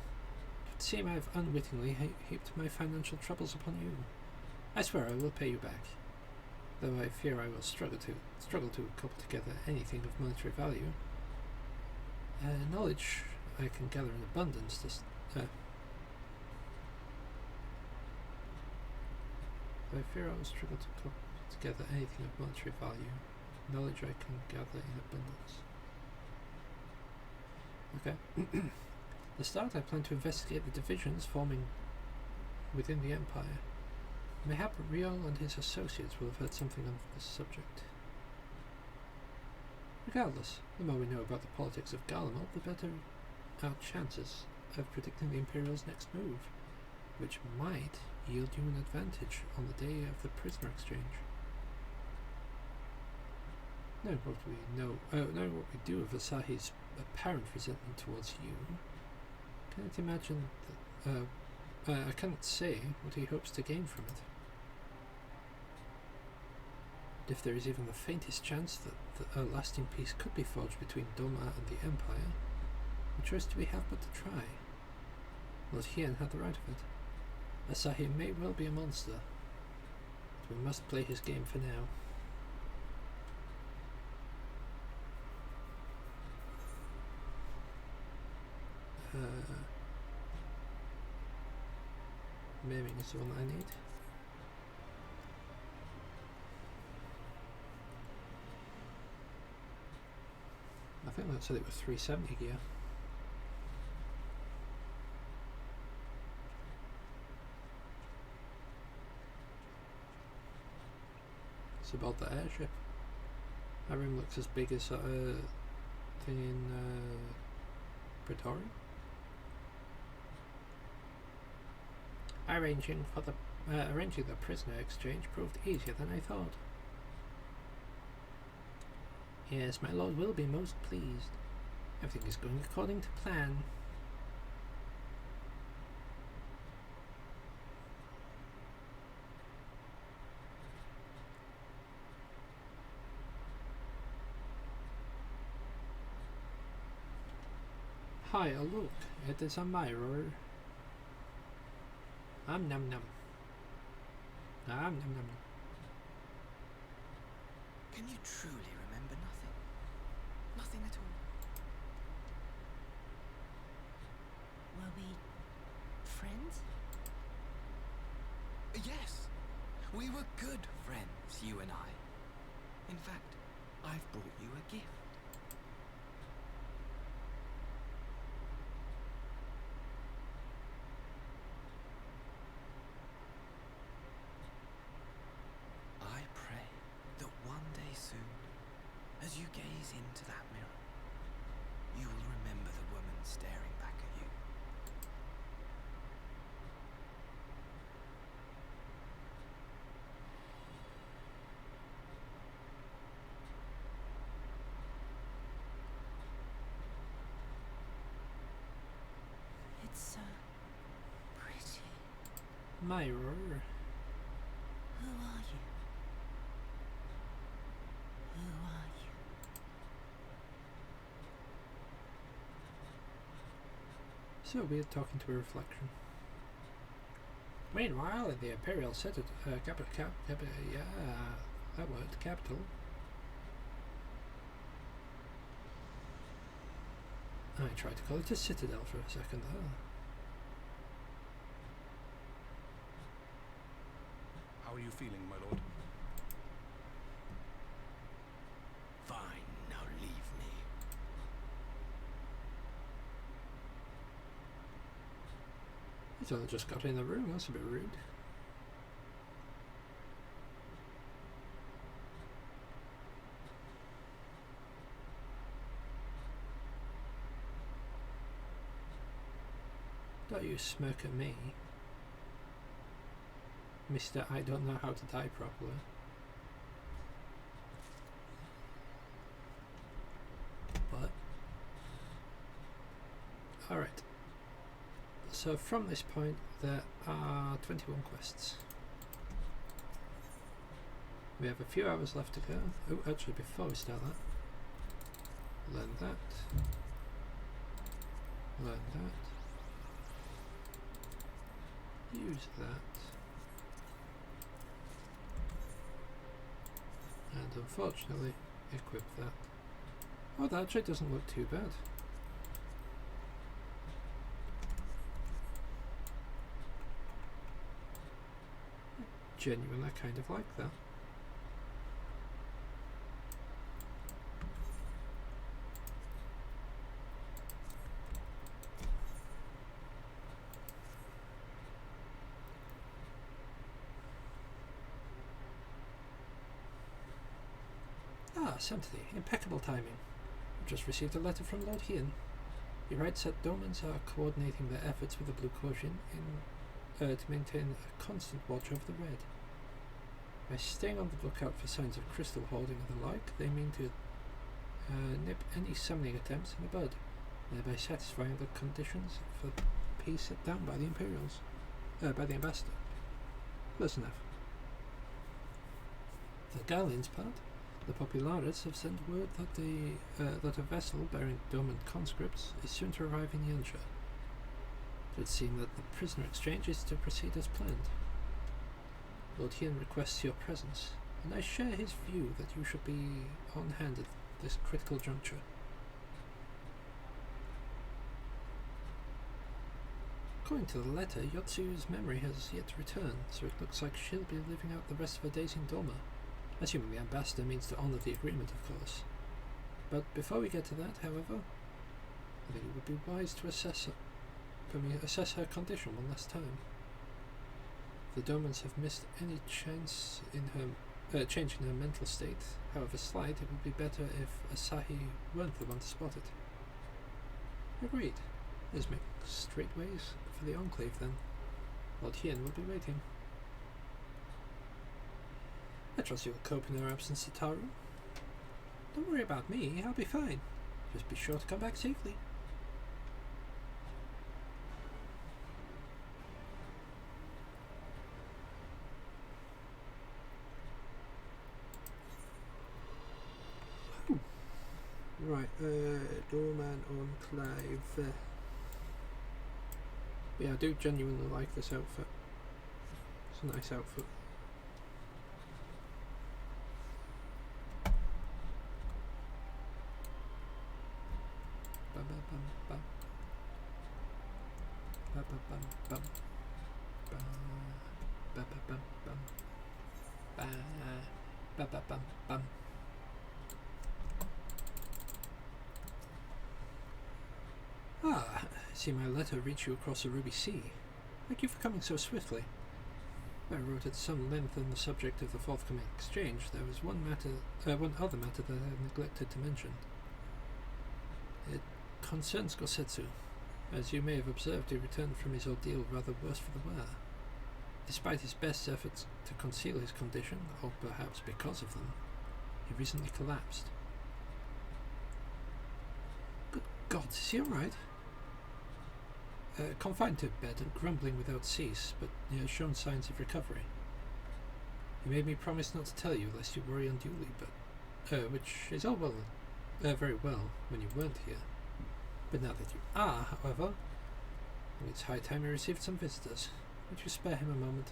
would seem I have unwittingly heaped my financial troubles upon you. I swear I will pay you back, though I fear I will struggle to couple together anything of monetary value. Knowledge I can gather in abundance. I fear I will struggle to couple together anything of monetary value. Knowledge I can gather in abundance. Okay. To start, I plan to investigate the divisions forming within the Empire. Mayhap Riol and his associates will have heard something on this subject. Regardless, the more we know about the politics of Garlemald, the better our chances of predicting the Imperial's next move, which might yield you an advantage on the day of the prisoner exchange. Knowing what we do of Asahi's apparent resentment towards you, can't imagine that, I can't say what he hopes to gain from it. If there is even the faintest chance that a lasting peace could be forged between Doma and the Empire, what choice do we have but to try? Lord Hien had the right of it. Asahi may well be a monster, but we must play his game for now. Maiming is the one I need. I think that said it was 370 gear. It's about the airship. That room looks as big as that thing in Pretoria. Arranging the prisoner exchange proved easier than I thought. Yes, my lord will be most pleased. Everything is going according to plan. Hi, look, it is a mirror. Num num. Num num num. Can you truly remember nothing? Nothing at all? Were we friends? Yes! We were good friends, you and I. In fact, I've brought you a gift. As you gaze into that mirror, you will remember the woman staring back at you. It's so pretty. Mirror. Who are you? Who are you? So weird talking to a reflection. Meanwhile, in the Imperial Citadel, yeah, that word, capital. I tried to call it a citadel for a second there. How are you feeling, my lord? Fine, now leave me. He's only just got in the room, that's a bit rude. Don't you smirk at me, Mr. I don't know how to die properly. But alright. So from this point there are 21 quests. We have a few hours left to go. Oh, actually before we start that, learn that, learn that, use that, and unfortunately equip that. Oh, that actually doesn't look too bad. Genuinely kind of like that. Ah, Sanctity. Impeccable timing. I've just received a letter from Lord Hien. He writes that Domans are coordinating their efforts with the Blue Quotient to maintain a constant watch over the Red. By staying on the lookout for signs of crystal hoarding and the like, they mean to nip any summoning attempts in the bud, thereby satisfying the conditions for peace set down by the Imperials, by the Ambassador. Close enough. The Garlean's part, the Populares have sent word that that a vessel bearing Doman conscripts is soon to arrive in Yansha. It would seem that the prisoner exchange is to proceed as planned. Lord Hien requests your presence, and I share his view that you should be on hand at this critical juncture. According to the letter, Yotsu's memory has yet to return, so it looks like she'll be living out the rest of her days in Doma, assuming the Ambassador means to honour the agreement, of course. But before we get to that, however, I think it would be wise to assess her condition one last time. The Domans have missed any chance in her change in her mental state. However slight, it would be better if Asahi weren't the one to spot it. Agreed. Let's make straight ways for the Enclave then. Lord Hien will be waiting. I trust you'll cope in our absence, Sataru. Don't worry about me, I'll be fine. Just be sure to come back safely. Right, Doorman Enclave. Yeah, I do genuinely like this outfit. It's a nice outfit. Ah, I see my letter reached you across the Ruby Sea. Thank you for coming so swiftly. I wrote at some length on the subject of the forthcoming exchange. There was one other matter that I neglected to mention. It concerns Gosetsu. As you may have observed, he returned from his ordeal rather worse for the wear. Despite his best efforts to conceal his condition, or perhaps because of them, he recently collapsed. Good God, is he alright? Confined to bed and grumbling without cease, but he has shown signs of recovery. He made me promise not to tell you lest you worry unduly, but which is all well, very well when you weren't here. But now that you are, however, I think it's high time you received some visitors. Would you spare him a moment?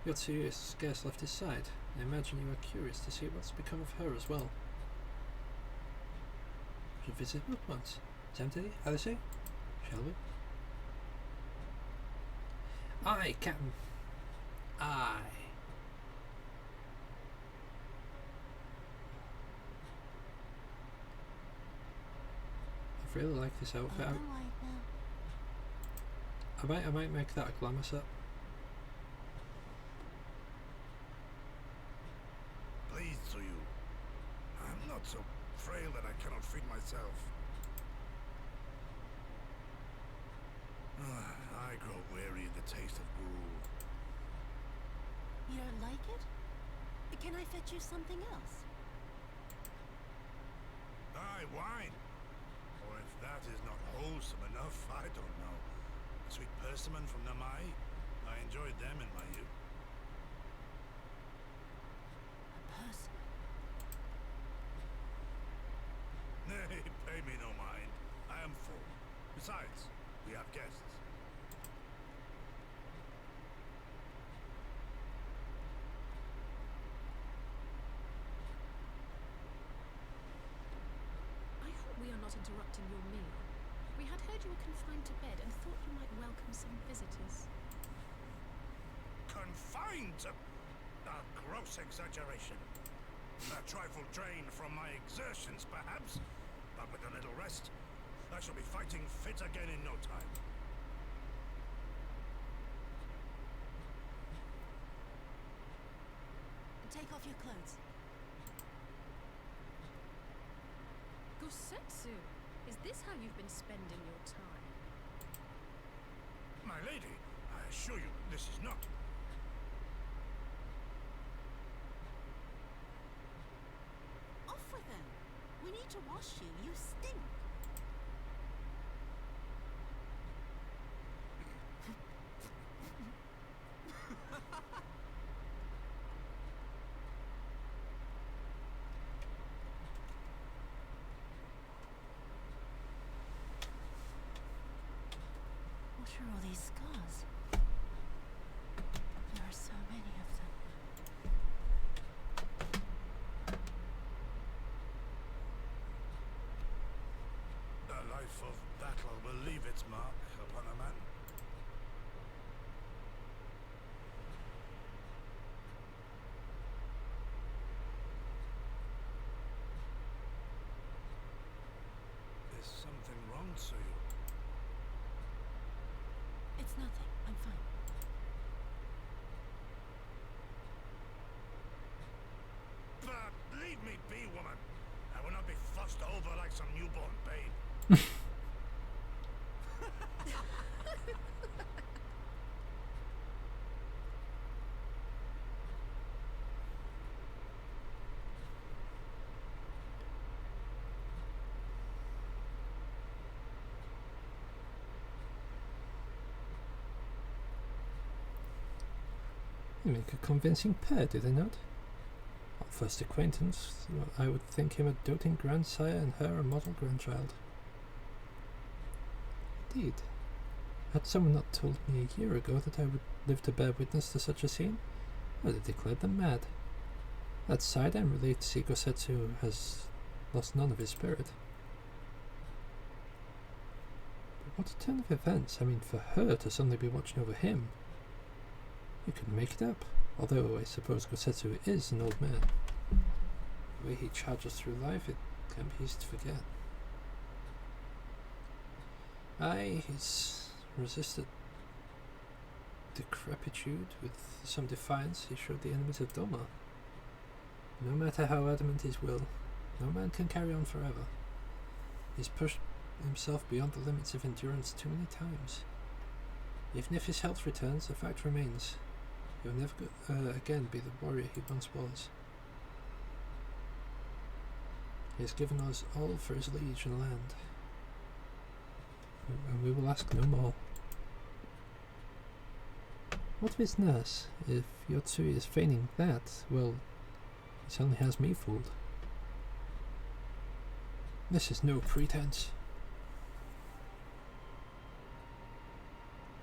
Yotsu has scarce left his side. I imagine you are curious to see what's become of her as well. Should visit at once. Sanctity, Alice? Shall we? Aye, Captain. Aye. I really like this outfit. I might make that a glamour set. Pleased to you. I'm not so frail that I cannot feed myself. I grow weary of the taste of gruel. You don't like it? Can I fetch you something else? Aye, wine. Or if that is not wholesome enough, I don't know. Sweet persimmon from Namai. I enjoyed them in my youth. Nay, pay me no mind. I am full. Besides, we have guests. I hope we are not interrupting your meal. We had heard you were confined to bed and thought you might welcome some visitors. Confined to... a gross exaggeration. A trifle drained from my exertions, perhaps. But with a little rest, I shall be fighting fit again in no time. Take off your clothes. Gosetsu, is this how you've been spending your time? My lady, I assure you, this is not... Off with them. We need to wash you. You stink. What are all these scars? There are so many of them. A life of battle will leave its mark upon a man. Is something wrong, Suyu? It's nothing. I'm fine. But leave me be, woman. I will not be fussed over like some newborn babe. They make a convincing pair, do they not? At first acquaintance, I would think him a doting grandsire and her a model grandchild. Indeed. Had someone not told me a year ago that I would live to bear witness to such a scene, I would have declared them mad. That side, I am relieved to see Gosetsu has lost none of his spirit. But what a turn of events! I mean, for her to suddenly be watching over him. You couldn't make it up, although I suppose Gosetsu is an old man. The way he charges through life, it can be easy to forget. Aye, he's resisted decrepitude with some defiance he showed the enemies of Doma. No matter how adamant his will, no man can carry on forever. He's pushed himself beyond the limits of endurance too many times. Even if his health returns, the fact remains. He will never again be the warrior he once was. He has given us all for his liege and land, and we will ask no more. What of his nurse? If Yotsui is feigning that, well, he certainly has me fooled. This is no pretense.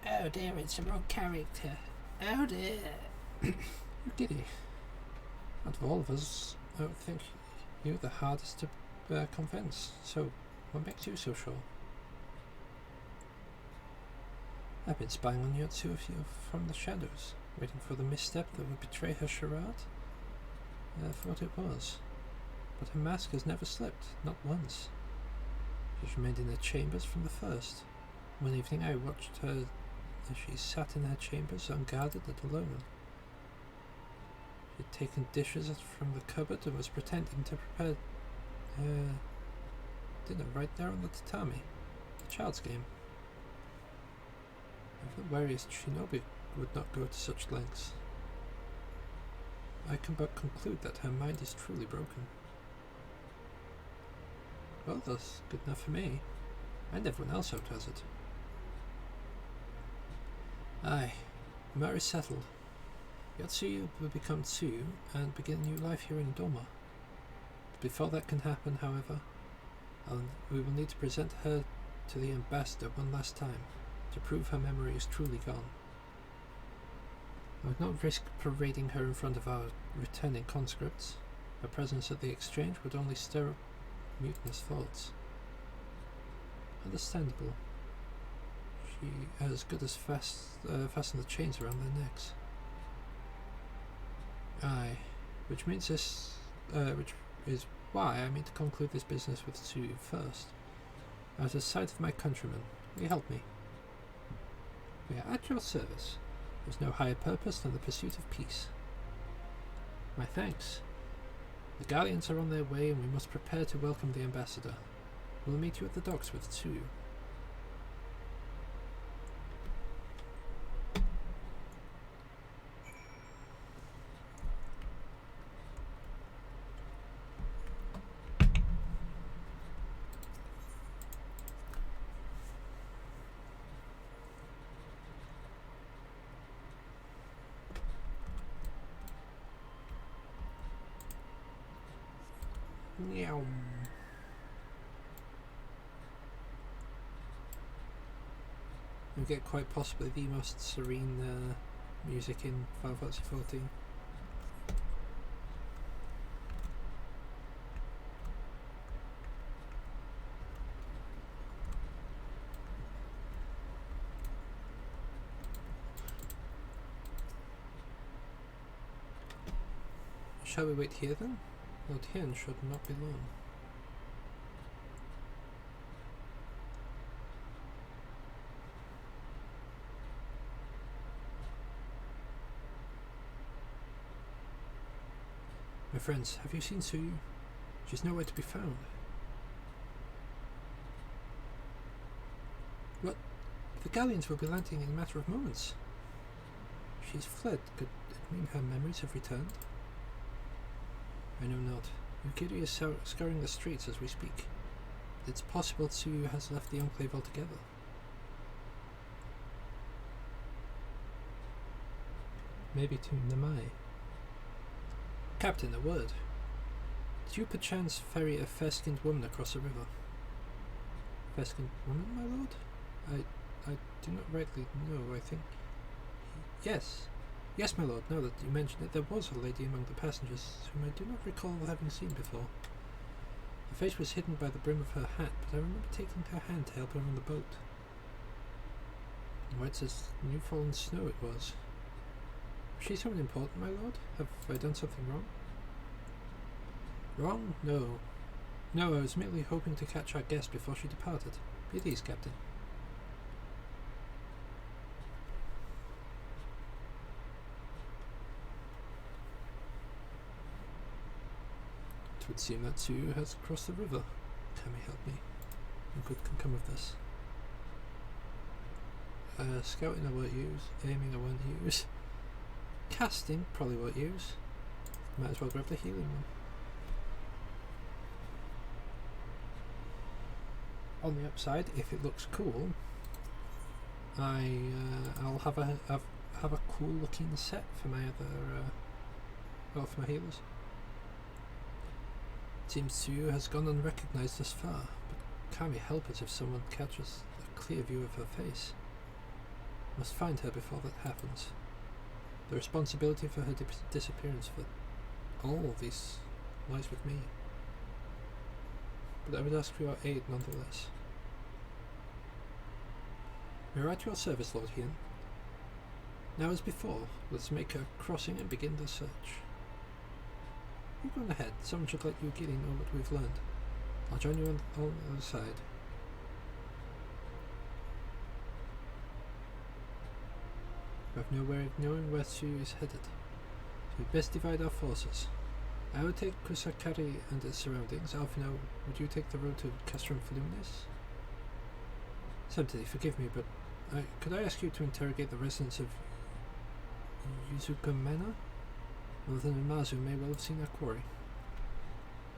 Oh dear, it's the wrong character. Oh dear. You giddy. Out of all of us, I would think you the hardest to convince, so what makes you so sure? I've been spying on Yotsu from the shadows, waiting for the misstep that would betray her charade for what it was. But her mask has never slipped, not once. She's remained in her chambers from the first. One evening I watched her as she sat in her chambers unguarded and alone. She had taken dishes from the cupboard and was pretending to prepare dinner right there on the tatami. A child's game. Even the wariest shinobi would not go to such lengths. I can but conclude that her mind is truly broken. Well, that's good enough for me, and everyone else outdoes it. Aye, the matter is settled. Yatsuyu will become Tsu and begin a new life here in Doma. Before that can happen, however, we will need to present her to the ambassador one last time to prove her memory is truly gone. I would not risk parading her in front of our returning conscripts. Her presence at the exchange would only stir up mutinous thoughts. Understandable. She as good as fasten the chains around their necks. Aye, which means this, which is why I mean to conclude this business with Tsu first. Out of sight of my countrymen, will you help me? We are at your service. There is no higher purpose than the pursuit of peace. My thanks. The galleons are on their way and we must prepare to welcome the ambassador. We'll meet you at the docks with Tsu. Meow. We get quite possibly the most serene music in Final Fantasy XIV. Shall we wait here then? Lord Hien should not be long. My friends, have you seen Tsuyu? She's nowhere to be found. What? The galleons will be landing in a matter of moments. She's fled. Could it mean her memories have returned? I know not. Yukiri is scouring the streets as we speak. It's possible Tsuyu has left the Enclave altogether. Maybe to Namai. Captain, a word. Did you perchance ferry a fair-skinned woman across the river? Fair-skinned woman, my lord? I do not rightly know, I think. Yes. Yes, my lord, now that you mention it, there was a lady among the passengers whom I do not recall having seen before. Her face was hidden by the brim of her hat, but I remember taking her hand to help her on the boat. White as new fallen snow it was. Was she someone important, my lord? Have I done something wrong? Wrong? No. No, I was merely hoping to catch our guest before she departed. Be at ease, Captain. It would seem that Tsuyu has crossed the river. Can we help me? What good can come of this? Scouting I won't use. Aiming I won't use. Casting probably won't use. Might as well grab the healing one. On the upside, if it looks cool, I'll have a cool looking set for my other for my healers. Seems Tsuyu has gone unrecognised thus far, but can't we help it if someone catches a clear view of her face? Must find her before that happens. The responsibility for her disappearance for all of this lies with me. But I would ask for your aid nonetheless. We are at your service, Lord Hien. Now as before, let's make a crossing and begin the search. You go on ahead. Someone should let Yukiri know what we've learned. I'll join you on the other side. We have no way of knowing where Tsuyu is headed, so we best divide our forces. I will take Kusakari and its surroundings. Alfino, would you take the road to Castrum Fluminis? Simply, forgive me, but could I ask you to interrogate the residents of Yuzuka Manor? One of the Namazu may well have seen our quarry.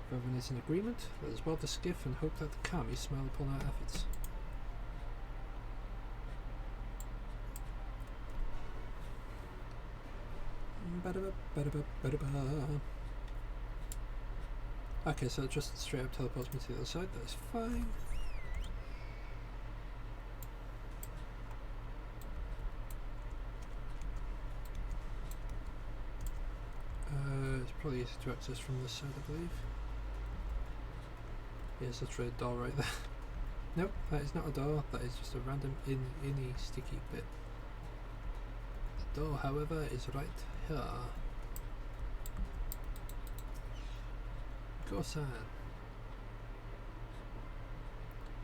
If everyone is in agreement, let us board the skiff and hope that the Kami smile upon our efforts. Okay, so it just straight up teleports me to the other side, that's fine. It's probably easy to access from this side, I believe. Here's the trade door right there. Nope, that is not a door, that is just a random inny sticky bit. The door, however, is right here. Go-san.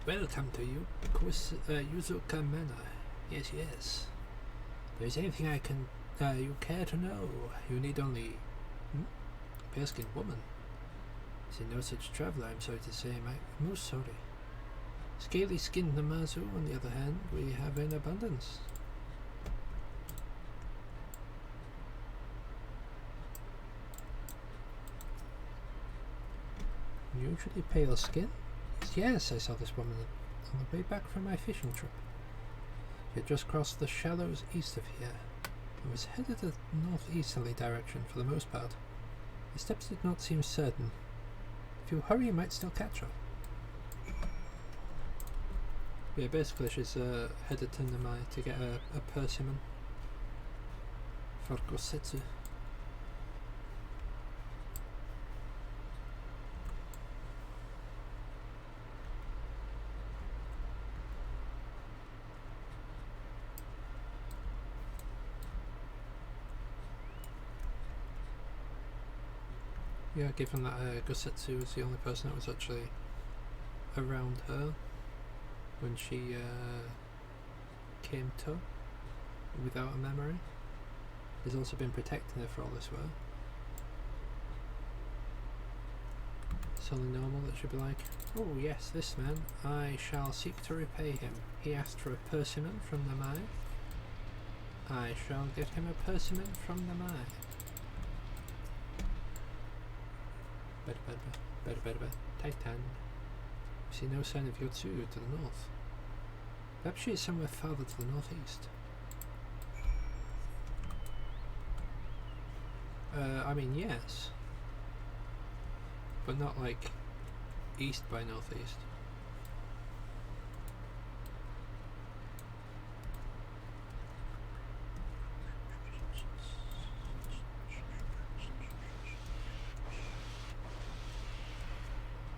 Welcome to you, Yuzuka Manor. Yes, yes. If there's anything I can, you care to know, you need only... Pale-skinned woman. See no such traveller, I'm sorry to say, I'm most sorry. Scaly-skinned Namazu, on the other hand, we have in abundance. Usually pale skin? Yes, I saw this woman on the way back from my fishing trip. She had just crossed the shallows east of here, and was headed a northeasterly direction for the most part. The steps did not seem certain. If you hurry, you might still catch her. Yeah, basically she's headed to Namai to get a persimmon for Gosetsu. Yeah, given that Gosetsu was the only person that was actually around her when she came to without a memory, he's also been protecting her for all this while. It's only normal that she'd be like, oh yes, this man, I shall seek to repay him. He asked for a persimmon from the Mai. I shall get him a persimmon from the Mai. Titan. We see no sign of Yotsuyu to the north. Perhaps she is somewhere farther to the northeast. I mean, yes. But not like east by northeast.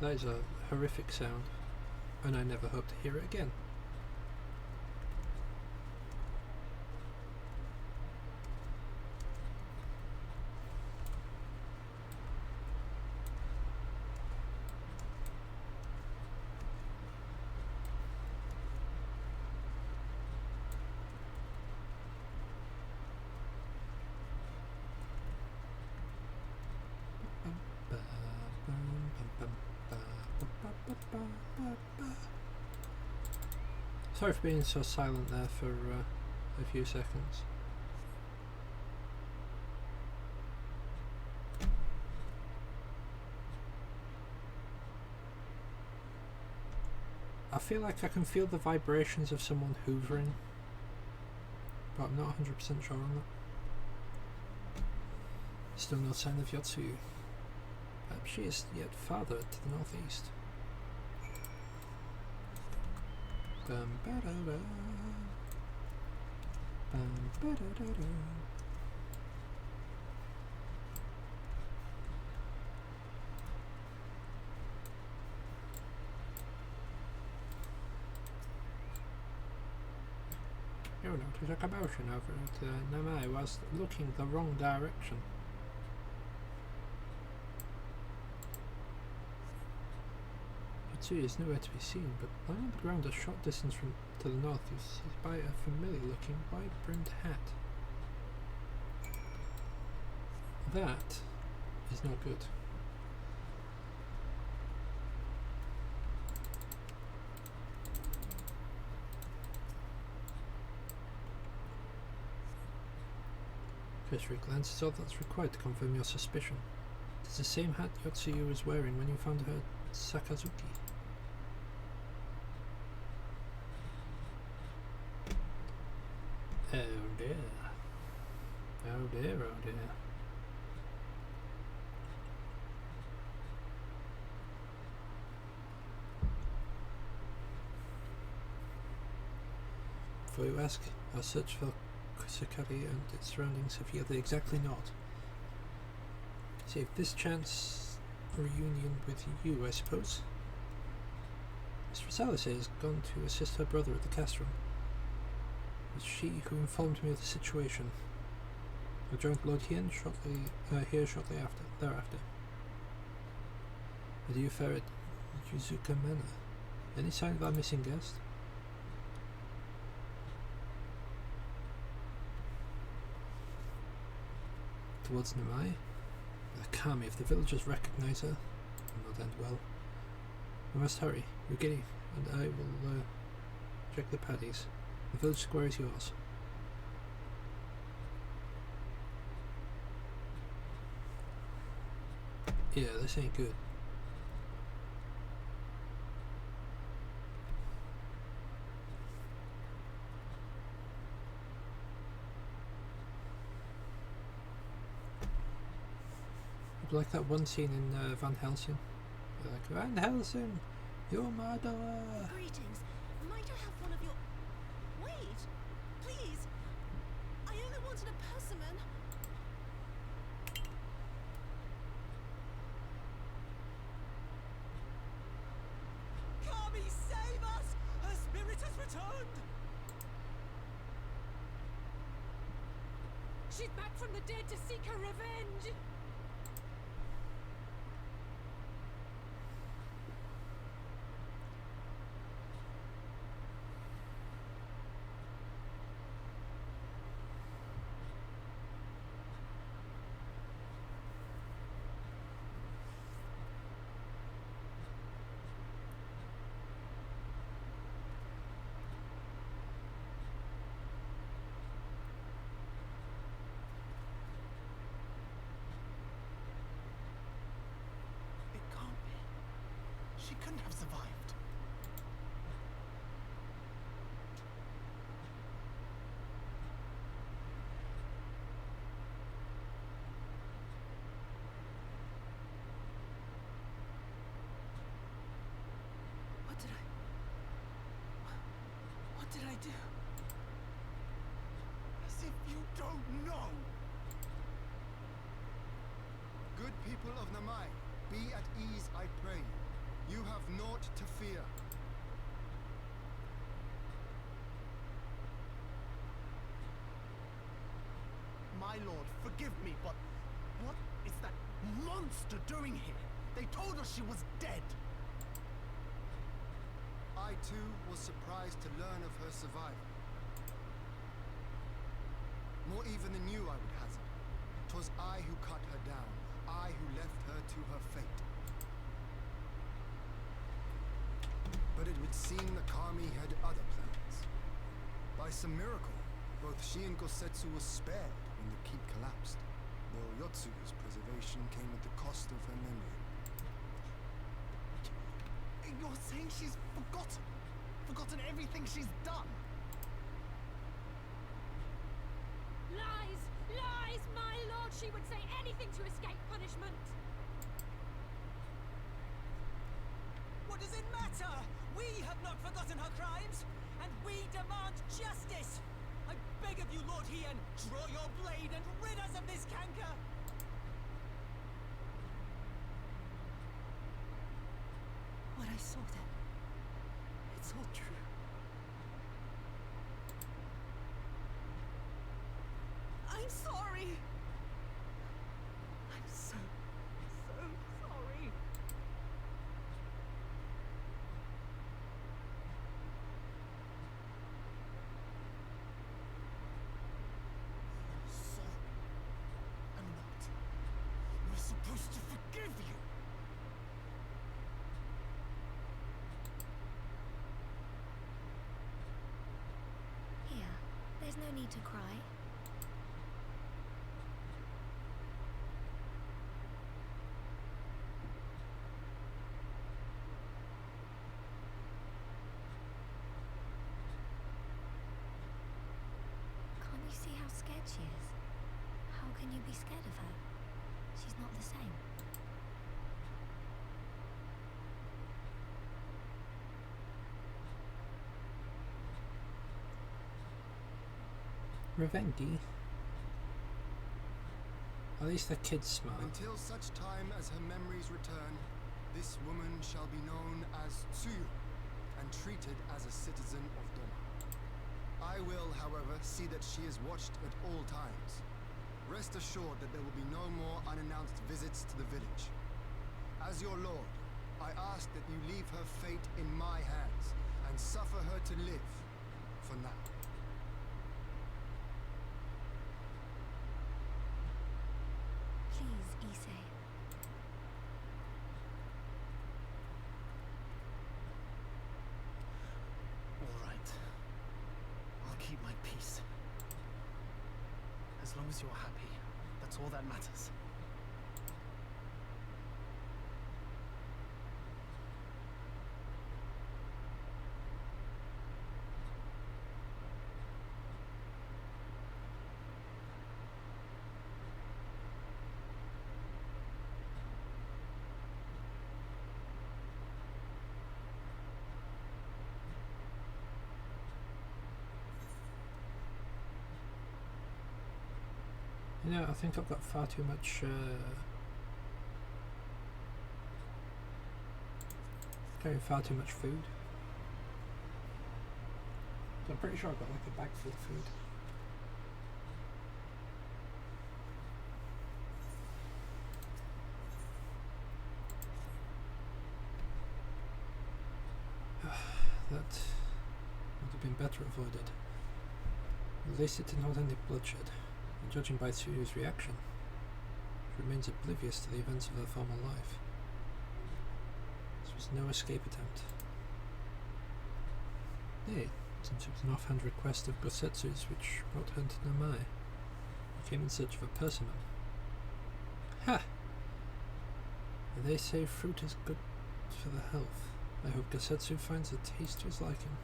That is a horrific sound, and I never hope to hear it again. Sorry for being so silent there for a few seconds. I feel like I can feel the vibrations of someone hoovering, but I'm not 100% sure on that. Still no sign of Yotsuyu. Perhaps she is yet farther to the northeast. Bum ba da da. Bum ba da da da. You notice a commotion over at Namai whilst looking the wrong direction. Yotsuyu is nowhere to be seen, but lying on the ground a short distance to the north you see by a familiar-looking wide-brimmed hat. That is not good. Cursory glance is all that's required to confirm your suspicion. It is the same hat Yotsuyu was wearing when you found her at Sakazuki. Oh dear. Oh dear, oh dear. before you ask. Our search for Sakari and its surroundings have yielded exactly naught. Save this chance reunion with you, I suppose. Miss Rosales has gone to assist her brother at the castrum. It was she who informed me of the situation. I joined Lord Hien here shortly thereafter. How do you fare at Yuzuka Manor? Any sign of our missing guest? Towards Namai? Kami, if the villagers recognize her, it will not end well. We must hurry. Yugiri and I will check the paddies. The village square is yours. Yeah, this ain't good. Like that one scene in Van Helsing. They're like, Van Helsing, your mother. Greetings. Might I have one of your... Wait! Please! I only wanted a persimmon. Kami, save us! Her spirit has returned! She's back from the dead to seek her revenge! She couldn't have survived. What did I do? As if you don't know! Good people of Namai, be at ease, I pray. You have naught to fear. My lord, forgive me, but what is that monster doing here? They told us she was dead. I too was surprised to learn of her survival. More even than you, I would hazard. 'Twas I who cut her down, I who left her to her fate. But it would seem the Kami had other plans. By some miracle, both she and Gosetsu were spared when the keep collapsed, though Yotsu's preservation came at the cost of her memory. You're saying she's forgotten everything she's done? Lies! Lies, my lord! She would say anything to escape punishment! What does it matter? We have not forgotten her crimes, and we demand justice! I beg of you, Lord Hien, draw your blade and rid us of this canker! What I saw then, it's all true. I'm sorry! I'm so sorry! I'm not. We're supposed to forgive you. Here, there's no need to cry. Can't you see how scared she is? How can you be scared of her? She's not the same. Revengi? At least the kid's smart. Until such time as her memories return, this woman shall be known as Tsuyu and treated as a citizen of Doma. I will, however, see that she is watched at all times. Rest assured that there will be no more unannounced visits to the village. As your lord, I ask that you leave her fate in my hands and suffer her to live for now. Please, Issei. All right. I'll keep my peace. As long as you're happy, that's all that matters. You know, I think I've got far too much carrying far too much food. So I'm pretty sure I've got like a bag full of food. That would have been better avoided. At least it did not end in bloodshed. And judging by Tsuyu's reaction, she remains oblivious to the events of her former life. This was no escape attempt. Nay, since it was an offhand request of Gosetsu's which brought her to Namai, he came in search of a persimmon. Ha! And they say fruit is good for the health. I hope Gosetsu finds the taste to his liking.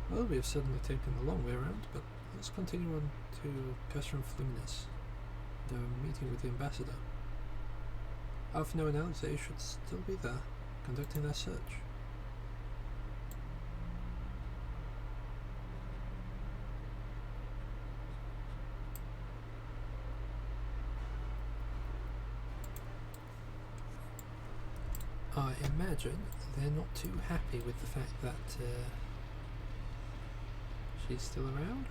Well, we have certainly taken the long way around, but let's continue on to Castrum Fluminis, the meeting with the ambassador. Alphino and Alexei should still be there, conducting their search. I imagine they're not too happy with the fact that she's still around.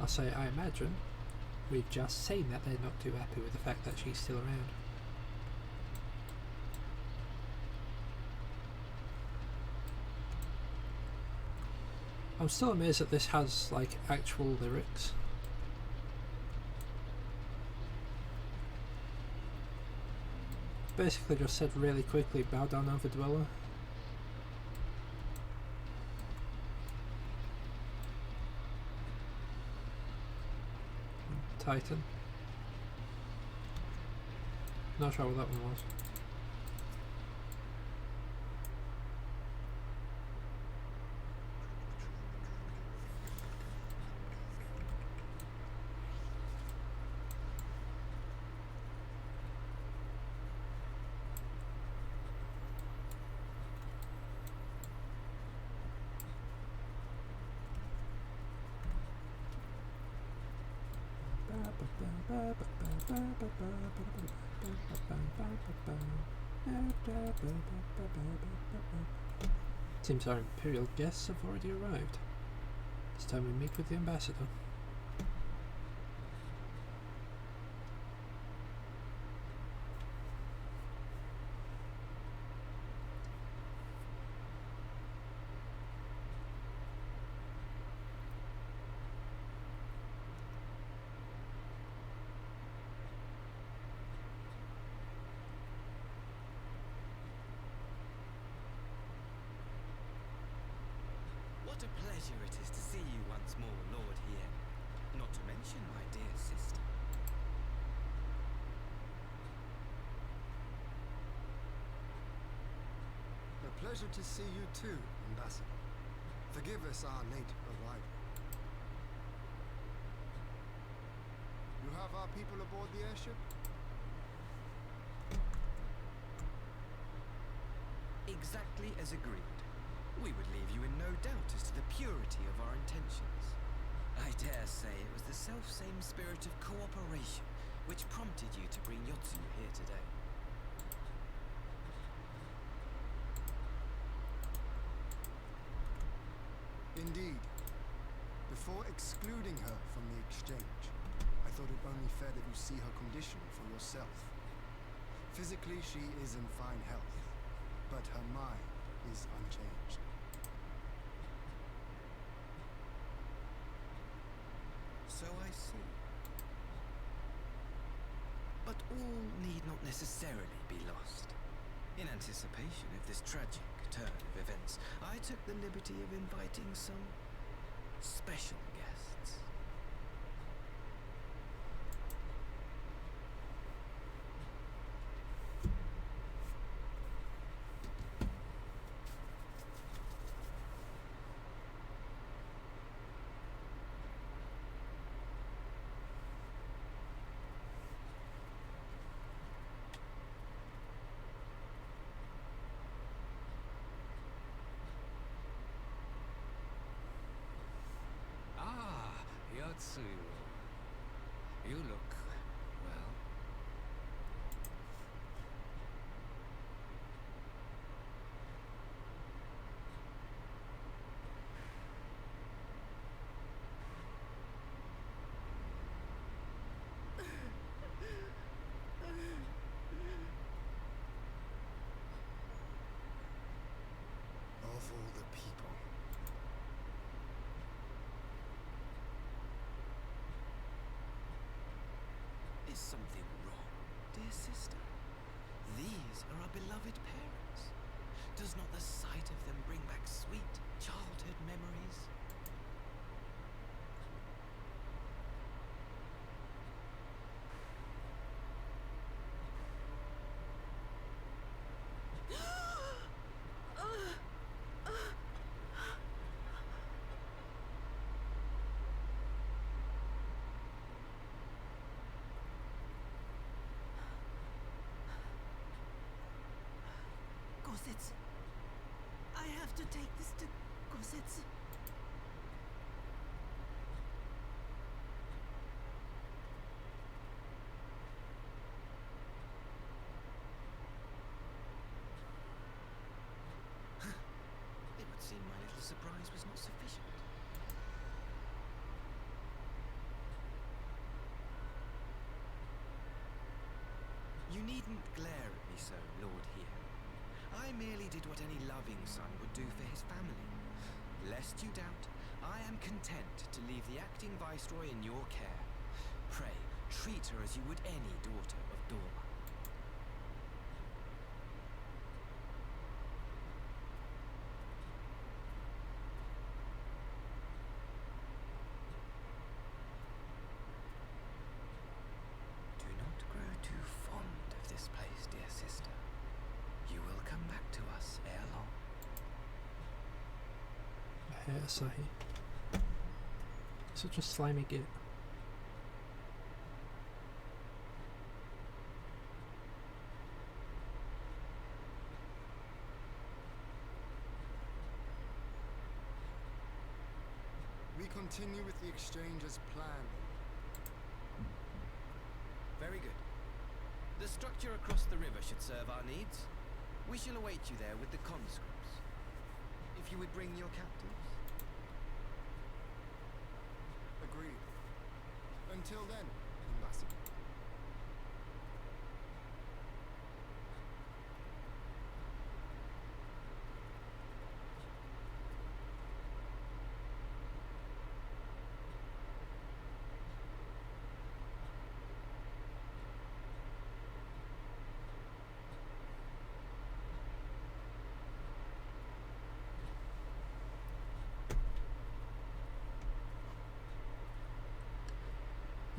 I'll say I imagine. We've just seen that they're not too happy with the fact that she's still around. I'm still amazed that this has like actual lyrics. Basically just said really quickly, bow down Overdweller. Titan. Not sure what that one was. Seems our imperial guests have already arrived. It's time we meet with the ambassador. What a pleasure it is to see you once more, Lord here. Not to mention my dear sister. A pleasure to see you too, Ambassador. Forgive us our late arrival. You have our people aboard the airship? Exactly as agreed. we would leave you in no doubt as to the purity of our intentions. I dare say it was the self-same spirit of cooperation which prompted you to bring Yotsu here today. Indeed. Before excluding her from the exchange, I thought it only fair that you see her condition for yourself. Physically, she is in fine health, but her mind is unchanged. So I see. But all need not necessarily be lost. In anticipation of this tragic turn of events, I took the liberty of inviting some special guests. Yotsu, you look, well. Of all the people. Is something wrong, dear sister? These are our beloved parents. Does not the sight of them bring back sweet childhood memories? Gosetsu. I have to take this to Gosetsu. It would seem my little surprise was not sufficient. You needn't glare at me so, Lord here. I merely did what any loving son would do for his family. Lest you doubt, I am content to leave the acting viceroy in your care. Pray, treat her as you would any daughter of Dora. Do not grow too fond of this place, dear sister. You will come back to us ere long. I hate Asahi. Such a slimy git. We continue with the exchange as planned. Very good. The structure across the river should serve our needs. We shall await you there with the conscripts. If you would bring your captives. Agreed. Until then, Ambassador.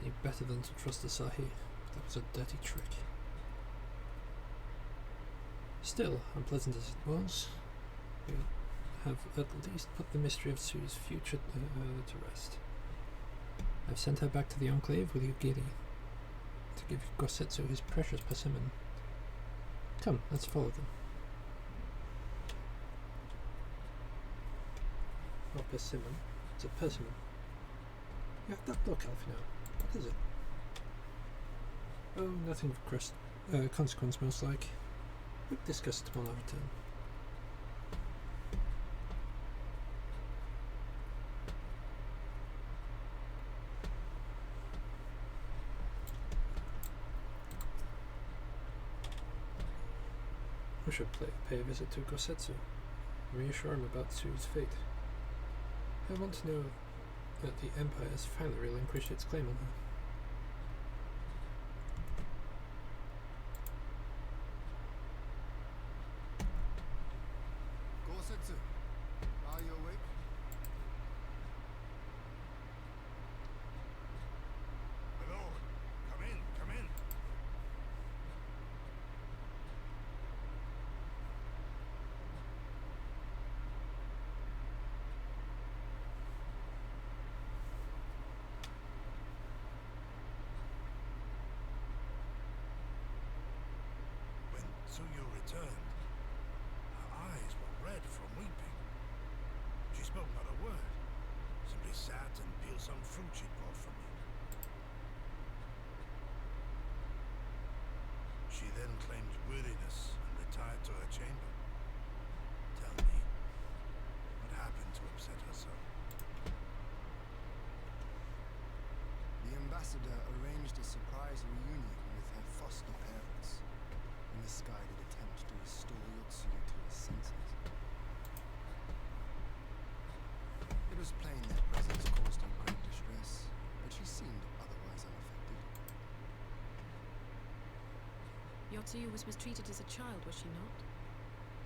You're better than to trust Asahi. That was a dirty trick. Still, unpleasant as it was, we have at least put the mystery of Tsu's future to rest. I've sent her back to the Enclave with Yugiri to give Gosetsu his precious persimmon. Come, let's follow them. Or persimmon. Is it persimmon? You have that book, Alfie, now. What is it? Oh, nothing of consequence, most like. We'll discuss it upon our return. We should pay a visit to Gosetsu and reassure him about Tsu's fate. I want to know that the Empire has finally relinquished its claim on her. Gosetsu, are you awake? Hello. Come in, come in. When Tsuyu returned, her eyes were red from weeping. She spoke not a word, simply sat and peeled some fruit she'd brought for me. She then claimed weariness and retired to her chamber. Tell me, what happened to upset her so? The ambassador arranged a surprise reunion with her foster parents, a misguided attempt to restore Yotsuyu to his senses. It was plain their presence caused her great distress, but she seemed otherwise unaffected. Yotsuyu was mistreated as a child, was she not?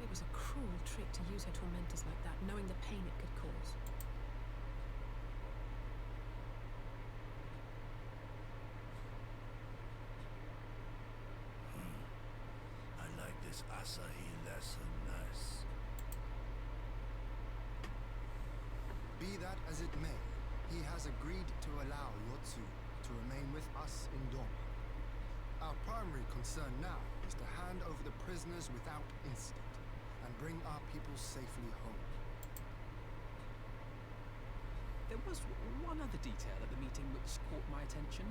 It was a cruel trick to use her tormentors like that, knowing the pain it could cause. I like this Asahi lesson, nurse. Be that as it may, he has agreed to allow Yotsuyu to remain with us in Doma. Our primary concern now is to hand over the prisoners without incident and bring our people safely home. There was one other detail at the meeting which caught my attention.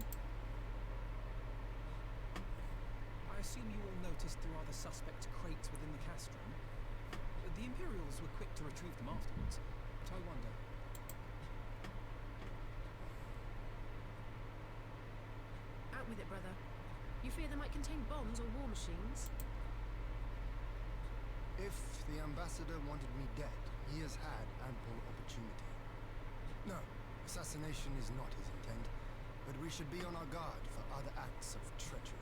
I assume you all noticed the rather suspect crates within the castrum. The Imperials were quick to retrieve them afterwards, but I wonder... Out with it, brother. You fear they might contain bombs or war machines? If the ambassador wanted me dead, he has had ample opportunity. No, assassination is not his intent, but we should be on our guard for other acts of treachery.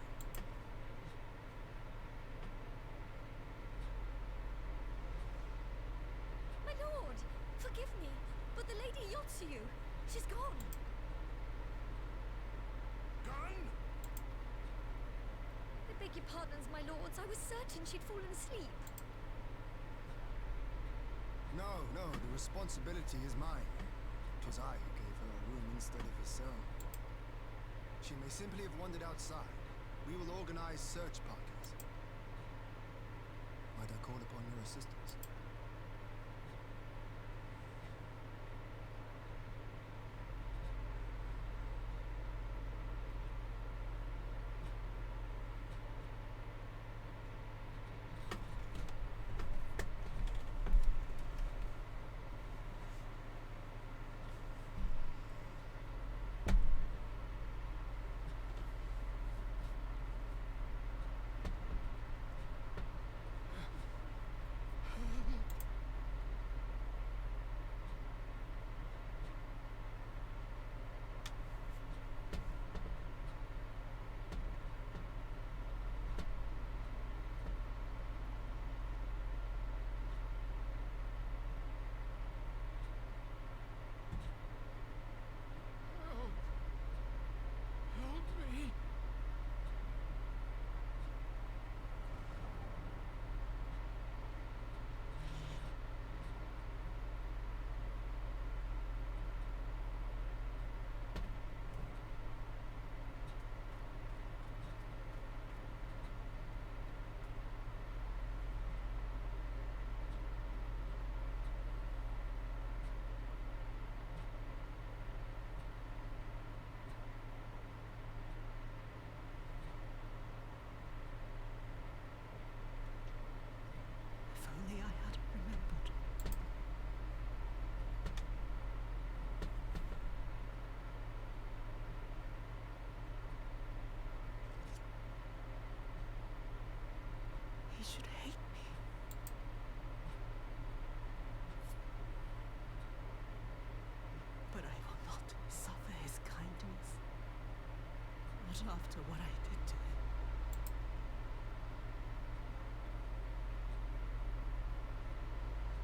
My lord, forgive me, but the Lady Yotsuyu, she's gone. Gone? I beg your pardons, my lords. I was certain she'd fallen asleep. No, the responsibility is mine. It was I who gave her a room instead of a cell. She may simply have wandered outside. We will organize search parties. Might I call upon your assistance? after what I did to him.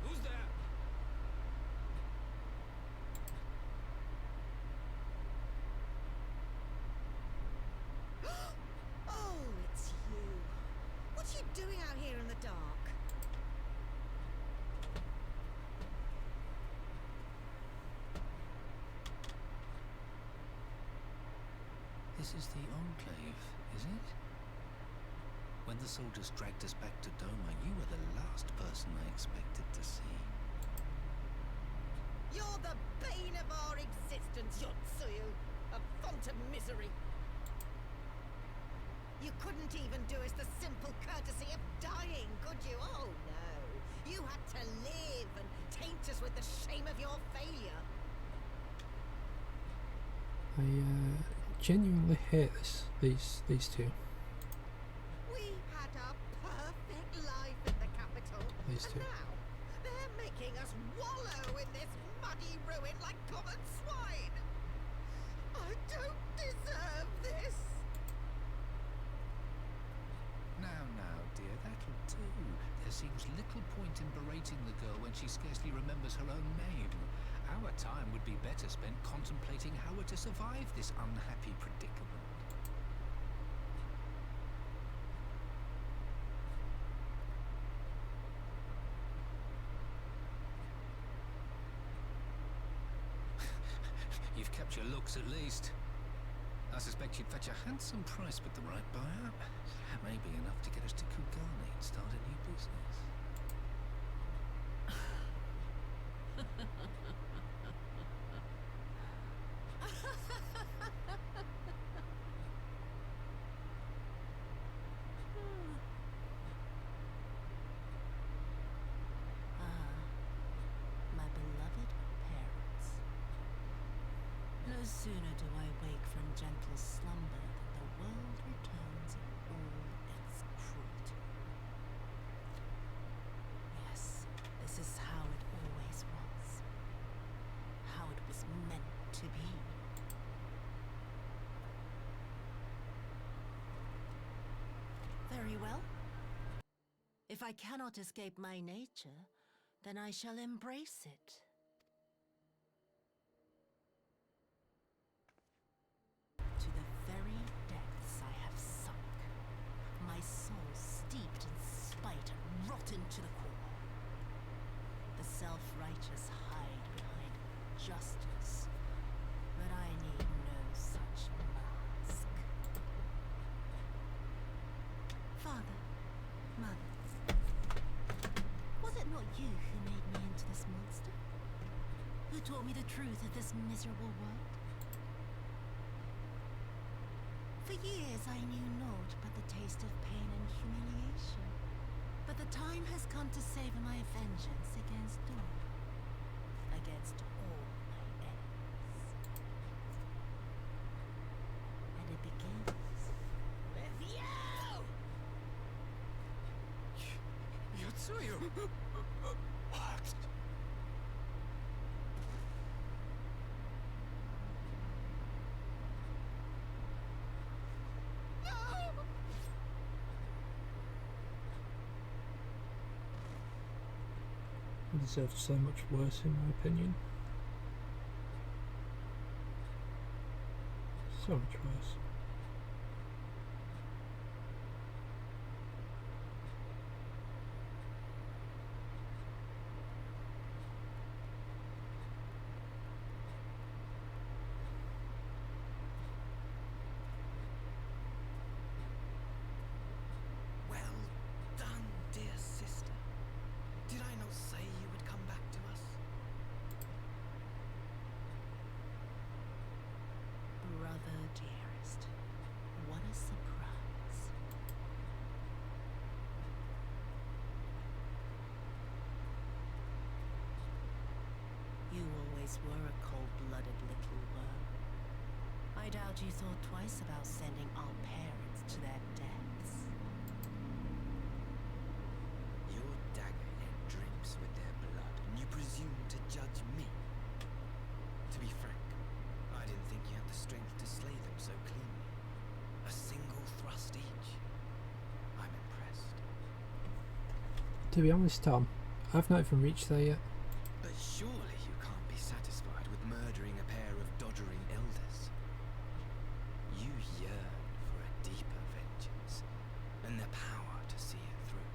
Who's there? Oh, it's you. What are you doing out here in the dark? This is the Enclave, is it? When the soldiers dragged us back to Doma, you were the last person I expected to see. You're the bane of our existence, Yotsuyu. A font of misery. You couldn't even do us the simple courtesy of dying, could you? Oh, no. You had to live and taint us with the shame of your failure. I genuinely hate these two. We had a perfect life in the capital. These two. And now, they're making us wallow in this muddy ruin like common swine. I don't deserve this. Now, dear, that'll do. There seems little point in berating the girl when she scarcely remembers her own name. Our time would be better spent contemplating how we're to survive this unhappy predicament. You've kept your looks at least. I suspect you'd fetch a handsome price with the right buyer. Maybe enough to get us to Kugani and start a new business. My beloved parents. No sooner do I wake from gentle slumber than the world returns in all its cruelty. Yes, this is how it always was. How it was meant to be. Very well. If I cannot escape my nature, then I shall embrace it. To the very depths I have sunk, my soul steeped in spite and rotten to the core. The self-righteous hide behind justice, but I need no such mask. Father, Mother, was it not you who made me into this monster? Who taught me the truth of this miserable world? For years I knew naught but the taste of pain and humiliation. But the time has come to savor my vengeance against all. Against all my enemies. And it begins with you! Yotsuyu! What? I deserved so much worse in my opinion. So much worse. Well done, dear sister. Did I not say you would come back to us? Brother dearest, what a surprise. You always were a cold-blooded little worm. I doubt you thought twice about sending our parents to their deaths. Your dagger yet drips with their blood, and you presume to judge me? To be frank, I didn't think you had the strength to slay them so cleanly. To be honest, Tom, I've not even reached there yet. But surely you can't be satisfied with murdering a pair of doddering elders. You yearn for a deeper vengeance, and the power to see it through.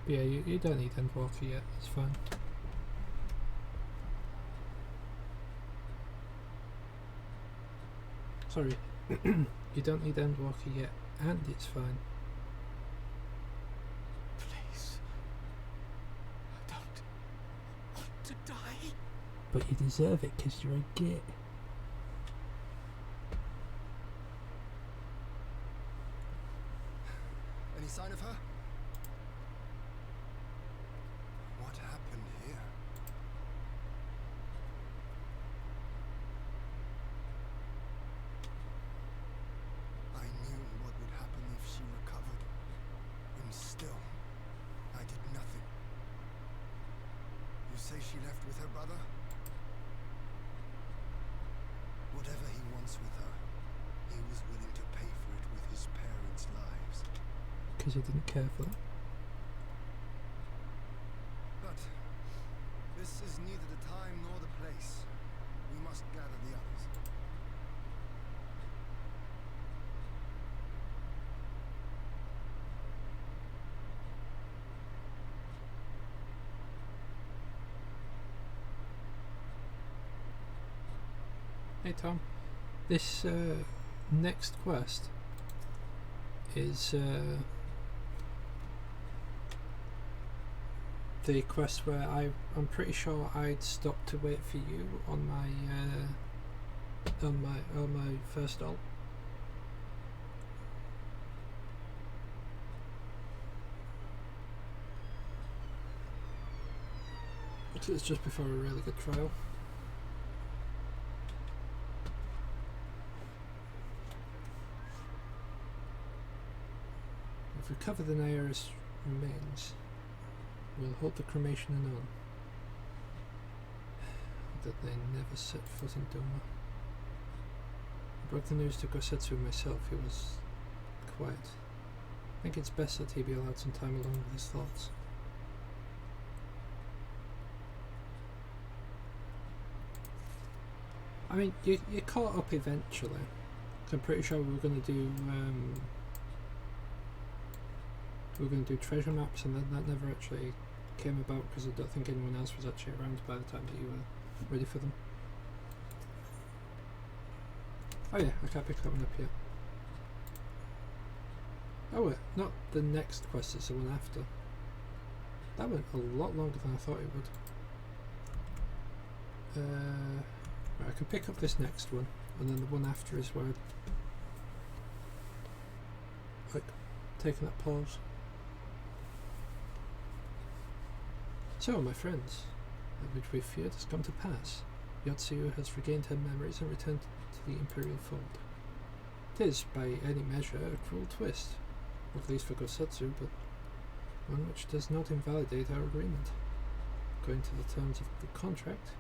But yeah, you don't need Endwalker yet, it's fine. Sorry, you don't need Endwalker yet, and it's fine. Please. I don't want to die. But you deserve it because you're a git. Any sign of her? What happened here? I knew what would happen if she recovered. And still, I did nothing. You say she left with her brother? Whatever he wants with her, he was willing to pay for it with his parents' lives. Because he didn't care for them. But this is neither the time nor the place. We must gather the others. Hey Tom, this next quest is the quest where I'm pretty sure I'd stopped to wait for you on my first ult. So it's just before a really good trial. If we cover the nearest remains, we'll hold the cremation anon, that they never set foot in Doma. I broke the news to Gosetsu myself. He was quiet. I think it's best that he be allowed some time alone with his thoughts. I mean, you caught up eventually. I'm pretty sure we were going to do treasure maps, and then that never actually came about because I don't think anyone else was actually around by the time that you were ready for them. Oh yeah, I can't pick that one up yet. Oh wait, not the next quest, it's the one after. That went a lot longer than I thought it would. Right, I can pick up this next one, and then the one after is where like taking that pause. So, my friends, that which we feared has come to pass. Yotsuyu has regained her memories and returned to the Imperial fold. It is, by any measure, a cruel twist, at least for Gosetsu, but one which does not invalidate our agreement. According to the terms of the contract,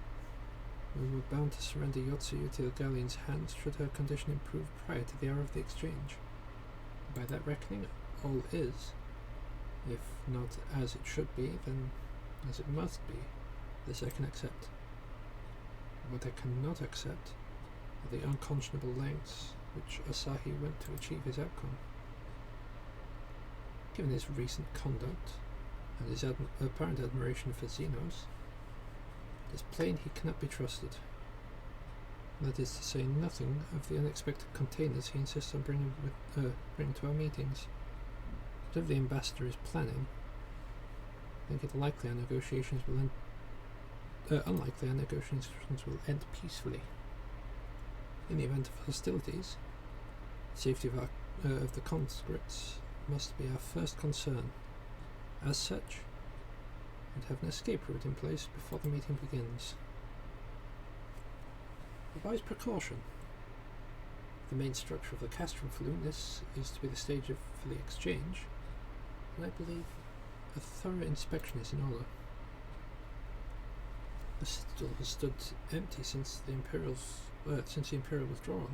we were bound to surrender Yotsuyu to the Galleon's hands should her condition improve prior to the hour of the exchange. By that reckoning, all is, if not as it should be, then as it must be. This I can accept. What I cannot accept are the unconscionable lengths which Asahi went to achieve his outcome. Given his recent conduct and his apparent admiration for Xenos, it is plain he cannot be trusted. That is to say nothing of the unexpected containers he insists on bringing to our meetings. Whatever the ambassador is planning, I think it unlikely our negotiations will end peacefully. In the event of hostilities, the safety of the conscripts must be our first concern. As such, we'd have an escape route in place before the meeting begins. A wise precaution. The main structure of the Castrum Flume, this is to be the stage for the exchange, and I believe a thorough inspection is in order. The citadel has stood empty since the Imperials since the Imperial withdrawal.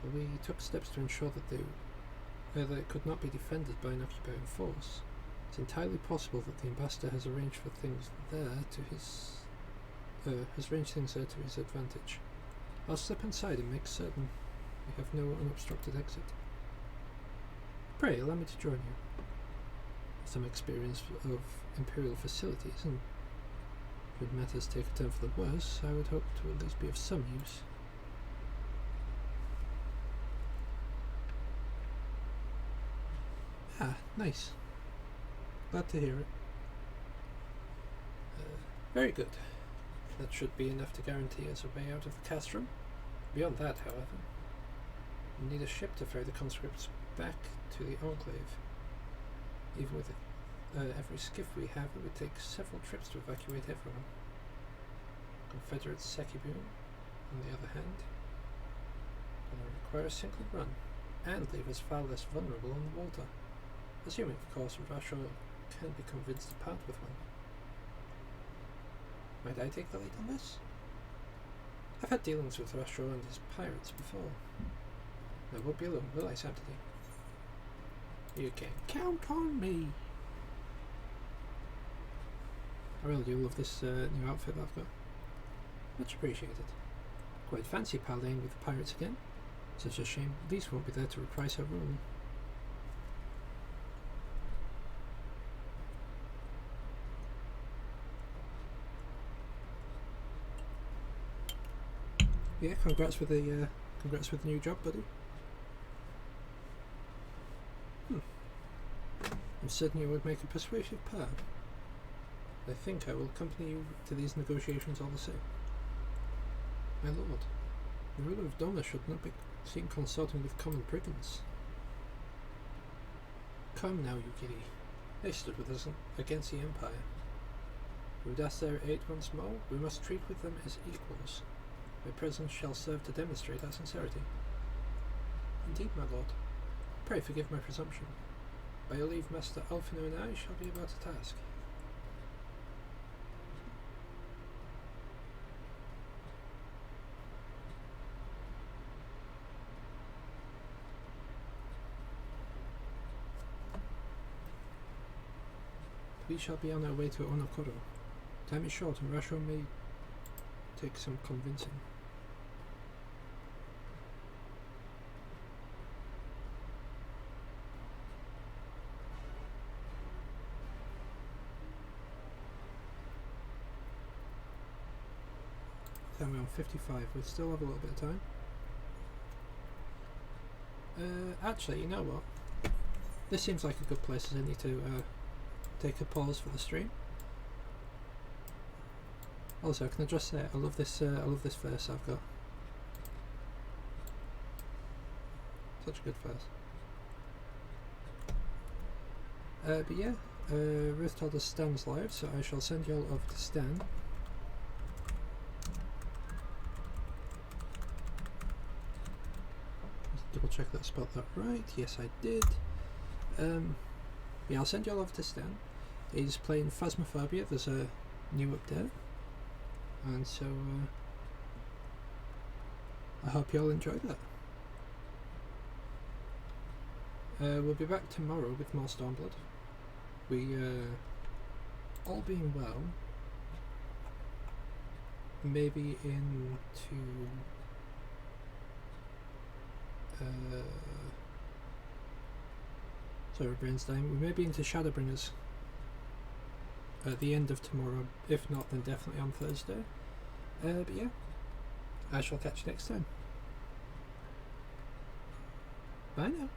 But we took steps to ensure that that it could not be defended by an occupying force. It's entirely possible that the ambassador has arranged for things there to his advantage. I'll slip inside and make certain we have no unobstructed exit. Pray, allow me to join you. With some experience of Imperial facilities, and should matters take a turn for the worse, I would hope to at least be of some use. Ah, nice. Glad to hear it. Very good. That should be enough to guarantee us a way out of the castrum. Beyond that, however, we need a ship to ferry the conscripts back to the Enclave. Even with every skiff we have, it would take several trips to evacuate everyone. Confederate Sekibun, on the other hand, will require a single run, and leave us far less vulnerable on the water. Assuming, of course, Rashor can be convinced to part with one. Might I take the lead on this? I've had dealings with Rashor and his pirates before. I won't be alone, will I, Sanctity? You can count on me! I really do love this new outfit that I've got. Much appreciated. Quite fancy parleying with the pirates again. Such a shame these won't be there to reprise her rule. Yeah, congrats with the new job, buddy. I'm certain you would make a persuasive pair. I think I will accompany you to these negotiations all the same. My lord, the ruler of Donna should not be seen consorting with common brigands. Come now, you giddy. They stood with us against the Empire. We would ask their aid once more. We must treat with them as equals. My presence shall serve to demonstrate our sincerity. Indeed, my lord. Pray forgive my presumption. By your leave, Master Alfino and I shall be about a task. We shall be on our way to Onokoro. Time is short and Rashor may take some convincing. Then we're on 55, we still have a little bit of time. Actually, you know what? This seems like a good place as any to take a pause for the stream. Also, can I just say I love this verse I've got. Such a good verse. But yeah, Ruth told us Stan's live, so I shall send you all over to Stan. Double check that I spelled that right. Yes, I did. Yeah, I'll send you all over to Stan. He's playing Phasmophobia. There's a new update, and so I hope you all enjoy that. We'll be back tomorrow with more Stormblood. We, all being well, maybe into sorry, brain's dying. We may be into Shadowbringers at the end of tomorrow. If not, then definitely on Thursday. But yeah, I shall catch you next time. Bye now.